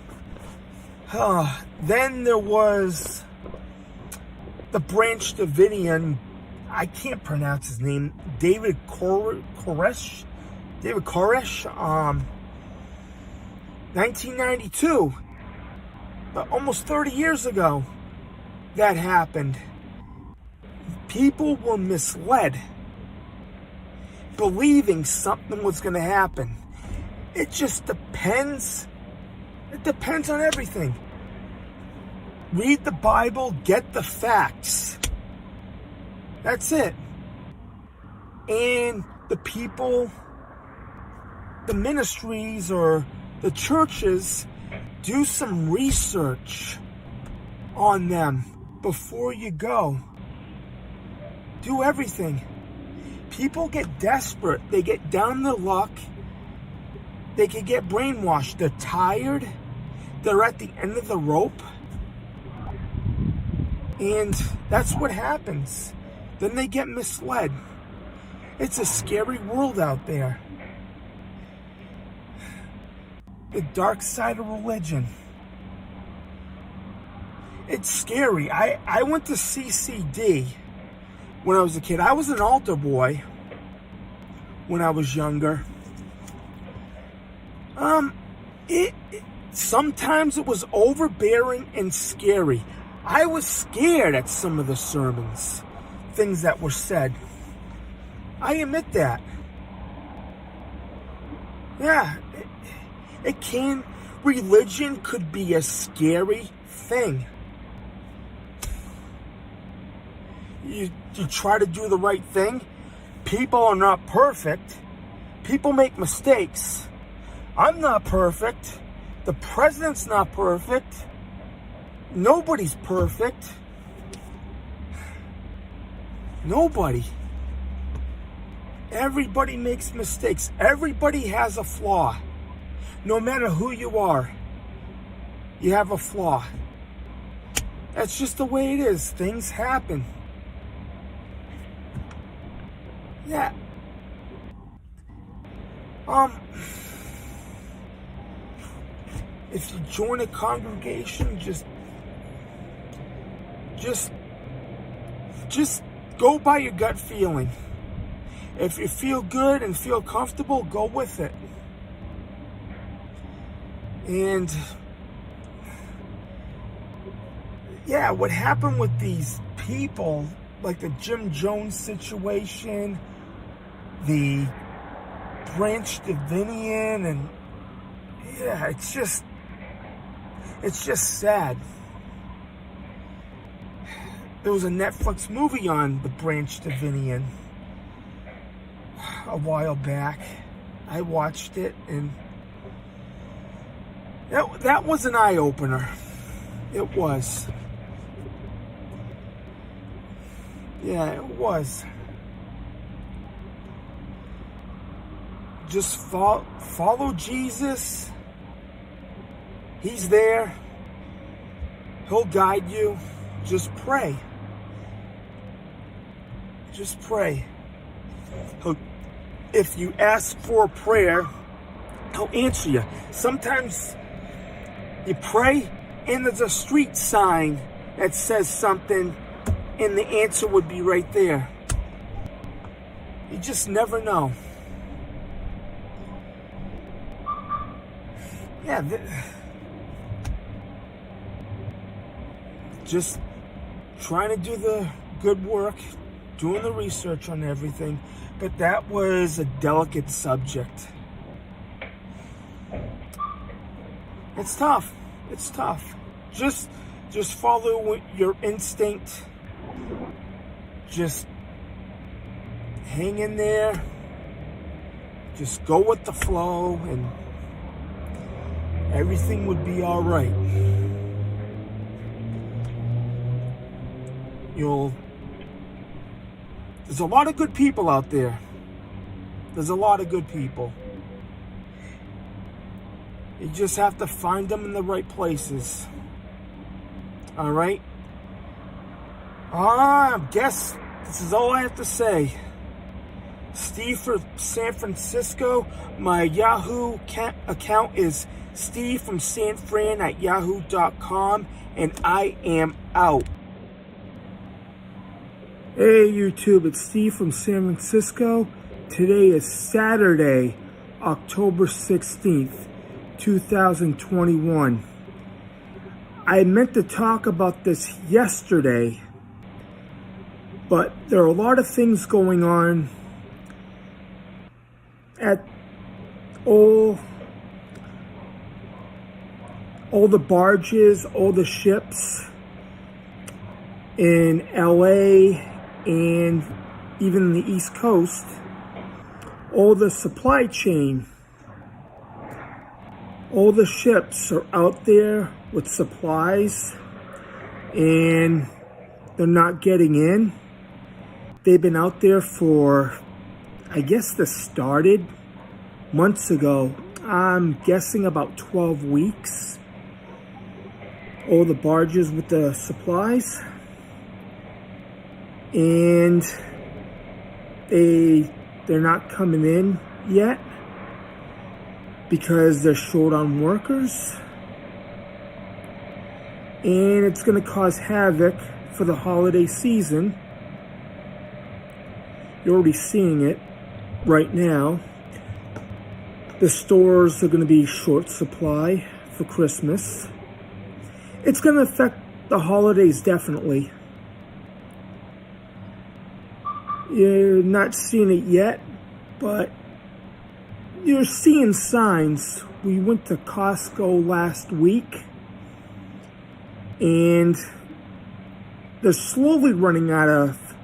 Then there was the Branch Davidian. I can't pronounce his name. David Koresh. 1992. But almost 30 years ago, that happened. People were misled, believing something was going to happen. It just depends. It depends on everything. Read the Bible, get the facts. That's it. And the people, the ministries or the churches, do some research on them before you go. Do everything. People get desperate. They get down on their luck. They can get brainwashed. They're tired. They're at the end of the rope. And that's what happens. Then they get misled. It's a scary world out there. The dark side of religion. It's scary. I went to CCD when I was a kid. I was an altar boy when I was younger. Sometimes it was overbearing and scary. I was scared at some of the sermons, things that were said. I admit that. Yeah, religion could be a scary thing. You try to do the right thing. People are not perfect. People make mistakes. I'm not perfect. The president's not perfect. Nobody's perfect. Nobody. Everybody makes mistakes. Everybody has a flaw. No matter who you are, you have a flaw. That's just the way it is. Things happen. Yeah. If you join a congregation, just go by your gut feeling. If you feel good and feel comfortable, go with it. And yeah, what happened with these people, like the Jim Jones situation, the Branch Davidian, and yeah, it's just sad. There was a Netflix movie on the Branch Davidian a while back. I watched it, and that was an eye-opener. It was. Yeah, it was. Just follow Jesus. He's there. He'll guide you. Just pray. Just pray. If you ask for a prayer, he'll answer you. Sometimes you pray and there's a street sign that says something and the answer would be right there. You just never know. Yeah, just trying to do the good work, doing the research on everything, but that was a delicate subject. It's tough. It's tough. Just follow your instinct. Just hang in there. Just go with the flow, and everything would be all right. There's a lot of good people out there. There's a lot of good people. You just have to find them in the right places. All right? I guess this is all I have to say. Steve for San Francisco. My Yahoo account is Steve from San Fran at yahoo.com, and I am out. Hey YouTube, it's Steve from San Francisco. Today is Saturday, October 16th, 2021. I meant to talk about this yesterday, but there are a lot of things going on at all the barges, all the ships in LA and even the East Coast, all the supply chain, all the ships are out there with supplies and they're not getting in. They've been out there for, I guess this started months ago. I'm guessing about 12 weeks. All the barges with the supplies. And they're not coming in yet because they're short on workers. And it's going to cause havoc for the holiday season. You're already seeing it right now. The stores are going to be short supply for Christmas. It's going to affect the holidays definitely. You're not seeing it yet, but you're seeing signs. We went to Costco last week, and they're slowly running out of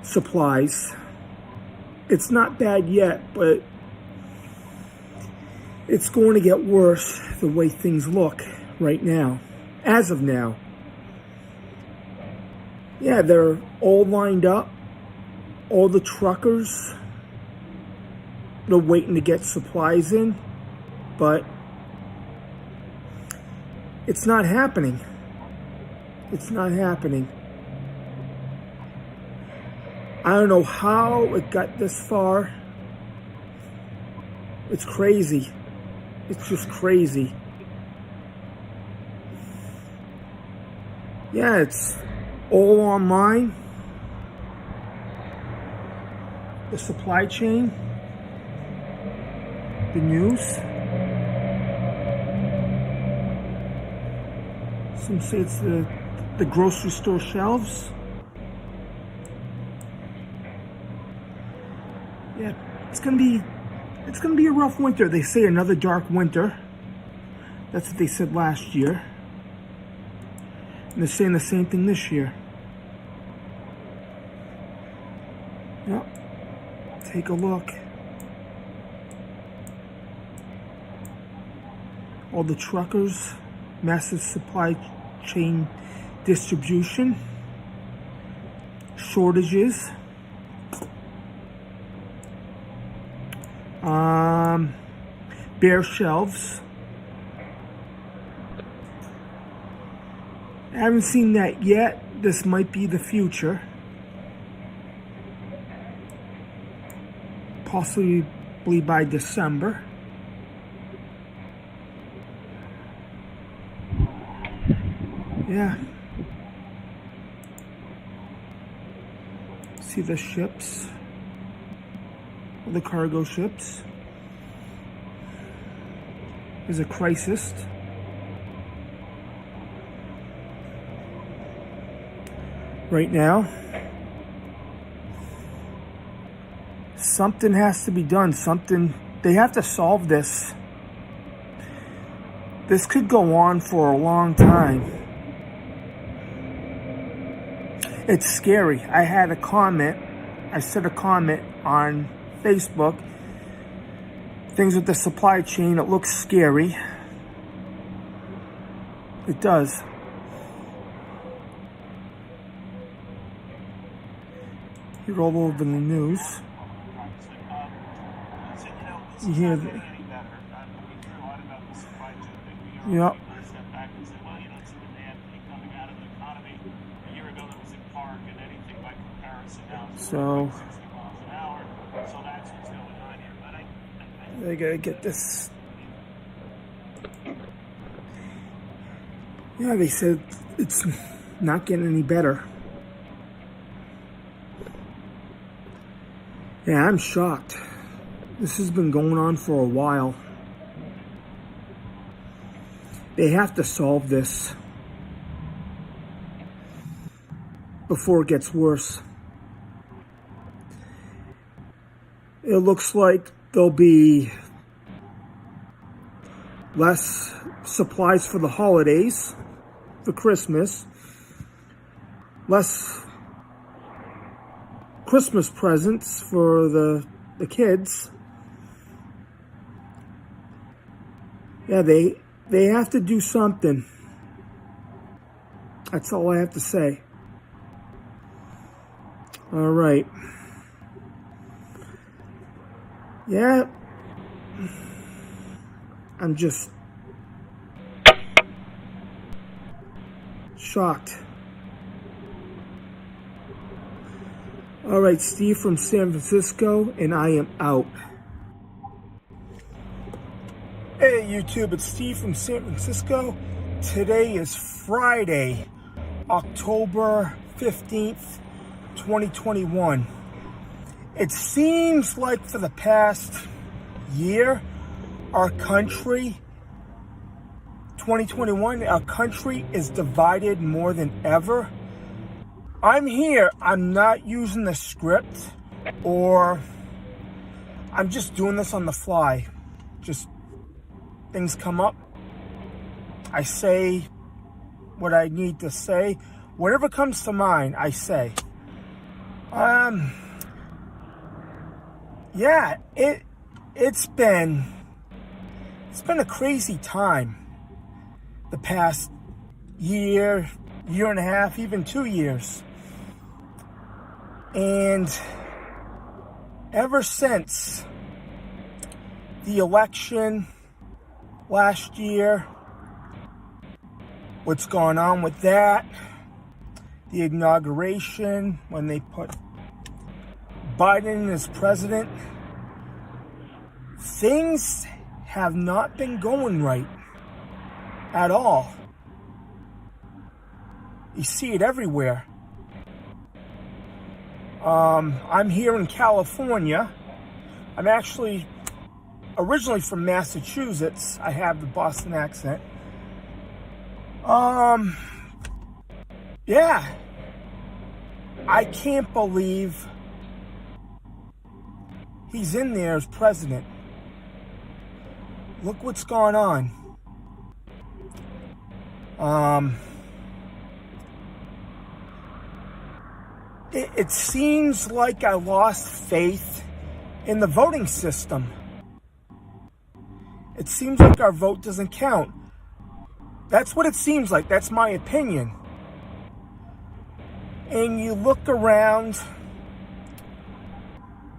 supplies. It's not bad yet, but it's going to get worse the way things look right now, as of now. Yeah, they're all lined up. All the truckers, they're waiting to get supplies in, but it's not happening. It's not happening. I don't know how it got this far. It's crazy. It's just crazy. Yeah, it's all online. The supply chain, the news. Some say it's the grocery store shelves. Yeah, it's gonna be a rough winter. They say another dark winter. That's what they said last year. And they're saying the same thing this year. Yep. Take a look. All the truckers, massive supply chain distribution, shortages, bare shelves. I haven't seen that yet. This might be the future. Possibly by December. Yeah. See the ships, the cargo ships. There's a crisis. Right now. Something has to be done. They have to solve this. This could go on for a long time. It's scary. I said a comment on Facebook. Things with the supply chain, it looks scary. It does. You're all over the news. You hear the... Yep. So they gotta get this. Yeah, they said it's not getting any better. Yeah, I'm shocked. This has been going on for a while. They have to solve this before it gets worse. It looks like there'll be less supplies for the holidays, for Christmas, less Christmas presents for the kids. Yeah, they have to do something. That's all I have to say. All right. Yeah. I'm just shocked. All right, Steve from San Francisco, and I am out. Hey YouTube, it's Steve from San Francisco. Today is Friday, October 15th, 2021. It seems like for the past year, our country, 2021, our country is divided more than ever. I'm here, I'm not using the script, or I'm just doing this on the fly. Just things come up, I say what I need to say. Whatever comes to mind, I say. Yeah, it's been a crazy time. The past year and a half, even 2 years. And ever since the election last year, what's going on with that, the inauguration, when they put Biden as president, things have not been going right at all. You see it everywhere. I'm here in California. I'm actually originally from Massachusetts. I have the Boston accent. Yeah. I can't believe he's in there as president. Look what's going on. It seems like I lost faith in the voting system. It seems like our vote doesn't count. That's what it seems like. That's my opinion. And you look around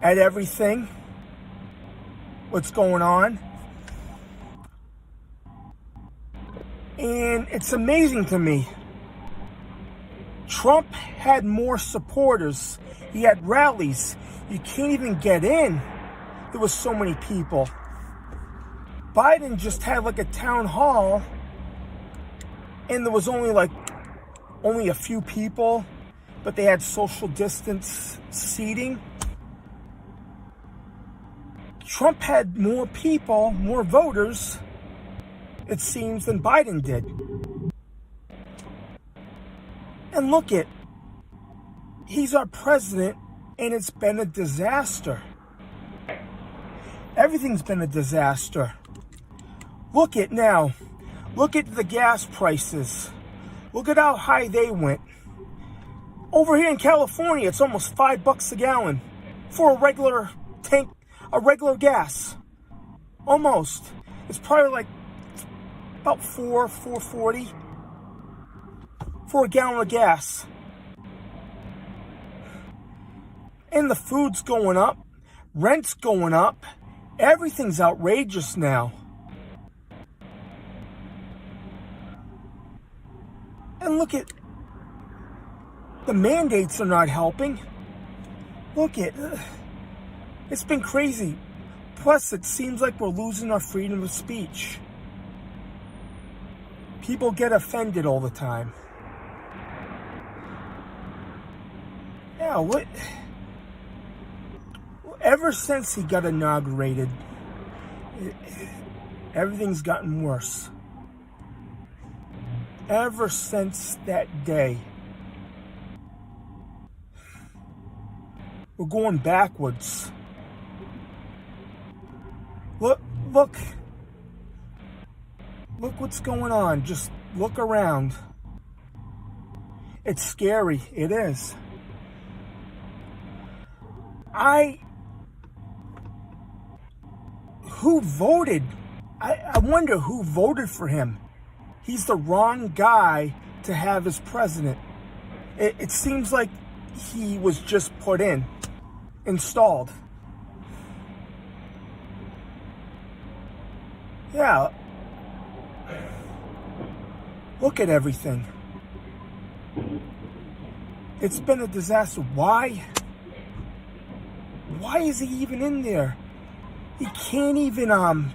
at everything, what's going on, and it's amazing to me. Trump had more supporters. He had rallies. You can't even get in. There was so many people. Biden just had like a town hall, and there was only a few people, but they had social distance seating. Trump had more people, more voters, it seems, than Biden did. And look he's our president, and it's been a disaster. Everything's been a disaster. Look at the gas prices. Look at how high they went. Over here in California, it's almost $5 a gallon for a regular tank, a regular gas. Almost. It's probably like about $4.40 for a gallon of gas. And the food's going up, rent's going up, everything's outrageous now. And look at the mandates are not helping. It's been crazy. Plus, it seems like we're losing our freedom of speech. People get offended all the time. Yeah, Ever since he got inaugurated, everything's gotten worse. Ever since that day, we're going backwards. Look what's going on. Just look around. It's scary. It is. Who voted? I wonder who voted for him. He's the wrong guy to have as president. It seems like he was just put in, installed. Yeah. Look at everything. It's been a disaster. Why? Why is he even in there? He can't even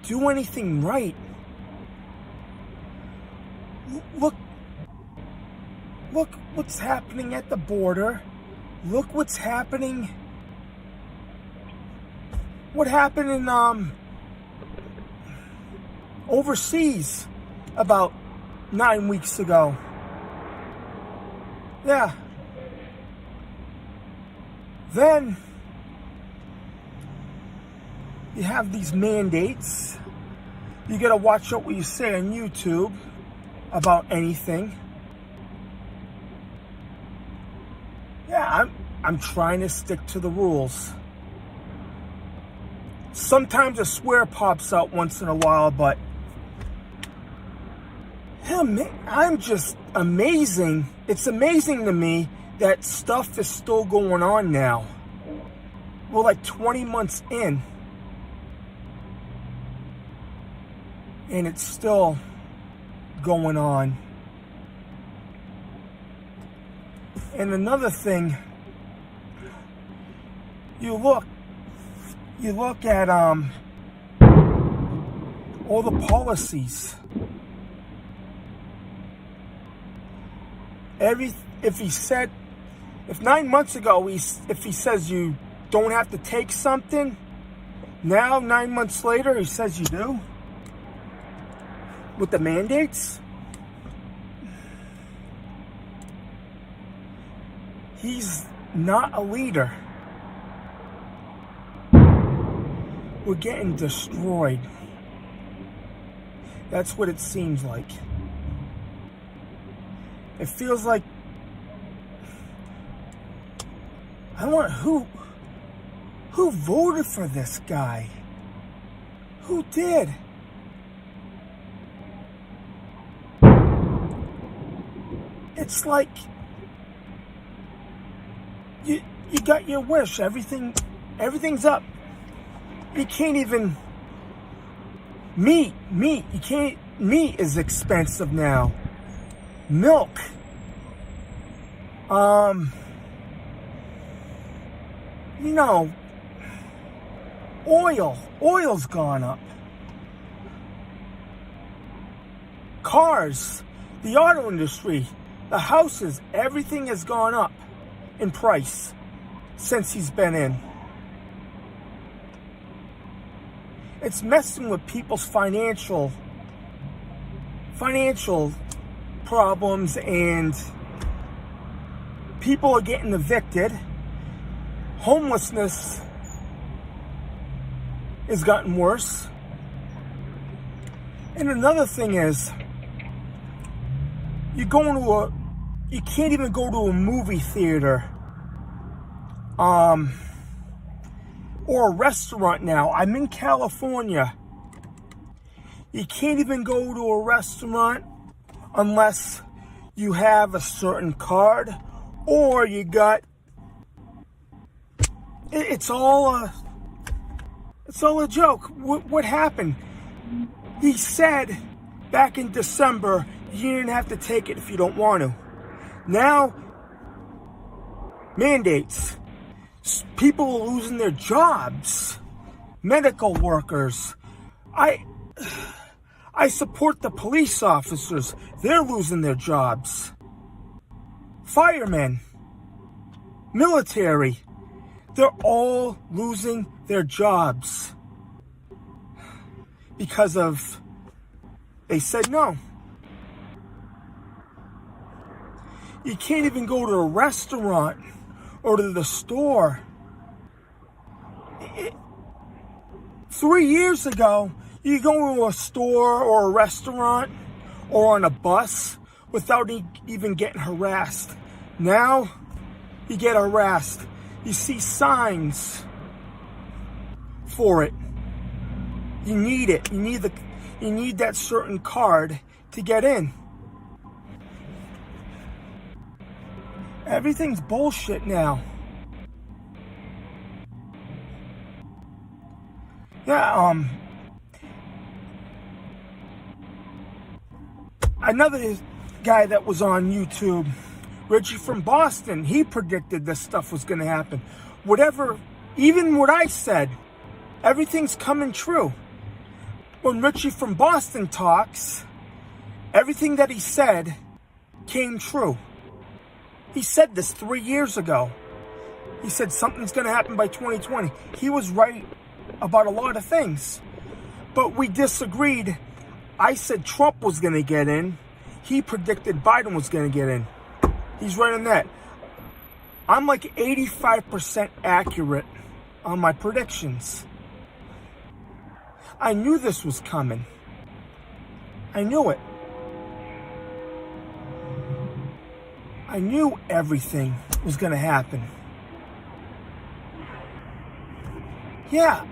do anything right. Look what's happening at the border. Look what's happening. What happened in overseas about 9 weeks ago. Yeah. Then you have these mandates. You gotta watch out what you say on YouTube about anything. Yeah, I'm trying to stick to the rules. Sometimes a swear pops out once in a while, but I'm just amazing. It's amazing to me that stuff is still going on now. We're like 20 months in, and it's still going on. And another thing, you look at all the policies. If 9 months ago if he says you don't have to take something, now 9 months later he says you do with the mandates. He's not a leader. We're getting destroyed. That's what it seems like. It feels like who voted for this guy? Who did? It's like you got your wish. Everything's up. You can't even meat. You can't. Meat is expensive now. Milk. Oil's gone up. Cars, the auto industry, the houses, everything has gone up in price since he's been in. It's messing with people's financial problems, and people are getting evicted. Homelessness has gotten worse. And another thing is, you can't even go to a movie theater or a restaurant now. I'm in California. You can't even go to a restaurant unless you have a certain card or you got. It's all a joke. What happened? He said back in December you didn't have to take it if you don't want to. Now, mandates. People are losing their jobs. Medical workers. I support the police officers. They're losing their jobs. Firemen. Military. They're all losing their jobs because of, they said no. You can't even go to a restaurant or to the store. 3 years ago, you go to a store or a restaurant or on a bus without even getting harassed. Now, you get harassed. You see signs for it. You need it. You need that certain card to get in. Everything's bullshit now. Yeah, another guy that was on YouTube, Richie from Boston, he predicted this stuff was going to happen. Whatever, even what I said, everything's coming true. When Richie from Boston talks, everything that he said came true. He said this 3 years ago. He said something's going to happen by 2020. He was right about a lot of things. But we disagreed. I said Trump was going to get in. He predicted Biden was going to get in. He's right on that. I'm like 85% accurate on my predictions. I knew this was coming. I knew it. I knew everything was going to happen. Yeah.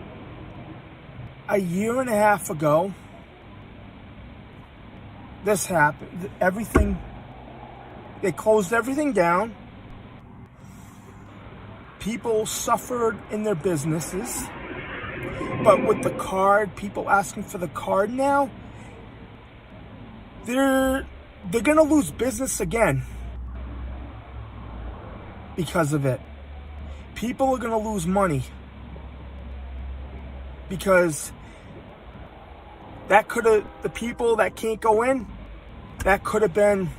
A year and a half ago, this happened. Everything, they closed everything down. People suffered in their businesses. But with the card, people asking for the card now, they're going to lose business again because of it. People are going to lose money because that could have, the people that can't go in, that could have been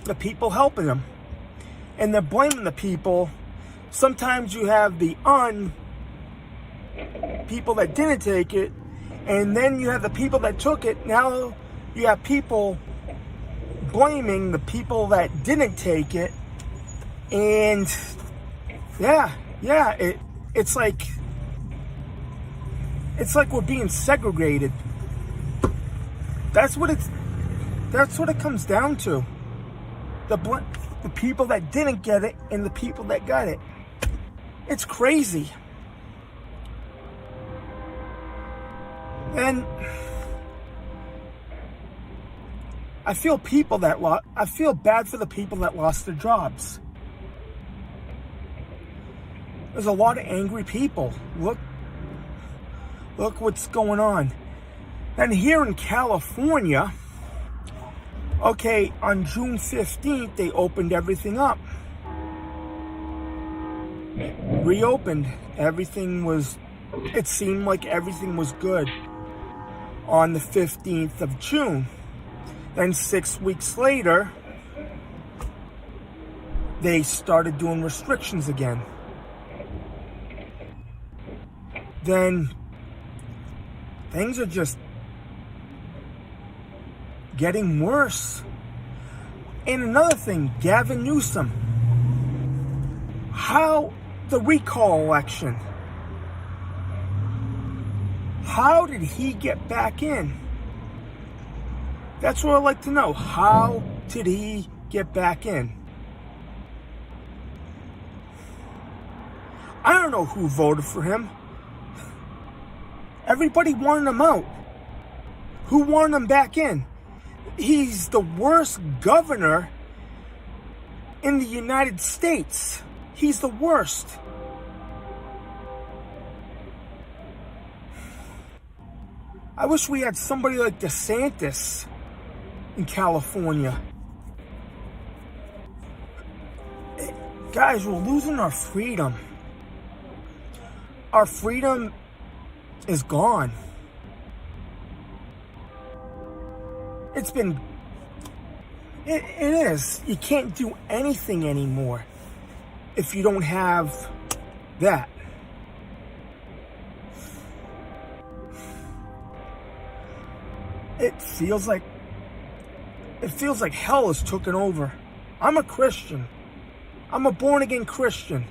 the people helping them. And they're blaming the people. Sometimes you have the people that didn't take it, and then you have the people that took it. Now you have people blaming the people that didn't take it. And it's like we're being segregated. That's what it comes down to. The people that didn't get it and the people that got it. It's crazy. And I feel bad for the people that lost their jobs. There's a lot of angry people. Look what's going on. And here in California, okay, on June 15th, they opened everything up. Reopened. It seemed like everything was good on the 15th of June. Then 6 weeks later, they started doing restrictions again. Then things are just getting worse. And another thing, Gavin Newsom, how the recall election, how did he get back in? That's what I'd like to know. How did he get back in? I don't know who voted for him. Everybody wanted him out. Who wanted him back in? He's the worst governor in the United States. He's the worst. I wish we had somebody like DeSantis in California. Guys, we're losing our freedom. Our freedom is gone. It is. You can't do anything anymore if you don't have that. It feels like hell has taken over. I'm a Christian. I'm a born-again Christian.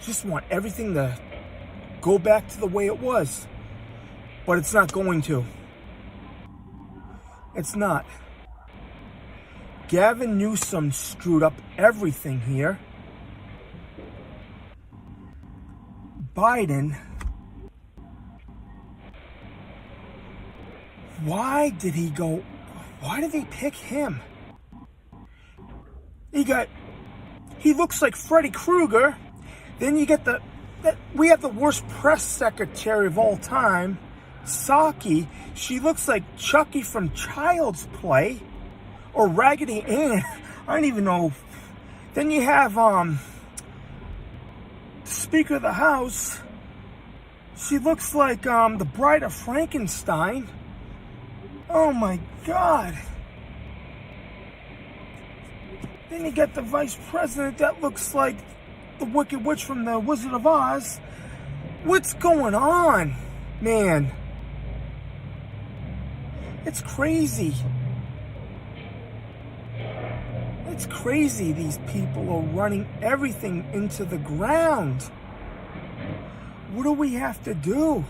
Just want everything to go back to the way it was. But it's not going to. It's not. Gavin Newsom screwed up everything here. Biden, why did they pick him? He looks like Freddy Krueger. Then you get we have the worst press secretary of all time, Psaki. She looks like Chucky from Child's Play, or Raggedy Ann. I don't even know. Then you have Speaker of the House. She looks like the Bride of Frankenstein. Oh my God. Then you get the Vice President that looks like the Wicked Witch from the Wizard of Oz. What's going on, man? It's crazy. It's crazy. These people are running everything into the ground. What do we have to do?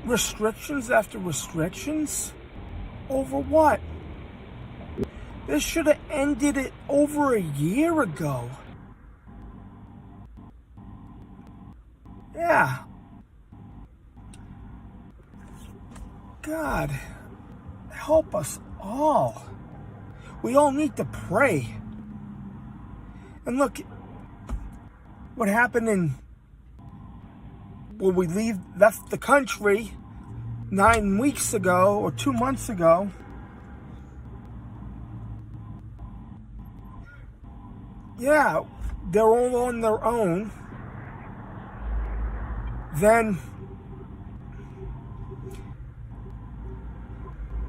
Restrictions after restrictions? Over what? This should have ended it over a year ago. Yeah. God, help us all. We all need to pray. And look, what happened when we left the country 9 weeks ago or 2 months ago. Yeah, they're all on their own. Then,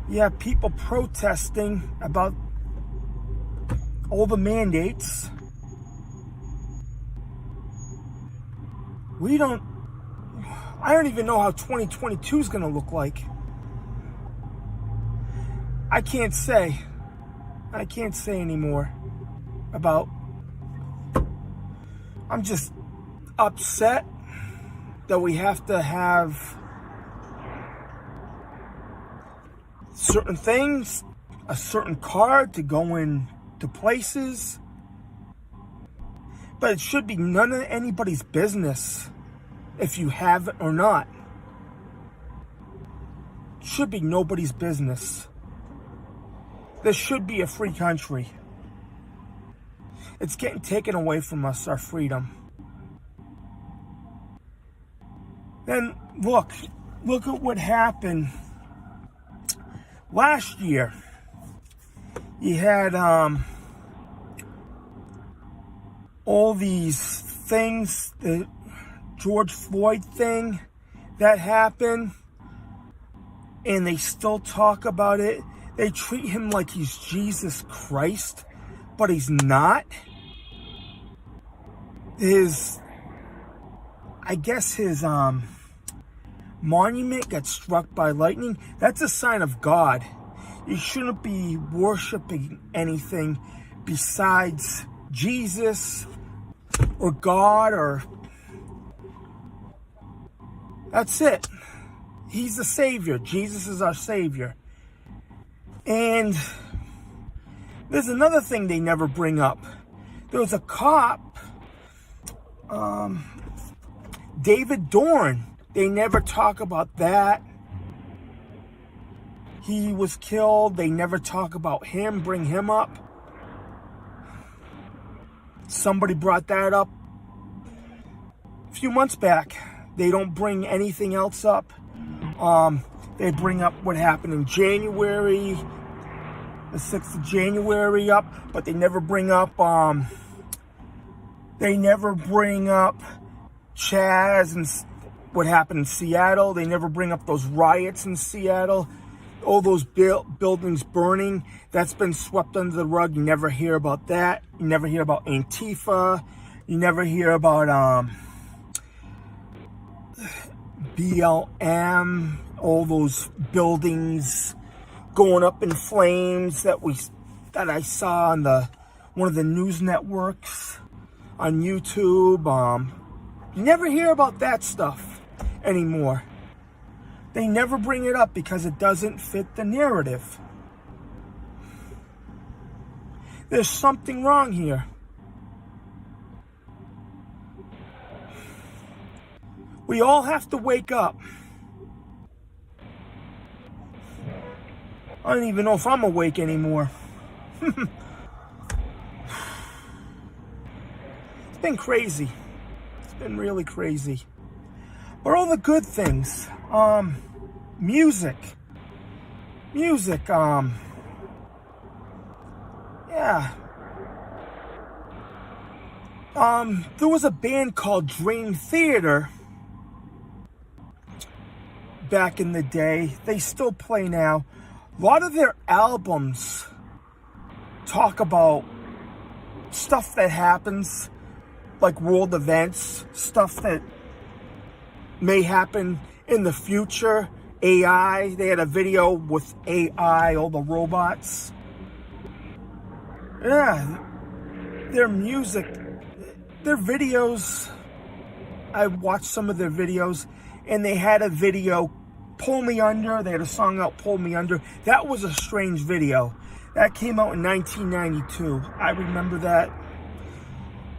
yeah, people protesting about all the mandates. I don't even know how 2022 is going to look like. I can't say anymore about. I'm just upset that we have to have certain things, a certain card to go into places. But it should be none of anybody's business if you have it or not. It should be nobody's business. This should be a free country. It's getting taken away from us, our freedom. Then look at what happened last year. You had all these things, the George Floyd thing that happened, and they still talk about it. They treat him like he's Jesus Christ, but he's not. I guess his monument got struck by lightning. That's a sign of God. You shouldn't be worshiping anything besides Jesus or God, or that's it. He's the Savior. Jesus is our Savior. And there's another thing they never bring up. There was a cop, David Dorn. They never talk about that. He was killed. They never talk about him, bring him up. Somebody brought that up a few months back. They don't bring anything else up. They bring up what happened in January, the 6th of January up, but they never bring up Chaz and what happened in Seattle. They never bring up those riots in Seattle. all those buildings burning, that's been swept under the rug. You never hear about that. You never hear about Antifa. You never hear about BLM, all those buildings going up in flames that I saw on one of the news networks on YouTube. You never hear about that stuff anymore. They never bring it up because it doesn't fit the narrative. There's something wrong here. We all have to wake up. I don't even know if I'm awake anymore. It's been crazy. It's been really crazy. But all the good things, music, yeah. There was a band called Dream Theater back in the day. They still play now. A lot of their albums talk about stuff that happens, like world events, stuff that may happen in the future. AI, they had a video with AI, all the robots. Yeah, their music, their videos, I watched some of their videos, and they had a video, Pull Me Under. They had a song out, Pull Me Under. That was a strange video. That came out in 1992. I remember that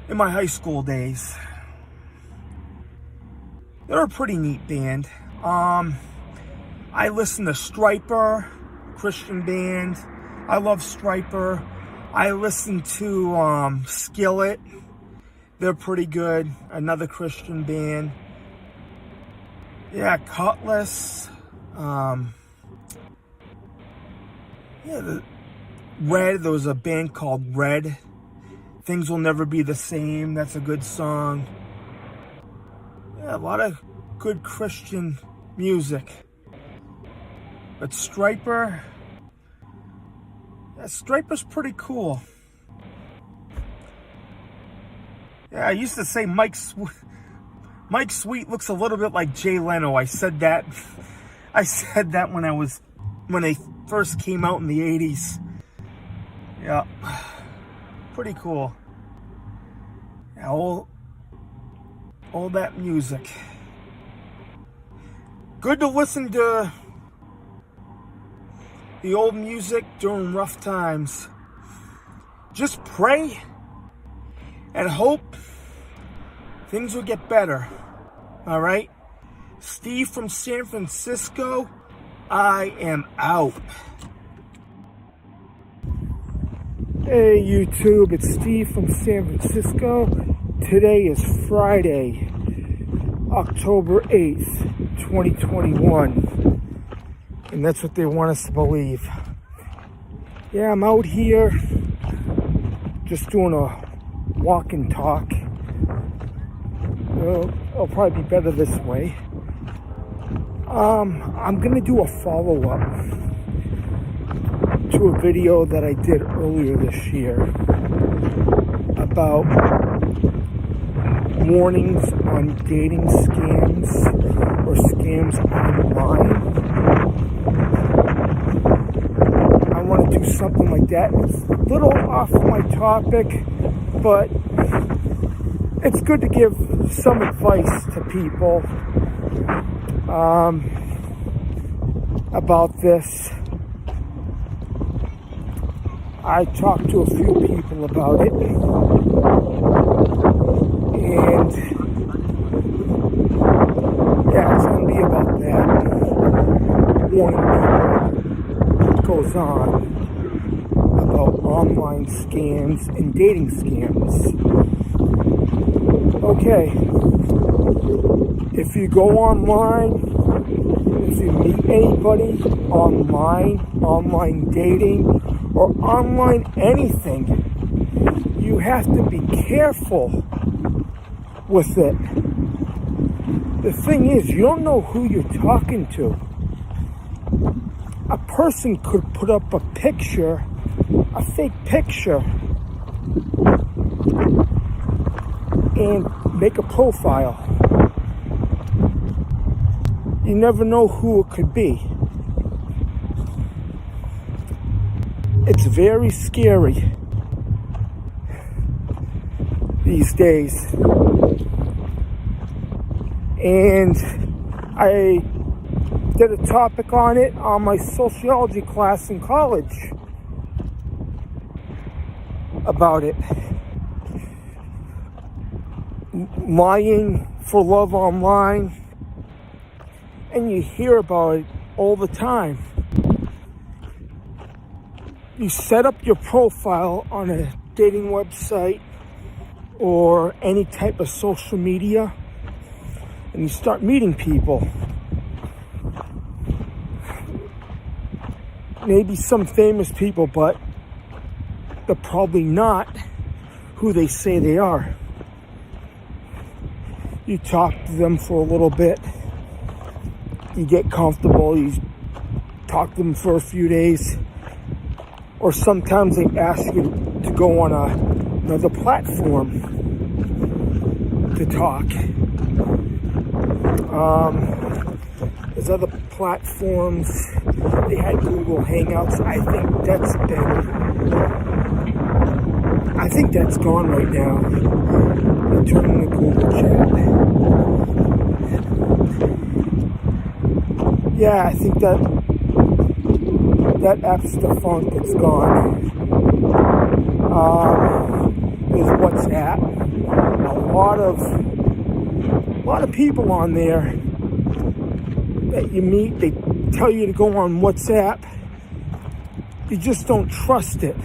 in my high school days. They're a pretty neat band. I listen to Striper, Christian band. I love Striper. I listen to Skillet. They're pretty good. Another Christian band. Yeah, Cutlass. Red. There was a band called Red. Things Will Never Be the Same. That's a good song. Yeah, a lot of good Christian music. But Striper, yeah, Striper's pretty cool. Yeah, I used to say Mike Sweet looks a little bit like Jay Leno. I said that when they first came out in the 80s. Yeah, pretty cool. Yeah, all that music. Good to listen to the old music during rough times. Just pray and hope things will get better. All right? Steve from San Francisco, I am out. Hey YouTube, it's Steve from San Francisco. Today is Friday, October 8th, 2021. And that's what they want us to believe. Yeah, I'm out here just doing a walk and talk. Well, it'll probably be better this way. I'm gonna do a follow-up to a video that I did earlier this year about warnings on dating scams or scams online. I want to do something like that. It's a little off my topic, but it's good to give some advice to people about this. I talked to a few people about it, and yeah, it's going to be about that. Warning people what goes on about online scams and dating scams. Okay, if you go online, if you meet anybody online dating, or online anything, you have to be careful with it. The thing is, you don't know who you're talking to. a person could put up a picture, a fake picture, and make a profile. You never know who it could be. It's very scary these days. And I did a topic on it on my sociology class in college about it. Lying for love online. And you hear about it all the time. You set up your profile on a dating website or any type of social media, and you start meeting people. Maybe some famous people, but they're probably not who they say they are. You talk to them for a little bit. You get comfortable. You talk to them for a few days. Or sometimes they ask you to go on another platform to talk. There's other platforms. They had Google Hangouts. I think that's gone right now. They're turning to Google Chat. Yeah, I think that app's defunct. It's gone. There's WhatsApp. A lot of people on there that you meet, they tell you to go on WhatsApp. You just don't trust it.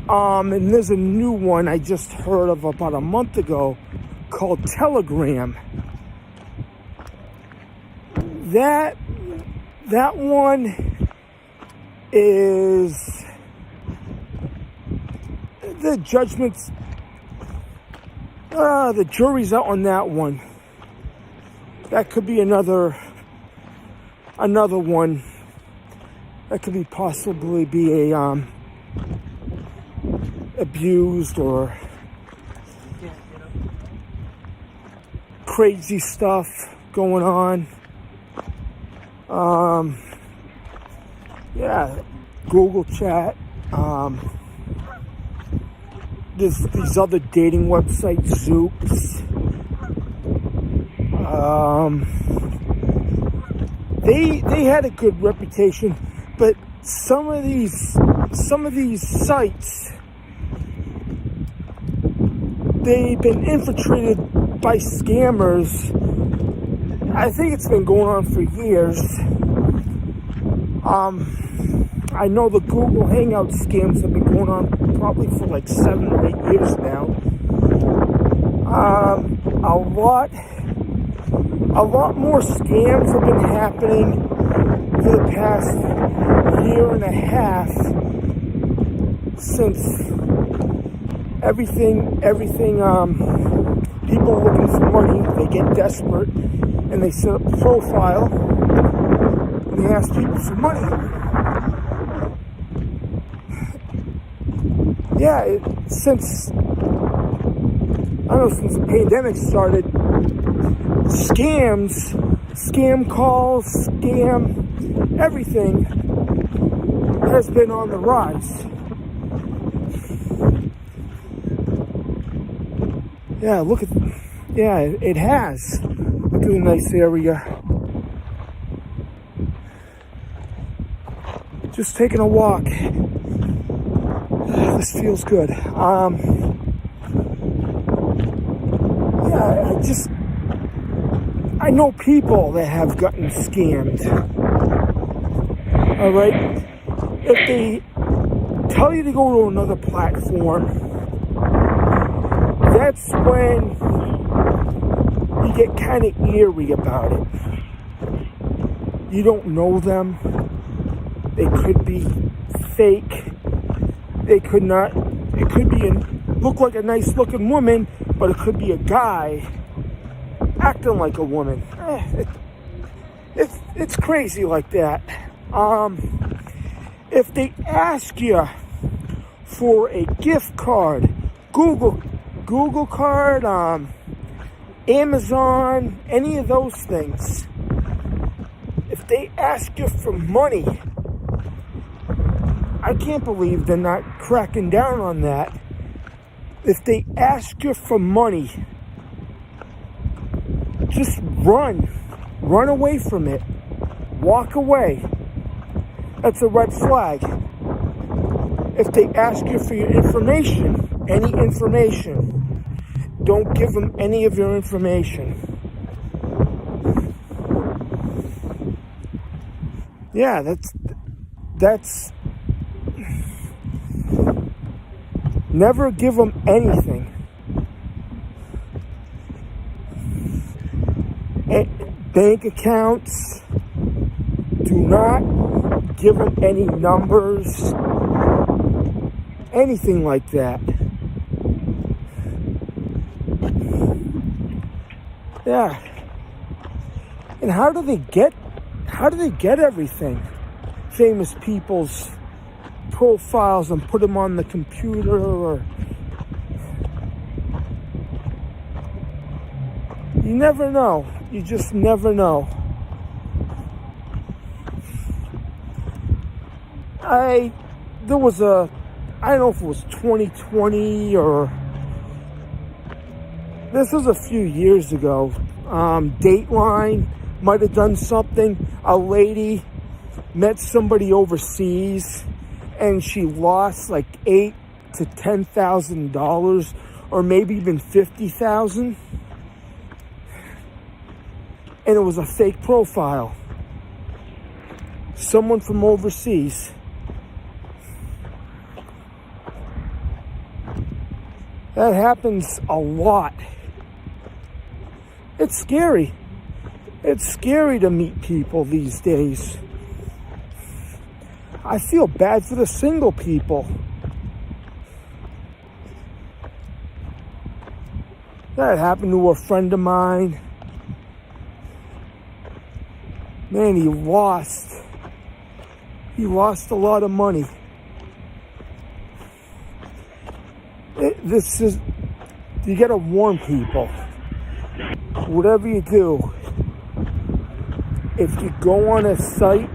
And there's a new one I just heard of about a month ago called Telegram. That one is the judgments. The jury's out on that one. That could be another one. That could be possibly be a abused or crazy stuff going on. Yeah, Google Chat. There's these other dating websites, Zoops. They had a good reputation, but some of these sites, they've been infiltrated by scammers. I think it's been going on for years. I know the Google Hangout scams have been going on probably for like 7 or 8 years now. A lot more scams have been happening for the past year and a half since everything, people looking for money, they get desperate and they set up a profile and they ask people for money. Yeah, since the pandemic started, scam calls, everything has been on the rise. Yeah, it has. Look at the nice area. Just taking a walk. This feels good. I know people that have gotten scammed. All right? If they tell you to go to another platform, that's when you get kind of eerie about it. You don't know them. They could be fake. They could not. It could be look like a nice looking woman, but it could be a guy acting like a woman. It's crazy like that. If they ask you for a gift card, Google card, Amazon, any of those things, if they ask you for money, I can't believe they're not cracking down on that. If they ask you for money, just run away from it, walk away. That's a red flag. If they ask you for your information, any information, don't give them any of your information. Yeah, that's never give them anything. Bank accounts, do not give them any numbers, anything like that. Yeah. And how do they get everything? Famous people's profiles and put them on the computer, or you never know. You just never know. I don't know if it was 2020 or this was a few years ago. Dateline might have done something. A lady met somebody overseas and she lost like $8,000 to $10,000, or maybe even $50,000. And it was a fake profile. Someone from overseas. That happens a lot. It's scary. It's scary to meet people these days. I feel bad for the single people. That happened to a friend of mine. Man, he lost a lot of money. You gotta warn people. Whatever you do, if you go on a site,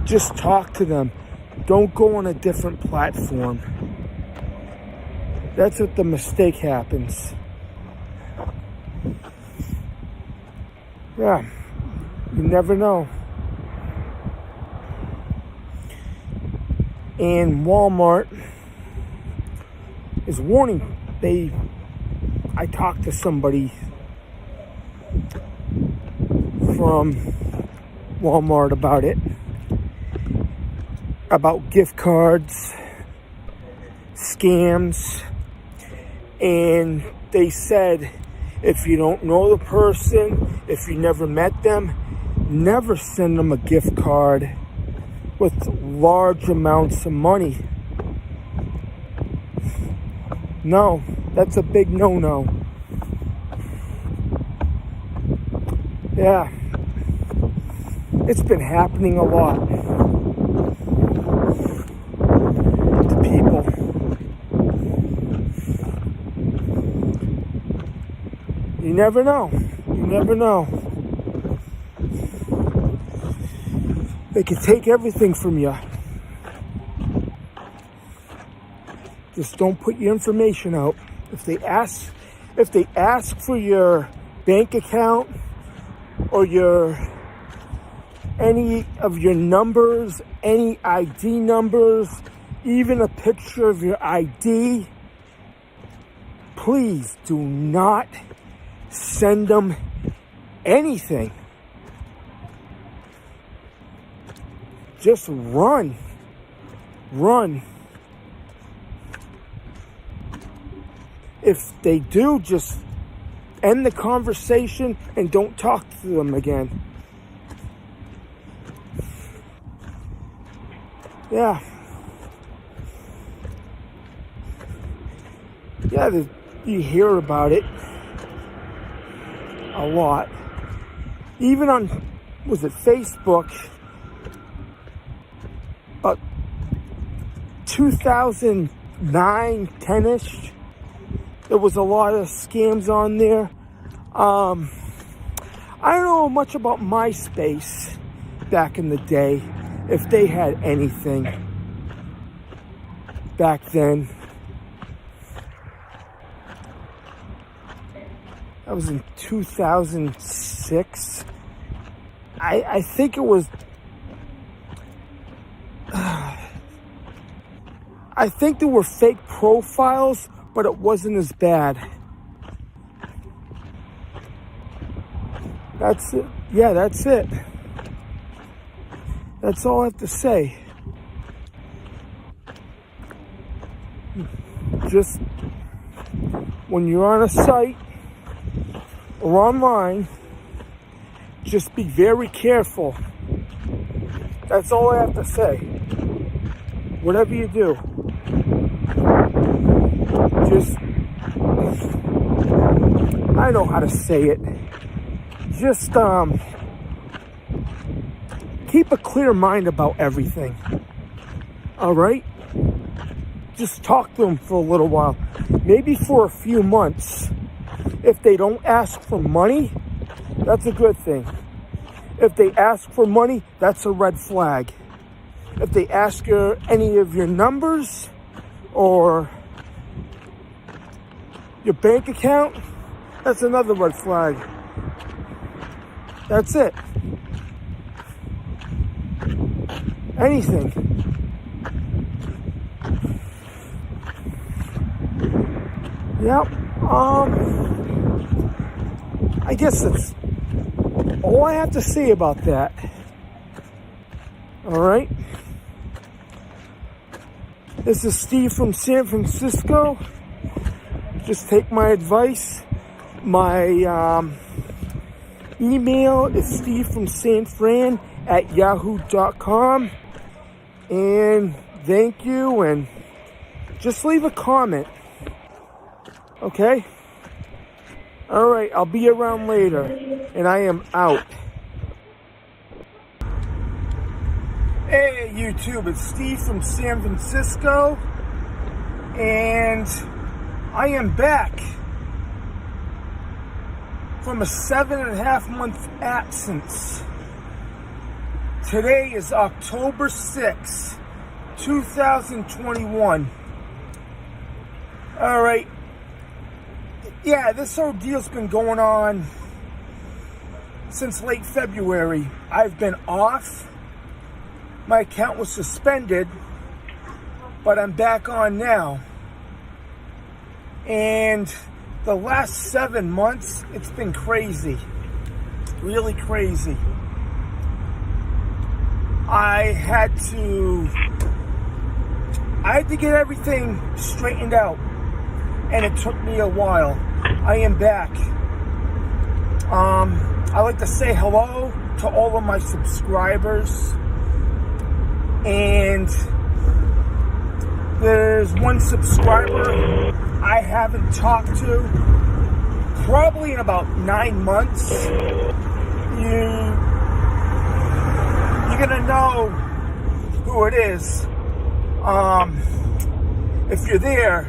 just talk to them. Don't go on a different platform. That's what the mistake happens. Yeah. You never know. And Walmart is warning. I talked to somebody from Walmart about it. About gift cards, scams. And they said, if you don't know the person, if you never met them, never send them a gift card with large amounts of money. No, that's a big no-no. Yeah, it's been happening a lot to people. You never know. You never know. They can take everything from you. Just don't put your information out. If they ask for your bank account or any of your numbers, any ID numbers, even a picture of your ID, please do not send them anything. Just run. If they do, just end the conversation and don't talk to them again. Yeah. Yeah, you hear about it a lot. Even on was it Facebook, about 2009, 10-ish. There was a lot of scams on there. I don't know much about MySpace back in the day, if they had anything back then. That was in 2006. I think it was... I think there were fake profiles, but it wasn't as bad. That's it. Yeah, that's it. That's all I have to say. Just when you're on a site or online, just be very careful. That's all I have to say. Whatever you do, just, I know how to say it. Just keep a clear mind about everything. All right? Just talk to them for a little while. Maybe for a few months. If they don't ask for money, that's a good thing. If they ask for money, that's a red flag. If they ask you any of your numbers or your bank account, that's another red flag. That's it. Anything. Yep. I guess that's all I have to say about that. All right. This is Steve from San Francisco. Just take my advice. My email is stevefromsanfran@yahoo.com. And thank you, and just leave a comment. Okay? All right, I'll be around later, and I am out. Hey, YouTube, it's Steve from San Francisco, and I am back from a 7.5-month absence. Today is October 6th, 2021. All right. Yeah, this ordeal's been going on since late February. I've been off. My account was suspended, but I'm back on now. And the last 7 months, it's been crazy. Really crazy. I had to get everything straightened out, and it took me a while. I am back. I like to say hello to all of my subscribers, and there's one subscriber I haven't talked to probably in about 9 months. You're gonna know who it is. If you're there,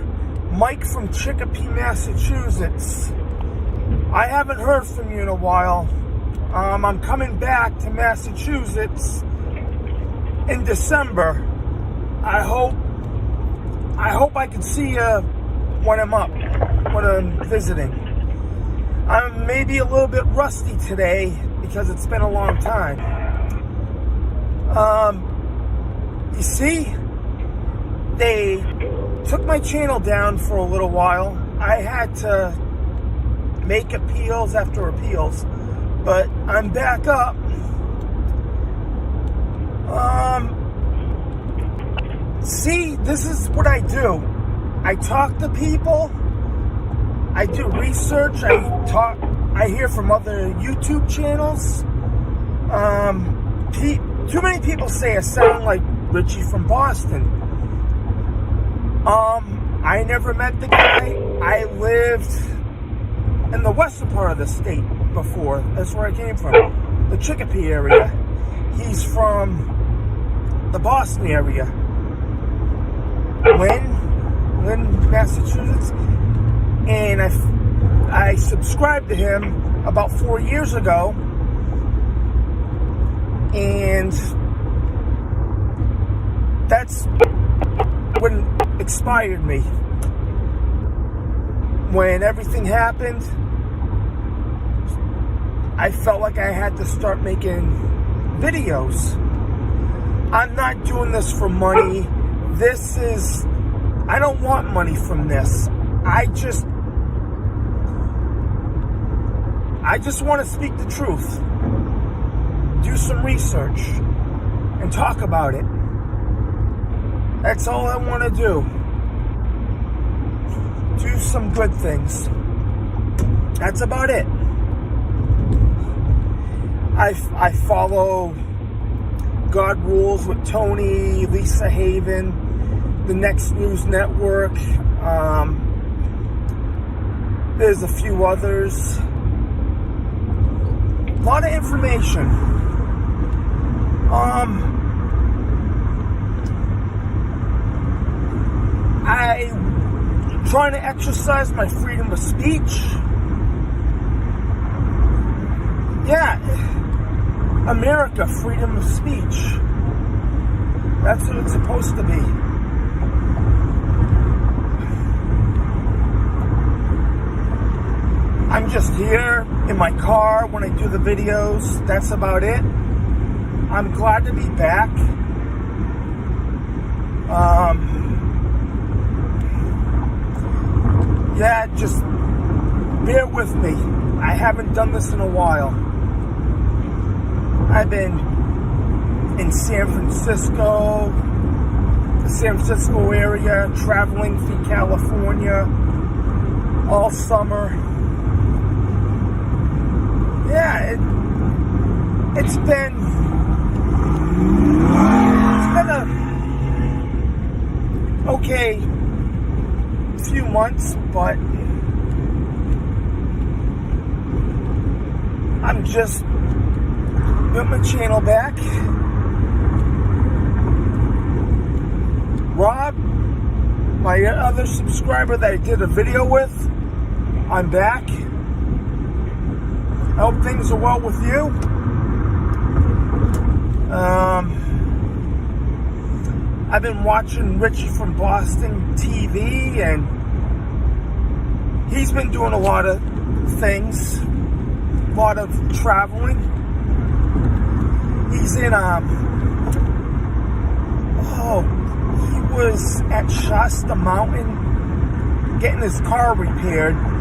Mike from Chicopee, Massachusetts. I haven't heard from you in a while. I'm coming back to Massachusetts in December. I hope I can see you when I'm up, when I'm visiting. I'm maybe a little bit rusty today because it's been a long time. You see, they took my channel down for a little while. I had to make appeals after appeals, but I'm back up. See, this is what I do. I talk to people. I do research. I hear from other YouTube channels. Too many people say I sound like Richie from Boston. I never met the guy. I lived in the western part of the state before. That's where I came from. the Chicopee area. He's from the Boston area. Lynn, Massachusetts. And I subscribed to him about 4 years ago. And that's what inspired me. When everything happened, I felt like I had to start making videos. I'm not doing this for money. I don't want money from this. I just want to speak the truth. Do some research and talk about it. That's all I want to do. Do some good things. That's about it. I follow God Rules with Tony, Lisa Haven, the Next News Network. There's a few others. A lot of information. I'm trying to exercise my freedom of speech. Yeah, America, freedom of speech. That's what it's supposed to be. I'm just here in my car when I do the videos. That's about it. I'm glad to be back. Yeah, just bear with me. I haven't done this in a while. I've been in San Francisco, the San Francisco area, traveling through California all summer. Yeah, it's been a okay few months, but I'm just put my channel back. Rob, my other subscriber that I did a video with, I'm back. I hope things are well with you. I've been watching Richie from Boston TV, and he's been doing a lot of things, a lot of traveling. He's in, he was at Shasta Mountain getting his car repaired.